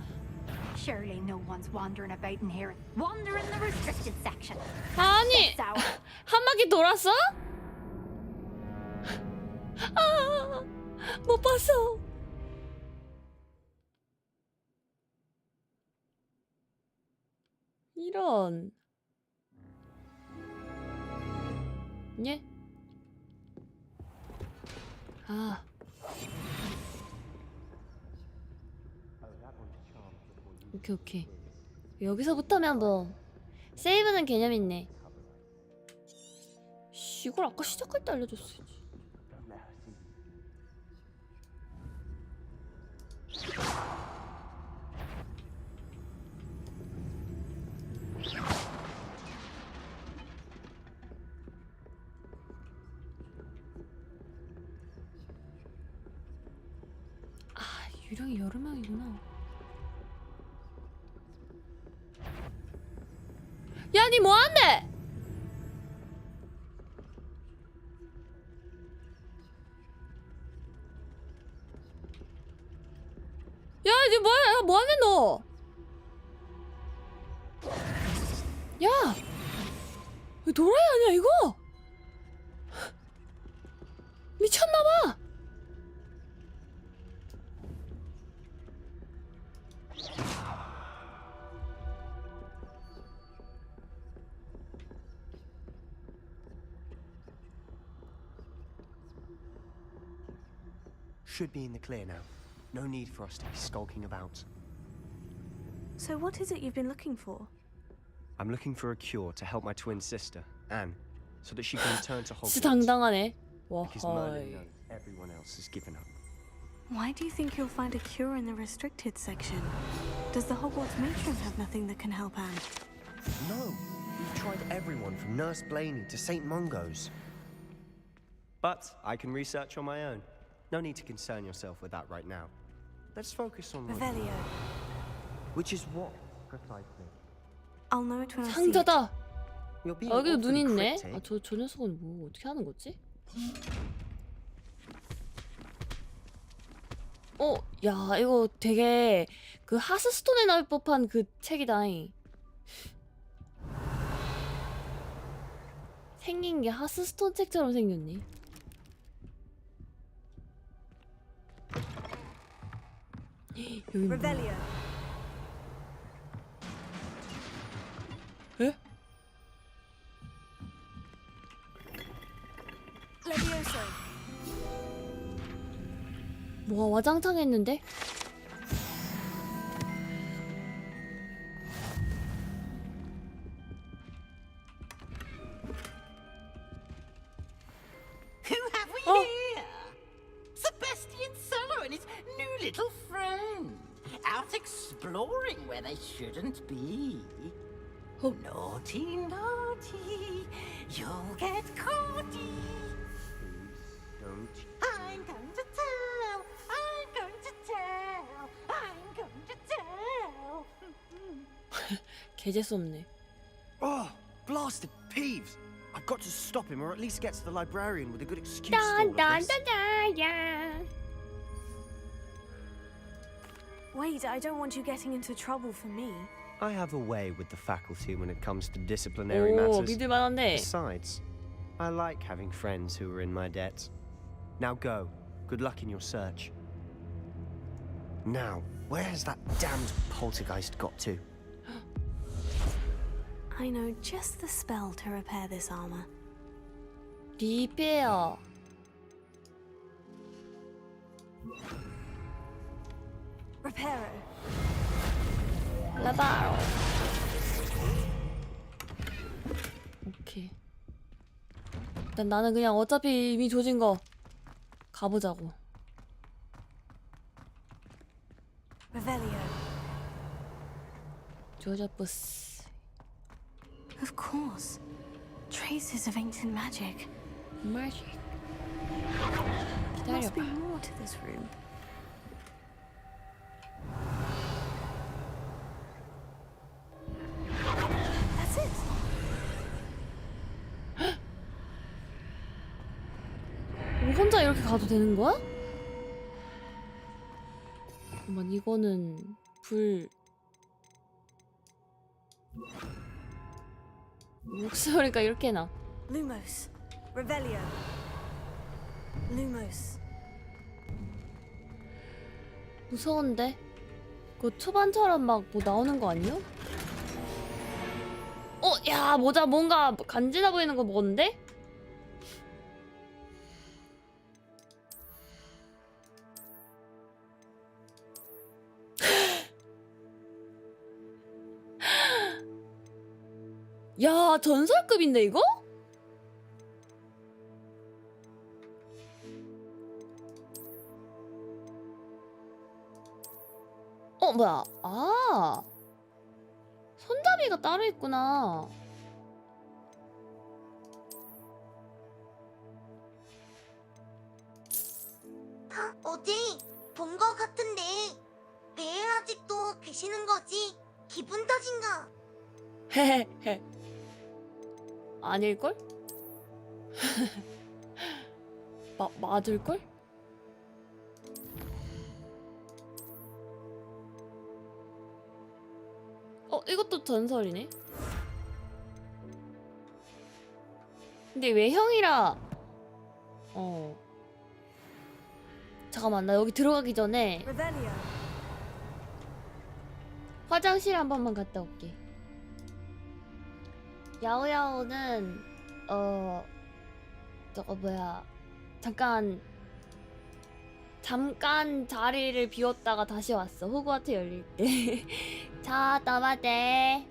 Surely no one's wandering about in here. Wander in the restricted section. 아니, It's our 한 바퀴 돌았어? 아, 못 봤어. 이런. 예? 아. 오케이. 여기서부터면 뭐 세이브는 개념 있네. 이걸 아까 시작할 때 알려줬어야지. 아, 유령이 여러 명이구나. 야, 니 뭐하는데? 야, 니 뭐야? 뭐하네 너? 야, 왜 도라이 아니야 이거? 미쳤나봐. Should be in the clear now. No need for us to be skulking about. So what is it you've been looking for? I'm looking for a cure to help my twin sister, Anne, so that she can return to Hogwarts. 진짜 당당하네. Because Merlin 와하이. knows everyone else has given up. Why do you think you'll find a cure in the restricted section? Does the Hogwarts matron have nothing that can help Anne? No, we've tried everyone from Nurse Blaney to St. Mungo's. But I can research on my own. No need to concern yourself with that right now. Let's focus on Revelio. Which is what, precisely? I'll know it when I see it. 상자다. You're being 여기도 눈 awfully 있네. cryptic. 아, 저 녀석은 뭐 어떻게 하는 거지? 야, 이거 되게 그 하스스톤에 나올 법한 그 책이다. 생긴 게 하스스톤 책처럼 생겼네. 여기 뭐야? 에? 뭐가 와장창 했는데? Who have we here? Sebastian Sallow and his new little friend. Out exploring where they shouldn't be. Oh, naughty, naughty. You'll get caughty. Don't. I'm going to tell. I'm going to tell. I'm going to tell. 개재수없네. Oh, blasted Peeves! I've got to stop him, or at least get to the librarian with a good excuse for 딴, all of 딴, this. 딴, 딴, 야. Wait, I don't want you getting into trouble for me. I have a way with the faculty when it comes to disciplinary 오, matters. 믿을만한데. Besides, I like having friends who are in my debt. Now go. Good luck in your search. Now, where has that damned poltergeist got to? I know just the spell to repair this armor. 리페어. Reparo. 라바로. 오케이. 일단 나는 그냥 어차피 이미 조진 거 가보자고. Revelio. 조자 버스. Of course. Traces of ancient magic. Magic. There must be 기다려봐. more to this room. That's it. 혼자 이렇게 가도 되는 거야? 잠깐만, 이거는 불 목소리가 이렇게 나. Lumos. Revelio. Lumos. 무서운데? 그 초반처럼 막 뭐 나오는 거 아니야? 야, 모자 뭔가 간지나 보이는 거 뭔데? 야, 전설급인데 이거? 뭐야? 아, 손잡이가 따로 있구나. 어디 본 거 같은데 왜 아직도 계시는 거지? 기분 탓인가? 헤헤헤. 아닐걸? 맞을걸? 이것도 전설이네. 근데 외형이라 잠깐만, 나 여기 들어가기 전에 화장실 한 번만 갔다 올게. 야오야오는 저거 뭐야, 잠깐 자리를 비웠다가 다시 왔어. 호그와트 열릴 때. 자, 나와대.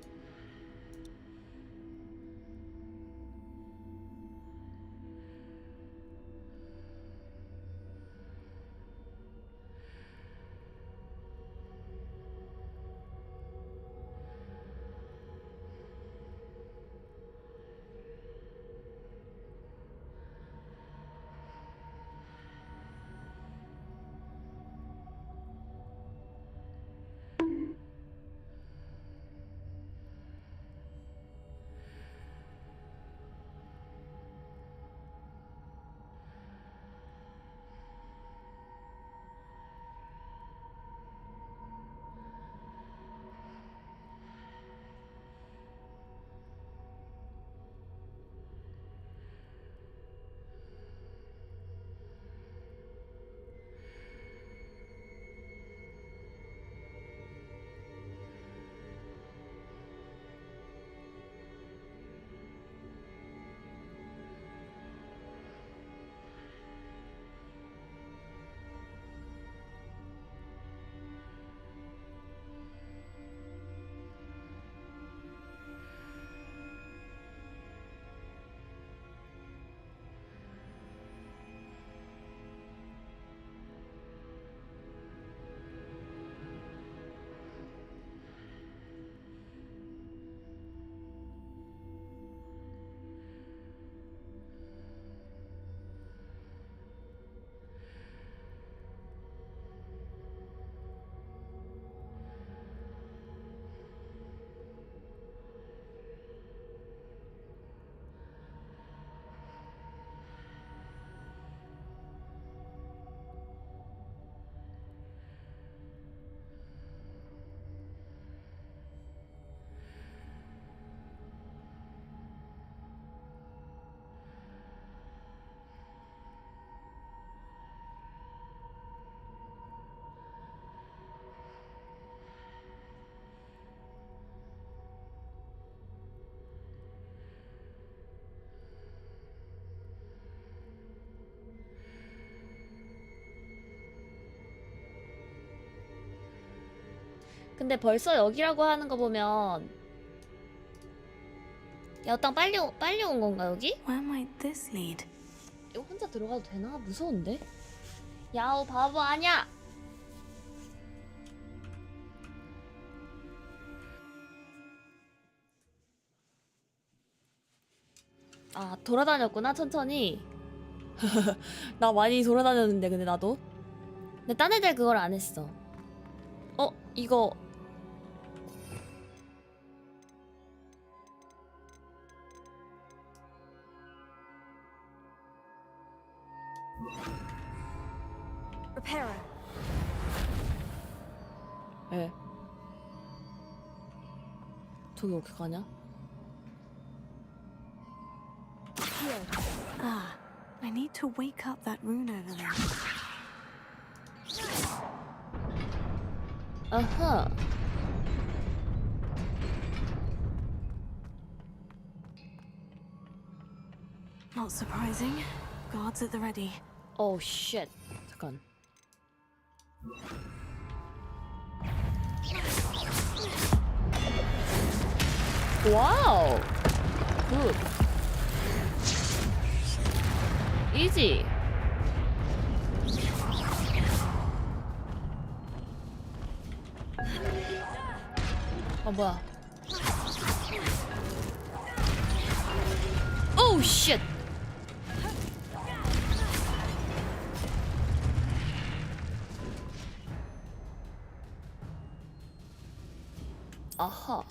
근데 벌써 여기라고 하는 거 보면 여당 빨리 온 건가 여기? Where might this lead? 이거 혼자 들어가도 되나? 무서운데? 야호 바보 아냐? 아 돌아다녔구나 천천히. 나 많이 돌아다녔는데 근데 나도. 근데 딴 애들 그걸 안 했어. 이거 Repairer. 에 저기 어떻게 가냐? Here. Ah, I need to wake up that rune over there. 아하. Not surprising. Guards at the ready. Oh shit. 잠깐. 와우. 굿. 이지. 뭐야. 오우 쉣. 아하.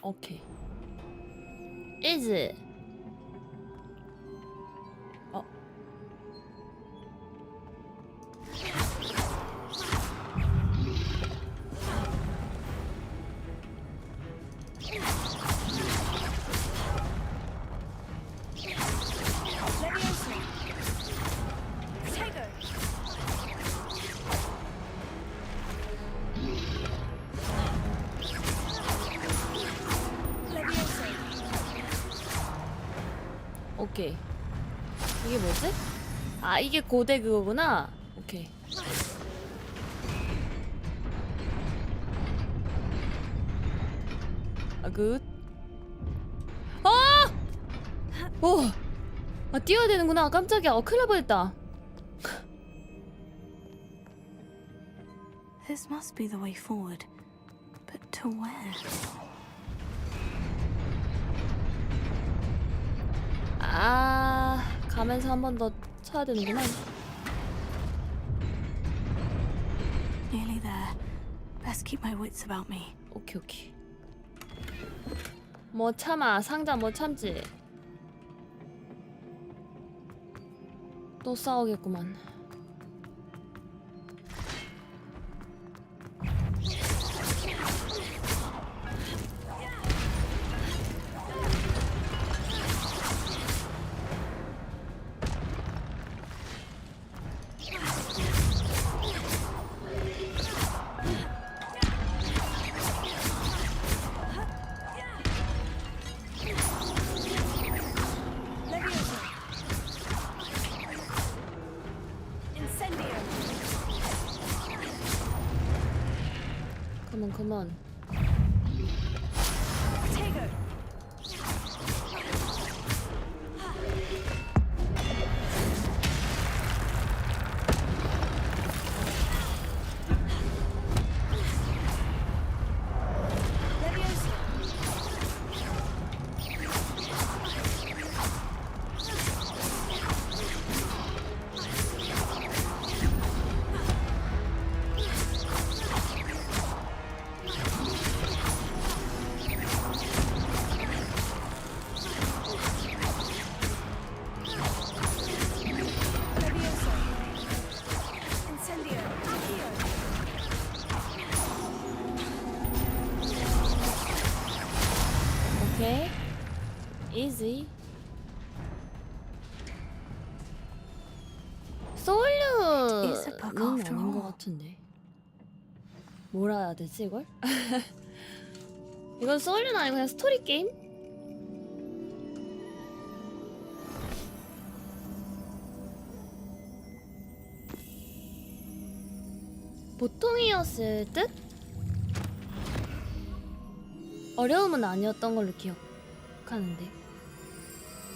오케이. is. 오케이. 이게 뭐지? 아 이게 고대 그거구나. 오케이. 아 굿. 아! 오! 아 뛰어야 되는구나. 깜짝이야. 큰일 날 뻔했다. This must be the way forward. But to where? 아 가면서 한 번 더 쳐야 되는구나. Nearly there. Best keep my wits about me. 오케이 오케이. 뭐 참아. 상자 뭐 참지. 또 싸우겠구만. Come on. 오케이. easy. 소울류는 아닌 것 같은데. 뭐라 해야 되지 이걸? 이건 소울류는 아니고 그냥 스토리 게임? 보통이었을 듯? 어려움은 아니었던 걸로 기억하는데.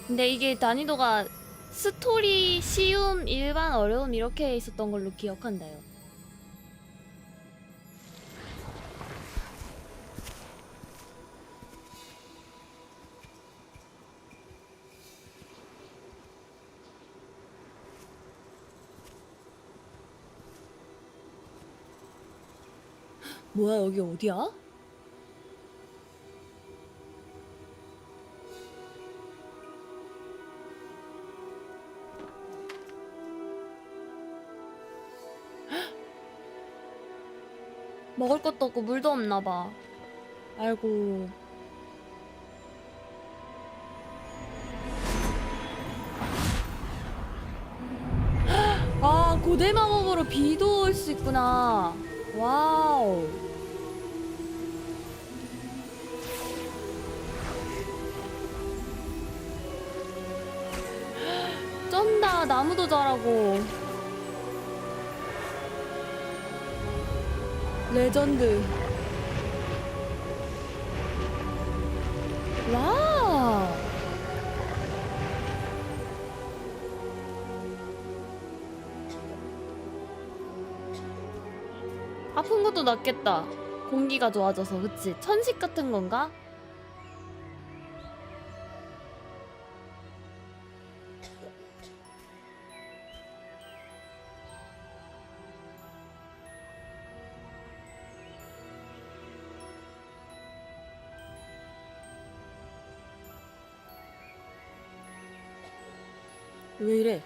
근데 이게 난이도가 스토리, 쉬움, 일반, 어려움 이렇게 있었던 걸로 기억한다요. 뭐야, 여기 어디야? 먹을 것도 없고 물도 없나 봐. 아이고. 아, 고대 마법으로 비도 올 수 있구나. 와우. 쩐다. 나무도 자라고. 레전드. 와우. 아픈 것도 낫겠다. 공기가 좋아져서. 그치? 천식 같은 건가? 왜 이래?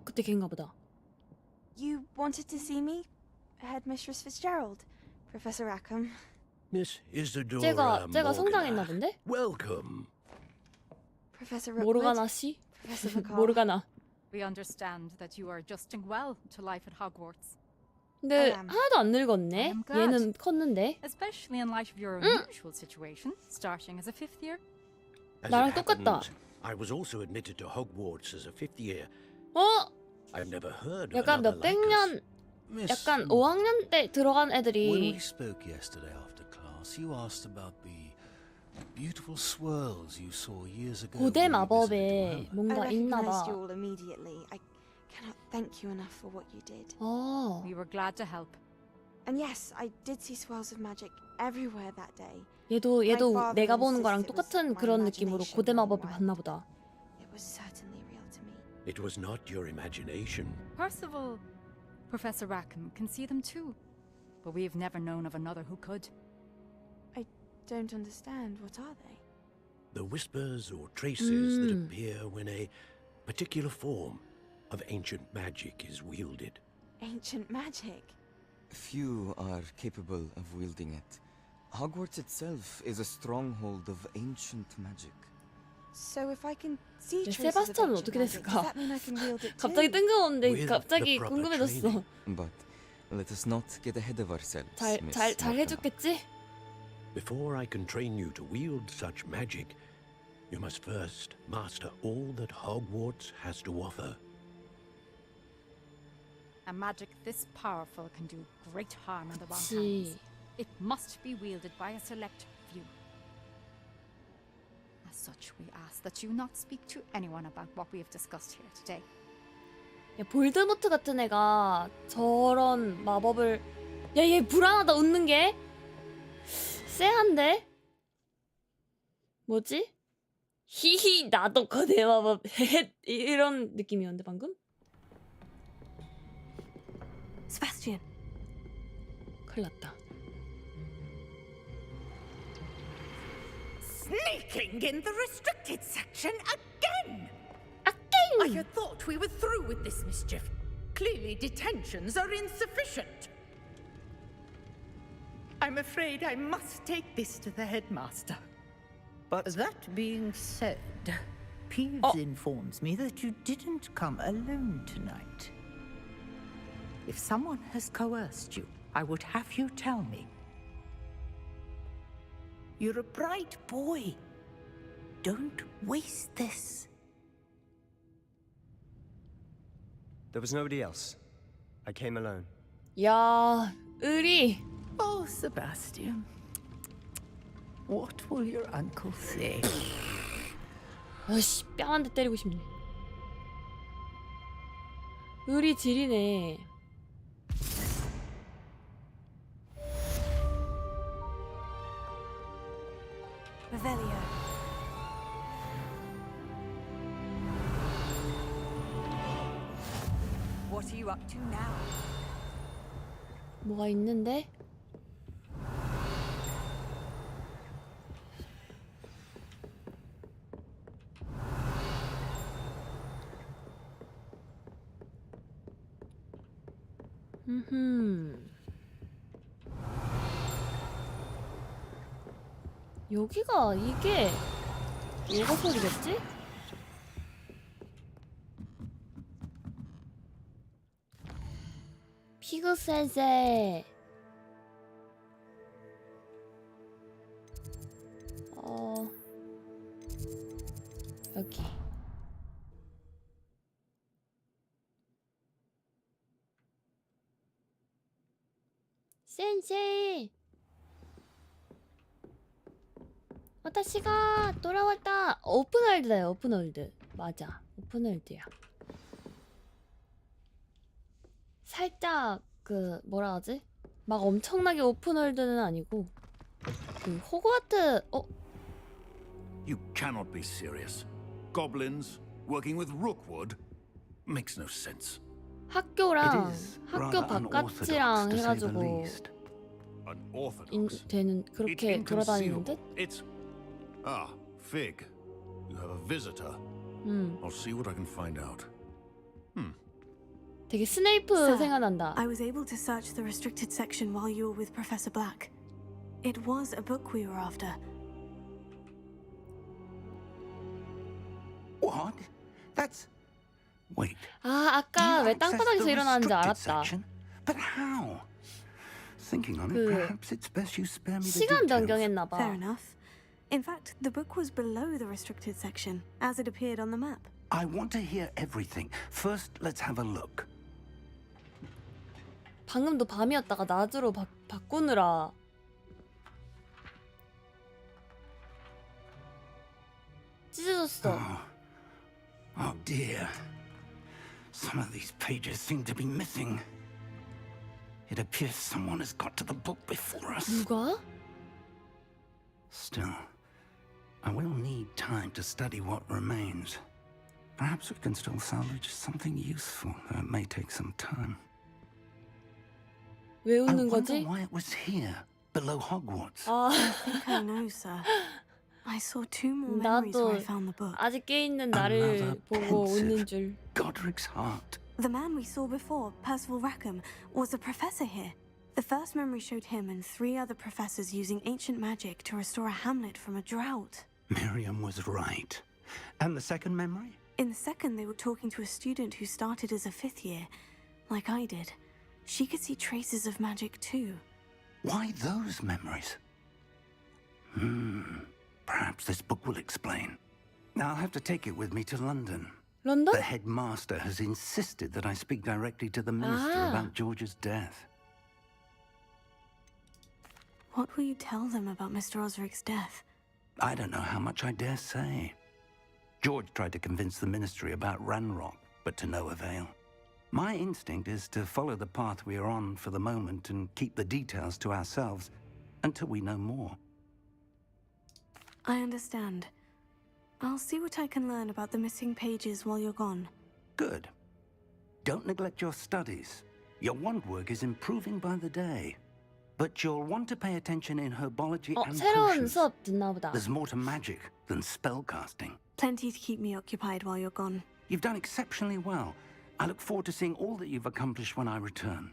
그때 걔인가 보다. You wanted to see me? Headmistress Fitzgerald, Professor Rackham. Miss Isadora 쟤가 성장했나 본데? Welcome. Professor 모르가나 씨? Professor McCall. 모르가나. We understand that you are adjusting well to life at Hogwarts. 근데 하나도 안 늙었네. 얘는 컸는데. Especially in light of your unusual situation, starting as a fifth year. 나랑 똑같다. I was also admitted to Hogwarts as a fifth year. I've never heard of 약간 another 몇백 년, 약간 5학년 때 들어간 When 애들이. we spoke yesterday after class, you asked about the beautiful swirls you saw years ago. 고대 when you visited 마법에 Yaho. 뭔가 I 있나 recognized 봐. you all immediately. I cannot thank you enough for what you did. We were glad to help. And yes, I did see swirls of magic everywhere that day. 얘도 My father 내가 보는 insists 거랑 it was 똑같은 my 그런 느낌으로 imagination 고대 마법을 running 봤나 wild. 보다. It was certainly real to me. It was not your imagination. Percival, Professor Rackham can see them too, but we've never known of another who could. I don't understand. What are they? The whispers or traces that appear when a particular form of ancient magic is wielded. Ancient magic? Few are capable of wielding it. Hogwarts itself is a stronghold of ancient magic. So if I can see 네, traces of 세바스찬은 ancient 어떻게 magic, does 됐을까? that mean I can wield it 갑자기 too? 뜬금없는데 With 갑자기 the proper 궁금해졌어. training. But let us not get ahead of ourselves. 잘 해줬겠지? Before I can train you to wield such magic, you must first master all that Hogwarts has to offer. A magic this powerful can do great harm in the wrong 그치. hands. It must be wielded by a select few. As such, we ask that you not speak to anyone about what we have discussed here today. 야, 볼드모트 같은 애가 저런 마법을. 야, 얘 불안하다, 웃는 게. 쎄한데? 뭐지? 히히, 나도 거대 마법. 헤헷. 이런 느낌이었는데 방금? Sebastian. 큰일 났다. Sneaking in the restricted section again! Again! I had thought we were through with this mischief. Clearly detentions are insufficient. I'm afraid I must take this to the headmaster. But that being said, Peeves informs me that you didn't come alone tonight. If someone has coerced you, I would have you tell me. You're a bright boy. Don't waste this. There was nobody else. I came alone. 야, 의리. Oh, Sebastian. What will your uncle say? 아씨, 뺨 한 대 때리고 싶네. 의리 지리네. Revelio. What are you up to now? 뭐가 있는데? 여기가 이게 요거 소리겠지? 피그 센세. 여기. 센세. 私が 돌아왔다. 오픈월드다. 오픈월드. 맞아. 오픈월드야. 살짝 그 뭐라 하지? 막 엄청나게 오픈월드는 아니고 그 호그와트. You cannot be serious. Goblins working with Rookwood makes no sense. 학교랑 학교 바깥이랑 해가지고 되는 그렇게 돌아다니는 듯? Ah, Fig. You have a visitor. I'll see what I can find out. 되게 스네이프 생각난다. I was able to search the restricted section while you were with Professor Black. It was a book we were after. What? That's... Wait. 아, 아까 왜 땅바닥에서 일어나는지 알았다. Section? But how? Thinking on it, perhaps it's best you spare me the 시간 details. 변경했나 봐. Fair enough. In fact, the book was below the restricted section, as it appeared on the map. I want to hear everything. First, let's have a look. 방금도 밤이었다가 낮으로 바꾸느라 찢어졌어. Oh dear. Some of these pages seem to be missing. It appears someone has got to the book before us. 누가? Still, I will need time to study what remains. Perhaps we can still salvage something useful, though it may take some time. 왜 I 웃는 wonder 거지? why it was here, below Hogwarts. I think I know, sir. I saw two more memories where I found the book. 아직 깨 있는 나를 보고 웃는 줄. Godric's heart. The man we saw before, Percival Rackham, was a professor here. The first memory showed him and 3 other professors using ancient magic to restore a hamlet from a drought. Miriam was right. And the second memory? In the second, they were talking to a student who started as a 5th year, like I did. She could see traces of magic too. Why those memories? Perhaps this book will explain. I'll have to take it with me to London. London? The headmaster has insisted that I speak directly to the minister about George's death. What will you tell them about Mr. Osric's death? I don't know how much I dare say. George tried to convince the ministry about Ranrock, but to no avail. My instinct is to follow the path we are on for the moment and keep the details to ourselves until we know more. I understand. I'll see what I can learn about the missing pages while you're gone. Good. Don't neglect your studies. Your wand work is improving by the day. But you'll want to pay attention in herbology and 새로운 potions. 수업 듣나 보다. There's more to magic than spellcasting. Plenty to keep me occupied while you're gone. You've done exceptionally well. I look forward to seeing all that you've accomplished when I return.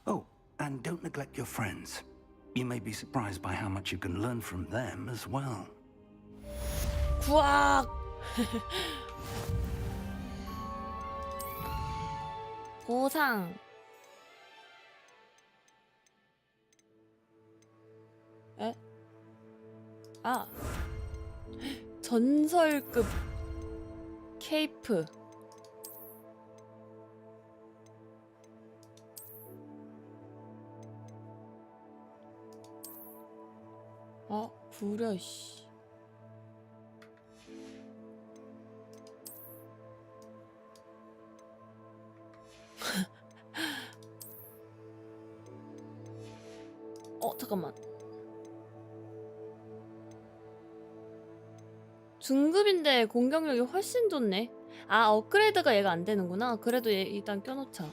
Oh, and don't neglect your friends. You may be surprised by how much you can learn from them as well. 구악. 보상. 에? 아. 전설급 케이프. 구려 씨. 잠깐만. 중급인데 공격력이 훨씬 좋네. 아, 업그레이드가 얘가 안 되는구나. 그래도 얘 일단 껴놓자.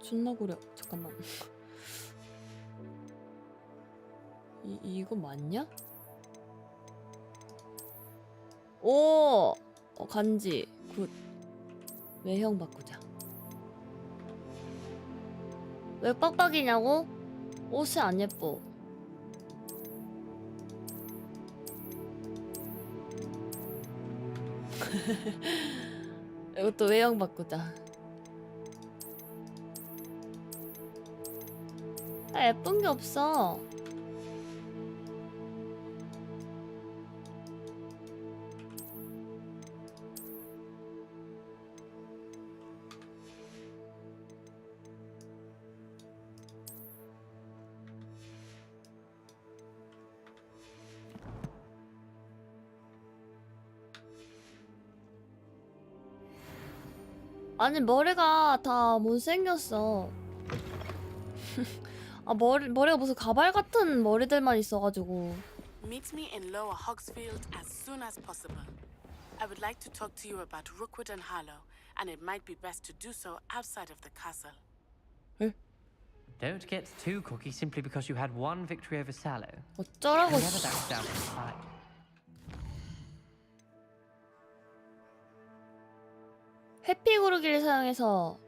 존나 구려. 잠깐만. 이거 맞냐? 오! 간지. 굿. 외형 바꾸자. 왜 빡빡이냐고? 옷이 안 예뻐. 이것도 외형 바꾸자. 예쁜 게 없어. 아니 머리가 다 못생겼어. 머리가 무슨 가발 같은 머리들만 있어가지고. Meet me in Lower Hogsfield as soon as possible. I would like to talk to you about Rookwood and Harlow, and it might be best to do so outside of the castle. Don't get too cocky simply because you had one victory over Sallow. 어쩌라고. Never back down from the fight. 해피 고르기를 사용해서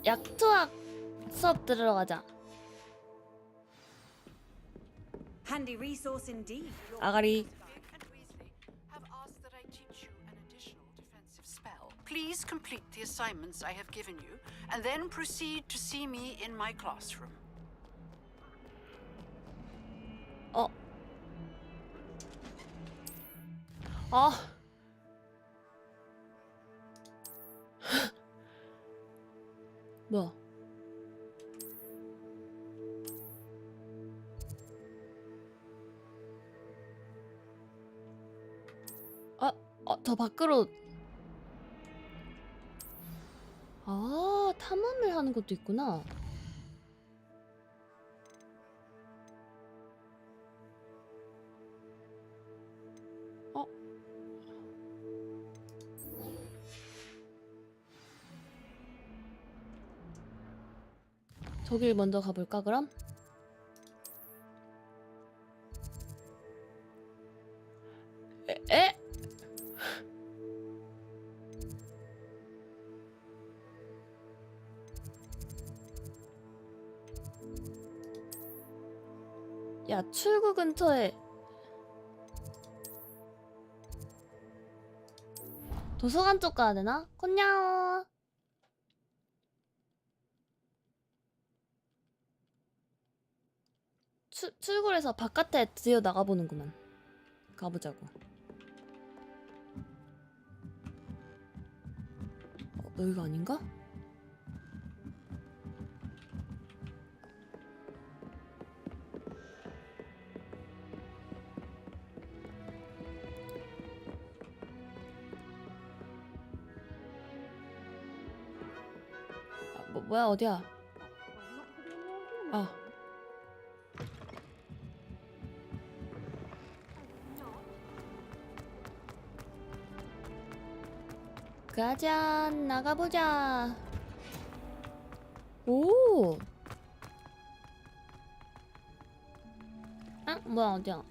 약투학 수업 들으러 가자. Handy resource indeed. 아가리. Have asked that I teach you an additional defensive spell. Please complete the assignments I have given you, and then proceed to see me in my classroom. 뭐야? 더 밖으로. 탐험을 하는 것도 있구나. 저길 먼저 가볼까 그럼? 에? 야, 출구 근처에 도서관 쪽 가야 되나? 콘야오. 출구에서 바깥에 드디어 나가보는구만. 가보자고. 여기가 아닌가? 뭐야 어디야? 가자, 나가보자. 오. 뭐야 어디야?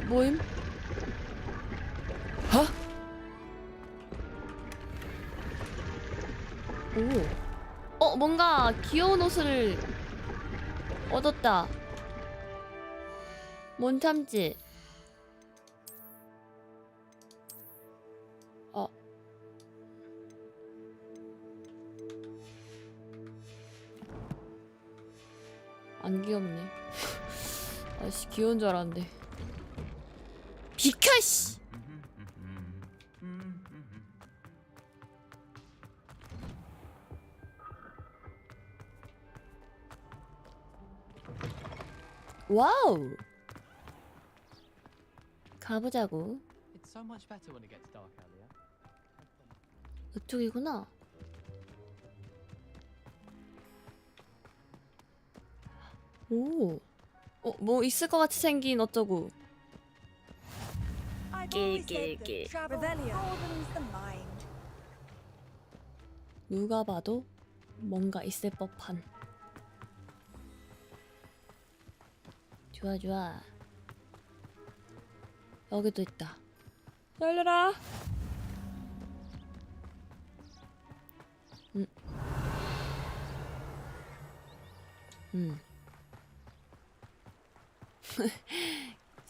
뭐임? 오. 뭔가 귀여운 옷을 얻었다. 뭔 참지? 안 귀엽네. 아씨 귀여운 줄 알았는데. 비켜 씨. 와우. 가보자고. It's so much better when it gets dark out here. 이쪽이구나. 오. 뭐 있을 것 같이 생긴 어쩌고. 낄낄낄. 누가 봐도 뭔가 있을 법한. 좋아 좋아. 여기도 있다. 열려라.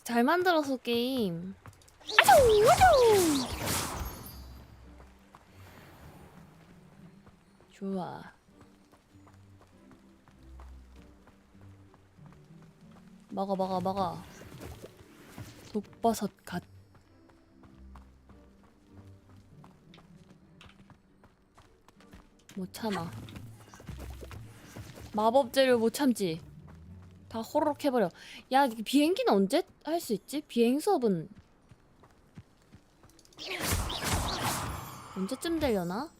잘 만들었어 게임. 아주 아주. 좋아. 먹어. 독버섯 갓. 못 참아. 마법 재료 못 참지. 다 호로록 해버려. 야, 비행기는 언제 할 수 있지? 비행 수업은 언제쯤 되려나?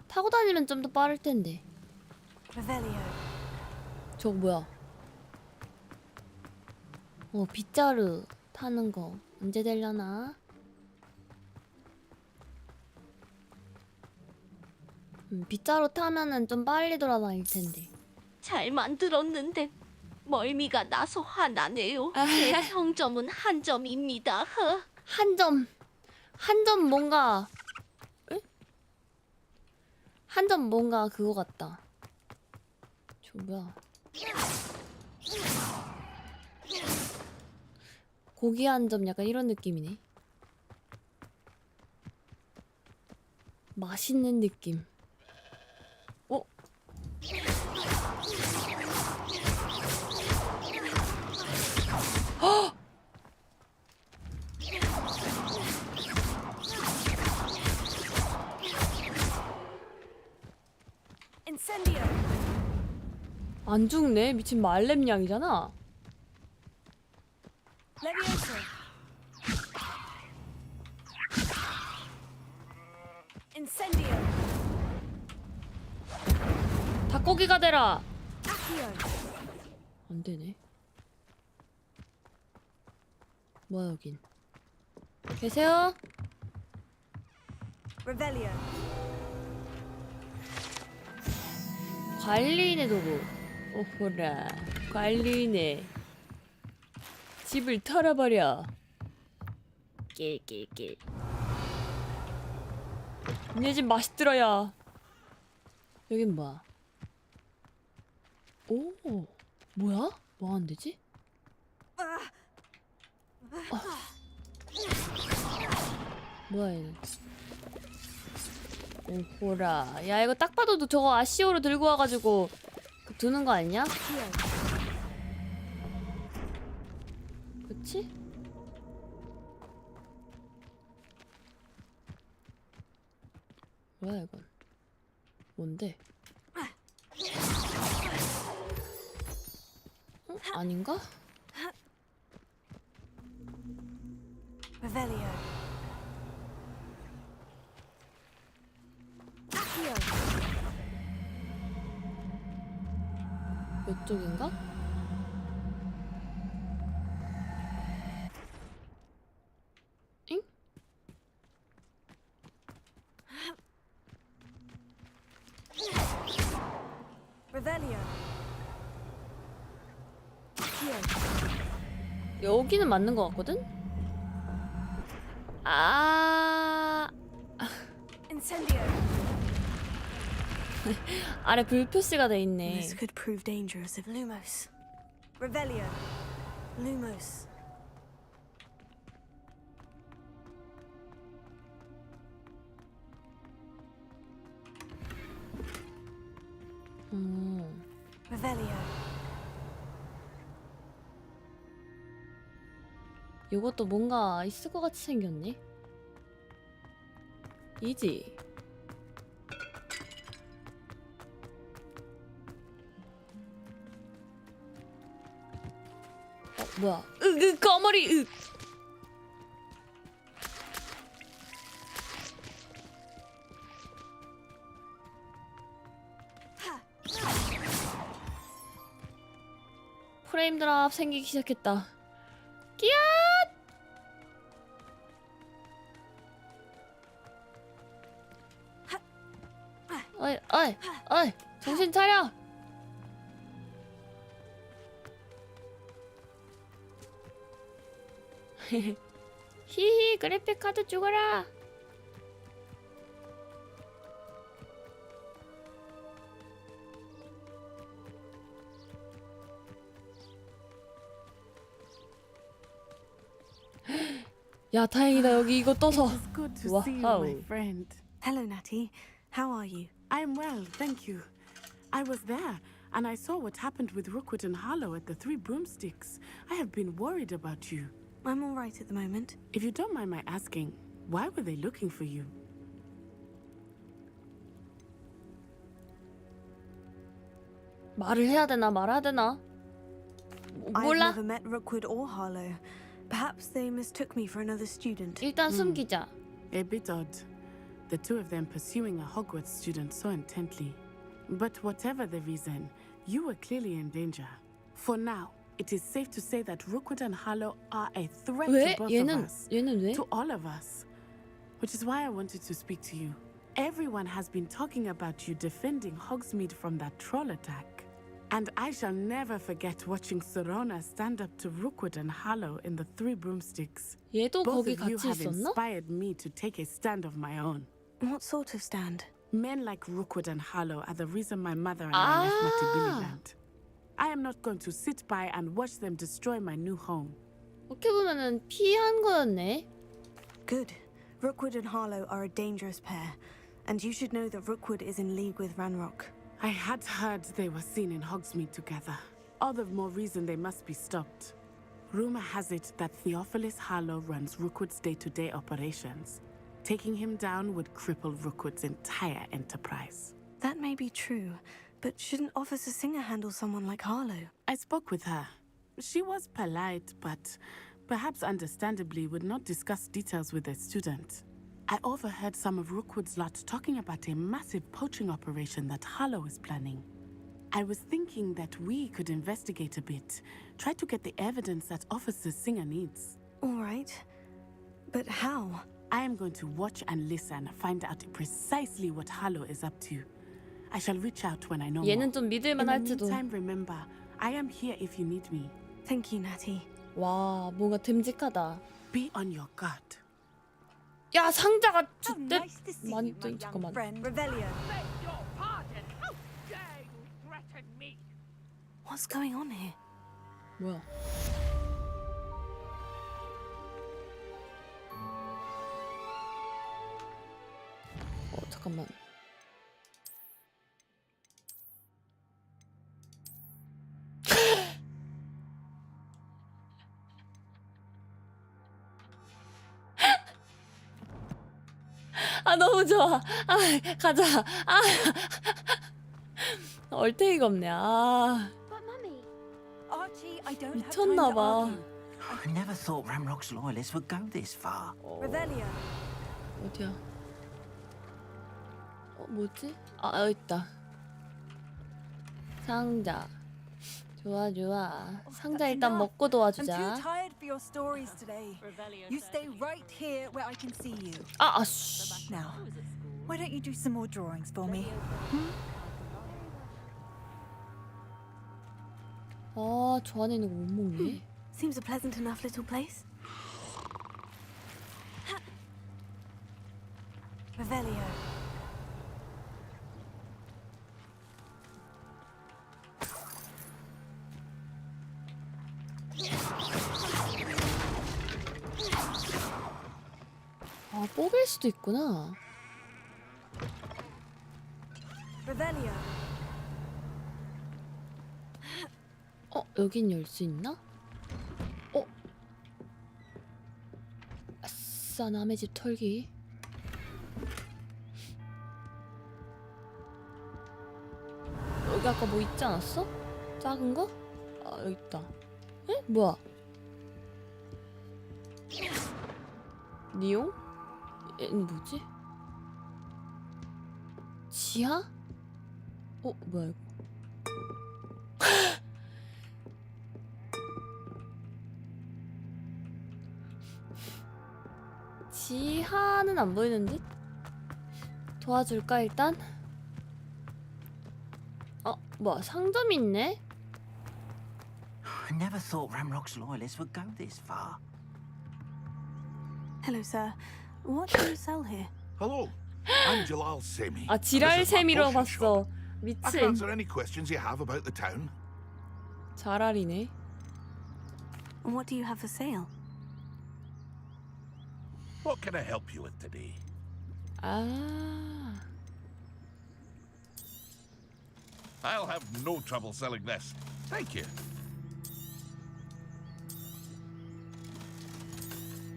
타고 다니면 좀 더 빠를 텐데. 저거 뭐야? 빗자루 타는 거 언제 되려나? 빗자루 타면은 좀 빨리 돌아다닐 텐데. 잘 만들었는데 멀미가 나서 화나네요. 제 평점은 한 점입니다. 한 점 뭔가 한 점 뭔가 그거 같다. 저 뭐야? 고기 한 점 약간 이런 느낌이네. 맛있는 느낌. 헉! 안 죽네. 미친 말렘냥이잖아. 닭고기가 되라. 안 되네. 뭐야 여긴? 계세요? 관리인의 도구. 오호라. 관리인의 집을 털어버려. 낄낄낄. 네 집 맛있더라야. 여긴 뭐야? 오, 뭐야? 뭐 하는 데지? 뭐야 얘는? 오호라. 야 이거 딱 봐도 저거 아시오로 들고 와가지고 두는 거 아니냐? 그치? 뭐야 이건? 뭔데? 아닌가? 이쪽인가? 잉? 여기는 맞는 것 같거든? 아래 불 표시가 돼 있네. This could prove dangerous if Lumos. Revelio. Lumos. Revelio. 이것도 뭔가 있을 것 같이 생겼네. 이지. 뭐야? 거머리. 프레임 드랍 생기기 시작했다. 끼앗! 어이, 정신 차려! 히히, 그래픽 카드 죽어라! 야, 다행이다. 여기 이거 떠서. It's good to see you, my friend. Hello, Natty. How are you? I'm well, thank you. I was there, and I saw what happened with Rookwood and Harlow at the Three Broomsticks. I have been worried about you. I'm all right at the moment. If you don't mind my asking, why were they looking for you? 말을 해야 되나 말아야 되나? 몰라. I've never met Rookwood or Harlow. Perhaps they mistook me for another student. 일단 숨기자. A bit odd. The two of them pursuing a Hogwarts student so intently. But whatever the reason, you were clearly in danger. For now, it is safe to say that Rookwood and Harlow are a threat 왜? to both 얘는 of us. 왜? To all of us. Which is why I wanted to speak to you. Everyone has been talking about you defending Hogsmeade from that troll attack. And I shall never forget watching Serona stand up to Rookwood and Harlow in the Three Broomsticks. 얘도 Both 거기 of you 같이 have 있었나? inspired me to take a stand of my own. What sort of stand? Men like Rookwood and Harlow are the reason my mother and I left Matabeleland. I am not going to sit by and watch them destroy my new home. 어떻게 보면은 피한 거였네. Good. Rookwood and Harlow are a dangerous pair, and you should know that Rookwood is in league with Ranrock. I had heard they were seen in Hogsmeade together. All the more reason they must be stopped. Rumor has it that Theophilus Harlow runs Rookwood's day-to-day operations. Taking him down would cripple Rookwood's entire enterprise. That may be true, but shouldn't Officer Singer handle someone like Harlow? I spoke with her. She was polite, but perhaps understandably would not discuss details with a student. I overheard some of Rookwood's lot talking about a massive poaching operation that Harlow is planning. I was thinking that we could investigate a bit, try to get the evidence that Officer Singer needs. All right. But how? I am going to watch and listen, find out precisely what Harlow is up to. I shall reach out when I know more. 얘는 좀 믿을만 In the 할지도. meantime, remember, I am here if you need me. Thank you, Natty. 와, 뭔가 듬직하다. Be on your guard. 야, 상자가 주대 많이 또 잠깐만. Revelio. What's going on here? 뭐야? 잠깐만. 아, 너무 좋아. 아, 가자. 아. 얼테이가 없네. 아. Archie, I don't have time 미쳤나 to 봐. argue. I never thought Ramrock's loyalists would go this far. Revelio. 어디야? 뭐지? 아, 여기 있다. 상자. 좋아, 좋아. 상자 일단 먹고 I'm 도와주자. too tired for your stories today. You stay right here where I can see you. 아, 씨. Now, why don't you do some more drawings for me? 아, 저 안에 있는 거 못 먹네. Seems a pleasant enough little place. Revelio. 아, 뽀갤 수도 있구나. Revelio. 여긴 열 수 있나? 어? 아싸, 남의 집 털기. 여기 아까 뭐 있지 않았어? 작은 거? 아, 여기 있다. 에? 뭐야? 니용? 얘는 뭐지? 지하? 어, 뭐야 이거? 지하는 안 보이는 듯? 도와줄까 일단? 뭐야, 상점이 있네? I never thought Ramrock's loyalists would go this far. Hello, sir. What do you sell here? Hello, I'm Jalal Semi. 아, 지랄 셈이라고 봤어. I can 미친. answer any questions you have about the town. 자랄이네. What do you have for sale? What can I help you with today? 아. I'll have no trouble selling this. Thank you.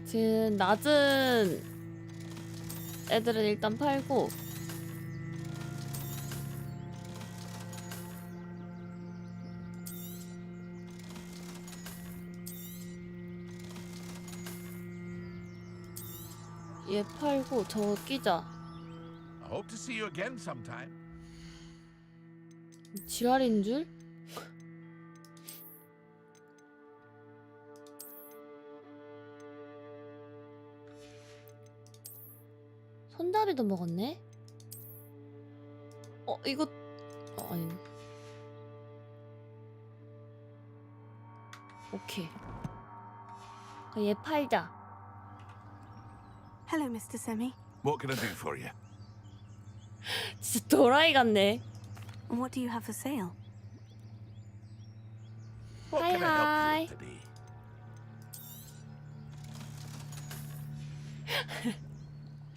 지금 낮은 애들은 일단 팔고 얘 팔고 저거 끼자. I hope to see you again sometime. 지랄인 줄? 손잡이도 먹었네? 이거 아니. 오케이. 얘 팔자. Hello, Mr. Semi. What can I do for you? 진짜 도라이 같네. What do you have for sale? What can I help you with today?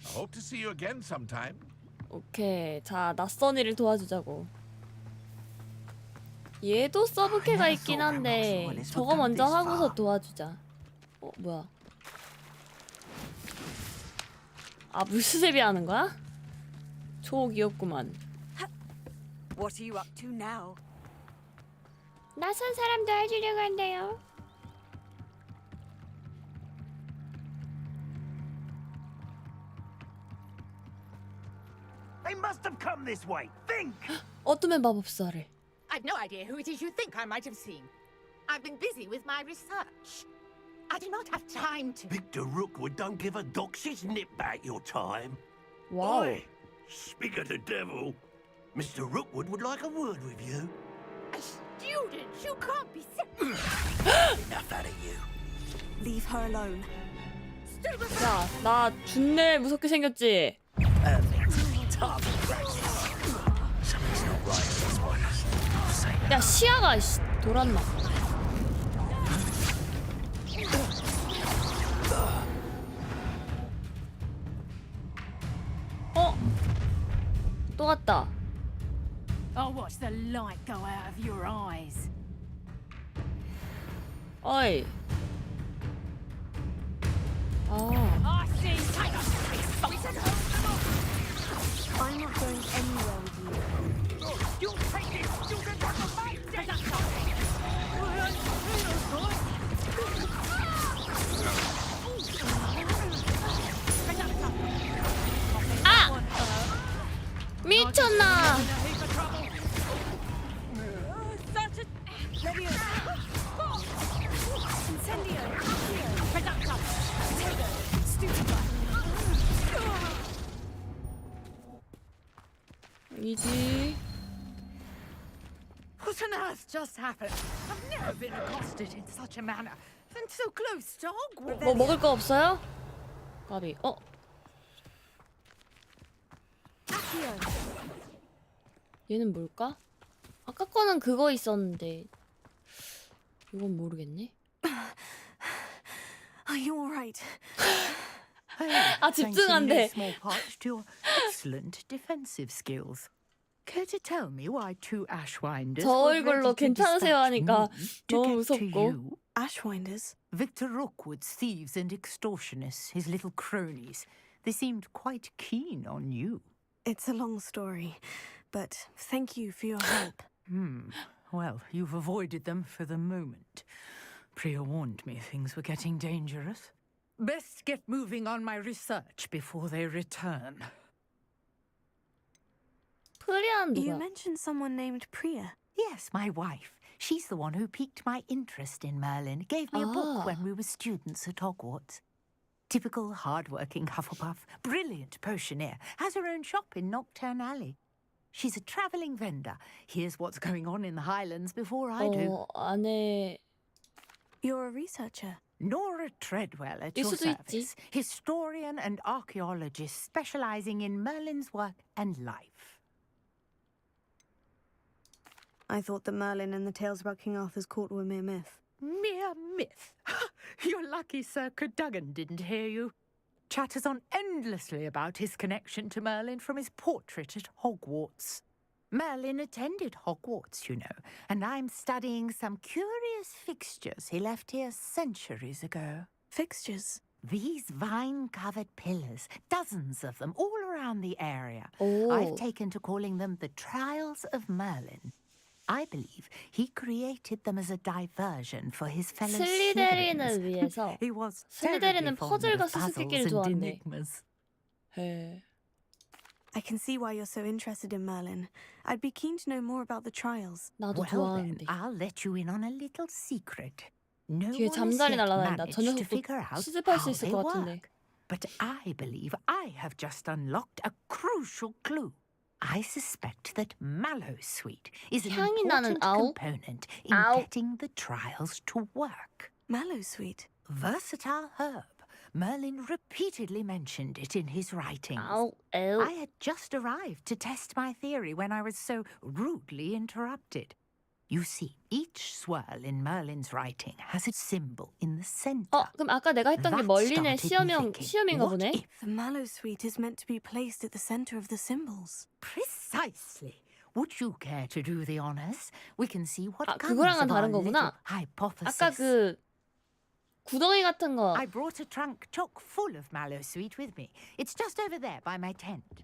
I hope to see you again sometime. 오케이. 자, 낯선 이를 도와주자고. 얘도 서브캐가 있긴 한데 저거 먼저 하고서 도와주자. 뭐야? 아, 물수제비 하는 거야? 초 귀엽구만. What are you up to now? 낯선 사람도 해주려고 한대요. They must have come this way. Think! 어둠의 마법사를. I've no idea who it is you think I might have seen. I've been busy with my research. I do not have time to... Victor Rookwood don't give a doxy's nip back your time. Wow. Oi, speak of the devil. Mr. Rookwood would like a word with you. A student? You can't be serious. Enough out of you. Leave her alone. 야, 나 준내 무섭게 생겼지? 야, 시야가 돌았나? 또 갔다. I'll watch the light go out of your eyes. 어이. I see. I'm not going anywhere with you. You'll take this student on the face. 아! 미쳤나? 이지. What on earth just happened? I've never been accosted in such a manner, and so close to Hogwarts. 뭐 먹을 거 없어요? 까비. 얘는 뭘까? 아까 거는 그거 있었는데 이건 모르겠네. Are you all right? 아, 집중한대. Small part to your excellent defensive skills. Care to tell me why 2 Ashwinders 저 were 얼굴로 ready to 괜찮으세요 dispatch 하니까 me to 너무 get to 무섭고. you? Ashwinders? Victor Rookwood's thieves and extortionists, his little cronies. They seemed quite keen on you. It's a long story, but thank you for your help. Well, you've avoided them for the moment. Priya warned me things were getting dangerous. Best get moving on my research before they return. 프리아는 You 누구야? mentioned someone named Priya. Yes, my wife. She's the one who piqued my interest in Merlin, gave me a book when we were students at Hogwarts. Typical hard-working Hufflepuff, brilliant potioneer, has her own shop in Nocturne Alley. She's a travelling vendor. Here's what's going on in the Highlands before I do. 안에 You're a researcher. Nora Treadwell at 있을 your 수도 있지. service, historian and archaeologist specialising in Merlin's work and life. I thought that Merlin and the tales about King Arthur's court were mere myth. Mere myth. You're lucky Sir Cadogan didn't hear you. Chatters on endlessly about his connection to Merlin from his portrait at Hogwarts. Merlin attended Hogwarts, you know, and I'm studying some curious fixtures he left here centuries ago. Fixtures? These vine-covered pillars, dozens of them, all around the area. Oh. I've taken to calling them the Trials of Merlin. I believe he created them as a diversion for his fellow 슬리데린을 Slytherins. 위해서. He was 슬리데린은 terribly fond 퍼즐과 of puzzles 수수께끼를 and 좋아한대. enigmas. 해. I can see why you're so interested in Merlin. I'd be keen to know more about the trials. 나도 Well then, 좋아하는데. I'll let you in on a little secret. No 뒤에 one has 잠자리 yet 날아다닌다. 저 managed to 녀석도 figure out 수습할 수 how 있을 they 것 같은데. work. But I believe I have just unlocked a crucial clue. I suspect that Mallowsweet is an 향이 나는 important 아우? component in 아우. getting the trials to work. Mallowsweet? Versatile herb. Merlin repeatedly mentioned it in his writings. 아우, 에우. I had just arrived to test my theory when I was so rudely interrupted. You see, each swirl in Merlin's writing has a symbol in the center. 그럼 아까 내가 했던 게 That 멀린의 started me thinking, 시험인가 what 보네? if- The Mallowsweet is meant to be placed at the center of the symbols. Precisely. Would you care to do the honors? We can see what comes 그거랑은 of our 다른 거구나. little hypothesis. 아까 그 구덩이 같은 거. I brought a trunk chock full of Mallowsweet with me. It's just over there by my tent.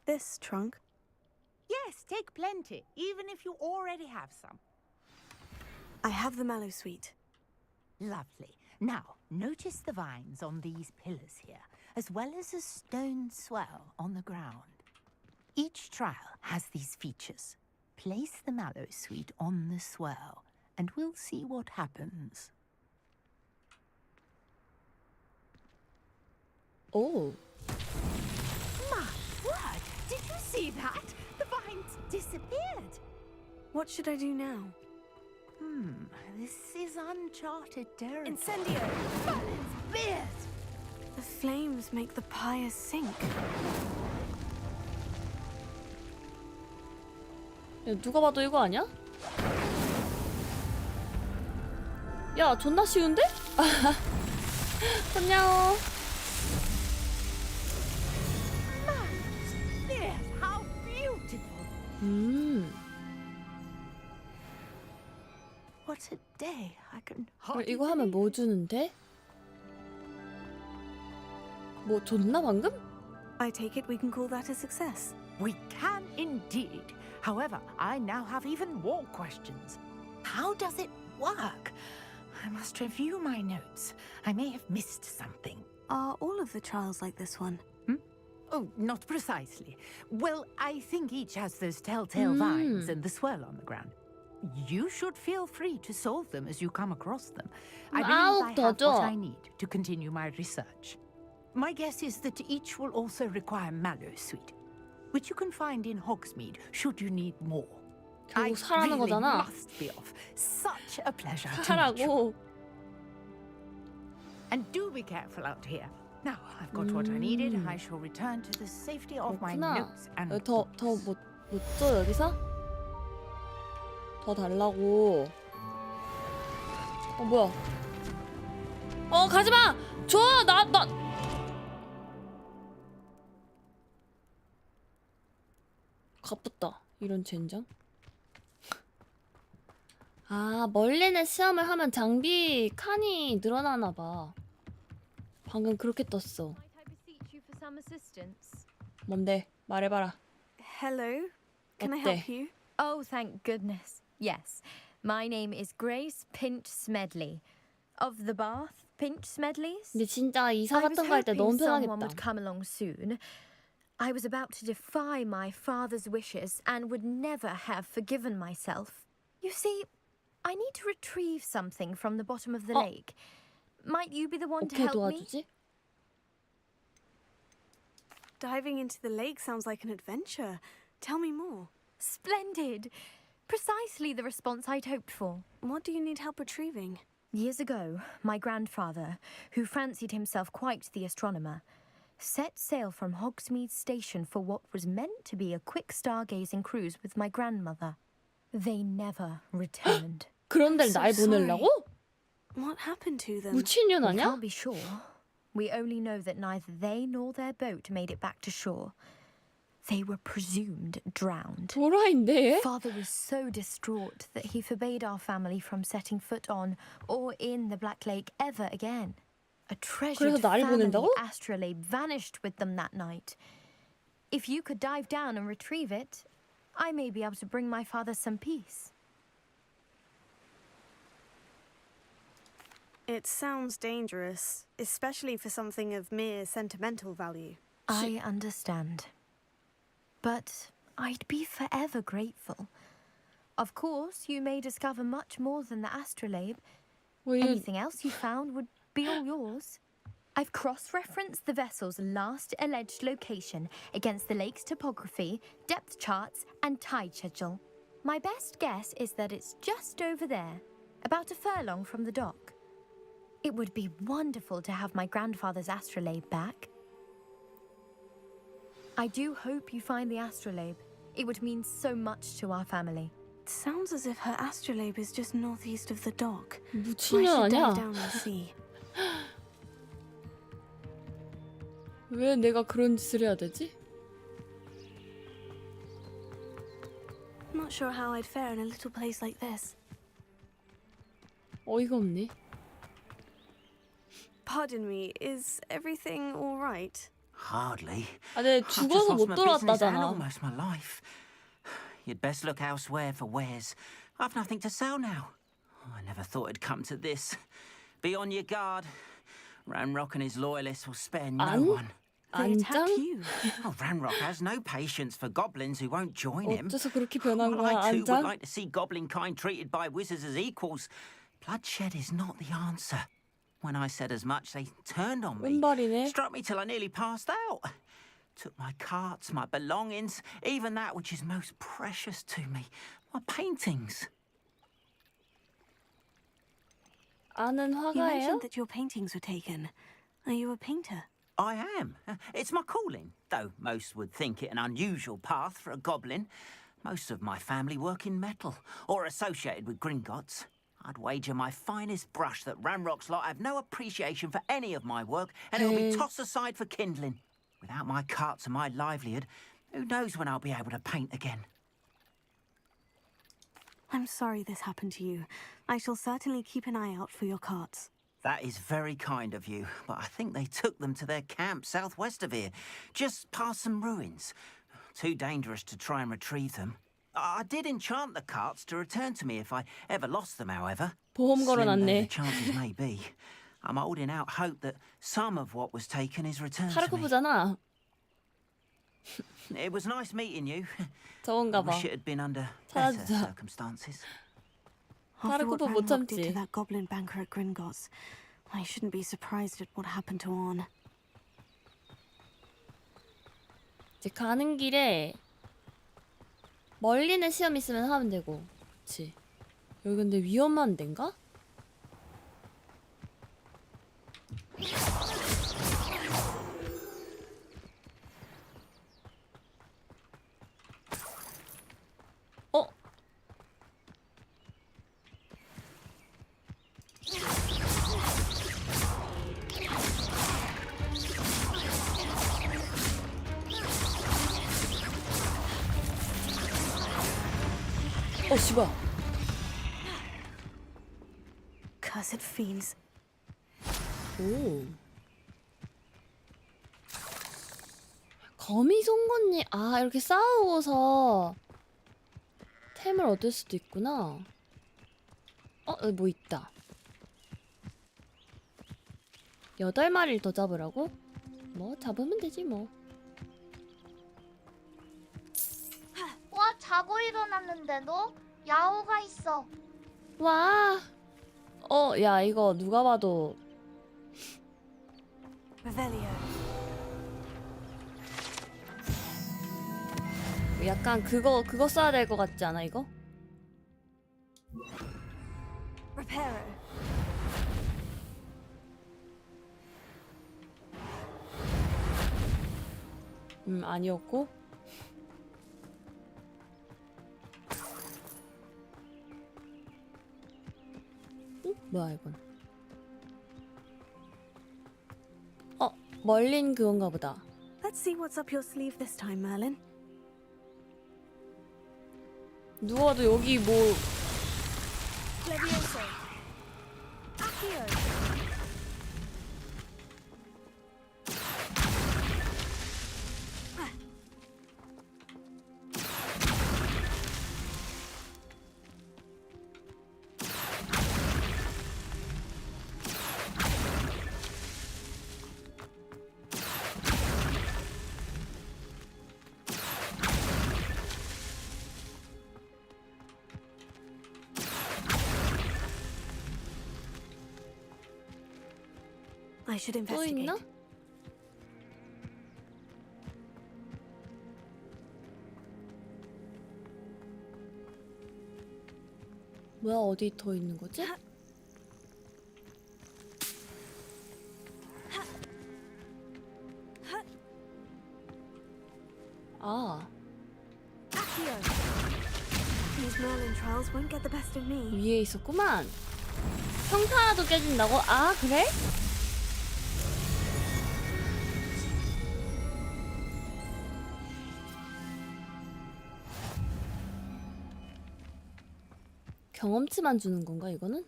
This trunk? Yes, take plenty, even if you already have some. I have the Mallowsweet. Lovely. Now, notice the vines on these pillars here, as well as a stone swell on the ground. Each trial has these features. Place the Mallowsweet on the swell, and we'll see what happens. 오. My word! Did you see that? The vines disappeared. What should I do now? This is uncharted territory. Incendio! Merlin's beard! The flames make the pyre sink. 야, 누가 봐도 이거 아니야? 야, 존나 쉬운데? 안녕. Yes, how beautiful! What a day! I can hardly 이거 하면 뭐 주는데? 뭐 줬나 방금? I take it we can call that a success. We can indeed. However, I now have even more questions. How does it work? I must review my notes. I may have missed something. Are all of the trials like this one? Oh, not precisely. Well, I think each has those telltale vines and the swirl on the ground. You should feel free to solve them as you come across them. I believe I have what I need to continue my research. My guess is that each will also require Mallowsweet, which you can find in Hogsmeade should you need more. I 결국 사라는 really 거잖아. must be off. Such a pleasure to meet you. 사라고. And do be careful out here. Now I've got what I needed. I shall return to the safety of my 그렇구나. notes and 더 못 줘 여기서? 더 달라고. 뭐야? 가지 마. 줘. 나. 가쁘다. 이런 젠장. 아, 멀리는 시험을 하면 장비 칸이 늘어나나 봐. 방금 그렇게 떴어. 뭔데? 말해봐라. Hello. Can I 어때? help you? Oh, thank goodness. Yes. My name is Grace Pinch Smedley. Of the Bath Pinch Smedleys. 근데 진짜 이사 I was 같은 거 할 때 hoping 너무 someone 편하겠다. would come along soon. I was about to defy my father's wishes and would never have forgiven myself. You see, I need to retrieve something from the bottom of the lake. Might you be the one to 어떻게 help me? 도와주지? Diving into the lake sounds like an adventure. Tell me more. Splendid. Precisely the response I'd hoped for. What do you need help retrieving? Years ago, my grandfather, who fancied himself quite the astronomer, set sail from Hogsmeade Station for what was meant to be a quick stargazing cruise with my grandmother. They never returned. 그런 데를 날 보내려고? What happened to them? 무친년 We 아니야? can't be sure. We only know that neither they nor their boat made it back to shore. They were presumed drowned. 도라인데? Father was so distraught that he forbade our family from setting foot on or in the Black Lake ever again. A treasured 그래서 나를 family 보낸다고? astrolabe vanished with them that night. If you could dive down and retrieve it, I may be able to bring my father some peace. It sounds dangerous, especially for something of mere sentimental value. I understand. But I'd be forever grateful. Of course, you may discover much more than the astrolabe. Anything else you found would be all yours. I've cross-referenced the vessel's last alleged location against the lake's topography, depth charts, and tide schedule. My best guess is that it's just over there, about a furlong from the dock. It would be wonderful to have my grandfather's astrolabe back. I do hope you find the astrolabe. It would mean so much to our family. It sounds as if her astrolabe is just northeast of the dock. I 무친년 should 아니야? dive down and see. 왜 내가 그런 짓을 해야 되지? Not sure how I'd fare in a little place like this. 어이가 없네. Pardon me, is everything all right? Hardly. 아, 근데 I've just 죽어서 lost 못 my business and 돌아왔다잖아. almost my life. You'd best look elsewhere for wares. I've nothing to sell now. I never thought it'd come to this. Be on your guard. Ranrock and his loyalists will spare no one. They attacked you. Oh, Ranrock has no patience for goblins who won't join him. 어째서 그렇게 변한 While 거야? I too 안장? would like to see goblin kind treated by wizards as equals. Bloodshed is not the answer. When I said as much, they turned on me. 왼발이네. Struck me till I nearly passed out. Took my carts, my belongings, even that which is most precious to me, my paintings. 아는 You 화가예요? mentioned that your paintings were taken. Are you a painter? I am. It's my calling, though most would think it an unusual path for a goblin. Most of my family work in metal, or associated with Gringotts. I'd wager my finest brush that Ranrock's lot have no appreciation for any of my work, and it'll be tossed aside for kindling. Without my carts and my livelihood, who knows when I'll be able to paint again? I'm sorry this happened to you. I shall certainly keep an eye out for your carts. That is very kind of you, but I think they took them to their camp southwest of here, just past some ruins. Too dangerous to try and retrieve them. I did enchant the carts to return to me if I ever lost them, however. 보험 Slim though the 걸어놨네. chances may be, I'm holding out hope that some of what was taken is returned to me. 타르코프잖아. It was nice meeting you. I 저건가 봐. wish it had been under better 찾아주자. circumstances. After what 타르코프 못 Ranrock did 참지. to that goblin banker at Gringotts, I shouldn't be surprised at what happened to Orn. 이제 가는 길에 멀리는 시험 있으면 하면 되고. 그치. 여기 근데 위험한 데인가? 어? 씨발. Cursed fiends. 오. 거미 송곳니. 아, 이렇게 싸우고서 템을 얻을 수도 있구나. 여기 뭐 있다. 8마리를 더 잡으라고? 뭐 잡으면 되지 뭐. 와, 자고 일어났는데도 야호가 있어. 와. 야, 이거 누가 봐도 약간 그거 써야 될 것 같지 않아 이거? 아니었고. 뭐야 이건? 멀린 그건가 보다. Let's see what's up your sleeve this time, Merlin. 누워도 여기 뭐 Levioso. Accio. I should 또 investigate. 있나? 뭐야 어디 더 있는 거지? 아. These Merlin trials won't get the best of me. 위에 있었구만. 평타도 깨진다고? 아 그래? 경험치만 주는 건가 이거는?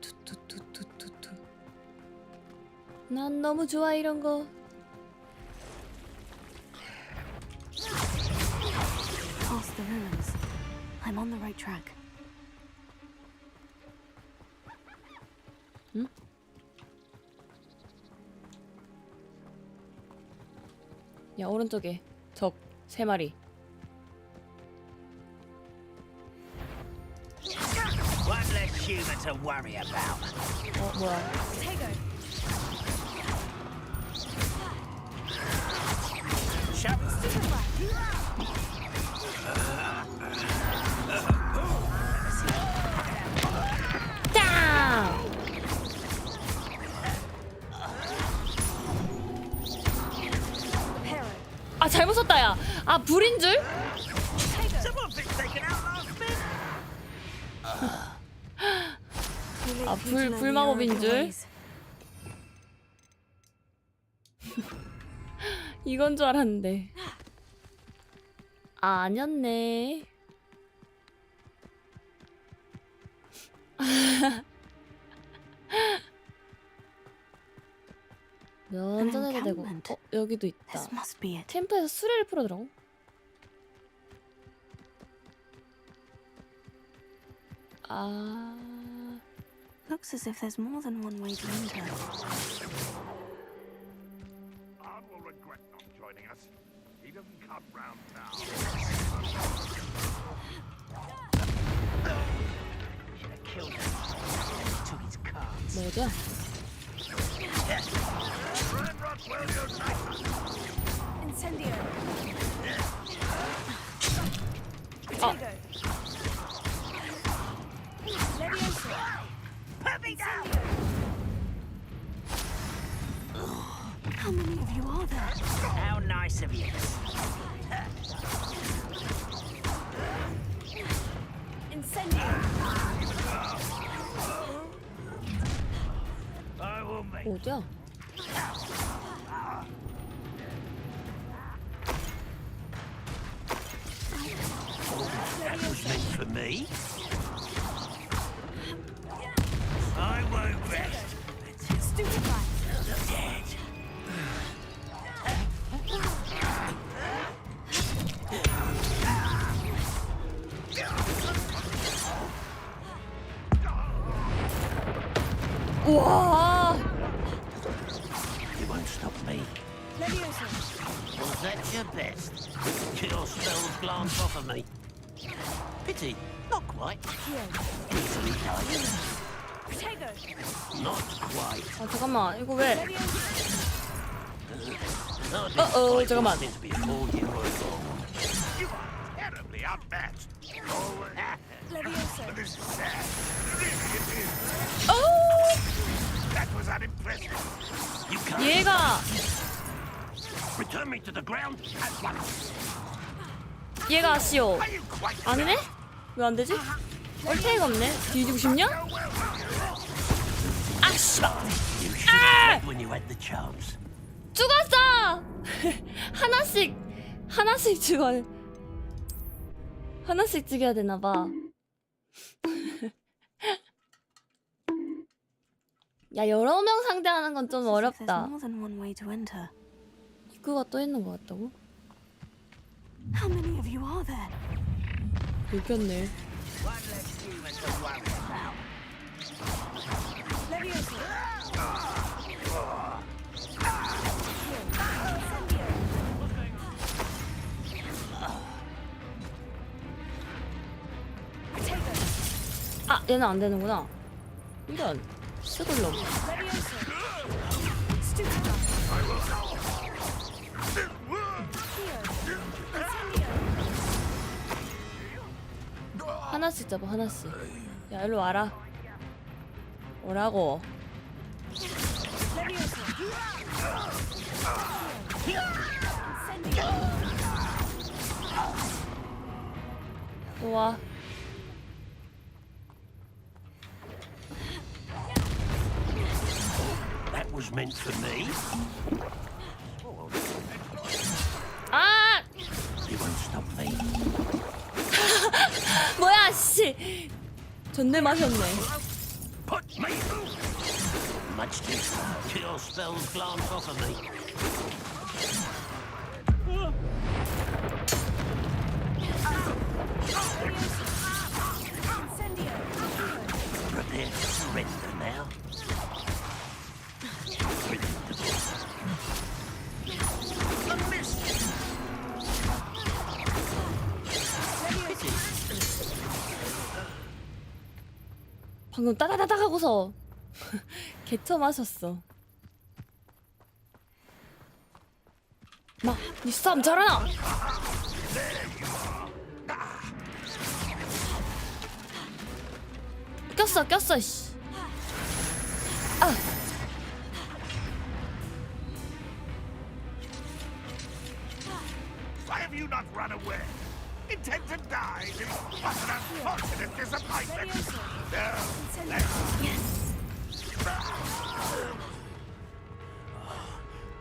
투투투투투투. 난 너무 좋아 이런 거. Past the ruins. I'm on the right track. 응? 야 오른쪽에 적 3마리. One less human to worry about. 뭐야? 아 잘못 썼다 야. 아 불인 줄? 아 불마법인 줄? 이건 줄 알았는데. 아 아니었네. 면전해도 되고. 여기도 있다. 캠프에서 수레를 풀어더라고. 아. Looks as if there's more than one way to enter. Ard will regret not joining us. He doesn't come round now. Should have killed him. Took his cards. 뭐야? Incendio. Potato. Levioso. Put me down. How many of you are there? How nice of you. Incendio. 어디야? That was meant for me. I won't rest. Dead. 우와. You won't stop me. Was that your best? Kill spells glance off of me. Pity, not quite. Easily done. Not quite. 아 잠깐만 이거 왜? 잠깐만. Seems to be all you were for. You are terribly outmatched. This is sad. Really, it is. That was unimpressive. You can't. 얘가 Return me to the ground at once. 얘가 아쉬워. 아니네? 왜 안 되지? 얼탱이가 없네. 뒤지고 싶냐? 아씨. 아! When you had the chance. 죽었어. 하나씩 죽어. 하나씩 죽여야 되나 봐. 야 여러 명 상대하는 건 좀 어렵다. 입구가 또 있는 것 같다고? How many of you are there? 여기였네. 아 얘는 안 되는구나. 이런 스글놈. 하나씩 잡아 하나씩. 야 일로 와라. 오라고. 또 와. That was meant for me. 아! You won't stop me. 뭐야 씨. 존내 마셨네. Put me. Much too far. Kill spells glance off of me. Prepare to surrender now. 방금 따다다닥 하고서 개처 마셨어. 마, 니 싸움 잘하나? 꼈어 씨. 아. Why have you not run away? Intent to die is what an unfortunate disappointment. Yes.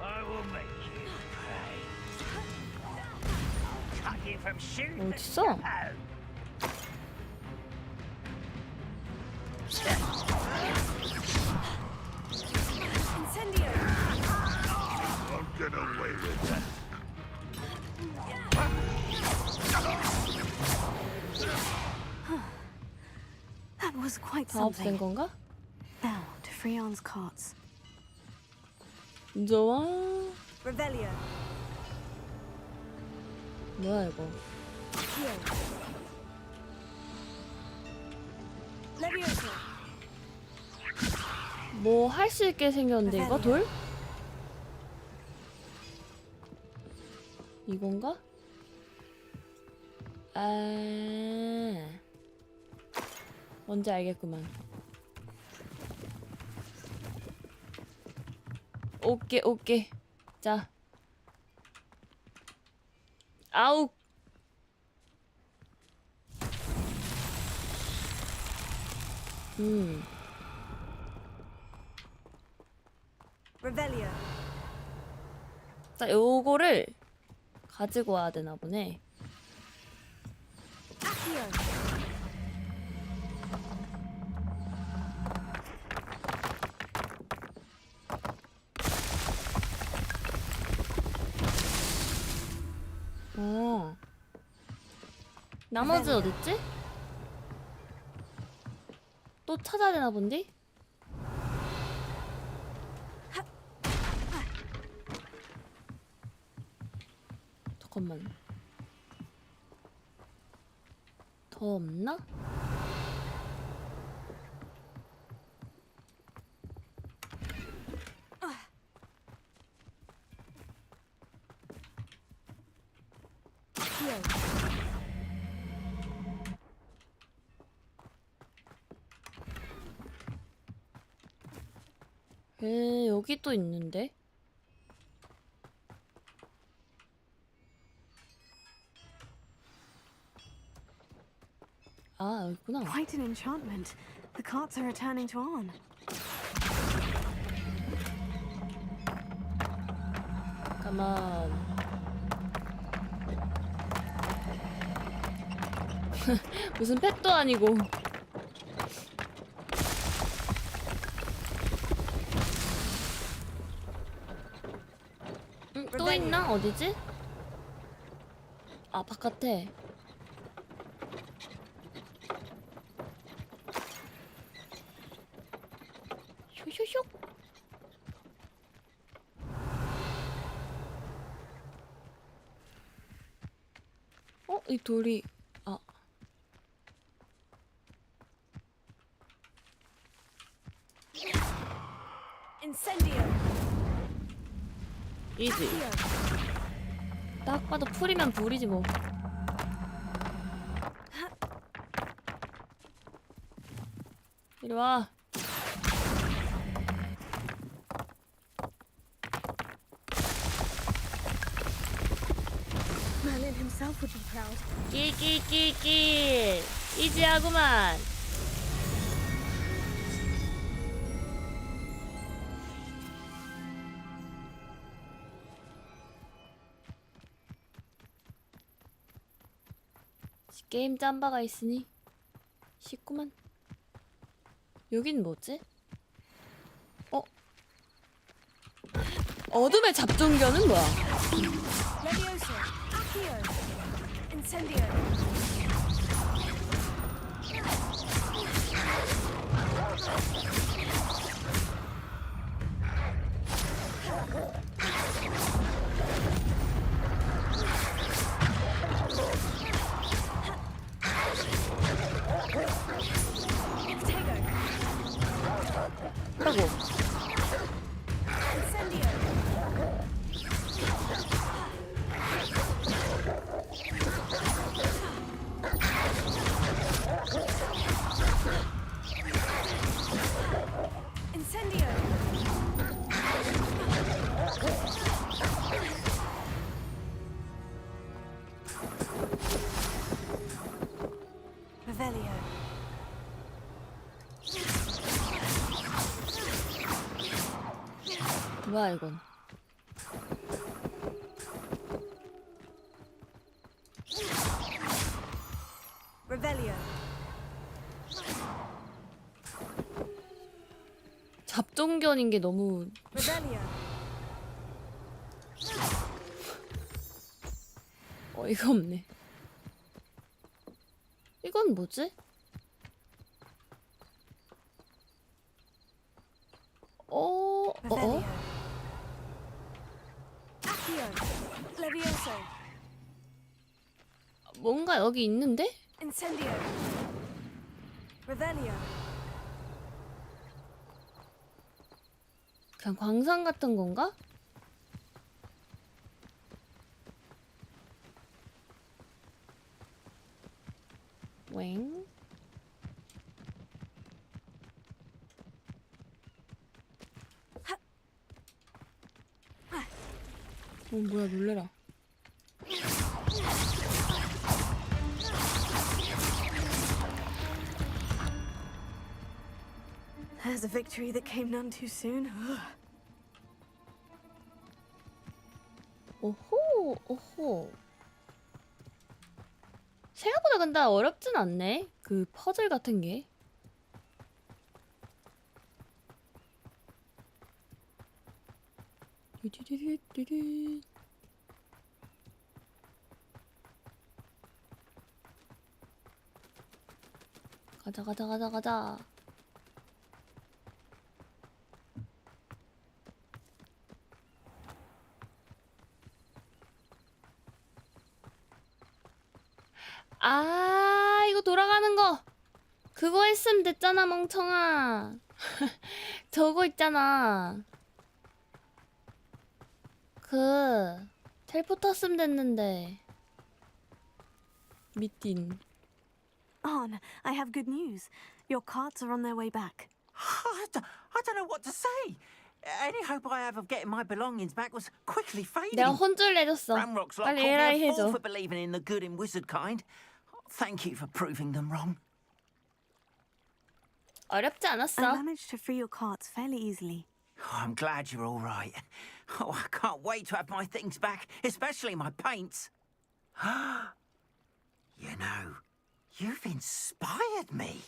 I will make you pay. Cut you from shoot. 어딨어? Won't get away with that. That was quite 다 없앤 something. 건가? Now to Freon's carts. 좋아. Revelio. 뭐야 이거? Levioso. 뭐 할 수 있게 생겼는데 이거 돌? 이건가? 아, 뭔지 알겠구만. 오케이. 자, 아우. Revelio. 자, 요거를 가지고 와야 되나 보네. 어. 나머지 어딨지? 또 찾아야 되나 본데? 잠깐만. 더 없나? 여기 또 있는데? 아, 여기 있구나. Quite an enchantment. The carts are returning to on. 가만. 무슨 펫도 아니고. 또 있나? 어디지? 아, 바깥에. 쇼쇼쇼. 이 돌이 Incendio. 이지. 딱 봐도 풀이면 불이지 뭐. 이리 와. Merlin himself would be proud. 끼끼끼끼. 이지하구만. 게임 짬바가 있으니 쉽구만. 여긴 뭐지? 어둠의 잡종견은 뭐야? Levioso. Accio. Incendio. 아이고. Incendio. Revelio. 뭐야 이건? Revelio. 잡종견인 게 너무 Revelio. 어이가 없네. 이건 뭐지? Revelio. Accio. Levioso. 뭔가 여기 있는데? Incendio. Revelio. 그냥 광산 같은 건가? 웽. 뭐야 놀래라. There's a victory that came none too soon. 오호, 오호. 생각보다 근데 어렵진 않네. 그 퍼즐 같은 게. 뚜두두두두두. 가자, 가자, 가자, 가자. 아, 이거 돌아가는 거. 그거 했으면 됐잖아, 멍청아. 저거 있잖아. 텔포 탔으면 됐는데. 미팅. On, I have good news. Your carts are on their way back. I don't know what to say. Any hope I have of getting my belongings back was quickly fading. 내가 혼쭐 내줬어. Ramrock's lot 빨리 called 에라이 me a fool 해줘. for believing in the good in wizard kind. Thank you for proving them wrong. 어렵지 않았어. I managed to free your carts fairly easily. Oh, I'm glad you're all right. Oh, I can't wait to have my things back, especially my paints. You know, you've inspired me.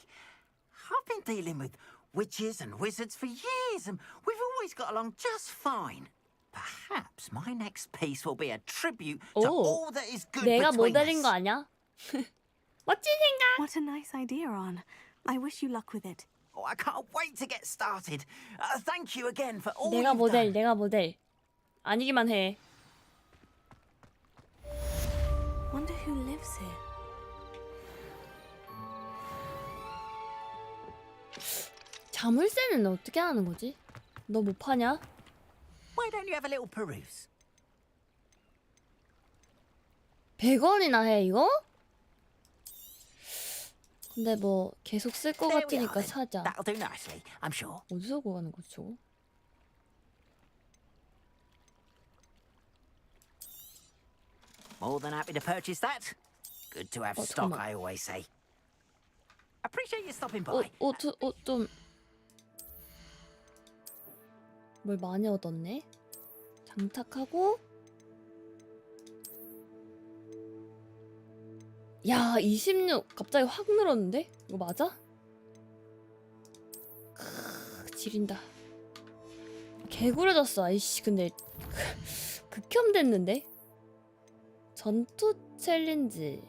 I've been dealing with witches and wizards for years, and we've always got along just fine. Perhaps my next piece will be a tribute to all that is good 내가 between 모델인 us. 거 아니야? 멋진 생각. What a nice idea, On. I wish you luck with it. Oh, I can't wait to get started. Thank you again for all 내가 you've 모델, done. 내가 모델. 아니기만 해. Wonder who lives here. 자물쇠는 어떻게 하는 거지? 너 못 파냐? Why don't you have a little peruse? 100원이나 해 이거? 근데 뭐 계속 쓸 거 There we are 같으니까 then. 사자. That'll do nicely, I'm sure. 어디서 구하는 거지 저거? More than happy to purchase that. Good to have stock, 잠깐만. I always say. Appreciate you stopping by. 좀 뭘 많이 얻었네? 장착하고 야 26 갑자기 확 늘었는데? 이거 맞아? 지린다. 개구려졌어. 아이씨 근데 극혐됐는데? 전투 챌린지.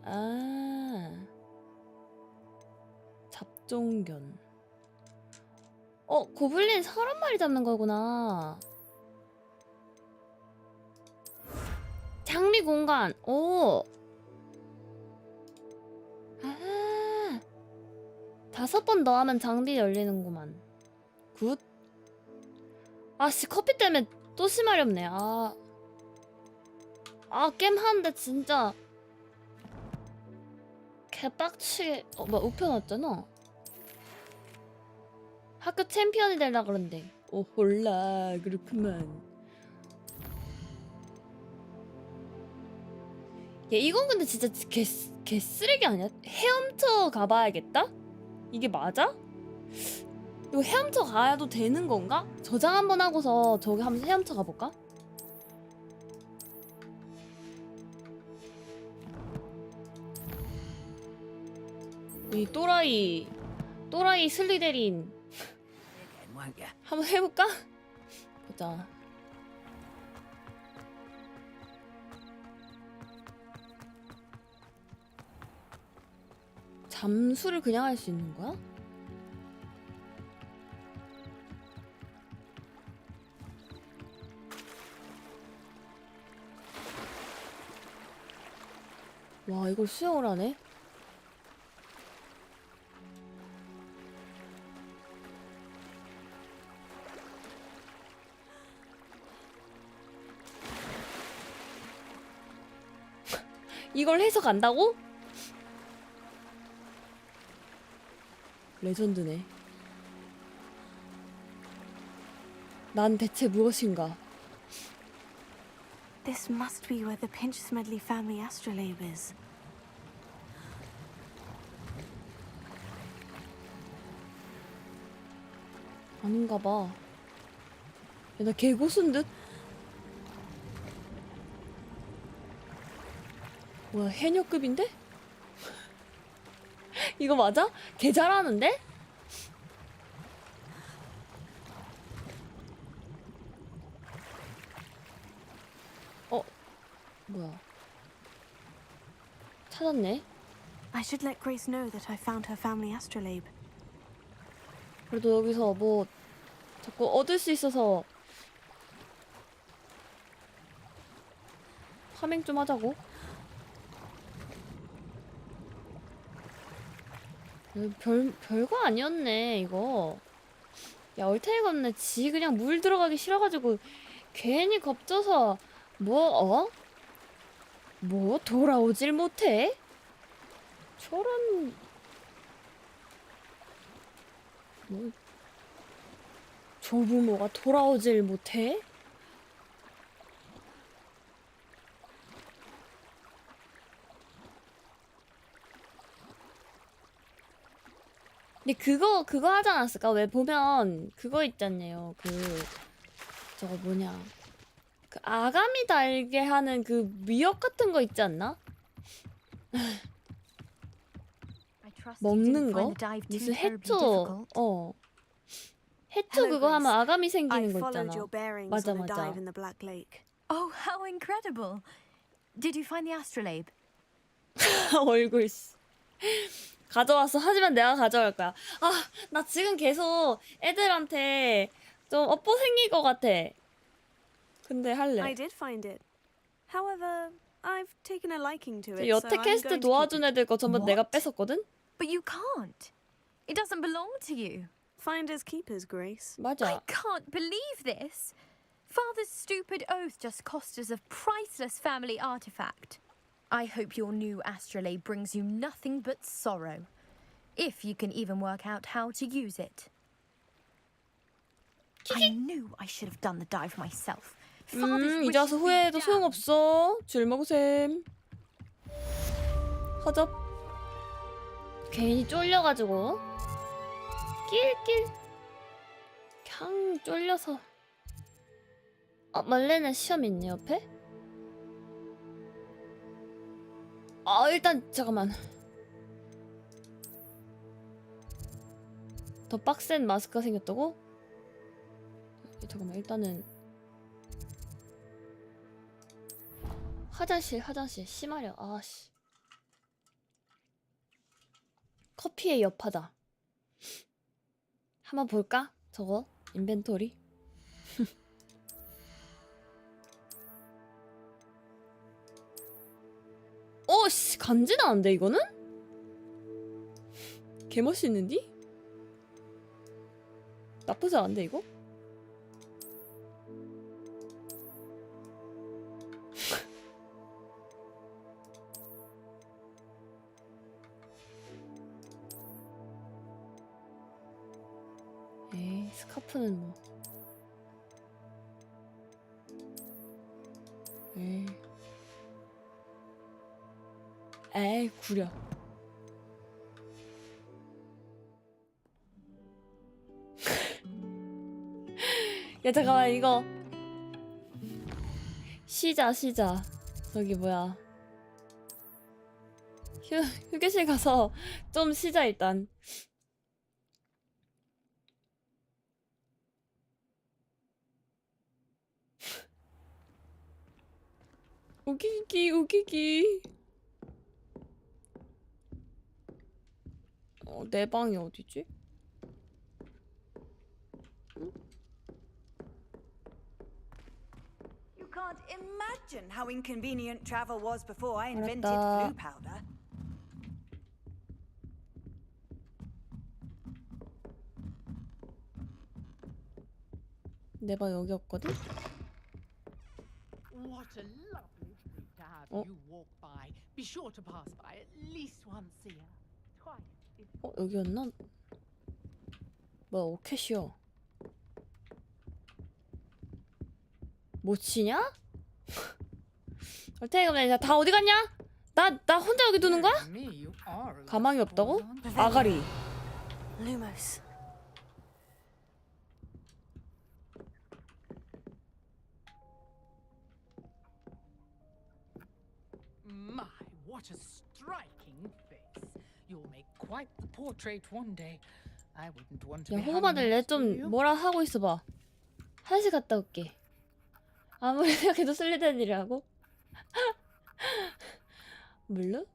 아 잡종견. 고블린 30마리 잡는 거구나. 장미 공간. 오. 아. 5번 더 하면 장비 열리는구만. 굿. 아씨 커피 때문에 또 심하렵네. 게임 하는데 진짜 개빡치게. 뭐 우표 났잖아. 학교 챔피언이 되려 그런데. 오 홀라 그렇구만. 야 이건 근데 진짜 개쓰레기 아니야? 헤엄쳐 가봐야겠다? 이게 맞아? 이거 헤엄쳐 가도 되는 건가? 저장 한번 하고서 저기 한번 헤엄쳐 가볼까? 이 또라이 슬리데린 한번 해볼까? 보자. 잠수를 그냥 할 수 있는 거야? 와 이걸 수영을 하네? 이걸 해서 간다고? 레전드네. 난 대체 무엇인가? This must be where the Pinch Smedley family astrolabe is. 아닌가 봐. 야, 나 개고수인 듯? 뭐야, 해녀급인데? 이거 맞아? 개 잘하는데? 뭐야? 찾았네. I should let Grace know that I found her family astrolabe. 그래도 여기서 뭐 자꾸 얻을 수 있어서 파밍 좀 하자고. 별거 아니었네 이거. 야, 얼탱이가 없네. 지 그냥 물 들어가기 싫어가지고 괜히 겁줘서 뭐 돌아오질 못해? 저런 뭐 조부모가 돌아오질 못해? 근데 그거 하지 않았을까? 왜 보면 그거 있잖아요. 저거 뭐냐? 그 아가미 달게 하는 그 미역 같은 거 있지 않나? 먹는 거? 무슨 해초? 해초 그거 하면 아가미 생기는 거 있잖아. 맞아. Oh, how incredible! Did you find the astrolabe? 얼굴 씨. 가져왔어. 하지만 내가 가져갈 거야. 아, 나 지금 계속 애들한테 좀 업보 생길 것 같아. 근데 할래. I did find it. However, I've taken a liking to it. 여태 캐스트 도와준 애들 거 전부 내가 뺏었거든? But you can't. It doesn't belong to you. Finders keepers, Grace. 맞아. I can't believe this. Father's stupid oath just cost us a priceless family artifact. I hope your new astrolabe brings you nothing but sorrow. If you can even work out how to use it. I knew I should have done the dive myself. 이제 와서 후회해도 소용없어. 줄 먹으셈. 허접. 괜히 쫄려가지고. 낄낄. 그냥 쫄려서. 말레는 시험 있네 옆에? 일단 잠깐만. 더 빡센 마스크가 생겼다고? 잠깐만 일단은 화장실 심하려. 아씨. 커피의 여파다. 한번 볼까? 저거 인벤토리. 씨, 간지나는데 이거는? 개멋있는디? 나쁘지 않은데 이거? 에이, 스카프는 뭐. 에이, 구려. 야, 잠깐만, 이거. 쉬자. 저기, 뭐야. 휴게실 가서 좀 쉬자, 일단. 우기기. 내 방이 어디지? You can't imagine how inconvenient travel was before I invented blue powder. 내 방 여기 없거든? What a lovely street to have you walk by. Be sure to pass by at least once a year. Twice. 여기였나? 뭐야, 오켓이요. 못 치냐? 얼탱이 그러면 다 어디 갔냐? 나 혼자 여기 두는 거야? 가망이 없다고? 아가리. Lumos. My, what a striking face. You'll make quite the portrait one day. I wouldn't want to 야, be 호구마들 hung 얘 next to 좀 you. 뭐라 하고 있어봐. 화장실 갔다 올게. 아무리 생각해도 쓸리는 일이라고? 물론?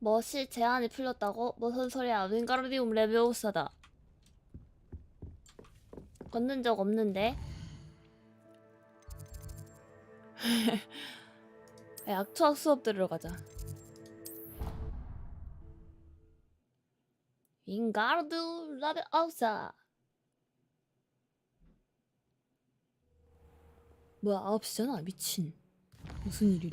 멋이 제한이 풀렸다고? 무슨 소리야? 윙가르디움 레비오사다. 걷는 적 없는데? 약초학 수업 들으러 가자. 윙가르디 레비오사. 뭐야 9시잖아 미친. 무슨 일이래.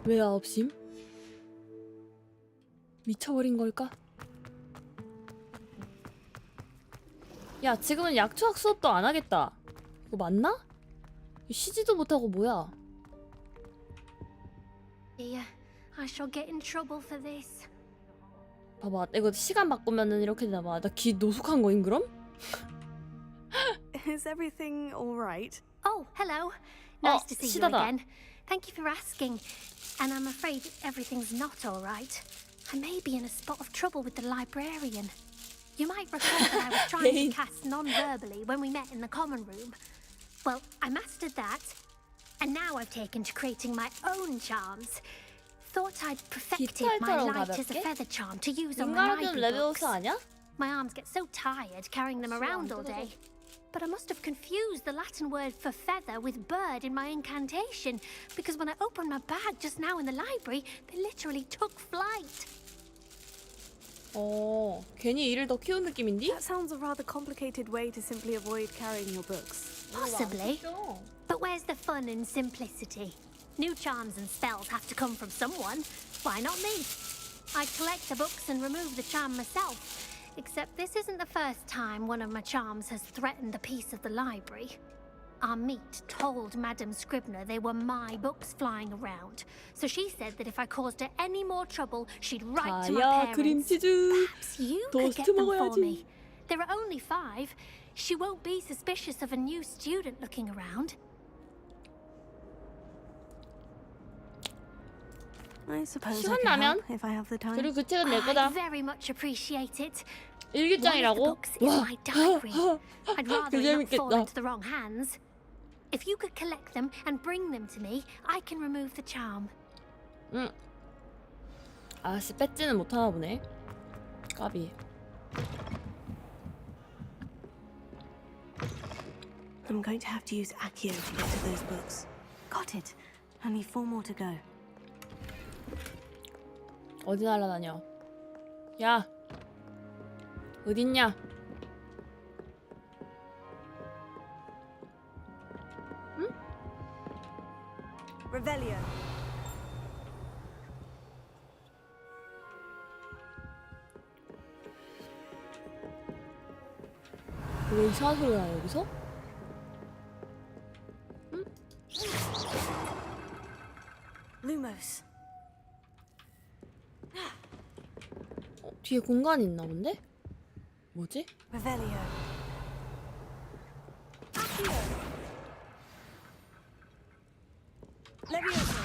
왜 9심? 미쳐버린 걸까? 야 지금은 약초학 수업도 안 하겠다. 이거 맞나? 쉬지도 못하고 뭐야? Yeah, I shall get in trouble for this. 봐봐 이거 시간 바꾸면은 이렇게 되나봐. 나 귀 노숙한 거임 그럼? Is everything all right? Oh, hello. Nice to see you 시다다. again. Thank you for asking. And I'm afraid everything's not all right. I may be in a spot of trouble with the librarian. You might recall that I was trying to cast non-verbally when we met in the common room. Well, I mastered that, and now I've taken to creating my own charms. Thought I'd perfected my light as a feather charm to use on my library books. My arms get so tired carrying them around all day. But I must have confused the Latin word for feather with bird in my incantation, because when I opened my bag just now in the library, they literally took flight. 괜히 일을 더 키운 느낌인데? That sounds a rather complicated way to simply avoid carrying your books. Possibly. But where's the fun in simplicity? New charms and spells have to come from someone. Why not me? I collect the books and remove the charm myself. Except this isn't the first time one of my charms has threatened a piece of the library. Our meet told Madame Scribner they were my books flying around. So she said that if I caused her any more trouble, she'd write to my parents. Perhaps you could get them for me. There are only 5. She won't be suspicious of a new student looking around. I suppose I 시간 could 나면 help if I have the time. 그리고 그 책은 내 거다. I very much appreciate it. 일기장이라고? One of the books is my diary. I'd rather it not fall 재밌겠다. into the wrong hands. If you could collect them and bring them to me, I can remove the charm. 응. 아씨 뺏지는 못하나 보네. 까비. I'm going to have to use Accio to get to those books. Got it. Only 4 more to go. 어디 날아다녀? 야, 어딨냐? 응? Revelio. 왜 이상한 소리가 나 여기서? 응? Lumos. 뒤에 공간이 있나 본데? 뭐지? Revelio. Accio. Levioso.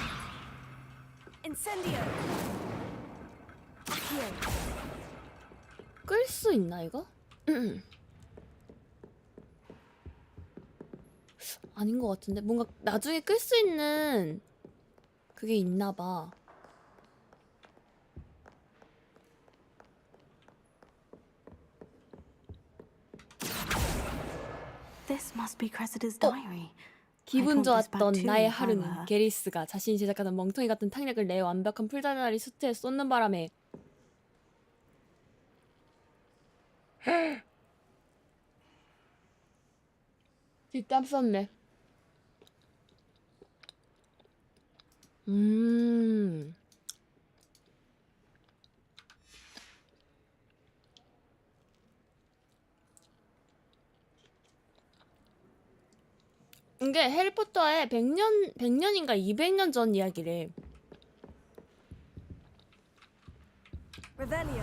Incendio. Accio. 끌 수 있나 이거? 아닌 것 같은데 뭔가 나중에 끌 수 있는 그게 있나 봐. This must be Cressida's diary. 기분 좋았던 나의 하루는 게리스가 자신이 제작하던 멍텅이 같은 탕력을 내 완벽한 풀자리 수트에 쏟는 바람에 뒷담 썼네. 이게 해리포터의 100년인가 200년 전 이야기래. Revelio.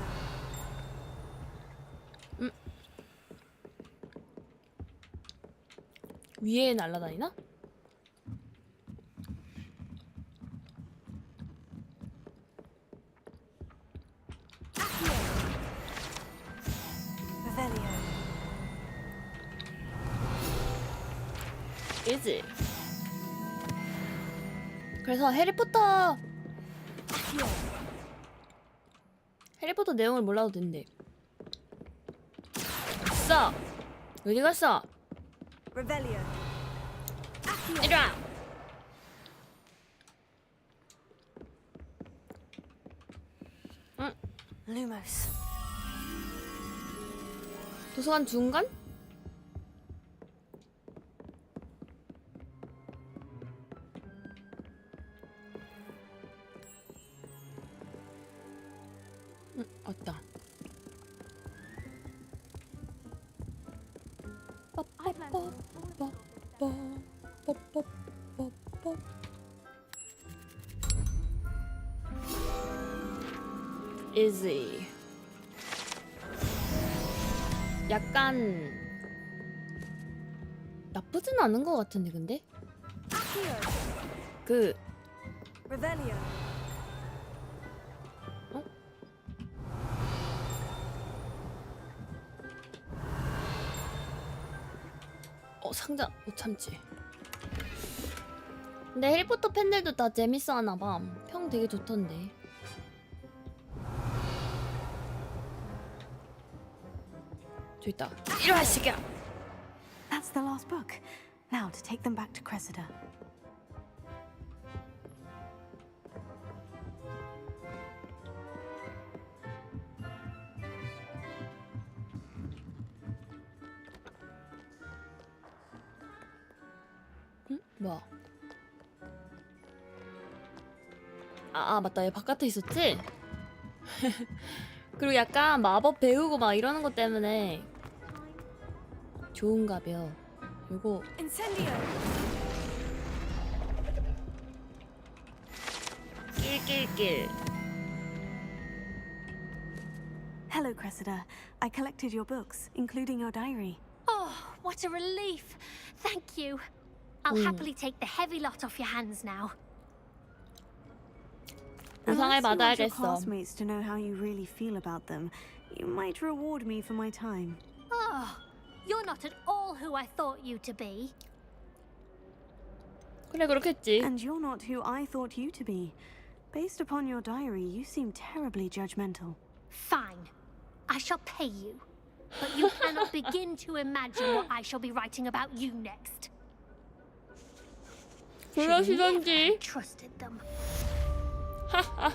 위에 날아다니나? Revelio. 이지. 그래서 해리포터 내용을 몰라도 된대. 갔어. 어디 갔어? Revelio. 이리 와. 응. Lumos. 도서관 중간? 응, 왔다. easy. 약간 나쁘진 않은 것 같은데 근데? 그 Revelio. 상자 못 참지. 근데 해리포터 팬들도 다 재밌어 하나봐. 평 되게 좋던데. 저 있다. 이리 와 새끼야. That's the last book. Now to take them back to Cressida. 응? 뭐야? 아 맞다. 얘 바깥에 있었지? 그리고 약간 마법 배우고 막 이러는 것 때문에 좋은가벼. 요거 낄낄낄. Hello, Cressida. I collected your books, including your diary. Oh, what a relief. Thank you. I'll happily take the heavy lot off your hands now. 보상을 Unless you want your 받아야겠어. classmates to know how you really feel about them, you might reward me for my time. Oh, you're not at all who I thought you to be. 그래 그렇겠지. And you're not who I thought you to be. Based upon your diary, you seem terribly judgmental. Fine. I shall pay you. But you cannot begin to imagine what I shall be writing about you next. 그러시던지. Trusted them. 하하.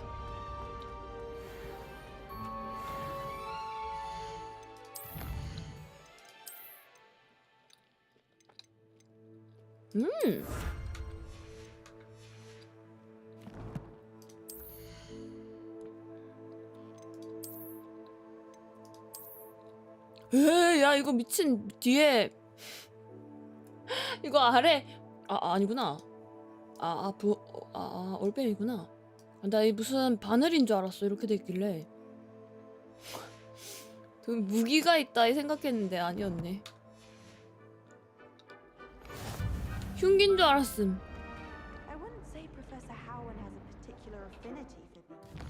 에이, 야 이거 미친 뒤에 이거 아래 아니구나. 올빼미구나. 나 이 무슨 바늘인 줄 알았어. 이렇게 돼 있길래 무기가 있다 이 생각했는데 아니었네. 흉기인 줄 알았음. I wouldn't say Professor Howard has a particular affinity for these.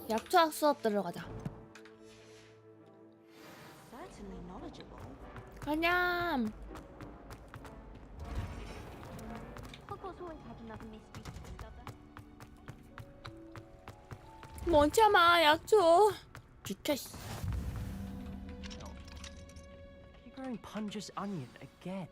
약초학 수업 들어가자. Certainly knowledgeable. 가냠. Hogwarts always had another mystery to discover. 못 참아 약초. 비켜. You're growing Punja's onion again.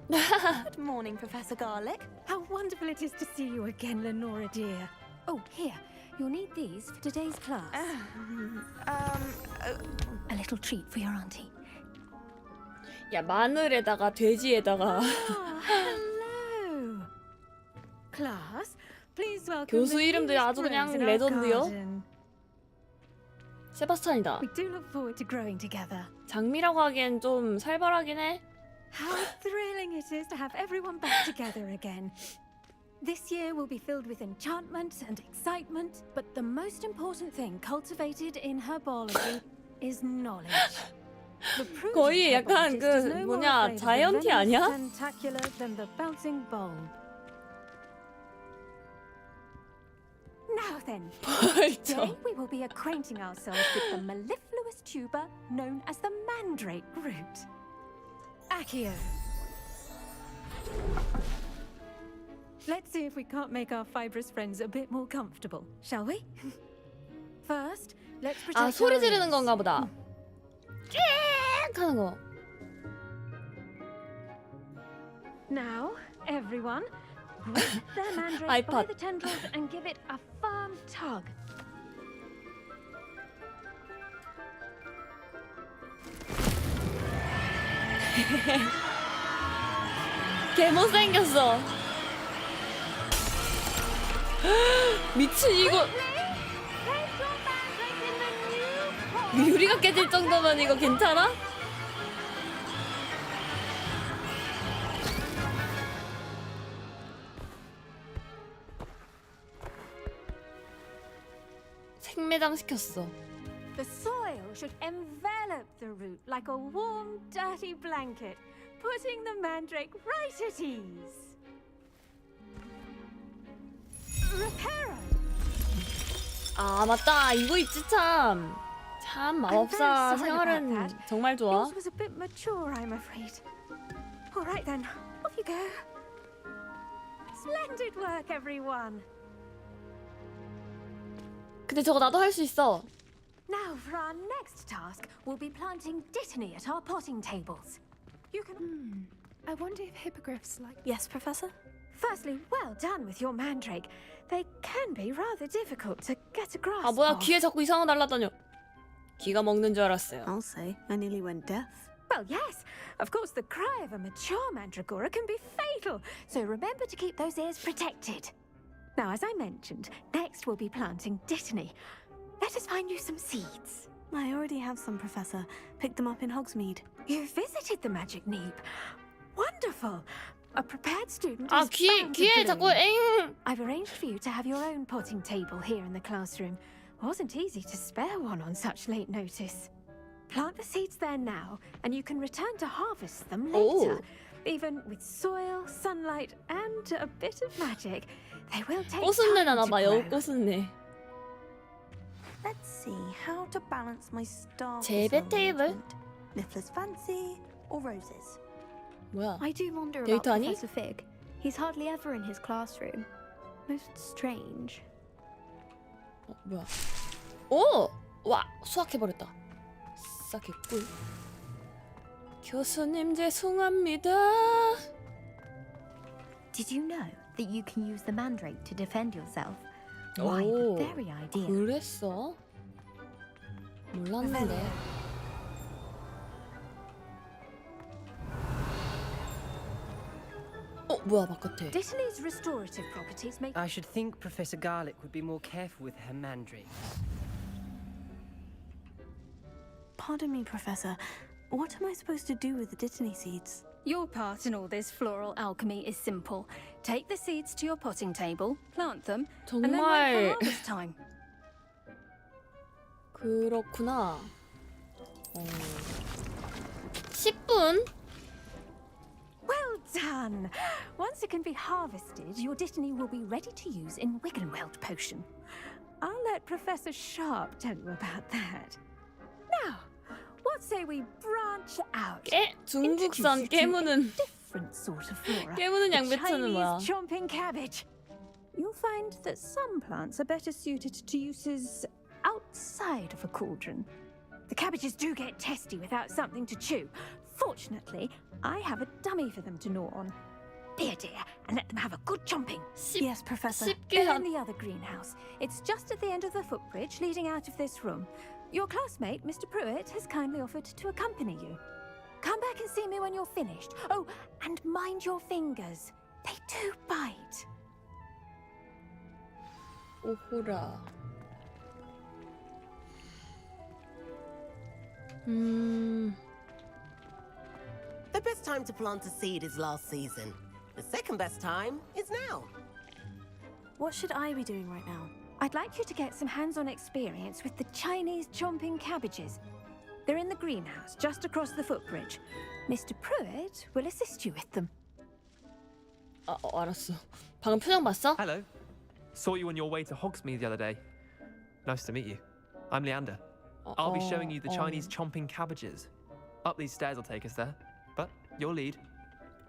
Good morning, Professor Garlic. How wonderful it is to see you again, Lenora dear. Oh, here. You'll need these for today's class. A little treat for your auntie. 야 마늘에다가 돼지에다가. Hello. Class, please welcome 교수 the 이름들이 newest 아주 그냥 rose in our 레전드요. garden. 세바스찬이다. We do look forward to growing together. 장미라고 하기엔 좀 살벌하긴 해. How thrilling it is to have everyone back together again. This year will be filled with enchantment and excitement, but the most important thing cultivated in herbology is knowledge. The prudent 거의 약간 herbologist is 그 no more 뭐냐 afraid of the 자이언티 venomous 아니야? tentacular than the bouncing bulb. Now then, today we will be acquainting ourselves with the mellifluous tuber known as the mandrake root. Accio. Let's see if we can't make our fibrous friends a bit more comfortable, shall we? First, let's protect 아 소리 our 지르는 ears. 건가 보다. 캬 하는 거. Now, everyone, grip their mandrake by 아이팟. the tendrils and give it a firm tug. 개 못생겼어. 미친 이거. 유리가 깨질 정도면 이거 괜찮아? 생매장 시켰어. The soil should envelop the root like a warm, dirty blanket, putting the mandrake right at ease. Reparo! 아 맞다 이거 있지 참. 참 마법사 생활은 정말 좋아. Yours was a bit mature, I'm afraid. All right then, off you go. Splendid work, everyone. 근데 저거 나도 할 수 있어. Now for our next task, we'll be planting dittany at our potting tables. You can. I wonder if hippogriffs like. Yes, Professor? Firstly, well done with your mandrake. They can be rather difficult to get a grasp 아 뭐야 of. 귀에 자꾸 이상한 거 날라다녀. 귀가 먹는 줄 알았어요. I'll say, I nearly went deaf. Well, yes. Of course, the cry of a mature mandragora can be fatal, so remember to keep those ears protected. Now, as I mentioned, next we'll be planting dittany. Let us find you some seeds. I already have some, Professor. Picked them up in Hogsmeade. You visited the magic neep. Wonderful. A prepared student 아 is 귀에 bound to 귀에 자꾸 bloom. 엥. I've arranged for you to have your own potting table here in the classroom. Wasn't easy to spare one on such late notice. Plant the seeds there now, and you can return to harvest them later. Even with soil, sunlight, and a bit of magic, they will take 꽃순내 time 나나 to 봐. grow. 여꽃순내. Let's see how to balance my star. 재배 테이블? Niffler's fancy or roses? 뭐야? I do wonder about 데이터 아니? Professor Fig. He's hardly ever in his classroom. Most strange. 뭐야? 오! 와, 수학해버렸다. 싹 했군. 교수님 죄송합니다. Did you know that you can use the mandrake to defend yourself? Why, 오, the very idea. 그랬어? 몰랐는데. 뭐야 바깥에. Dittany's restorative properties make. I should think Professor Garlick would be more careful with her mandrakes. Pardon me, Professor. What am I supposed to do with the Dittany seeds? Your part in all this floral alchemy is simple. Take the seeds to your potting table, plant them, and then wait 정말. for harvest time. 그렇구나. 10분? Well done! Once it can be harvested, your Dittany will be ready to use in Wiggenweld potion. I'll let Professor Sharp tell you about that. Now, what say we branch out? 중국산 깨무는 different sort of flora. 깨무는 The 양배추는 뭐야? Chinese chomping cabbage. You'll find that some plants are better suited to uses outside of a cauldron. The cabbages do get testy without something to chew. Fortunately, I have a dummy for them to gnaw on. Be a dear and let them have a good chomping. Yes, Professor. They're in the other greenhouse. It's just at the end of the footbridge leading out of this room. Your classmate, Mr. Pruitt, has kindly offered to accompany you. Come back and see me when you're finished. Oh, and mind your fingers. They do bite. 오호라. The best time to plant a seed is last season. The second best time is now. What should I be doing right now? I'd like you to get some hands-on experience with the Chinese chomping cabbages. They're in the greenhouse, just across the footbridge. Mr. Pruitt will assist you with them. 알았어. 방금 표정 봤어? Hello. Saw you on your way to Hogsmeade the other day. Nice to meet you. I'm Leander. I'll be showing you the Chinese chomping cabbages. Up these stairs will take us there. But you'll lead.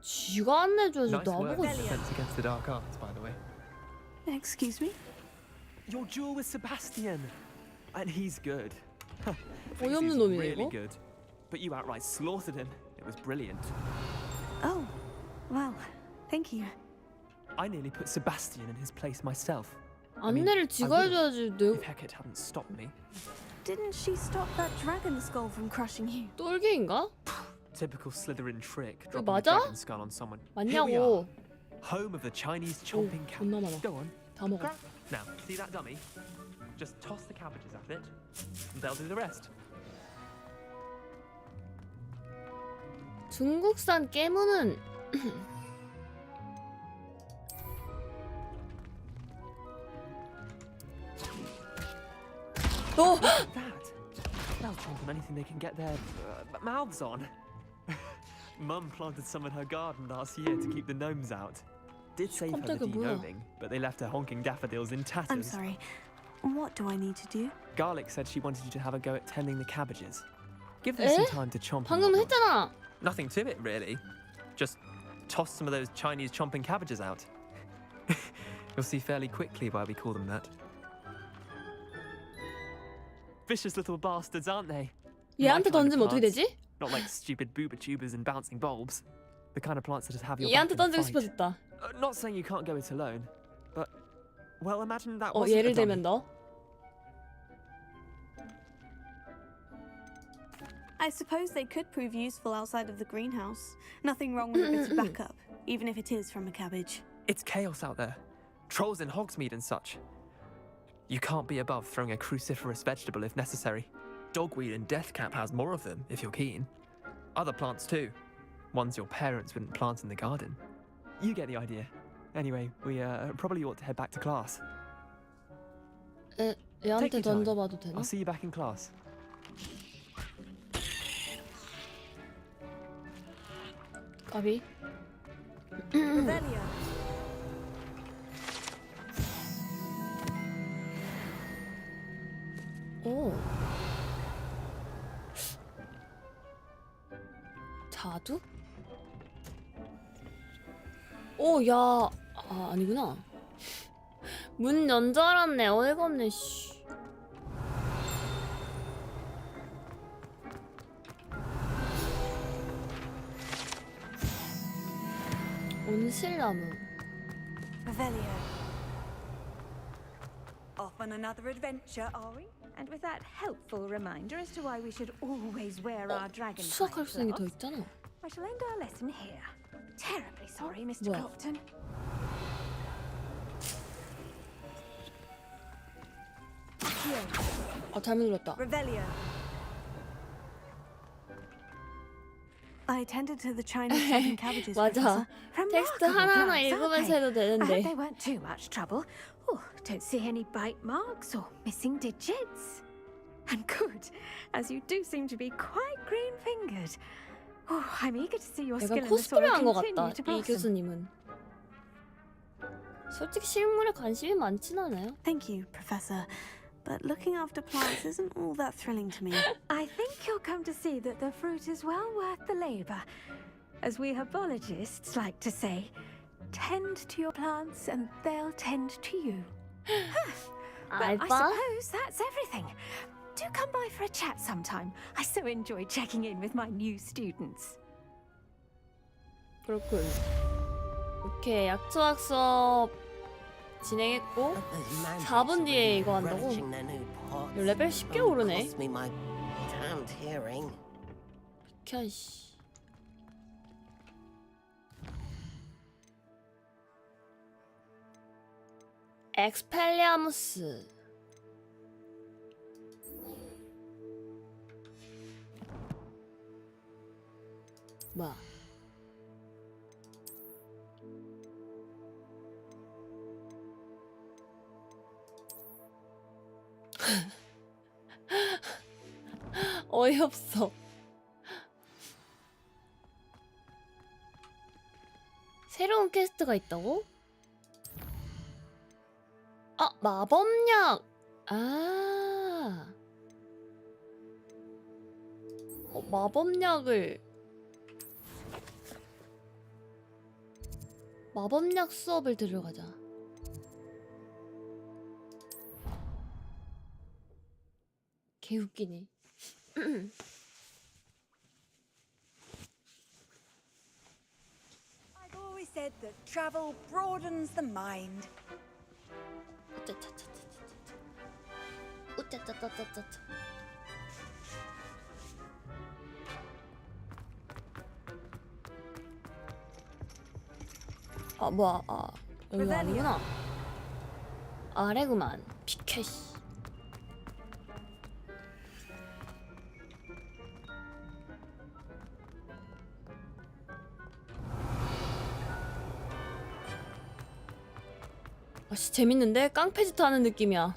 쥐가 안내줘야지 Nice work 나보고. with Defense Against the Dark Arts, by the way. Excuse me? Your duel with Sebastian. And he's good. 어이없는 He's 놈이네 really 이거. good. But you outright slaughtered him. It was brilliant. Oh, well, thank you. I nearly put Sebastian in his place myself. 안내를 지가 해줘야지. 내 If Hecate hadn't stopped me. Didn't she stop that dragon skull from crushing you? 똘개인가? Typical Slytherin trick. 그거 Dropping a 맞아? dragon skull on someone. Here we are, 맞냐고. home of the Chinese chomping 존나 많아. cabbage. Go on. 다 먹어. Now, see that dummy? Just toss the cabbages at it, and they'll do the rest. 중국산 깨무는 Oh! That! They'll chomp on anything they can get their mouths on. Mum planted some in her garden last year to keep the gnomes out. Did save her the 깜짝이야, 뭐야. de-gnoming, but they left her honking daffodils in tatters. I'm sorry. What do I need to do? Garlic said she wanted you to have a go at tending the cabbages. Give them some 에? time to chomp. 방금 했잖아. Nothing to it, really. Just toss some of those Chinese chomping cabbages out. You'll see fairly quickly why we call them that. Vicious little bastards, aren't they? 얘한테 My kind 던지면 of 어떻게 plants. 되지? Not like stupid booba tubers and bouncing bulbs. The kind of plants that just have your 얘한테 back in a 던지고 fight. 싶어졌다. Not saying you can't go it alone, but well, imagine that wasn't 예를 a dummy. 들면 너. I suppose they could prove useful outside of the greenhouse. Nothing wrong with a bit of backup, even if it is from a cabbage. It's chaos out there. Trolls in Hogsmeade and such. You can't be above throwing a cruciferous vegetable if necessary. Dogweed and deathcap has more of them, if you're keen. Other plants too. Ones your parents wouldn't plant in the garden. You get the idea. Anyway, we probably ought to head back to class. 얘한테 Take your time. 던져봐도 되나? I'll see you back in class. 까비. Revelio. 오. 자두? 오, 야. 아, 아니구나. 문 연 줄 알았네. 어이가 없네, 씨. 온실나무. Revelio. Off on another adventure, are we? And with that helpful reminder as to why we should always wear our dragon 수학할 수 있는 게 더 있잖아. I shall end our lesson here. Terribly sorry, Mr. 뭐야? Clopton. 아, 잘못 눌렀다. Revelio. I tended to the Chinese chopping cabbages. 맞아. 텍스트 하나하나 읽으면서 해도 I hope 되는데. they weren't too much trouble. Oh, don't see any bite marks or missing digits. And good, as you do seem to be quite green-fingered. Oh, I'm eager to see your skill 약간 in the soil 코스프레 한 것 continue 같다. to 이 blossom. 교수님은. 솔직히 실물에 관심이 많진 않아요. Thank you, Professor. But looking after plants isn't all that thrilling to me. I think you'll come to see that the fruit is well worth the labor. As we herbologists like to say, tend to your plants and they'll tend to you. Well, I 알바? suppose that's everything. Do come by for a chat sometime. I so enjoy checking in with my new students. 그렇군. 오케이, 약초학 수업 진행했고 4분 뒤에 이거 한다고? 이거 레벨 쉽게 오르네. 비켜, 씨. 엑스펠리아무스. 뭐야? 어이없어. 새로운 퀘스트가 있다고? 아, 마법약! 아. 마법약 수업을 들어가자. 개웃기네. I've always said that travel broadens the mind. 우짜짜짜짜짜짜. 아, 뭐야, 아, 여기 아니구나. 아래구만. 비켜, 씨. 아씨, 재밌는데? 깡패짓 하는 느낌이야.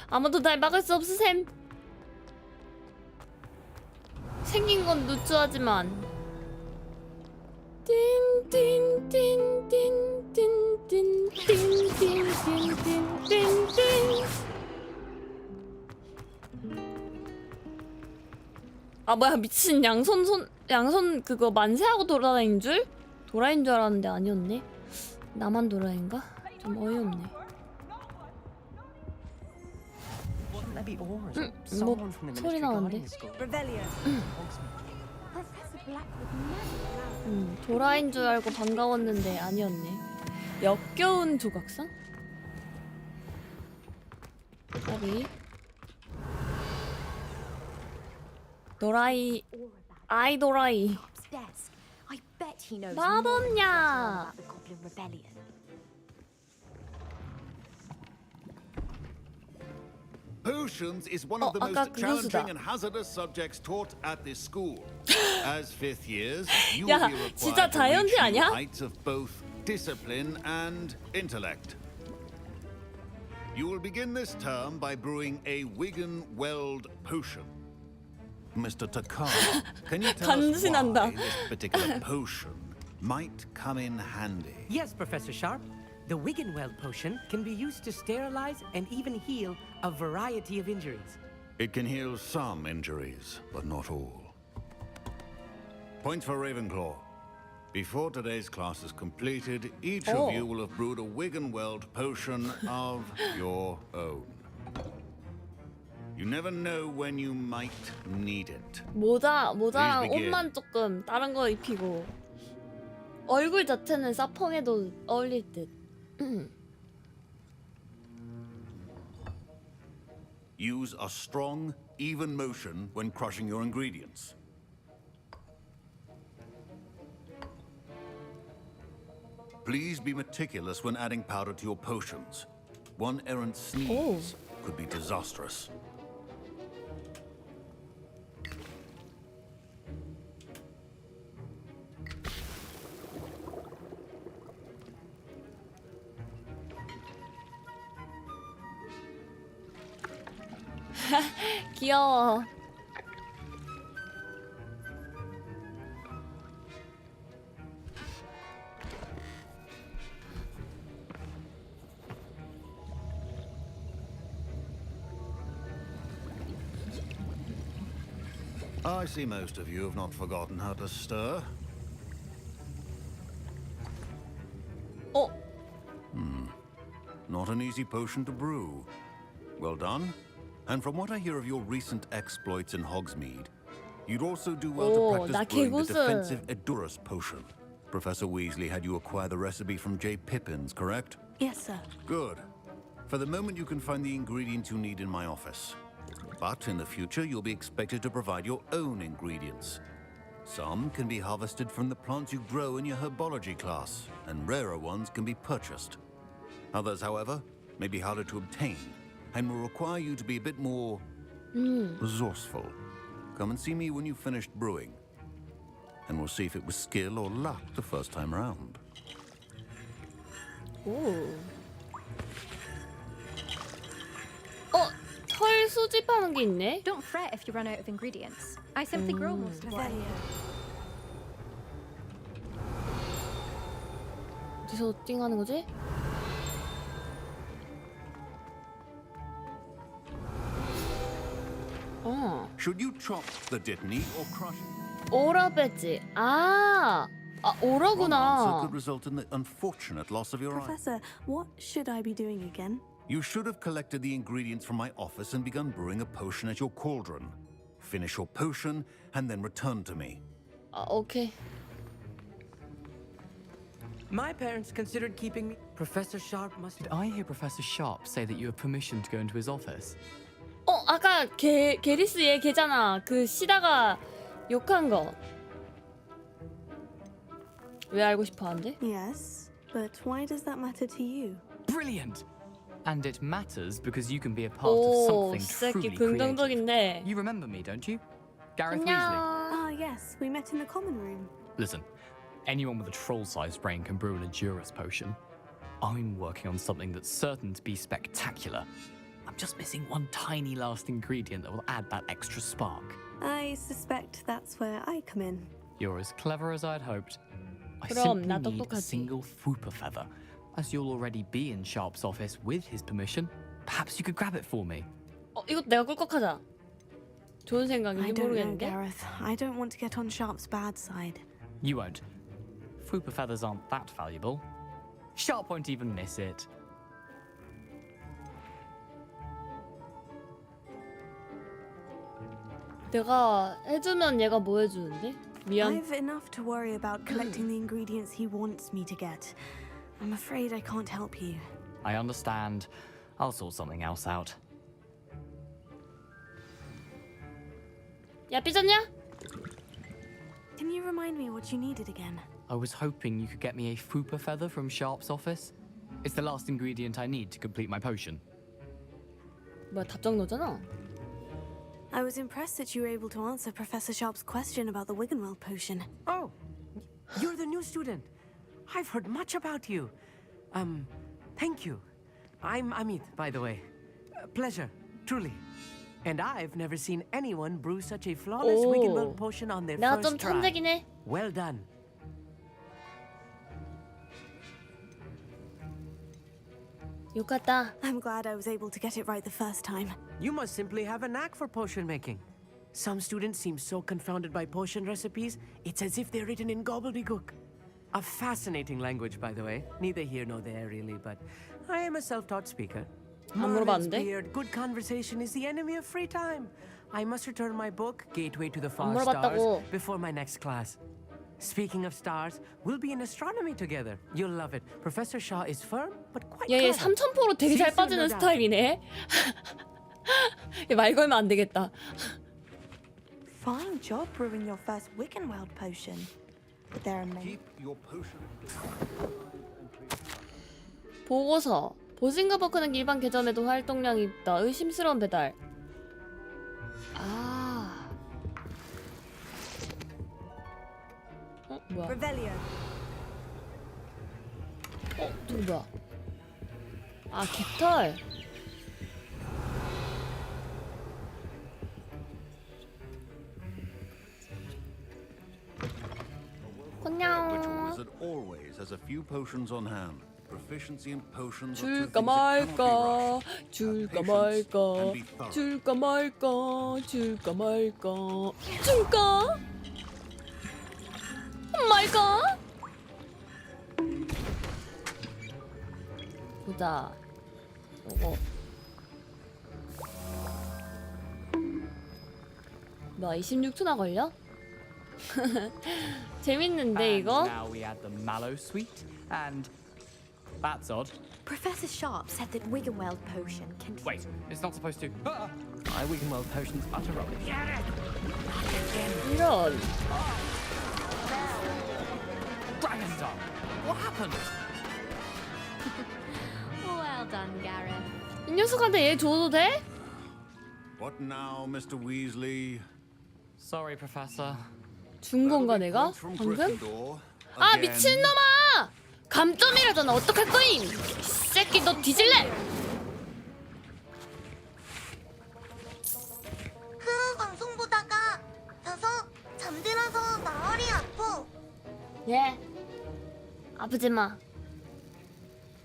아무도 날 막을 수 없으셈. 생긴 건 누추하지만. 아, 뭐야, 미친. 양손 그거 만세하고 돌아다닌 줄? 도라인 줄 알았는데 아니었네. 나만 도라인가? 좀 어이없네. 뭐 소리 나는데? 도라인 줄 알고 반가웠는데 아니었네. 역겨운 조각상? 까비. 도라이. 아이도라이. 마법약. Potions is one of the most challenging and hazardous subjects taught at this school. As fifth years, you will be required to reach new heights of both discipline and intellect. You will begin this term by brewing a Wigan Weld potion. Mr. Takar, can you tell us why this particular potion might come in handy? Yes, Professor Sharp. The Wiggenweld potion can be used to sterilize and even heal a variety of injuries. It can heal some injuries, but not all. Points for Ravenclaw. Before today's class is completed, each of you will have brewed a Wiggenweld potion of your own. You never know when you might need it. 모자랑 옷만 조금 다른 거 입히고 얼굴 자체는 사펑에도 어울릴 듯. Use a strong, even motion when crushing your ingredients. Please be meticulous when adding powder to your potions. One errant sneeze could be disastrous. 귀여워. I see most of you have not forgotten how to stir. Oh. Not an easy potion to brew. Well done. And from what I hear of your recent exploits in Hogsmeade, you'd also do well to practice brewing the defensive Edurus potion. Professor Weasley had you acquire the recipe from J. Pippin's, correct? Yes, sir. Good. For the moment, you can find the ingredients you need in my office. But in the future, you'll be expected to provide your own ingredients. Some can be harvested from the plants you grow in your herbology class, and rarer ones can be purchased. Others, however, may be harder to obtain, and will require you to be a bit more resourceful. Come and see me when you've finished brewing, and we'll see if it was skill or luck the first time round. 오. 털 수집하는 게 있네. Don't fret if you run out of ingredients. I simply grow most of them. 어디서 띵하는 거지? Should you chop the dittany or crush it? 오라 배지. 오라구나. Could result in the unfortunate loss of your eye. Professor, what should I be doing again? You should have collected the ingredients from my office and begun brewing a potion at your cauldron. Finish your potion and then return to me. Okay. My parents considered keeping me. Professor Sharp must. Did I hear Professor Sharp say that you have permission to go into his office? 아까 게리스 얘 걔잖아. 그 시다가 욕한 거. 왜 알고 싶어 한대? Yes, but why does that matter to you? Brilliant! And it matters because you can be a part of something truly creative. You remember me, don't you? Gareth Weasley. Ah, yes, we met in the common room. Listen, anyone with a troll-sized brain can brew an Edurus potion. I'm working on something that's certain to be spectacular. I'm just missing one tiny last ingredient that will add that extra spark. I suspect that's where I come in. You're as clever as I'd hoped. I 그럼 simply 나 need a 똑똑하지. single Fwooper feather. As you'll already be in Sharp's office with his permission, perhaps you could grab it for me. 이거 내가 꿀꺽하자. 좋은 생각인지 I don't know, 모르겠는데. Gareth. I don't want to get on Sharp's bad side. You won't. Fwooper feathers aren't that valuable. Sharp won't even miss it. 내가 해주면 얘가 뭐 해주는데? 미안. I've enough to worry about collecting the ingredients he wants me to get. I'm afraid I can't help you. I understand. I'll sort something else out. 야, 삐졌냐? Can you remind me what you needed again? I was hoping you could get me a Fwooper feather from Sharp's office. It's the last ingredient I need to complete my potion. 뭐야, 답장너잖아. I was impressed that you were able to answer Professor Sharp's question about the Wiggenweld potion. Oh, you're the new student. I've heard much about you. Thank you. I'm Amit, by the way. Pleasure, truly. And I've never seen anyone brew such a flawless Wiggenweld potion on their 내가 first 좀 try. 천재긴 해. Well done. 욕했다. I'm glad I was able to get it right the first time. You must simply have a knack for potion making. Some students seem so confounded by potion recipes, it's as if they're written in gobbledygook. A fascinating language, by the way. Neither here nor there, really, but I am a self-taught speaker. 안 Marvin's 물어봤는데? beard, good conversation is the enemy of free time. I must return my book, Gateway to the Far 안 Stars, 물어봤다고. before my next class. Speaking of stars, we'll be in astronomy together. You'll love it. Professor Shaw is firm, but quite 얘 clever. 3000%로 되게 잘 빠지는 스타일이네. 얘 말 걸면 안 되겠다. Fine job brewing your first Wiggenweld potion. But there are many. Keep your potion. 보고서. 보싱가버크는 일반 계정에도 활동량이 있다. 의심스러운 배달. 아. 뭐야? Revelio. 저기 뭐야? 아, 깃털. Witcher wizard always has a few potions on hand. Proficiency in potions are two 줄까 things that cannot be 말까, rushed. 줄까 Have patience 말까, and be thorough. 줄까 말까, 줄까 말까, 줄까 말까. 보자. 요거. 뭐 26초나 걸려? 재밌는데 이거? Now we add the mallow sweet, and that's odd. Professor Sharp said that Wiggenweld potion can... Wait, it's not supposed to. My Wiggenweld potion's utter rubbish. 이런. Dragon Dog! What happened? Well done, Gareth. 이 녀석한테 얘 줘도 돼? What now, Mr. Weasley? Sorry, Professor. 준 건가 내가? 방금? 아 미친놈아! 감점이라잖아. 어떡할 거임? 이 새끼 너 뒤질래? 방송 보다가 자서 잠들어서 나얼이 아프. 예. 아프지 마.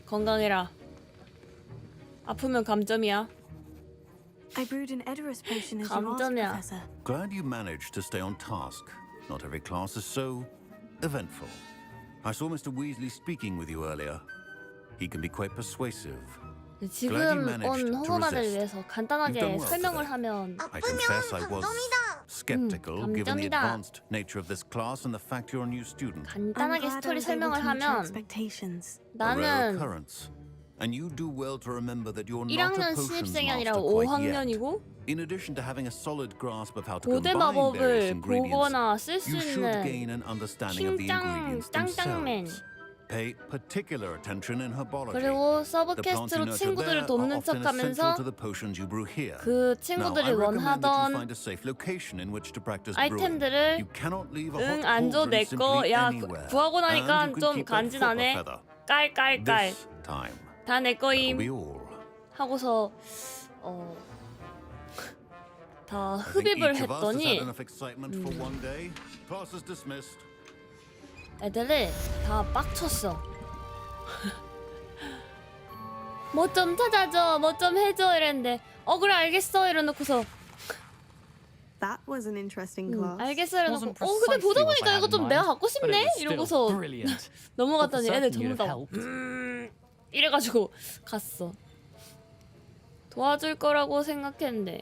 건강해라. 아프면 감점이야. I brewed an Edorus potion as you asked, 감점이야. Professor. Glad you managed to stay on task. Not every class is so eventful. I saw Mr. Weasley speaking with you earlier. He can be quite persuasive. 지금 온 호구마를 위해서 간단하게 설명을 하면 I confess I was skeptical given the 감점이다. advanced nature of this class and the fact you're a new student. 간단하게 스토리 설명을 하면 A rare 나는 occurrence. And you do well to remember that you're not 1학년 a potions 신입생이 아니라 master quite yet. 5학년이고 In addition to having a solid grasp of how to 고대 combine various 마법을 ingredients, 보거나 쓸 수 you should 있는 gain an understanding of the 킹짱 ingredients 짱짱맨. themselves. Pay particular attention in herbology. 그리고 The plants you 서브퀘스트로 nurture 친구들을 there are 돕는 often essential 척하면서 to the potions you brew here. 그 Now, 친구들이 I recommend that you 원하던 find a safe location in which to practice brewing. 아이템들을 You cannot leave a 응 hot 안 줘 cauldron 내 거. simply 야 anywhere. 구하고 And 나니까 you can 좀 keep that foot a 간지나네. feather. 깔깔깔. This time, 다 내 that'll 거임. be all. 하고서 다 I think 흡입을 each of us has 했더니 had enough excitement for one day. Class is dismissed. 애들이 다 빡쳤어. 뭐 좀 찾아줘, 뭐 좀 해줘 이랬는데 그래 알겠어 이러놓고서 That was an interesting class. 알겠어 이러놓고 근데 보다 보니까 이거 좀 내가 갖고 싶네 이러고서 넘어갔더니 애들 전부 다 이래가지고 갔어. 도와줄 거라고 생각했는데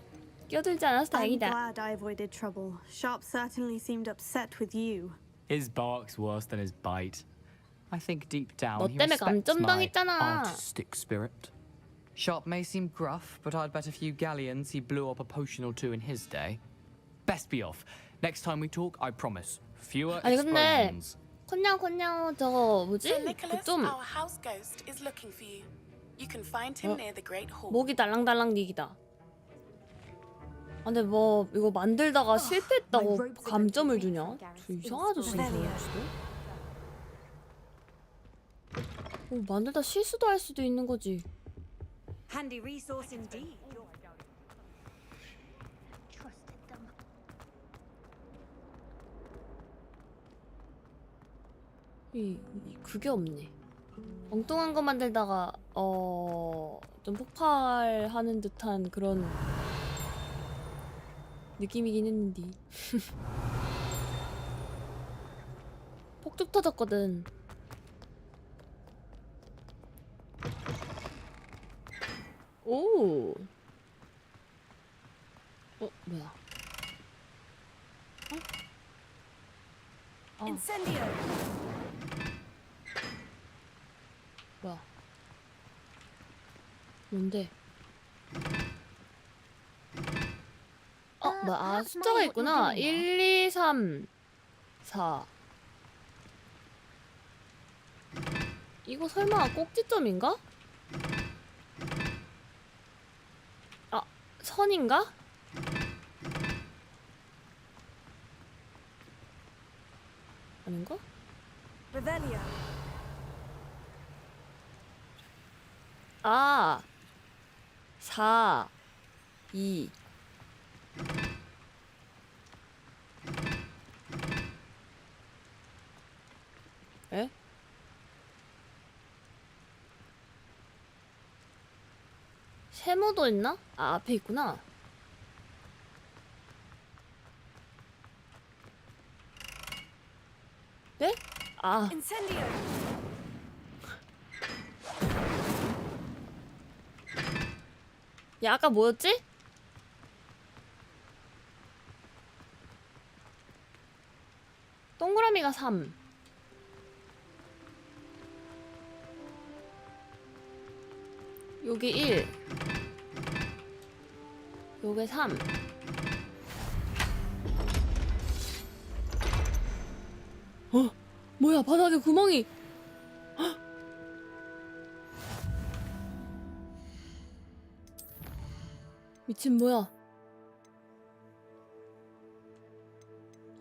끼어들지 않아서 I'm 다행이다. glad I avoided trouble. Sharp certainly seemed upset with you. His bark's worse than his bite. I think deep down 너 he 때문에 respects my 감점당했잖아. artistic spirit. Sharp may seem gruff, but I'd bet a few galleons he blew up a potion or two in his day. Best be off. Next time we talk, I promise. Fewer 아니 근데 explosions. 콘냥 저거 뭐지? Sir Nicholas, 좀 our house ghost, is looking for you. You can find him near the Great Hall. 목이 달랑달랑 니기다. 아, 근데 뭐 이거 만들다가 실패했다고 감점을 주냐? 저 이상한 아저씨네. 만들다 실수도 할 수도 있는 거지. Handy resource indeed. 그게 없네. 엉뚱한 거 만들다가 좀 폭발하는 듯한 그런 느낌이긴 했는데. 폭죽 터졌거든. 오. 뭐야? Incendio. 뭐야? 뭔데? 뭐야? 숫자가 있구나. 1, 2, 3, 4. 이거 설마 꼭지점인가? 선인가? 아닌가? Revelio. 4, 2. 에? 세모도 있나? 앞에 있구나. 네? Incendio. 야, 아까 뭐였지? 동그라미가 3. 요게 1. 요게 3. 뭐야, 바닥에 구멍이. 미친, 뭐야?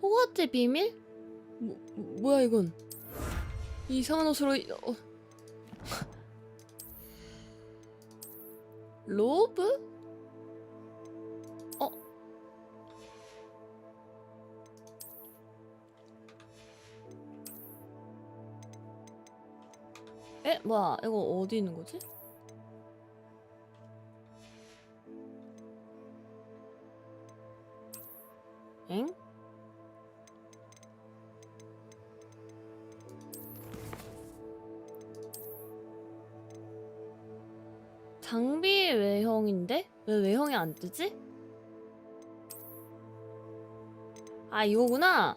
호구마트의 비밀? 뭐야 이건? 이상한 옷으로 로브? 뭐야, 이거 어디 있는 거지? 엥? 장비 외형인데? 왜 외형이 안 뜨지? 이거구나.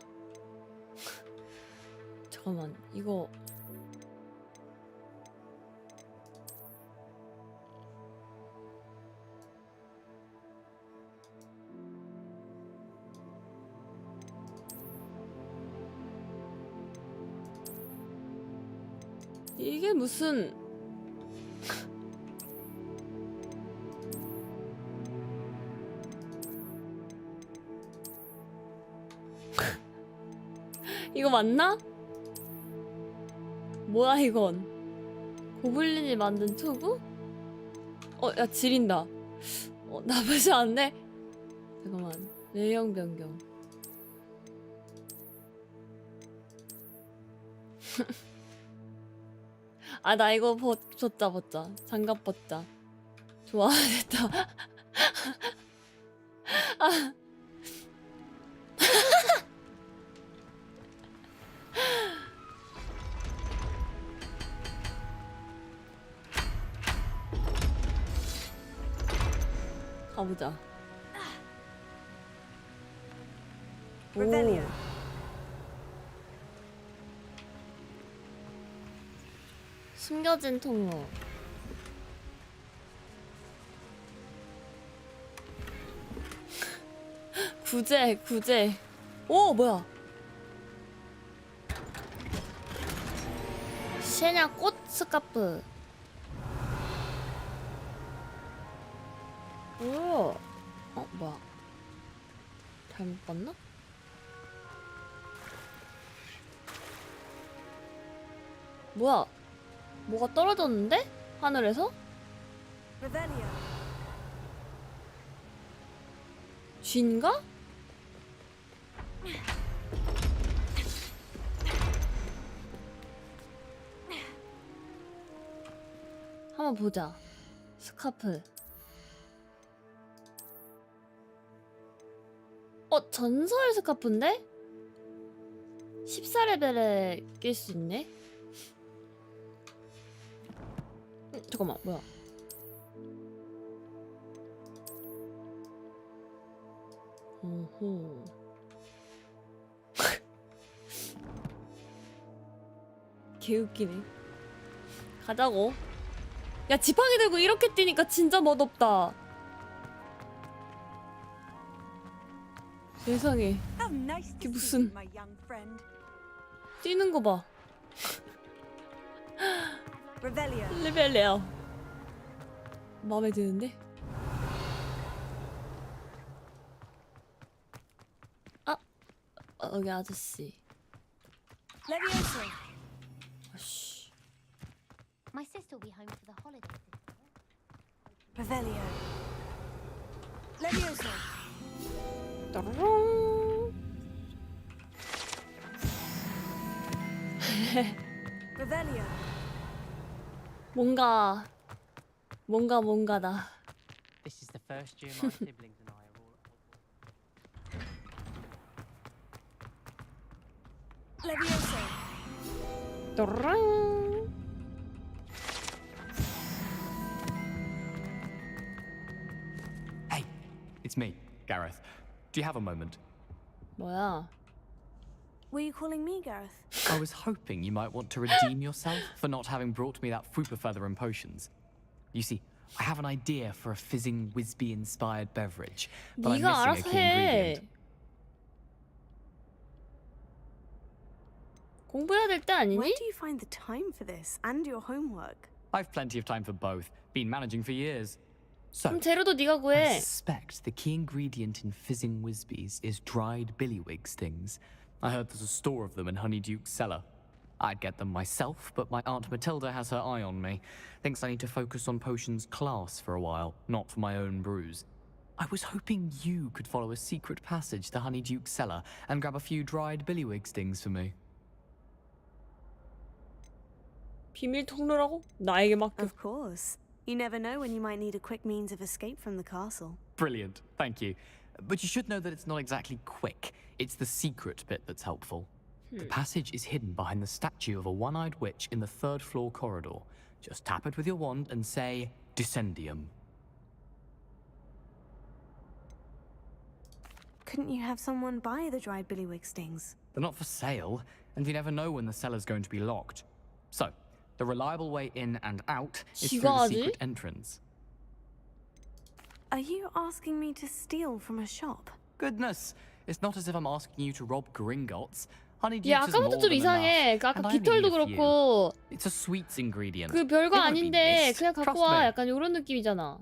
잠깐만, 이거 이게 무슨 이거 맞나? 뭐야 이건? 고블린이 만든 투구? 야 지린다. 나쁘지 않네. 잠깐만, 외형 변경. 나 이거 벗자. 장갑 벗자. 좋아, 됐다. 가보자. Revelio. 숨겨진 통로. 구제. 오, 뭐야? 셰냐 꽃 스카프. 오. 뭐야? 잘못 봤나? 뭐야? 뭐가 떨어졌는데? 하늘에서? Revelio. 쥐인가? 한번 보자. 스카프. 전설 스카프인데? 14레벨에 낄 수 있네? 잠깐만, 뭐야? 오호. 개웃기네. 가자고. 야, 지팡이 들고 이렇게 뛰니까 진짜 멋없다. 세상에. 이게 무슨 뛰는 거 봐. 레벨이야. 마음에 드는데? 여기 아저씨. 아씨. My sister will be home for the holidays. Revelio. Levioso. Revelio. 뭔가다. This is the first year my siblings and I are all at Levioso. Hey, it's me, Gareth. Do you have a moment? 뭐야? Were you calling me, Gareth? I was hoping you might want to redeem yourself for not having brought me that Fupa feather and potions. You see, I have an idea for a fizzing Whizbee-inspired beverage, but I'm 네가 missing a 알아서 key ingredient. 해. 공부해야 될 때 아니니? Where do you find the time for this and your homework? I've plenty of time for both. Been managing for years. So, 그럼 재료도 네가 I 구해. suspect the key ingredient in fizzing Whizbees is dried billywig stings. I heard there's a store of them in Honeyduke's cellar. I'd get them myself, but my Aunt Matilda has her eye on me. Thinks I need to focus on potions class for a while, not for my own brews. I was hoping you could follow a secret passage to Honeyduke's cellar and grab a few dried billywig stings for me. 비밀 통로라고? 나에게 맡겨. Of course. You never know when you might need a quick means of escape from the castle. Brilliant, thank you. But you should know that it's not exactly quick. It's the secret bit that's helpful. The passage is hidden behind the statue of a one-eyed witch in the third floor corridor. Just tap it with your wand and say, Descendium. Couldn't you have someone buy the dried billywig stings? They're not for sale, and you never know when the cellar's going to be locked. So, the reliable way in and out is through the secret entrance. Are you asking me to steal from a shop? Goodness, it's not as if I'm asking you to rob Gringotts. 야, 아까부터 좀 이상해. 그 아까 깃털도 그렇고 It's a sweets ingredient. 그 별거 아닌데 그냥 갖고 와. 약간 이런 느낌이잖아.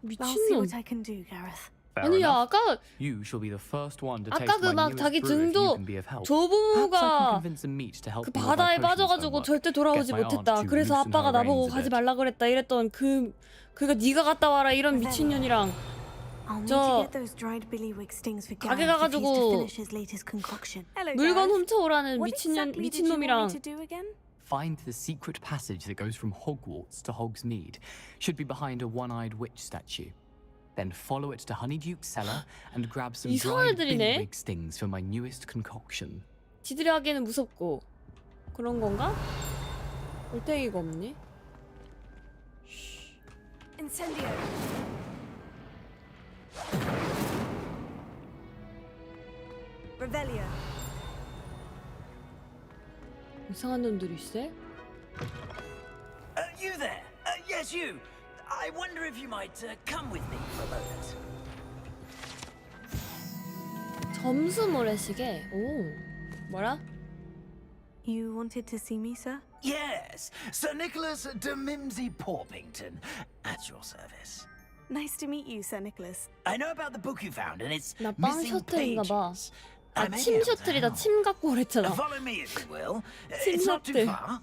I'll see what I can do, Gareth. 아니야, 아까 You shall be the first one to taste 아까 그 my 막 newest 자기 brew if you 등도 can be of help. 조부모가 Convince a meat to help 그 me with my 바다에 potions 빠져가지고 homework. 절대 돌아오지 Get my aunt 못했다. to 그래서 loosen 아빠가 her 나보고 reins a 가지 bit. 말라 그랬다. 이랬던 그러니까 네가 갔다 와라 이런 미친년이랑 I'll need to 저 get those dried billywig stings for 가게 Gareth if he's to 가가지고 finish his latest concoction. Hello, 물건 Gareth. 훔쳐오라는 What exactly did you want me 미친놈이랑 to do again? Find the secret passage that goes from Hogwarts to Hogsmeade. Should be behind a one-eyed witch statue. Then follow it to Honeyduke's cellar and grab some 이상한 dried 애들이네. billywig stings for my newest concoction. 지들이 하기에는 무섭고 그런 건가? 올챙이가 없니? Incendio. Revelio. 이상한 놈들이 있어? You there? Yes, you. I wonder if you might come with me for a moment. 점수 모래시계. 오, 뭐라? You wanted to see me, sir? Yes, Sir Nicholas de Mimsy Porpington, at your service. Nice to meet you, Sir Nicholas. I know about the book you found and its 나 빵 missing 셔틀인가 봐. pages. 아, 침 셔틀이다. 침 갖고 그랬잖아. Follow me if you will. 침 It's not too 셔틀. far.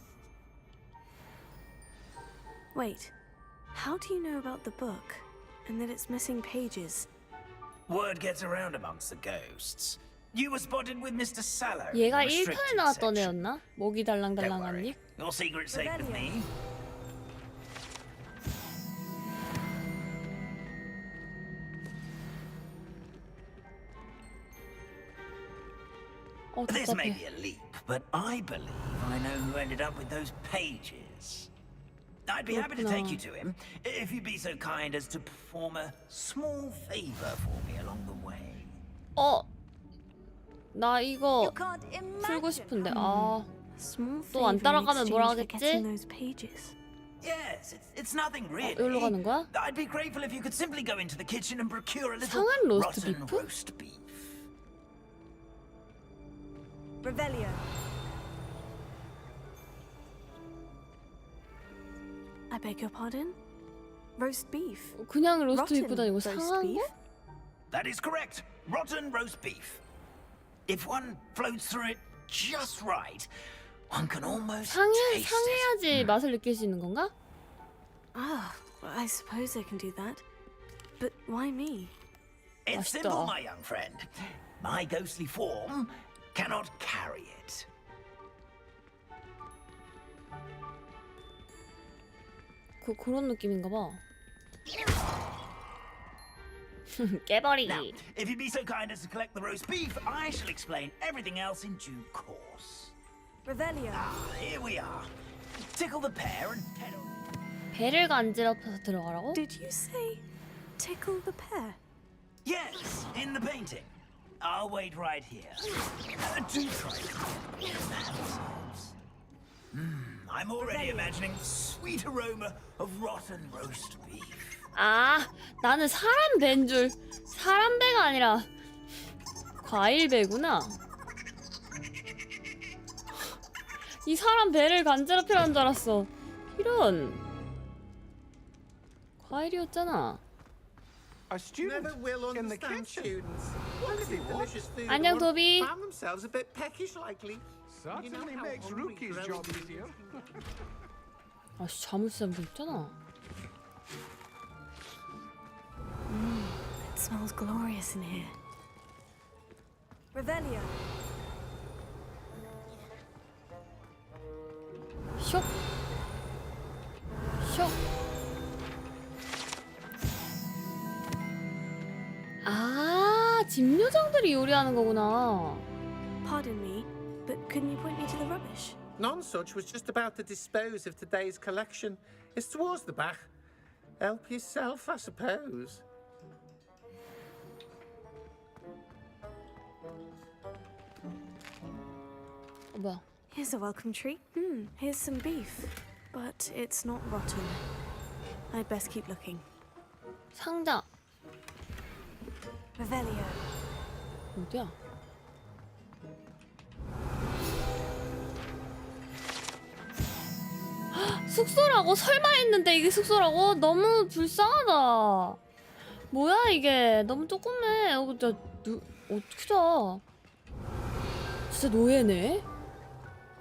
Wait, how do you know about the book and that it's missing pages? Word gets around amongst the ghosts. You were spotted with Mr. Sallow. 얘가 in the 1편에 restricted 나왔던 section. 애였나? 목이 Don't 달랑달랑한 worry. 잎? Your secret's safe with me. This may be a leap, but I believe I know who ended up with those pages. I'd be happy to take you to him if you'd be so kind as to perform a small favor for me along the way. 나 이거 풀고 싶은데 또 안 따라가면 뭐라 하겠지? Yes, it's nothing really. 여기로 가는 거야? I'd be grateful if you could simply go into the kitchen and procure a little 상한 로스트 rotten 비프? roast beef. Revelio. I beg your pardon? Roast beef. 그냥 로스트 Rotten 비프도 아니고 roast 상한 beef? 거? That is correct. Rotten roast beef. If one floats through it just right, one can almost taste it. 상해야지 맛을 느낄 수 있는 건가? Ah, I suppose I can do that. But why me? It's simple, my young friend. My ghostly form cannot carry it. 그런 느낌인가 봐. 깨버리기. Now, if you'd be so kind as to collect the roast beef, I shall explain everything else in due course. Revelio. Here we are. Tickle the pear and head on. 배를 간지럽혀서 들어가라고? Did you say tickle the pear? Yes, in the painting. I'll wait right here. Do try it. I'm already imagining the sweet aroma of rotten roast beef. 나는 사람 배인 줄. 사람 배가 아니라 과일 배구나. 이 사람 배를 간지럽히라는 줄 알았어. 이런. 과일이었잖아. A student in the kitchen. 안녕 도비. Found themselves a bit peckish lately. Certainly makes Rookie's job easier. 자물쇠도 있잖아. It smells glorious in here. Revelio. 쇽. 쇽. 집요정들이 요리하는 거구나. Pardon me, but couldn't you point me to the rubbish? Nonsuch was just about to dispose of today's collection. It's towards the back. Help yourself, I suppose. 뭐야? Here's a welcome treat. Here's some beef. But it's not rotten. I'd best keep looking. 상자. Revelio. 어디야? 숙소라고? 설마 했는데 이게 숙소라고? 너무 불쌍하다. 뭐야 이게? 너무 조그매. 진짜 크다. 진짜 노예네.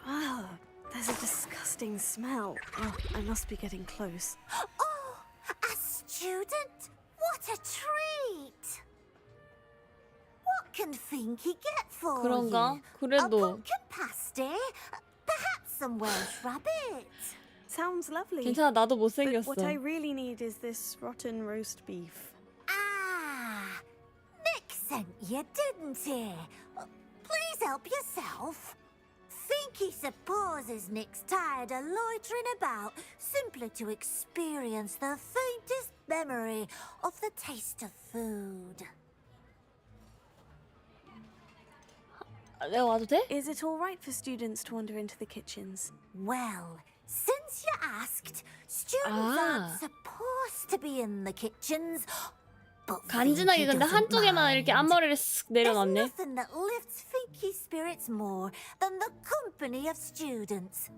Wow, there's a disgusting smell. Oh, I must be getting close. Oh, a student? What a treat! What can Finky get for 그런가? you? 그래도. A pumpkin pasty? Perhaps some Welsh rabbit? Sounds lovely. 괜찮아, 나도 But 못생겼어. what I really need is this rotten roast beef. Ah, Nick sent you, didn't he? Please help yourself. Finky supposes Nick's tired of loitering about simply to experience the faintest memory of the taste of food. 내가 와도 돼? Is it all right for students to wander into the kitchens? Well, since you asked, students aren't supposed to be in the kitchens. But 간지나게 근데 한쪽에만 이렇게 앞머리를 쓱 내려놨네. There's nothing that lifts Finky's spirits more than the company of students.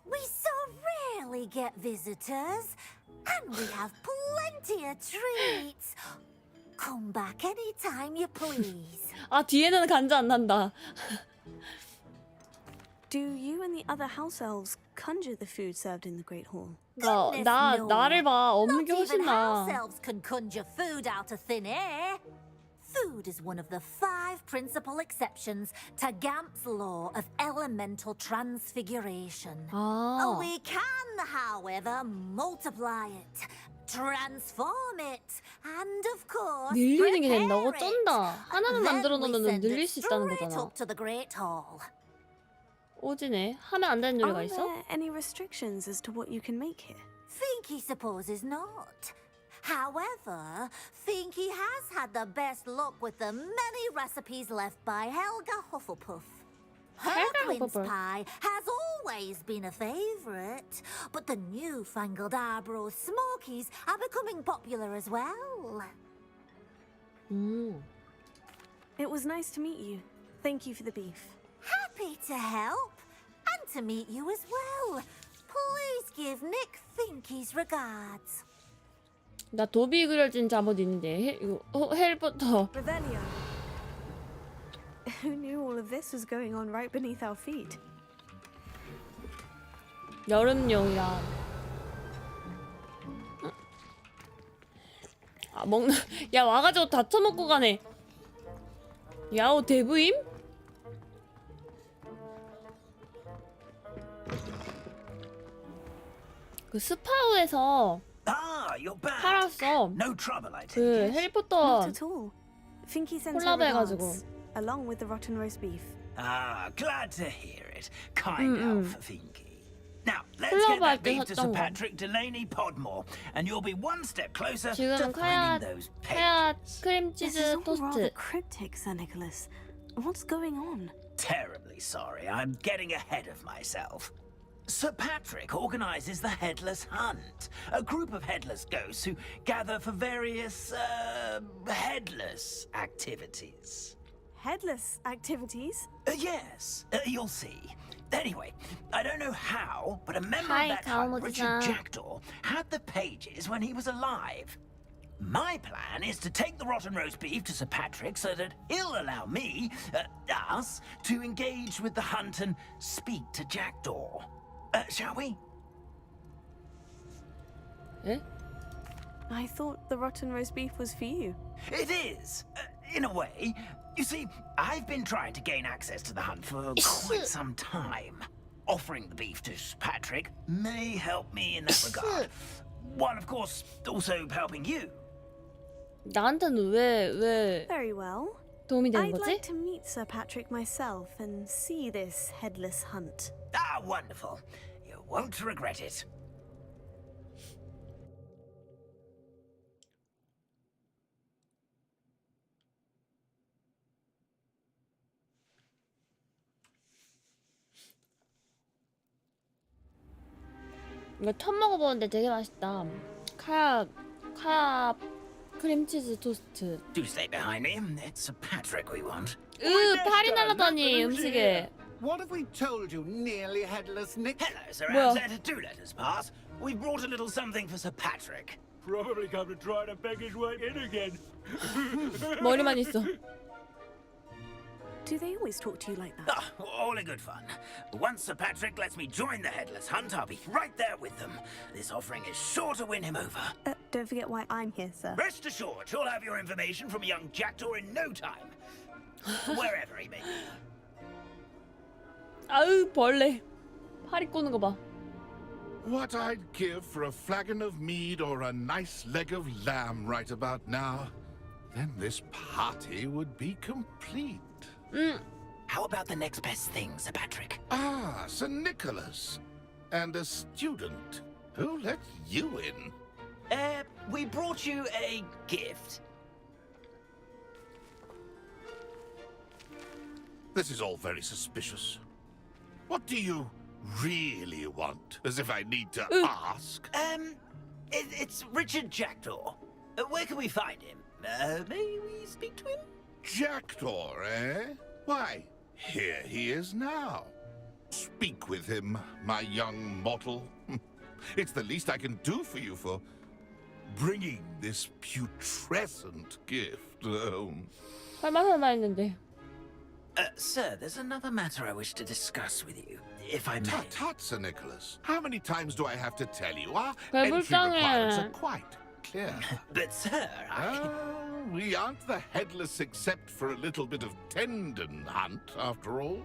We so rarely get visitors, and we have plenty of treats. Come back anytime you please. 뒤에는 간지 안 난다. Do you and the other house elves conjure the food served in the Great Hall? 나를 봐. 없는 게 Not 훨씬 even 나아. house elves can conjure food out of thin air. Food is one of the 5 principal exceptions to Gamp's law of elemental transfiguration. We can, however, multiply it. transform it, and of course, 늘리는 게 된다고? prepare 쩐다. it. 하나만 만들어 Then we 놓으면 send 늘릴 it 수 있다는 straight 거잖아. up to the Great Hall. 오지네. 하면 안 되는 노래가 Are 있어? there any restrictions as to what you can make here? Finky supposes not. However, Finky has had the best luck with the many recipes left by Helga Hufflepuff. Her Helga quince Hufflepuff. pie has always been a favourite, but the newfangled Arbroath Smokies are becoming popular as well. It was nice to meet you. Thank you for the beef. Happy to help, and to meet you as well. Please give Nick Finky's regards. 나 도비 그려진 잠옷 있는데 이거 헬부터 Revelio. Who knew all of this was going on right beneath our feet? 여름용이라. 아 먹는 야 와가지고 다 처먹고 가네. 야호 대부임? 그 스파우에서 팔았어. 그 해리포터 Not at all. Finky sends her 콜라보 해가지고. regards, along with the rotten roast beef. Ah, glad to hear it. Kind help for Finky. Now, let's 콜라보 get that 할때 beef to Sir 샀던 거. Patrick Delaney Podmore, and you'll be one step closer to 지금 카야 finding those 카야 pages. 크림 This is 치즈 all rather 토스트. cryptic, Sir Nicholas. What's going on? Terribly sorry, I'm getting ahead of myself. Sir Patrick organizes the Headless Hunt, a group of headless ghosts who gather for various, headless activities. Headless activities? Yes, you'll see. Anyway, I don't know how, but a member Hi, of that hunt, Kalmo-san. Richard Jackdaw, had the pages when he was alive. My plan is to take the rotten roast beef to Sir Patrick so that he'll allow me, us, to engage with the hunt and speak to Jackdaw. Shall we? 예? I thought the rotten roast beef was for you. It is, in a way. You see, I've been trying to gain access to the hunt for quite some time. Offering the beef to Patrick may help me in that regard. While, of course, also helping you. 나한테는 왜 Very well. 도움이 되는 I'd 거지? like to meet Sir Patrick myself and see this headless hunt. Ah, wonderful. You won't regret it. 이거 처음 먹어보는데 되게 맛있다. 카야 크림치즈 토스트. Do stay behind me. It's Sir Patrick we want. 팔이 날아다니 음식에. What have we told you, nearly headless Nick? Hello, Sir Well- Ramsett. Do let us pass. We brought a little something for Sir Patrick. Probably come to try to beg his way in again. 머리만 있어. Do they always talk to you like that? Ah, all in good fun. Once Sir Patrick lets me join the Headless Hunt, I'll be right there with them. This offering is sure to win him over. Don't forget why I'm here, sir. Rest assured, you'll have your information from a young Jackdaw in no time. Wherever he may be. 아우 벌레. 파리 꼬는 거 봐. What I'd give for a flagon of mead or a nice leg of lamb right about now. Then this party would be complete. How about the next best thing, Sir Patrick? Ah, Sir Nicholas. And a student. Who let you in? We brought you a gift. This is all very suspicious. What do you really want? As if I need to ask. It's Richard Jackdaw. Where can we find him? May we speak to him? Jackdaw, eh? Why, here he is now. Speak with him, my young mortal. It's the least I can do for you for bringing this putrescent gift home. 설마 했는데. Sir, there's another matter I wish to discuss with you, if I may. Tut, tut, Sir Nicholas. How many times do I have to tell you? Our 배불쌍해. entry requirements are quite clear. But, sir, We aren't the headless except for a little bit of tendon hunt, after all.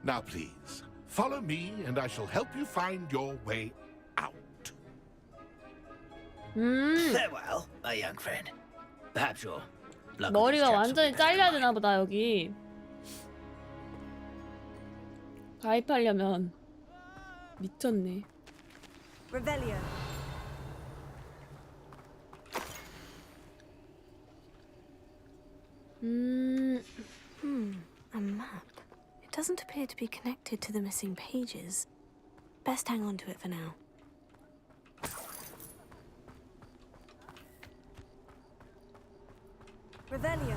Now, please, follow me and I shall help you find your way out. Farewell, my young friend. Perhaps your luck with 머리가 these chaps will 완전히 be 잘려야 되나 보다 여기. 가입하려면 미쳤네. Revelio. A map. It doesn't appear to be connected to the missing pages. Best hang on to it for now. Revelio.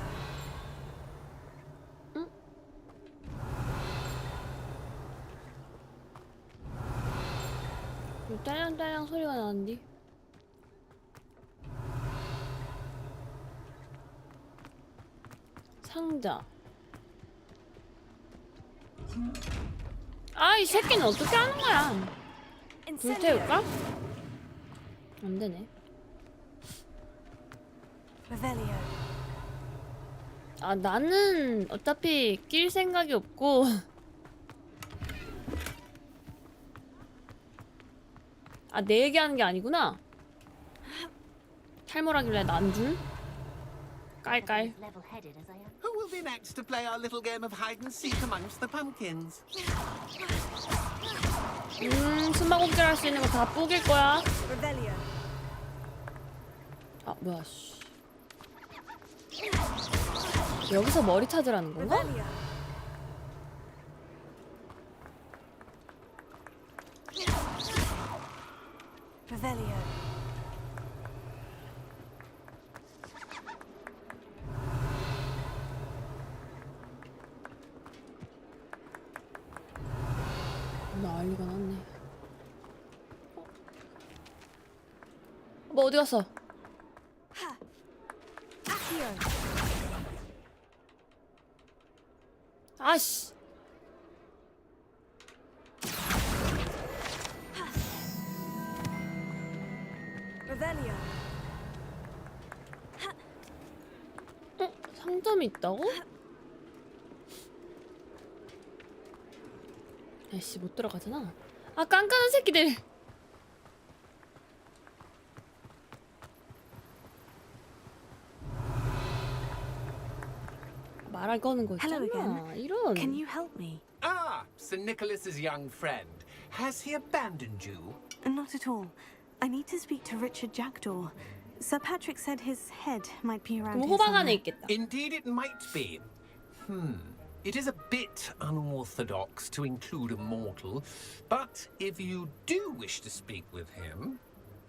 딸랑딸랑 소리가 나는데. 상자. 아, 이 새끼는 어떻게 하는 거야? 불 태울까? 안 되네. 아, 나는 어차피 낄 생각이 없고. 아, 내 얘기하는 게 아니구나. 탈모라길래 난 줄? 깔깔. Who will be next to play our little game of hide and seek amongst the pumpkins? 숨바꼭질 할 수 있는 거 다 뿌길 거야. 아, 뭐야, 씨. 여기서 머리 찾으라는 건가? 난리가 났네. 뭐 어디 갔어? 아씨. 상점이 있다고? 아이씨, 못 들어가잖아. 아, 깐깐한 새끼들. 말할 거는 거 있잖아. 이런. Can you help me? Ah, St. Nicholas's young friend. Has he abandoned you? Not at all. I need to speak to Richard Jackdaw. Sir Patrick said his head might be around here somewhere. Indeed it might be. It is a bit unorthodox to include a mortal, but if you do wish to speak with him,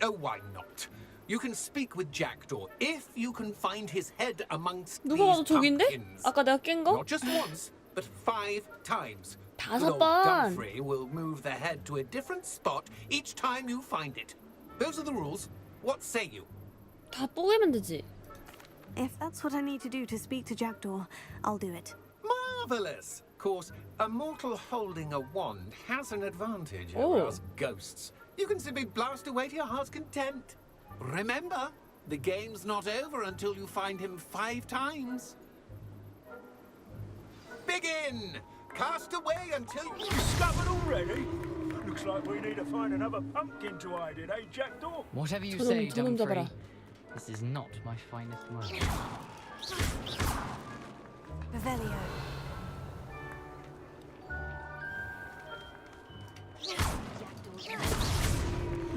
oh, why not? You can speak with Jackdaw if you can find his head amongst these pumpkins. 아까 내가 깬 거? Not just once, but 5 times. 5 Lord 번. Dumfrey will move the head to a different spot each time you find it. Those are the rules. What say you? 다 뽀개면 되지. If that's what I need to do to speak to Jackdaw, I'll do it. Marvelous! Of course, a mortal holding a wand has an advantage Oh. over us ghosts. You can simply blast away to your heart's content. Remember, the game's not over until you find him 5 times. Begin! Cast away until you... Discovered already? Looks like we need to find another pumpkin to hide in, eh, Jackdaw? Whatever you say, Dumfrey. This is not my finest moment. Revelio.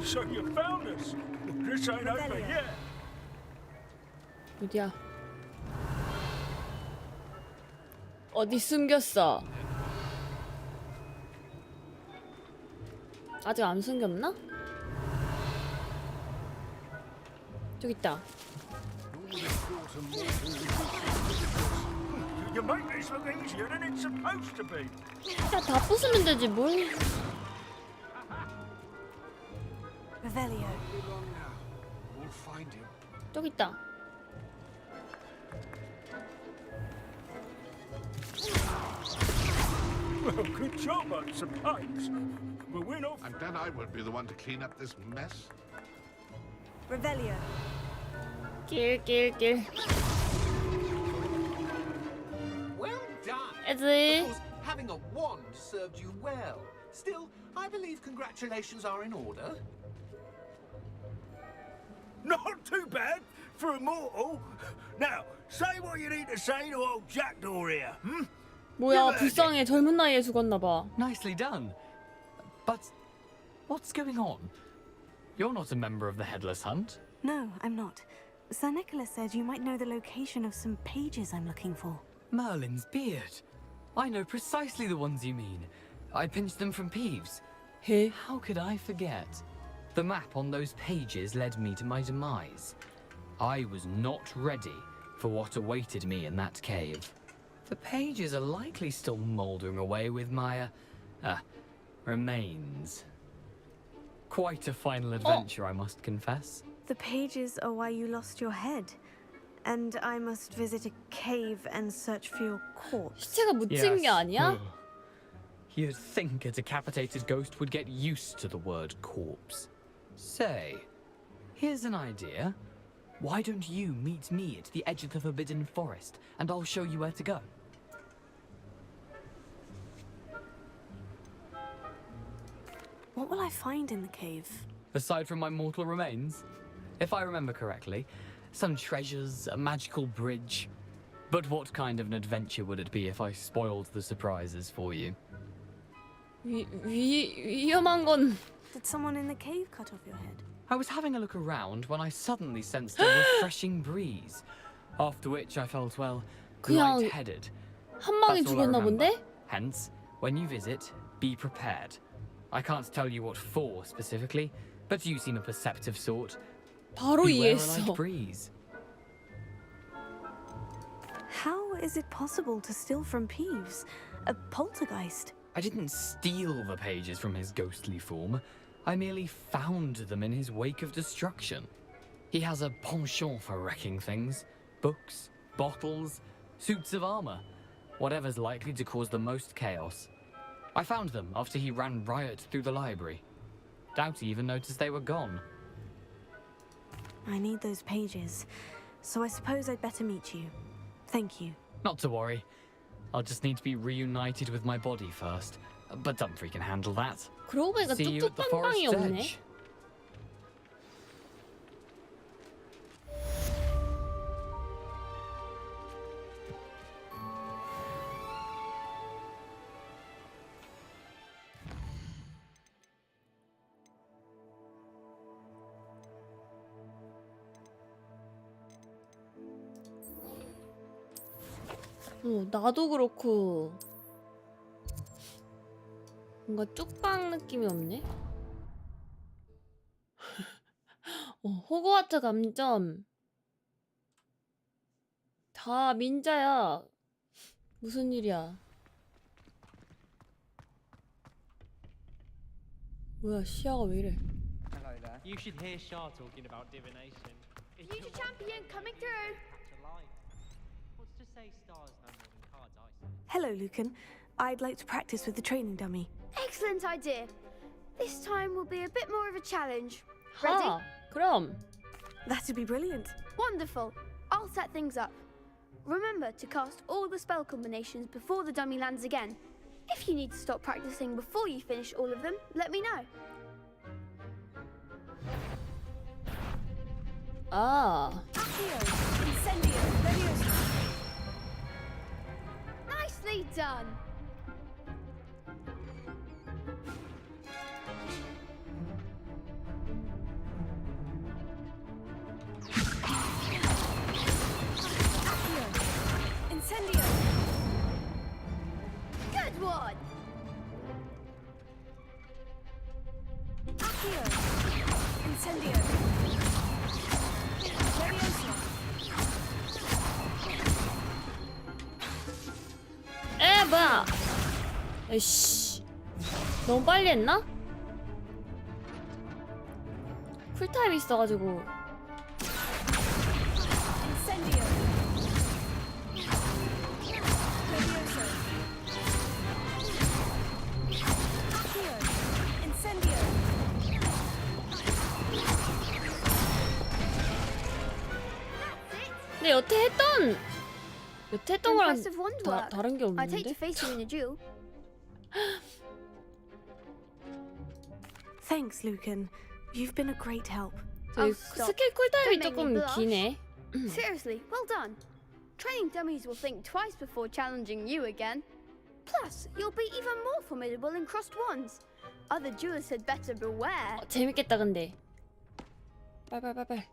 So you found us? This ain't over yet. 어디야? 어디 숨겼어? 아직 안 숨겼나? 저기 있다. You make this look easier than it's supposed to be. 야, 다 부수면 되지 뭘? Revelio. We'll find him. 저기 있다. Well, good job, I suppose. But we're not... And then I will be the one to clean up this mess. Revelio. 길. Well done. Easy. Of course, having a wand served you well. Still, I believe congratulations are in order. not too bad for a mortal. Now, say what you need to say to old Jackdaw here, hmm? 뭐야, 불쌍해. 젊은 나이에 죽었나 봐. Nicely done. But what's going on? You're not a member of the Headless Hunt. No, I'm not. Sir Nicholas said you might know the location of some pages I'm looking for. Merlin's beard. I know precisely the ones you mean. I pinched them from Peeves. Hey. How could I forget? The map on those pages led me to my demise. I was not ready for what awaited me in that cave. The pages are likely still mouldering away with my, remains. Quite a final adventure, I must confess. The pages are why you lost your head. And I must visit a cave and search for your corpse. 시체가 묻힌 게 아니야? You'd think a decapitated ghost would get used to the word corpse. Say, here's an idea. Why don't you meet me at the edge of the Forbidden Forest, and I'll show you where to go? What will I find in the cave? Aside from my mortal remains, if I remember correctly, some treasures, a magical bridge. But what kind of an adventure would it be if I spoiled the surprises for you? 위험한 건. Did someone in the cave cut off your head? I was having a look around when I suddenly sensed a refreshing breeze, after which I felt, well, 그냥 lightheaded. 한 방에 That's all I 죽었나 remember. 본데? Hence, when you visit, be prepared. I can't tell you what for specifically, but you seem a perceptive sort. 바로 Beware a 이해했어. light breeze. How is it possible to steal from Peeves? A poltergeist? I didn't steal the pages from his ghostly form. I merely found them in his wake of destruction. He has a penchant for wrecking things. Books, bottles, suits of armor. Whatever's likely to cause the most chaos. I found them after he ran riot through the library. Doubt he even noticed they were gone. I need those pages, so I suppose I'd better meet you. Thank you. Not to worry. I'll just need to be reunited with my body first. But Dumfries can handle that. 그러고 보니까 See you at the 뚝뚝 forest's 빵빵이 없네. edge. 나도 그렇고 뭔가 쪽방 느낌이 없네. 호그와트 감점. 다 민자야. 무슨 일이야? 뭐야, 시야가 왜 이래? You should hear Shah talking about divination. Future champion coming through. What's to say stars no more than card dice? Hello, Lucan. I'd like to practice with the training dummy. Excellent idea. This time will be a bit more of a challenge. Ready? 하, 그럼. That'd be brilliant. Wonderful. I'll set things up. Remember to cast all the spell combinations before the dummy lands again. If you need to stop practicing before you finish all of them, let me know. 아. Nicely done. Incendio. Good one. Accio. Incendio. Levioso. 에, 뭐야? 에이씨. 너무 빨리 했나? 쿨타임이 있어가지고. Incendio. Levioso. Accio. Incendio. 근데 여태 했던 거랑 Impressive wand work. 다른 게 I'd hate to 없는데? face you in a duel. Thanks, Lucan. You've been a great help. 저희 Oh, stop. 스킬 쿨타임이 Don't make me 조금 blush. 기네. Seriously, well done. Training dummies will think twice before challenging you again. Plus, you'll be even more formidable in crossed wands. Other duelists had better beware. 재밌겠다 근데. 빨빨빨빨.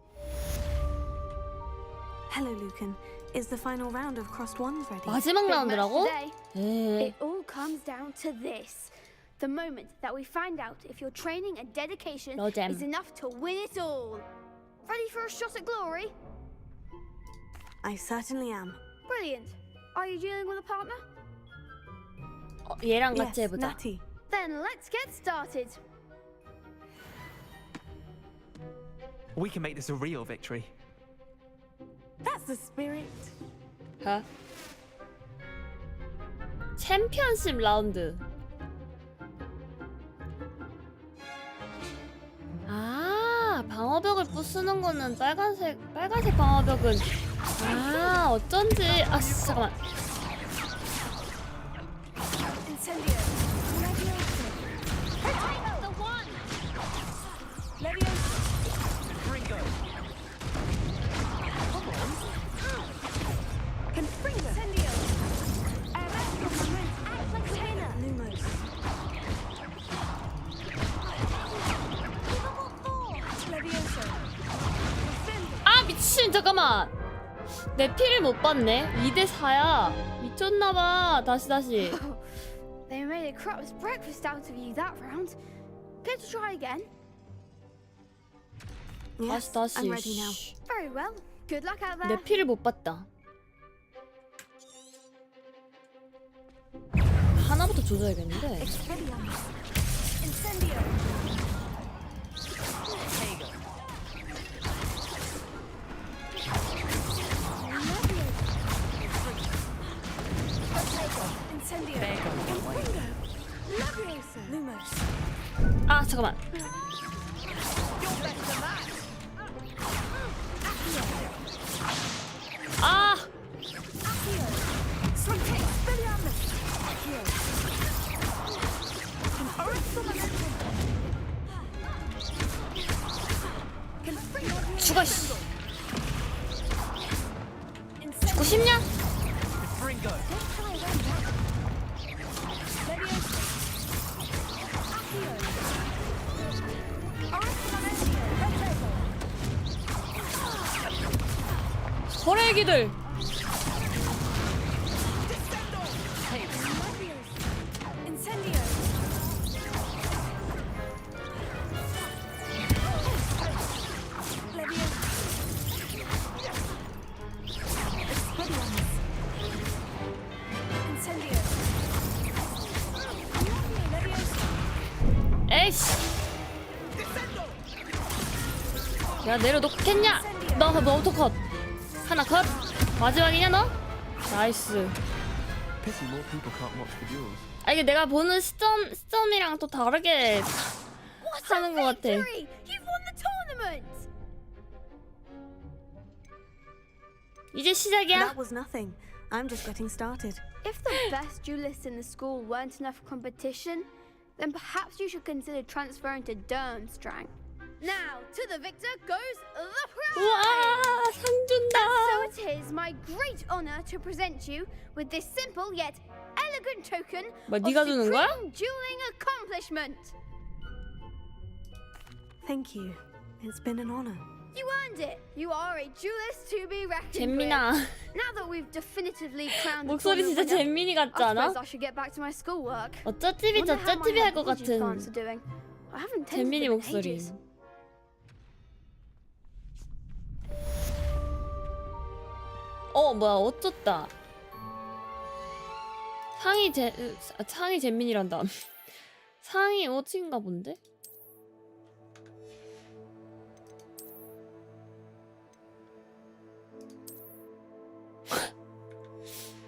Hello, Lucan. Is the final round of crossed wands ready? 마지막 Big 라운드라고? match today. 에. It all comes down to this. The moment that we find out if your training and dedication 로잼. is enough to win it all. Ready for a shot at glory? I certainly am. Brilliant. Are you dealing with a partner? 얘랑 Yes, 같이 해보자. Natty. Then let's get started. We can make this a real victory. That's the spirit. 가. 챔피언십 라운드. 아, 방어벽을 부수는 거는 빨간색 방어벽은 아, 어쩐지. 아, 잠깐만. Incendio. 아, 미친. 잠깐만. 내 피를 못 봤네. 2대 4야. 미쳤나봐. 다시. They made a crap's breakfast out of you that round. Care to try again? Yes, 다시. I'm ready now. Very well. Good luck out 내 there. 피를 못 봤다. 하나부터 조져야겠는데. Incendio. Incendio. Leviosa. Lumos. 아, 잠깐만. 아, 죽어. 씨. 죽고 싶냐? 호래기들. Incendio. Incendio. 에이씨. 야, 내려놓겠냐? 너부터 컷. 하나 컷. 마지막이냐 너? 나이스. Pity more people can't watch the duels. 아, 이게 내가 보는 시점이랑 또 다르게 하는 것 같아. Victory! You've won the tournament! 이제 시작이야. That was nothing. I'm just getting started. If the best duelists in the school weren't enough competition, then perhaps you should consider transferring to Durmstrang. Now, to the victor goes the prize! 우와, 상 준다. And so it is my great honor to present you with this simple yet elegant token 뭐, of 네가 주는 거야? supreme dueling accomplishment. Thank you. It's been an honor. You earned it. You are a duelist to be reckoned 잼민아. with. Now that we've definitively crowned the 목소리 진짜 tournament 잼민이 winner, 같지 I 않아? suppose I should get back to my schoolwork. 어쩌집이 Wonder how my 저쩌집이 할 것 head 같은 plants are doing. I haven't tended 잼민이 them in 목소리. ages. 뭐야, 어쩌다. 상이 잼민이란다. 상이 오진가 본데?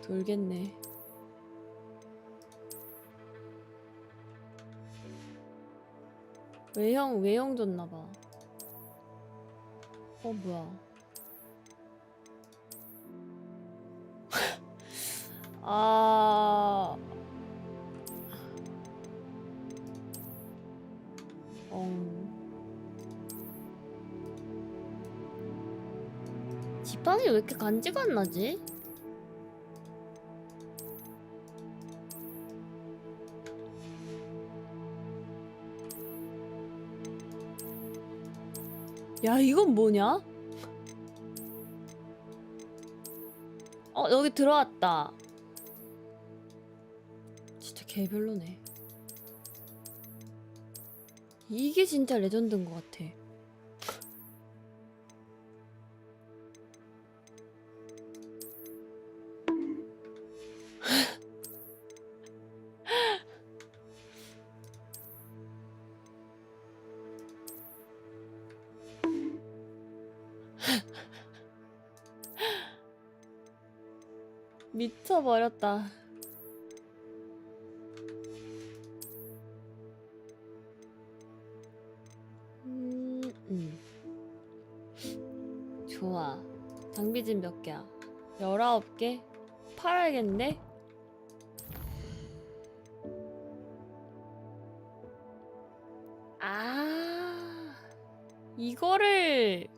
돌겠네. 외형 줬나봐. 뭐야. 아... 지팡이 왜 이렇게 간지가 안 나지? 야, 이건 뭐냐? 여기 들어왔다. 진짜 개별로네. 이게 진짜 레전드인 것 같아. 미쳐버렸다. 좋아. 장비진 몇 개야? 19개? 팔아야겠네? 아, 이거를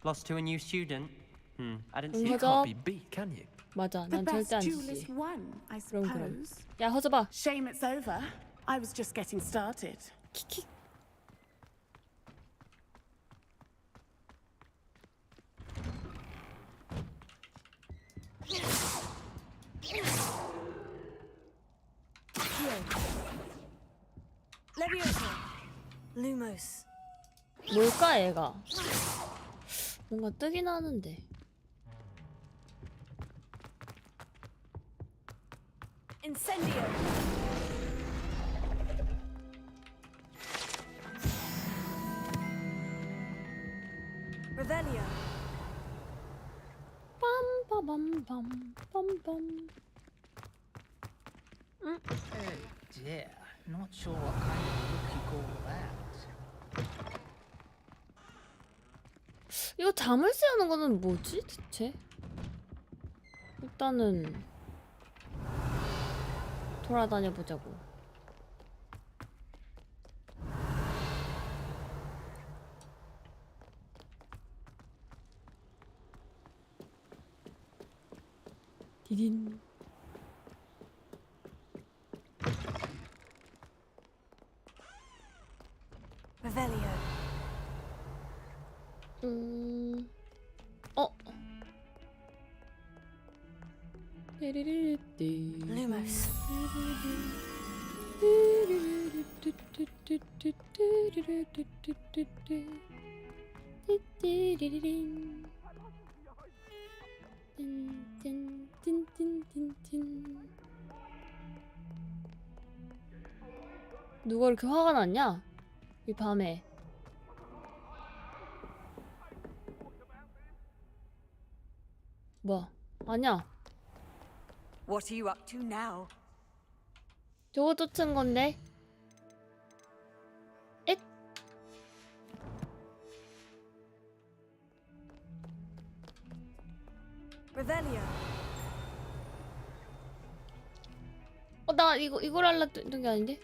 Lost to a new student? I didn't see You it. can't be beat, can you? 맞아, The 난 best 절대 안 duelist 지지. won, I 그럼. suppose. 야, 허접아. Shame it's over. I was just getting started. 키키. Leviosa. Lumos. 뭘까, 얘가? 뭔가 뜨긴 하는데. Incendio. Revelio. 빰빠밤밤. Oh dear, not sure what kind of look you call that. 이거 자물쇠 하는 거는 뭐지, 대체? 일단은 돌아다녀 보자고. 디딘. Revelio. Lumos. 누가 이렇게 화가 났냐? 이 밤에. 뭐? 아니야. What are you up to now? 저거 쫓은 건데. 잇. Revelio. 나 이걸 할라 했던 게 아닌데?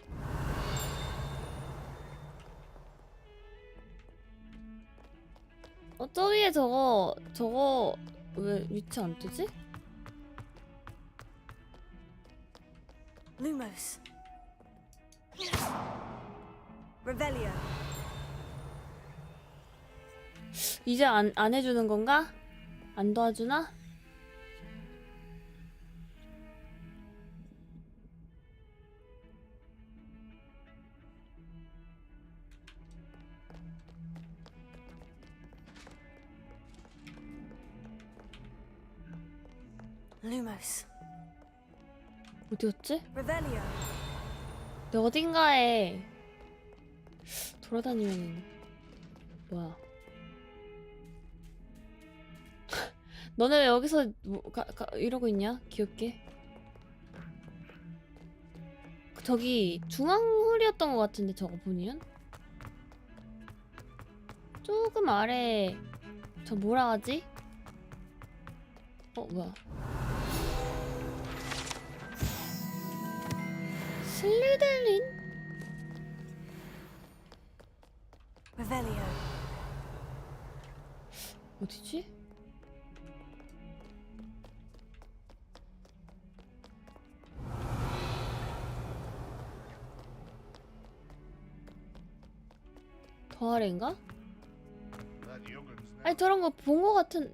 저 위에 저거 왜 위치 안 뜨지? Lumos. Revelio. 이제 안 해주는 건가? 안 도와주나? Lumos. 어디였지? Revelio. 근데 어딘가에 돌아다니면 뭐야? 너네 왜 여기서 이러고 있냐? 귀엽게. 저기 중앙홀이었던 것 같은데 저거 보니은? 조금 아래 저 뭐라 하지? 뭐야? 스위델린? Revelio. 어디지? 더 아래인가? 아니 저런 거 본 거 같은...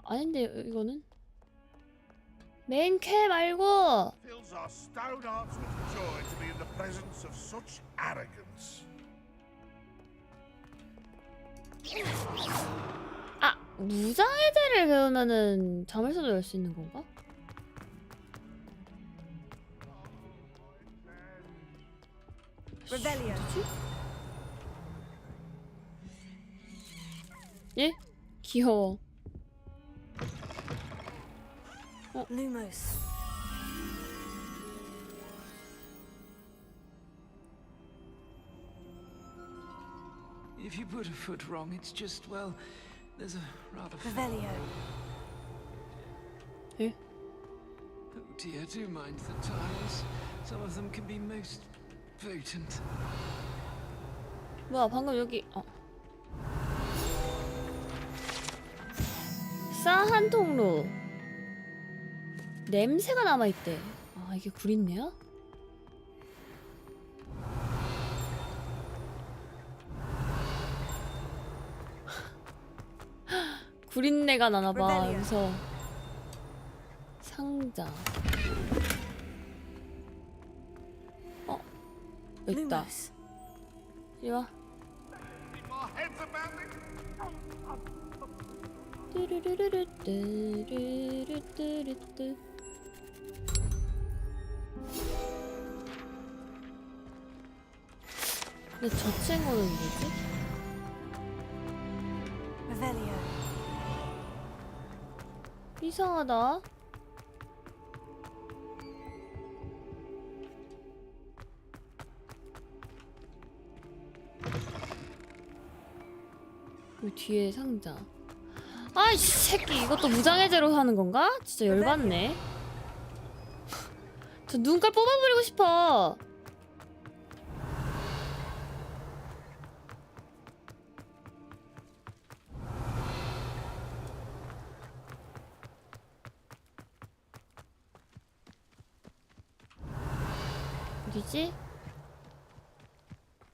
아닌데 이거는? 메인 캐 말고! Fills our stout hearts with joy to be in the presence of such arrogance. 아! 무장해제를 배우면은 자물쇠도 열 수 있는 건가? Revelio. 예? 귀여워. Lumos. If you put a foot wrong, it's just, well, there's a rather... Revelio. Eh? Oh dear, do mind the tiles. Some of them can be most potent. 뭐야 방금 여기... 싸한 통로. 냄새가 남아있대. 아 이게 구린내야? 구린내가 나나봐. 여기서 상자. 여기 있다. 이리와. 뚜루루루뚜루루뚜루뚜. 근데 저 친구는 뭐지? Revelio. 이상하다. 이 뒤에 상자. 아이씨 새끼 이것도 무장해제로 하는 건가? 진짜 열받네. 저 눈깔 뽑아버리고 싶어. 어디지?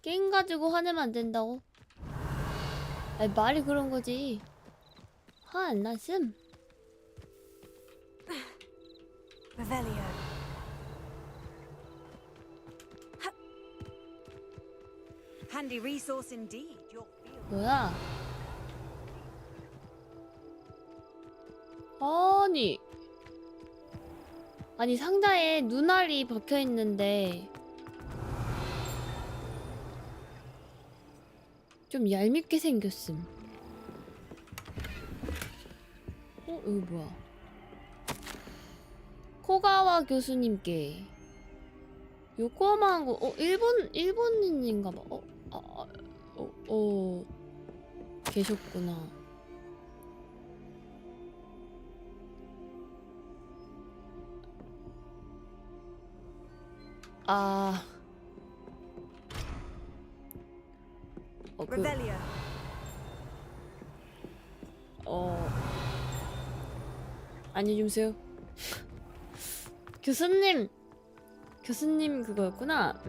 게임 가지고 화내면 안 된다고? 아니 말이 그런 거지. 화 안 났음? Revelio. Handy resource indeed. 뭐야? 아니 상자에 눈알이 박혀 있는데 좀 얄밉게 생겼음. 여기 뭐야? 코가와 교수님께 요코하마한 거 일본인인가봐. 계셨구나. Revelio. 안녕히 주무세요. 교수님 그거였구나.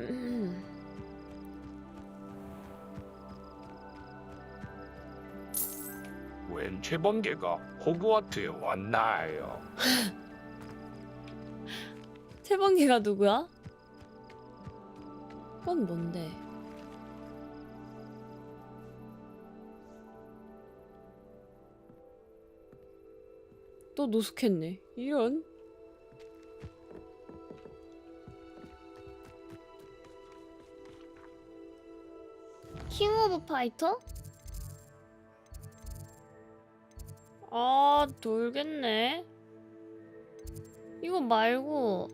웬 최범계가 호그와트에 왔나요? 최범계가 누구야? 그건 뭔데? 또 노숙했네. 이런. 킹 오브 파이터? 아, 돌겠네. 이거 말고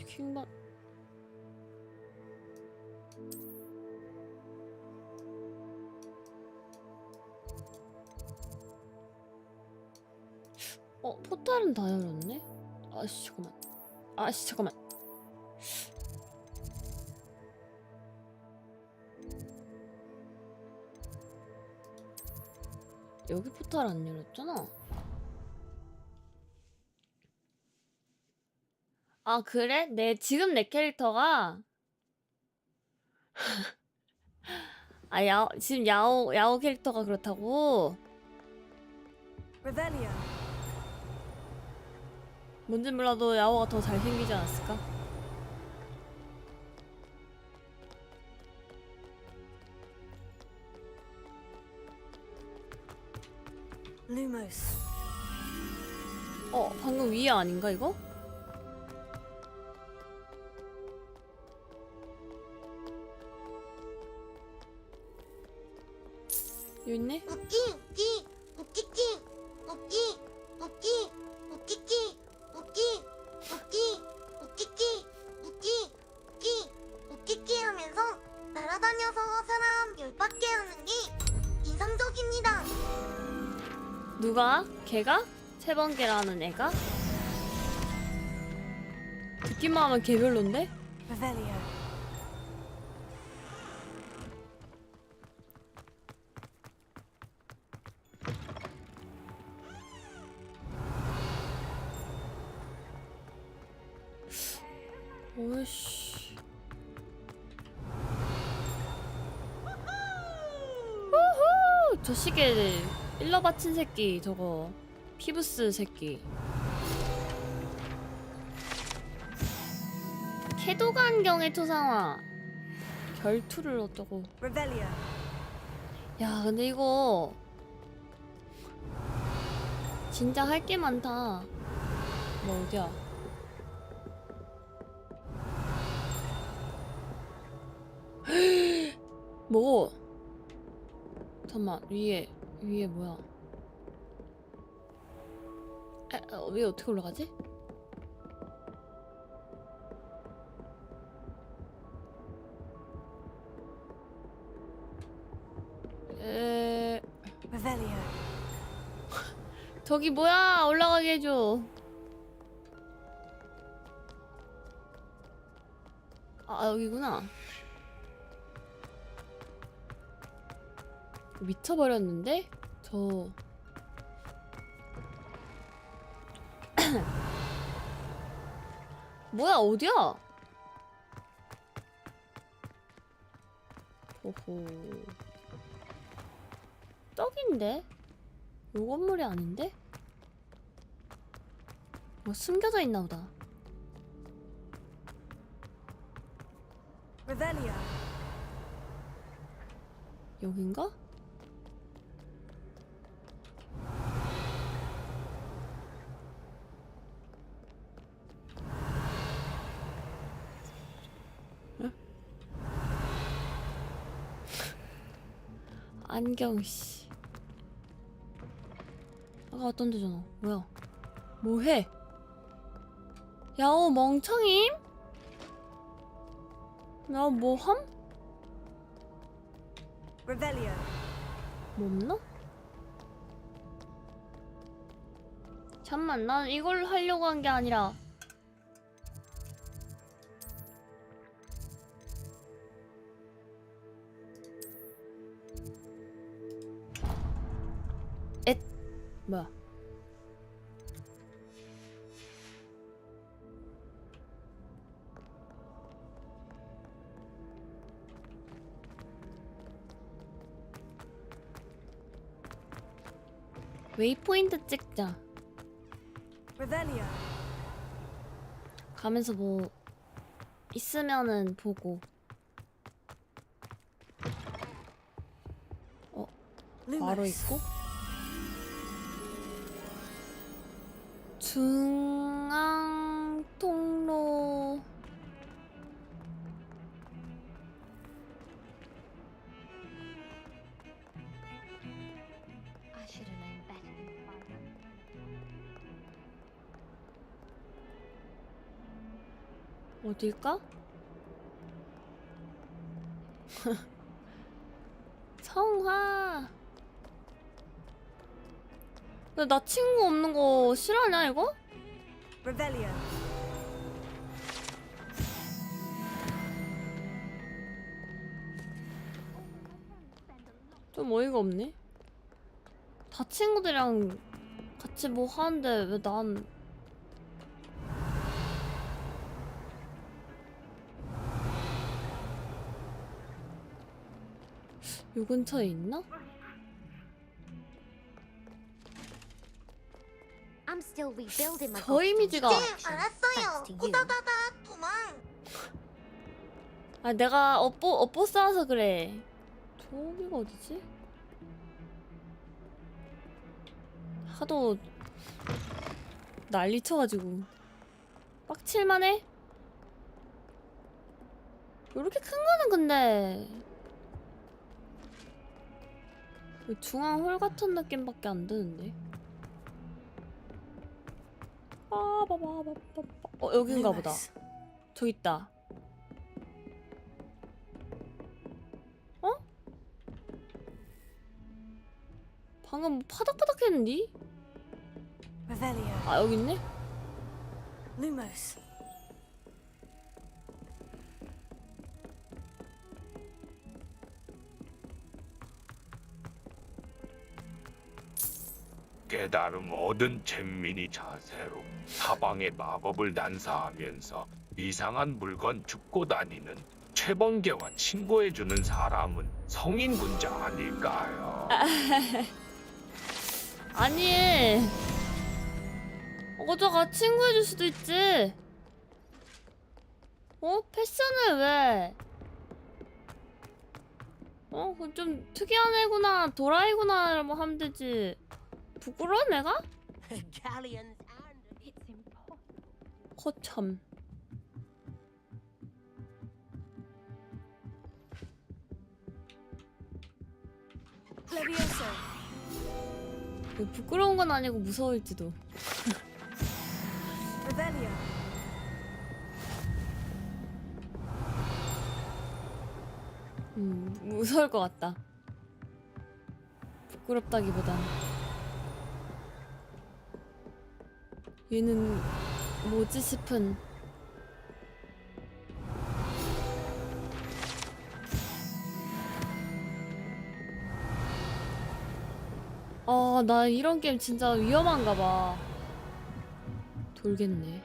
킹반 포탈은 다 열었네? 아씨 잠깐만. 아씨 잠깐만. 여기 포탈 안 열렸잖아. 아 그래? 지금 내 캐릭터가 아 지금 야오 캐릭터가 그렇다고? Revelio. 뭔진 몰라도 야오가 더 잘생기지 않았을까? Lumos. 방금 위에 아닌가 이거? 여기 있네? 웃기기 하면서 날아다녀서 사람 열받게 하는 게 인상적입니다. 누가? 걔가? 세번개라는 애가? 듣기만 하면 개별론데? Revelio. 오이씨. 우후! 저 시계 일러 바친 새끼 저거 피부스 새끼. 캐도가 안경의 초상화. 결투를 어쩌고. Revelio. 야 근데 이거 진짜 할 게 많다. 뭐 어디야? 뭐? 잠깐만 위에 뭐야? 위에 어떻게 올라가지? Revelio. 저기 뭐야? 올라가게 해줘. 아 여기구나. 미쳐버렸는데? 저... 뭐야 어디야? 오호... 떡인데? 요 건물이 아닌데? 뭐 숨겨져 있나 보다. Revelio. 여긴가? 안경 씨. 아까 어떤 데잖아. 뭐야? 뭐해? 야오 멍청임? 야 뭐함? Revelio. 뭐 없나? 잠만 난 이걸 하려고 한 게 아니라 뭐야? 웨이포인트 찍자. Revelio. 가면서 뭐 있으면은 보고. 바로 있고. 중앙 통로. 어딜까? 성화. 근데 나 친구 없는 거 싫어하냐 이거? Revelio. 좀 어이가 없네. 다 친구들이랑 같이 뭐 하는데 왜 난... 요 근처에 있나? I'm still rebuilding my 저 이미지가... 알았어요. 꾸다다다 도망. 아 내가 업보 쌓아서 그래. 저기가 어디지? 하도 난리 쳐가지고 빡칠만해? 요렇게 큰 거는 근데 중앙 홀 같은 느낌밖에 안 드는데. 여긴가 보다. 저기 있다. 어? 방금 뭐 파닥파닥 했는디? 아 여기 있네? Lumos. 깨달음 얻은 잼민이 자세로 사방에 마법을 난사하면서 이상한 물건 줍고 다니는 최번개와 친구해주는 사람은 성인군자 아닐까요? 아니 어저가 친구해줄 수도 있지. 어? 패션을 왜? 어? 그건 좀 특이한 애구나 도라이구나 뭐 하면 되지. 부끄러워 내가? 거참. 부끄러운 건 아니고 무서울지도. 무서울 것 같다. 부끄럽다기보단 얘는 뭐지 싶은. 아, 나 이런 게임 진짜 위험한가 봐. 돌겠네.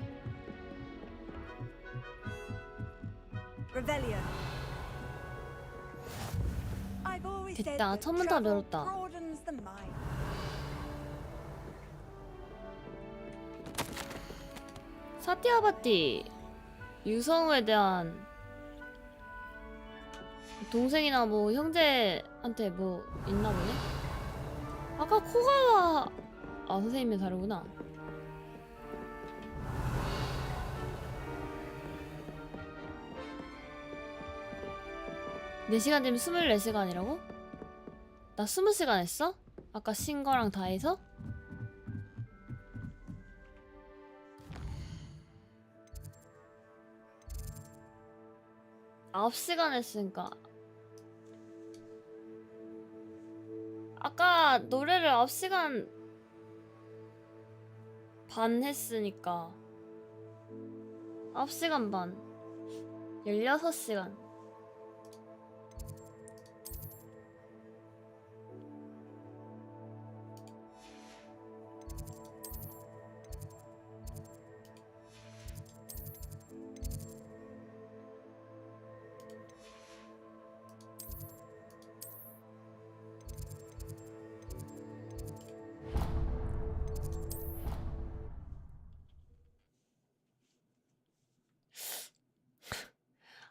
됐다. 천문 다 열었다. 사티아바티 유성우에 대한 동생이나 뭐 형제한테 뭐 있나 보네? 아까 코가와... 아 선생님이 다르구나. 네 시간 되면 24시간이라고? 나 20시간 했어? 아까 신 거랑 다 해서? 아홉 시간 했으니까 아까 노래를 9시간 반 했으니까 9시간 반 16시간.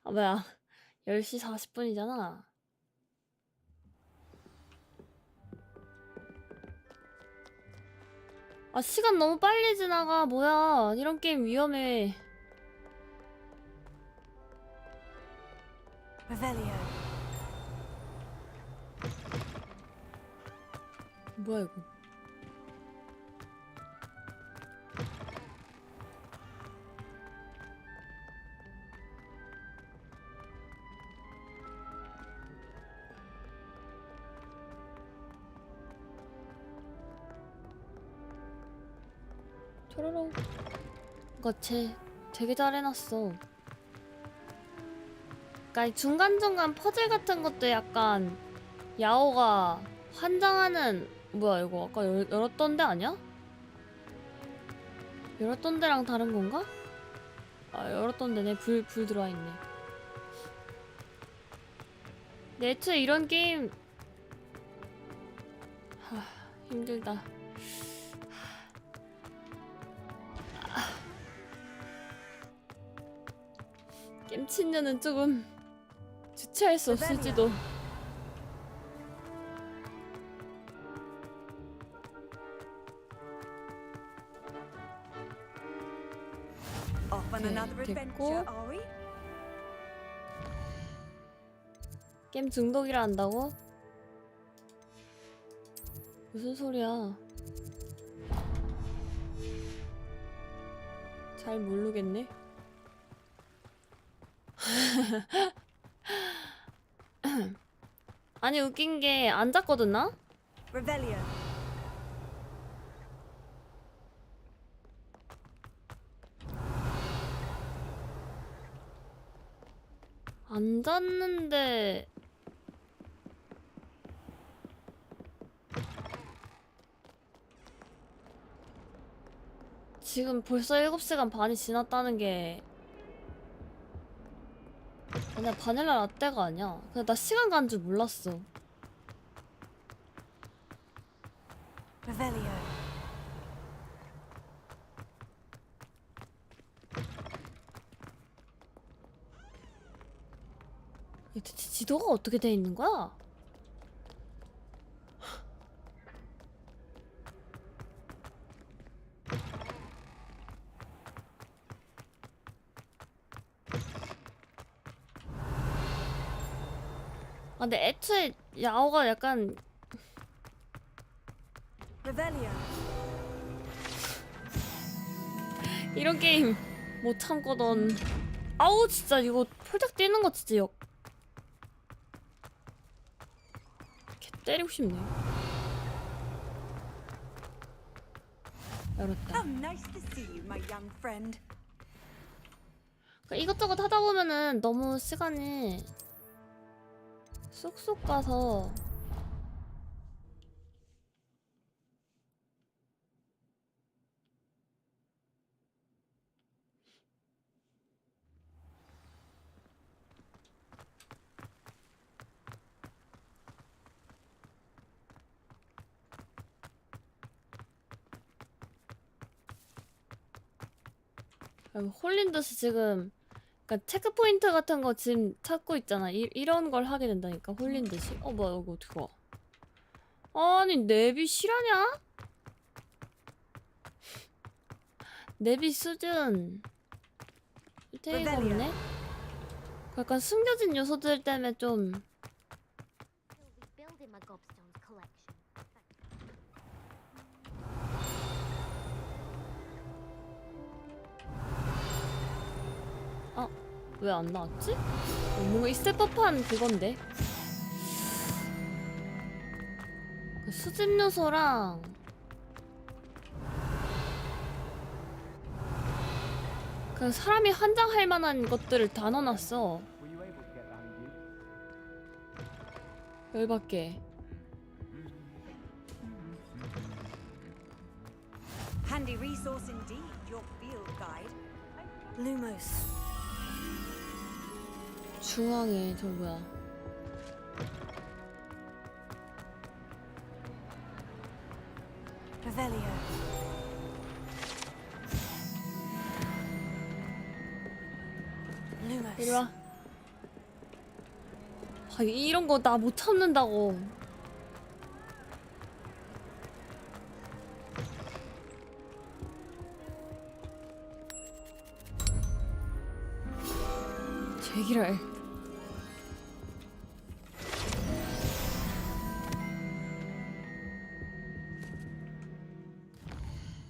아 뭐야 10시 40분이잖아. 아 시간 너무 빨리 지나가. 뭐야 이런 게임 위험해. 뭐야 이거. 초로로. 그니까 쟤 되게 잘 해놨어. 그니까 중간중간 퍼즐 같은 것도 약간 야호가 환장하는 뭐야 이거 아까 열었던 데 아니야? 열었던 데랑 다른 건가? 아 열었던 데네. 불 들어와 있네. 근데 애초에 이런 게임 힘들다. 겜친녀는 조금 주체할 수 없을지도. Off on another adventure, are we? 게임 중독이라 한다고? 무슨 소리야? 잘 모르겠네. 아니 웃긴 게 안 잤거든 나? Revelio. 안 잤는데 지금 벌써 7시간 반이 지났다는 게 그냥 바닐라 라떼가 아니야. 그냥 나 시간 간 줄 몰랐어. Revelio. 대체 지도가 어떻게 돼 있는 거야? 아 근데 애초에 야호가 약간 Revelio. 이런 게임 못 참거든. 아우 진짜 이거 폴짝 뛰는 거 진짜 개 때리고 싶네. 열었다. How nice to see you, my young friend. 이것저것 하다 보면은 너무 시간이 쏙쏙 가서 홀린 듯이 지금 그러니까 체크 포인트 같은 거 지금 찾고 있잖아. 이런 걸 하게 된다니까 홀린 듯이. 뭐야 여기 어떻게 와? 아니 내비 실화냐? 내비 수준 되게 없네. 약간 숨겨진 요소들 때문에 좀 Rebuilding my gobstones collection. 왜 안 나왔지? 뭔가 있을 법한 그건데. 그 수집 요소랑 그 사람이 환장할 만한 것들을 다 넣어놨어. 열받게. Handy resource indeed, your field guide. Lumos. 중앙에 저 뭐야? Revelio. Lumos. 이리 와. 이런 거 나 못 참는다고. 제기랄.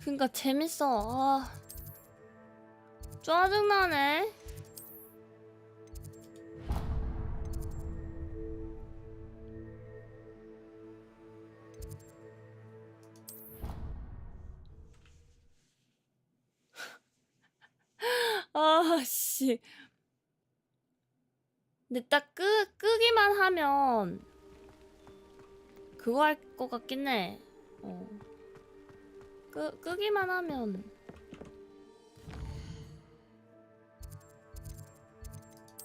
그니까 재밌어. 짜증나네. 씨. 근데 딱 끄기만 하면 그거 할 것 같긴 해. 끄기만 하면.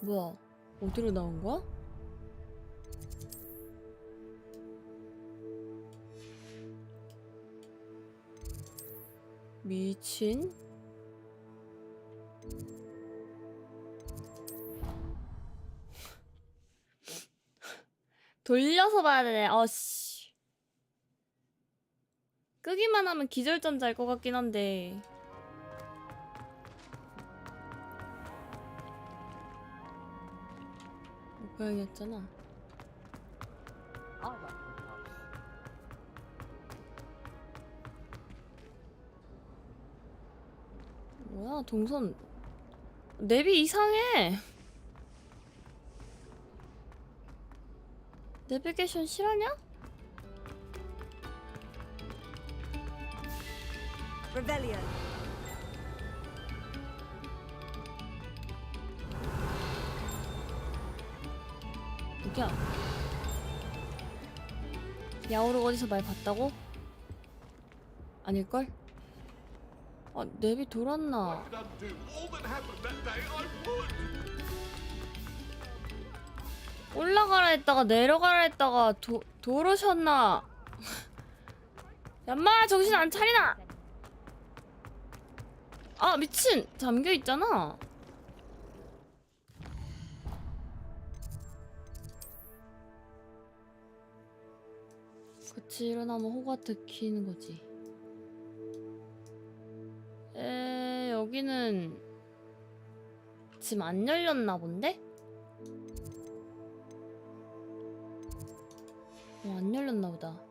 뭐야? 어디로 나온 거야? 미친? 돌려서 봐야 되네. 씨. 끄기만 하면 기절점 잘 것 같긴 한데. 고양이였잖아. 뭐야, 동선 내비 이상해. 내비게이션 실화냐? Revelio. 누구야? 야오를 어디서 많이 봤다고? 아닐걸? 아, 내비 돌았나? 올라가라 했다가 내려가라 했다가 도로셨나? 얌마 정신 안 차리나? 아 미친! 잠겨있잖아. 그치, 일어나면 호구마트 키는 거지. 여기는 지금 안 열렸나 본데? 안 열렸나 보다.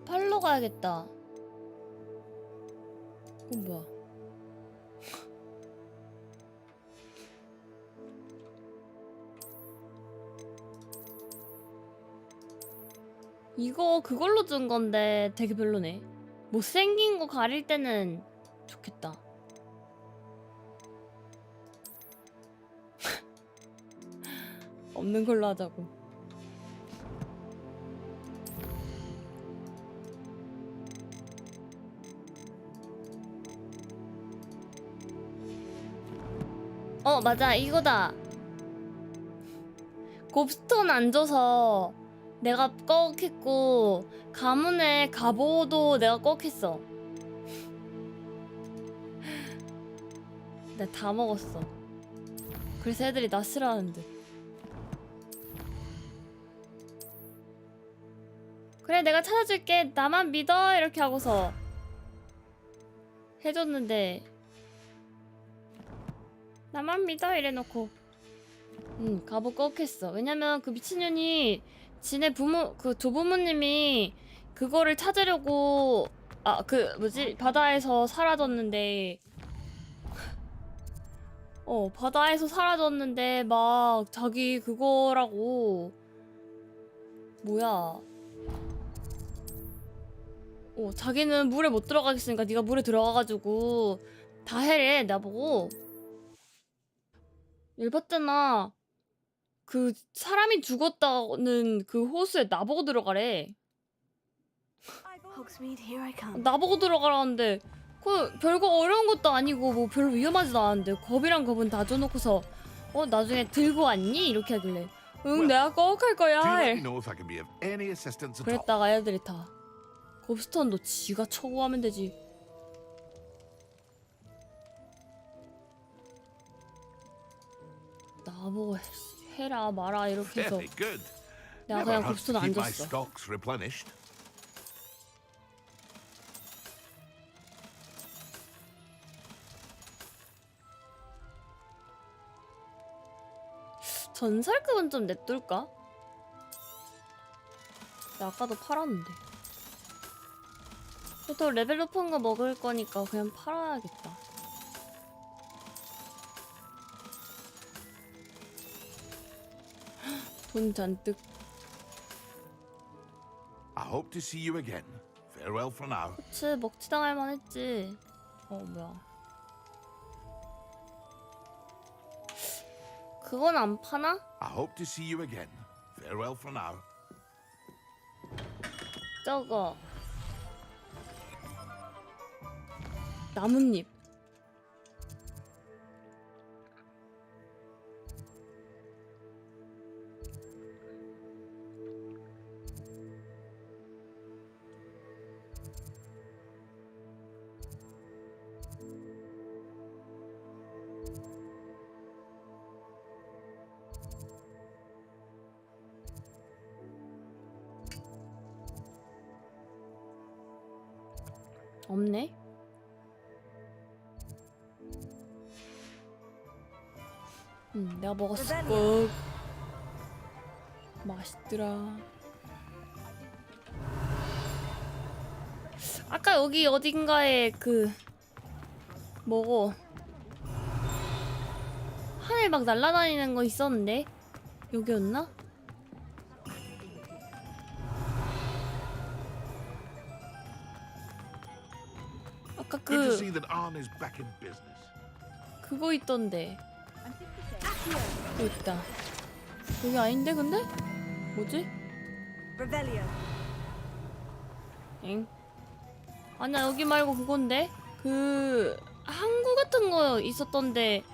팔러 가야겠다. 그건 뭐야? 이거 그걸로 준 건데 되게 별로네. 못생긴 거 가릴 때는 좋겠다. 없는 걸로 하자고. 맞아, 이거다. 곱스톤 안 줘서 내가 꺽했고 가문의 갑오도 내가 꺽했어. 내가 다 먹었어. 그래서 애들이 나 싫어하는데. 그래, 내가 찾아줄게. 나만 믿어. 이렇게 하고서 해줬는데 나만 믿어 이래놓고 갑오 꺽했어. 왜냐면 그 미친년이 지네 부모, 그 조부모님이 그거를 찾으려고 바다에서 사라졌는데 바다에서 사라졌는데 막 자기 그거라고 뭐야 자기는 물에 못 들어가겠으니까 네가 물에 들어가가지고 다 해래. 나보고 열받잖아. 그 사람이 죽었다는 그 호수에 나보고 들어가래. 나보고 들어가라는데 그 별거 어려운 것도 아니고 뭐 별로 위험하지도 않은데 겁이랑 겁은 다 줘놓고서 나중에 들고 왔니? 이렇게 하길래 응 내가 꺽할 거야. 그랬다가 애들이 다 곱스턴도 지가 쳐고 하면 되지. 나보고 해라 마라 이렇게 해서 내가 그냥 곱스턴 안 줬어. 전설급은 좀 냅둘까? 나 아까도 팔았는데. 또 레벨 높은 거 먹을 거니까 그냥 팔아야겠다. 돈 잔뜩. I hope to see you again. Farewell for now. 그치, 먹튀 당할 만했지. 뭐야. 그건 안 파나? I hope to see you again. Farewell for now. 저거 나뭇잎. 없네. 내가 먹었을 거. 맛있더라. 아까 여기 어딘가에 그 뭐고 하늘 막 날아다니는 거 있었는데 여기였나? 아까 Good to see that Arn is back in business. 그거 있던데. 여기 있다. 여기 아닌데 근데? 뭐지? Revelio. 엥? 아니야 여기 말고 그건데? 그 항구 같은 거 있었던데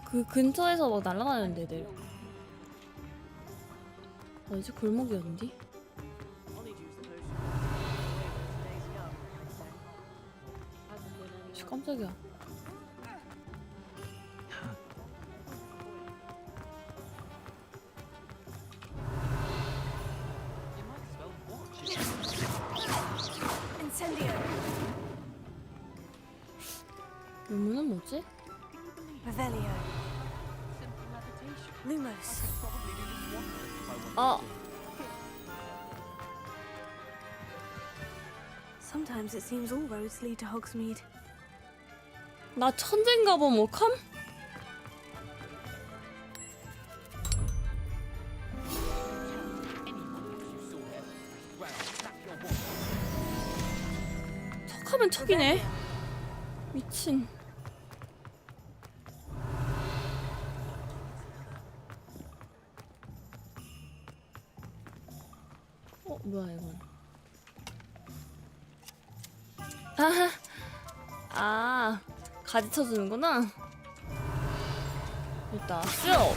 그 근처에서 막 날아다니는 데들. 어디지? 골목이 어디? 깜짝이야. 의문은 뭐지? Revelio. Lumos. Sometimes it seems all roads lead to Hogsmeade. 나 천재인가 봐, 뭐캄? 척하면 척이네. 미친. 뭐야 이건? 가지 쳐주는구나. 일단 쭉.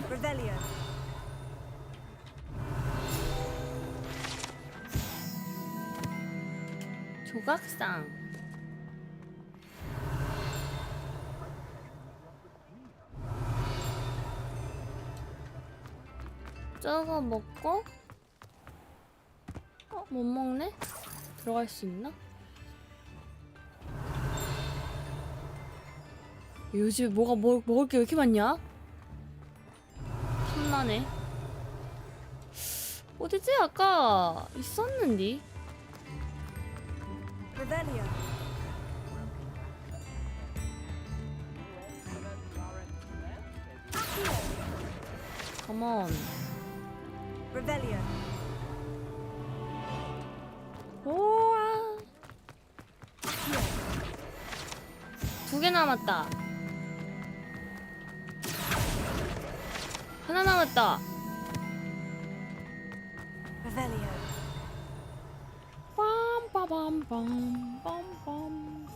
Revelio. 조각상. 저거 먹고 못 먹네? 들어갈 수 있나? 요즘 뭐가 먹을 게 왜 이렇게 많냐? 탐나네. 어디지? 아까 있었는데. Revelio. Come on. Revelio. 우와. 2개 남았다. 하나 남았다. Revelio. 빰빠밤빰빰빰.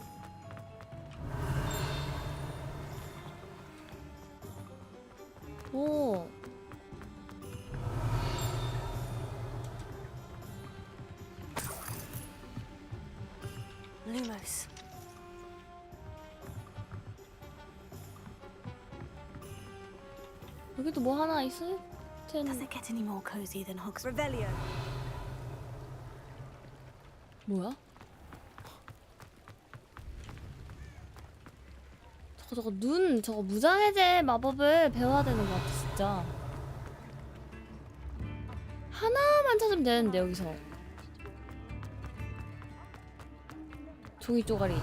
오. Lumos. 여기도 뭐 하나 있을 텐데. Does it get any more cozy than Hogsmeade? Revelio. 뭐야? 저거 눈 저거 무장해제 마법을 배워야 되는 것 같아 진짜. 하나만 찾으면 되는데 여기서. 종이 쪼가리.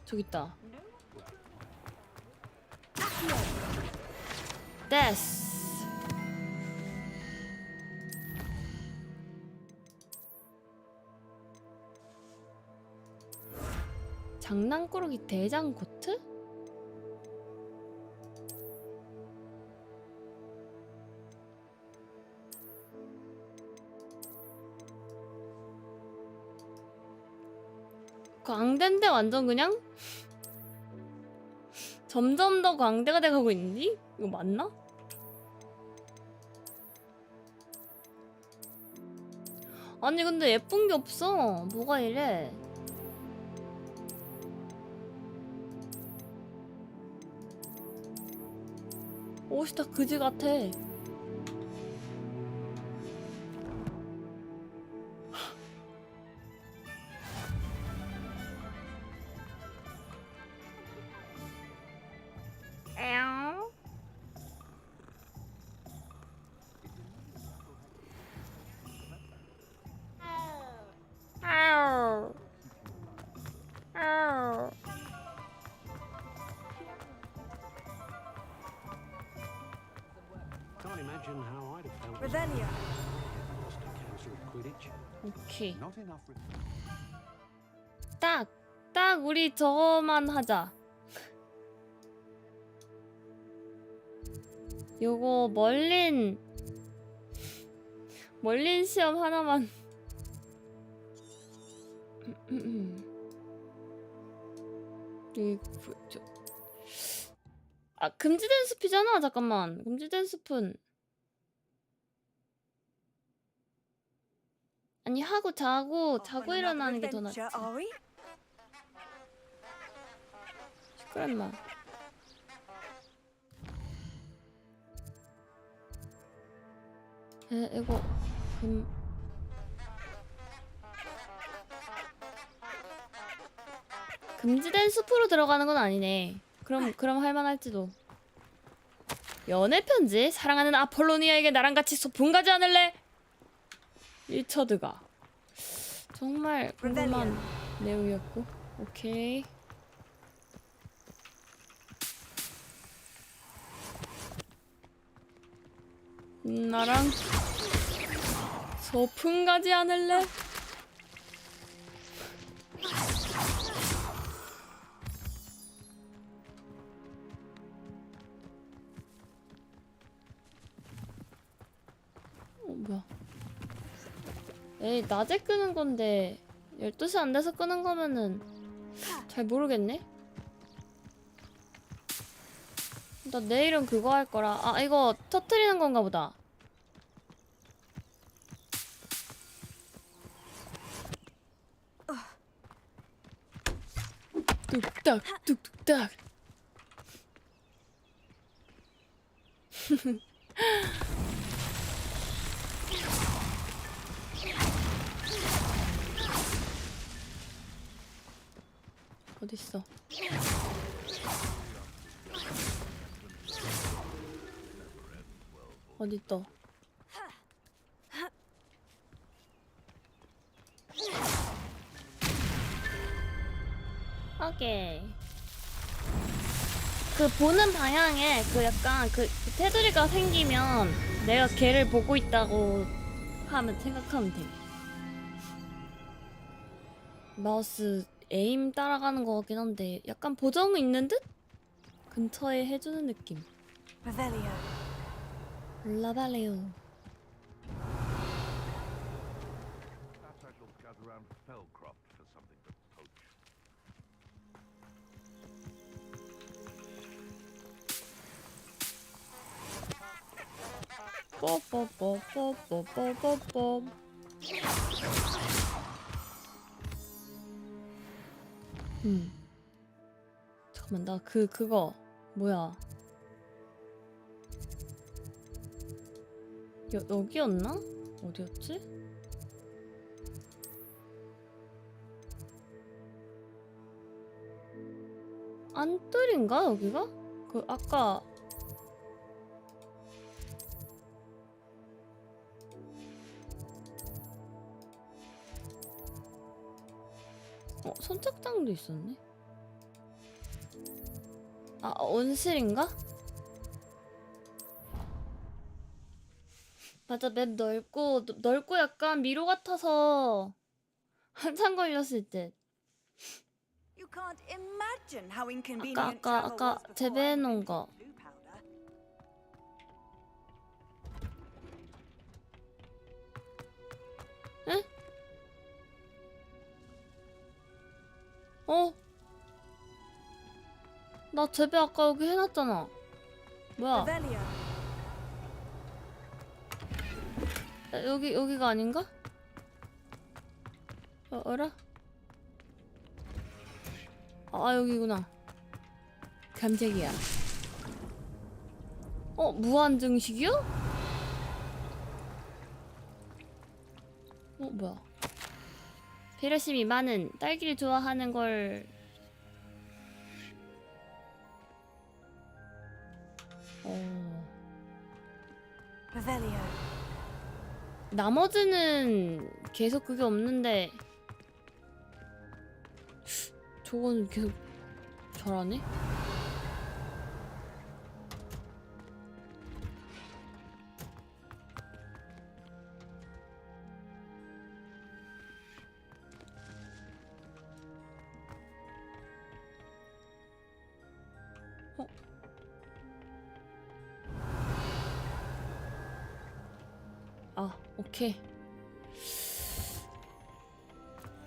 저기 있다. 데스. 장난꾸러기 대장 고트? 광대인데 완전 그냥 점점 더 광대가 돼가고 있니? 이거 맞나? 아니 근데 예쁜 게 없어. 뭐가 이래? 옷이 다 그지 같아. Can't imagine how I'd have felt. Revelio. Lost to cancer of Quidditch. 오케이. Not enough. 딱 우리 저거만 하자. 요거 멀린 시험 하나만. 아, 금지된 숲이잖아. 잠깐만. 금지된 숲은 아니 하고 자고 일어나는 게 더 낫지. 시끄러 임마. 이거 금지된 숲으로 들어가는 건 아니네. 그럼 할만할지도. 연애 편지? 사랑하는 아폴로니아에게 나랑 같이 소풍 가지 않을래? 리처드가 정말 궁금한 내용이었고. 오케이. 나랑 소풍 가지 않을래? 뭐야? 에이, 낮에 끄는 건데 12시 안 돼서 끄는 거면은 잘 모르겠네? 나 내일은 그거 할 거라. 아, 이거 터트리는 건가 보다. 뚝딱 뚝뚝딱. 어딨어? 어딨어? 오케이. 그 보는 방향에 그 약간 그 테두리가 생기면 내가 걔를 보고 있다고 생각하면 돼. 마우스 에임 따라가는 거 같긴 한데 약간 보정이 있는 듯? 근처에 해주는 느낌. Revelio. 라발레오. Perhaps I shall scout around Spellcroft for something to poach. 뽀뽀뽀뽀뽀뽀뽀뽀. 잠깐만, 나 그거 뭐야? 여기였나? 어디였지? 안뜰인가 여기가? 그 아까 손짝장도 있었네. 아, 온실인가? 맞아, 맵 넓고 약간 미로 같아서 한참 걸렸을 듯. You can't imagine how inconvenient 아까 재배해놓은 거. 응? 나 재배 아까 여기 해놨잖아. 뭐야? 여기가 아닌가? 어라? 아, 여기구나. 깜짝이야. 무한 증식이요? 뭐야? 배려심이 많은 딸기를 좋아하는 걸. 나머지는 계속 그게 없는데 저건 계속 잘하네? 오케이.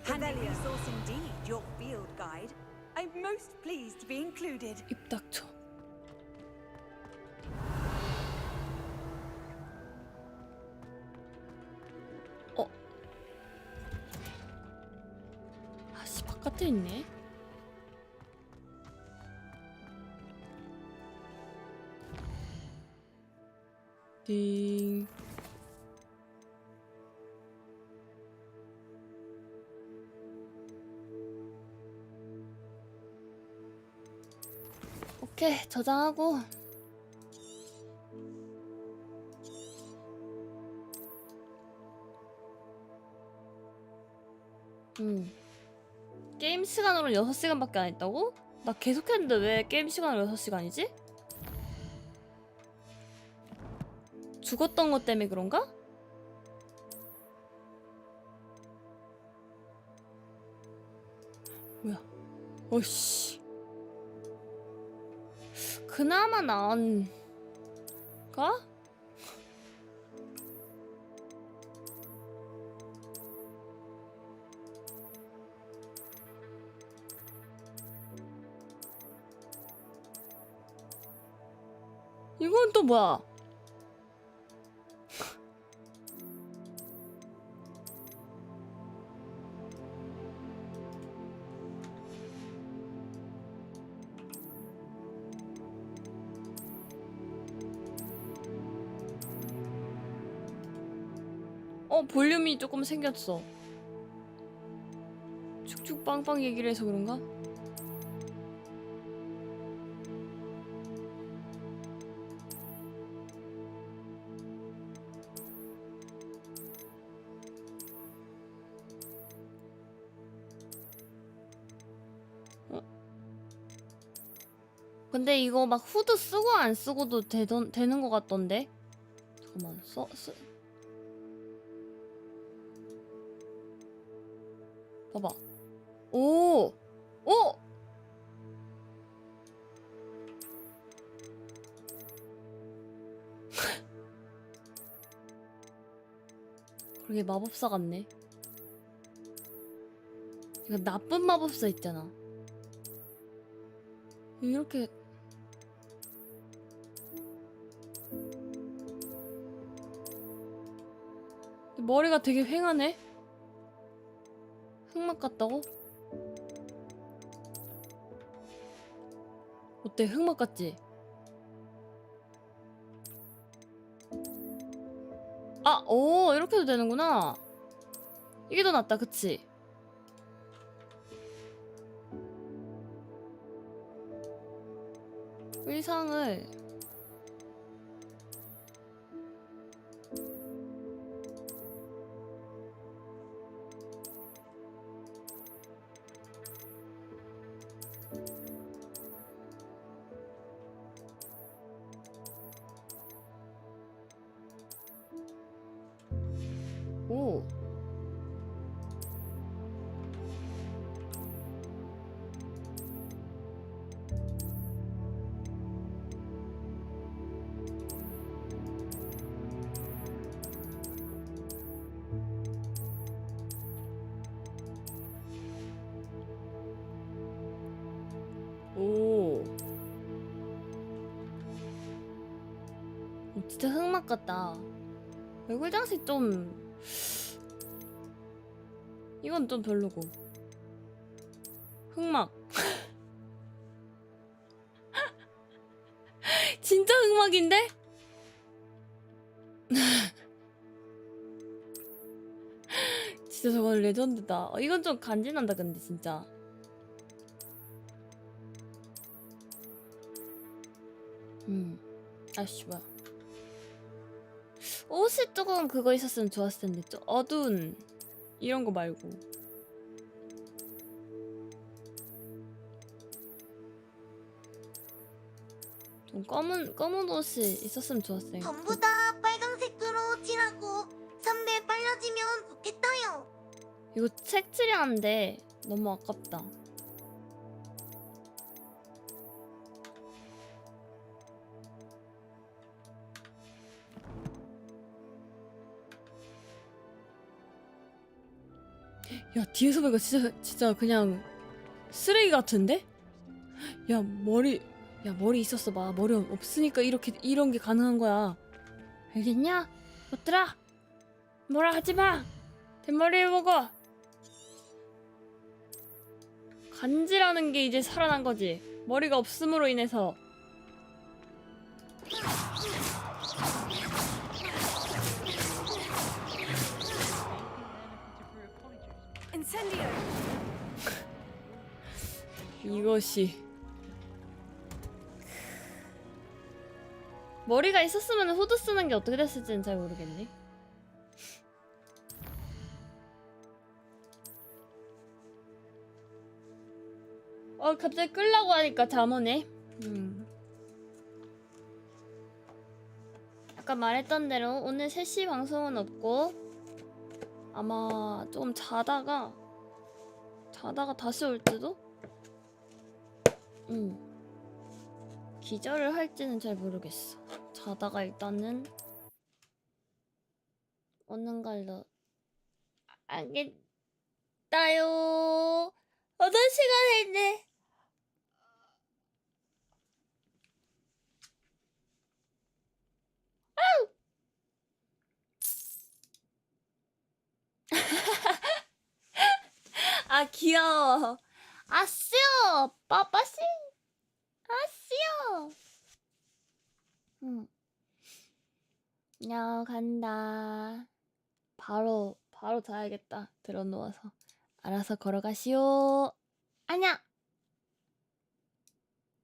Handy resource indeed, your field guide. I'm most pleased to be included. 입 닥쳐. 아씨, 바깥에 있네. 띵. 오케이, 저장하고. 게임 시간으로는 6시간밖에 안 했다고? 나 계속 했는데 왜 게임 시간으로 6시간이지? 죽었던 것 때문에 그런가? 뭐야? 어이씨. 그나마 나은가? 이건 또 뭐야? 볼륨이 조금 생겼어. 축축 빵빵 얘기를 해서 그런가? 근데 이거 막 후드 쓰고 안 쓰고도 되는 것 같던데? 잠깐만, 봐봐. 오! 그러게 마법사 같네. 이거 나쁜 마법사 있잖아. 이렇게 머리가 되게 휑하네? 흑막 같다고? 어때? 흑막 같지? 이렇게 해도 되는구나. 이게 더 낫다, 그치? 의상을 진짜 흑막 같다. 얼굴 장식 좀 이건 좀 별로고. 흑막. 진짜 흑막인데? 진짜 저건 레전드다. 이건 좀 간지난다 근데 진짜. 아씨 뭐야. 옷이 조금 그거 있었으면 좋았을 텐데. 좀 어두운 이런 거 말고. 좀 검은 옷이 있었으면 좋았어요. 전부 다 빨강색으로 칠하고 선배 빨라지면 좋겠다요. 이거 색칠하는데 너무 아깝다. 야 뒤에서 보니까 진짜 그냥 쓰레기 같은데? 야 머리 있었어 봐. 머리 없으니까 이런 게 가능한 거야. 알겠냐? 것들아 뭐라 하지 마. 대머리를 보고 간지라는 게 이제 살아난 거지. 머리가 없음으로 인해서. 이것이 머리가 있었으면 후드 쓰는 게 어떻게 됐을지는 잘 모르겠네. 갑자기 끌라고 하니까 잠 오네. 아까 말했던 대로 오늘 3시 방송은 없고 아마 좀 자다가 다시 올지도? 기절을 할지는 잘 모르겠어. 자다가 일단은 오는 걸로 알겠다요. 어떤 시간 했네. 아 귀여워. 아쉬워 빠빠씨. 아쉬워. 야 간다. 바로 자야겠다. 들어누워서. 알아서 걸어가시오. 안녕.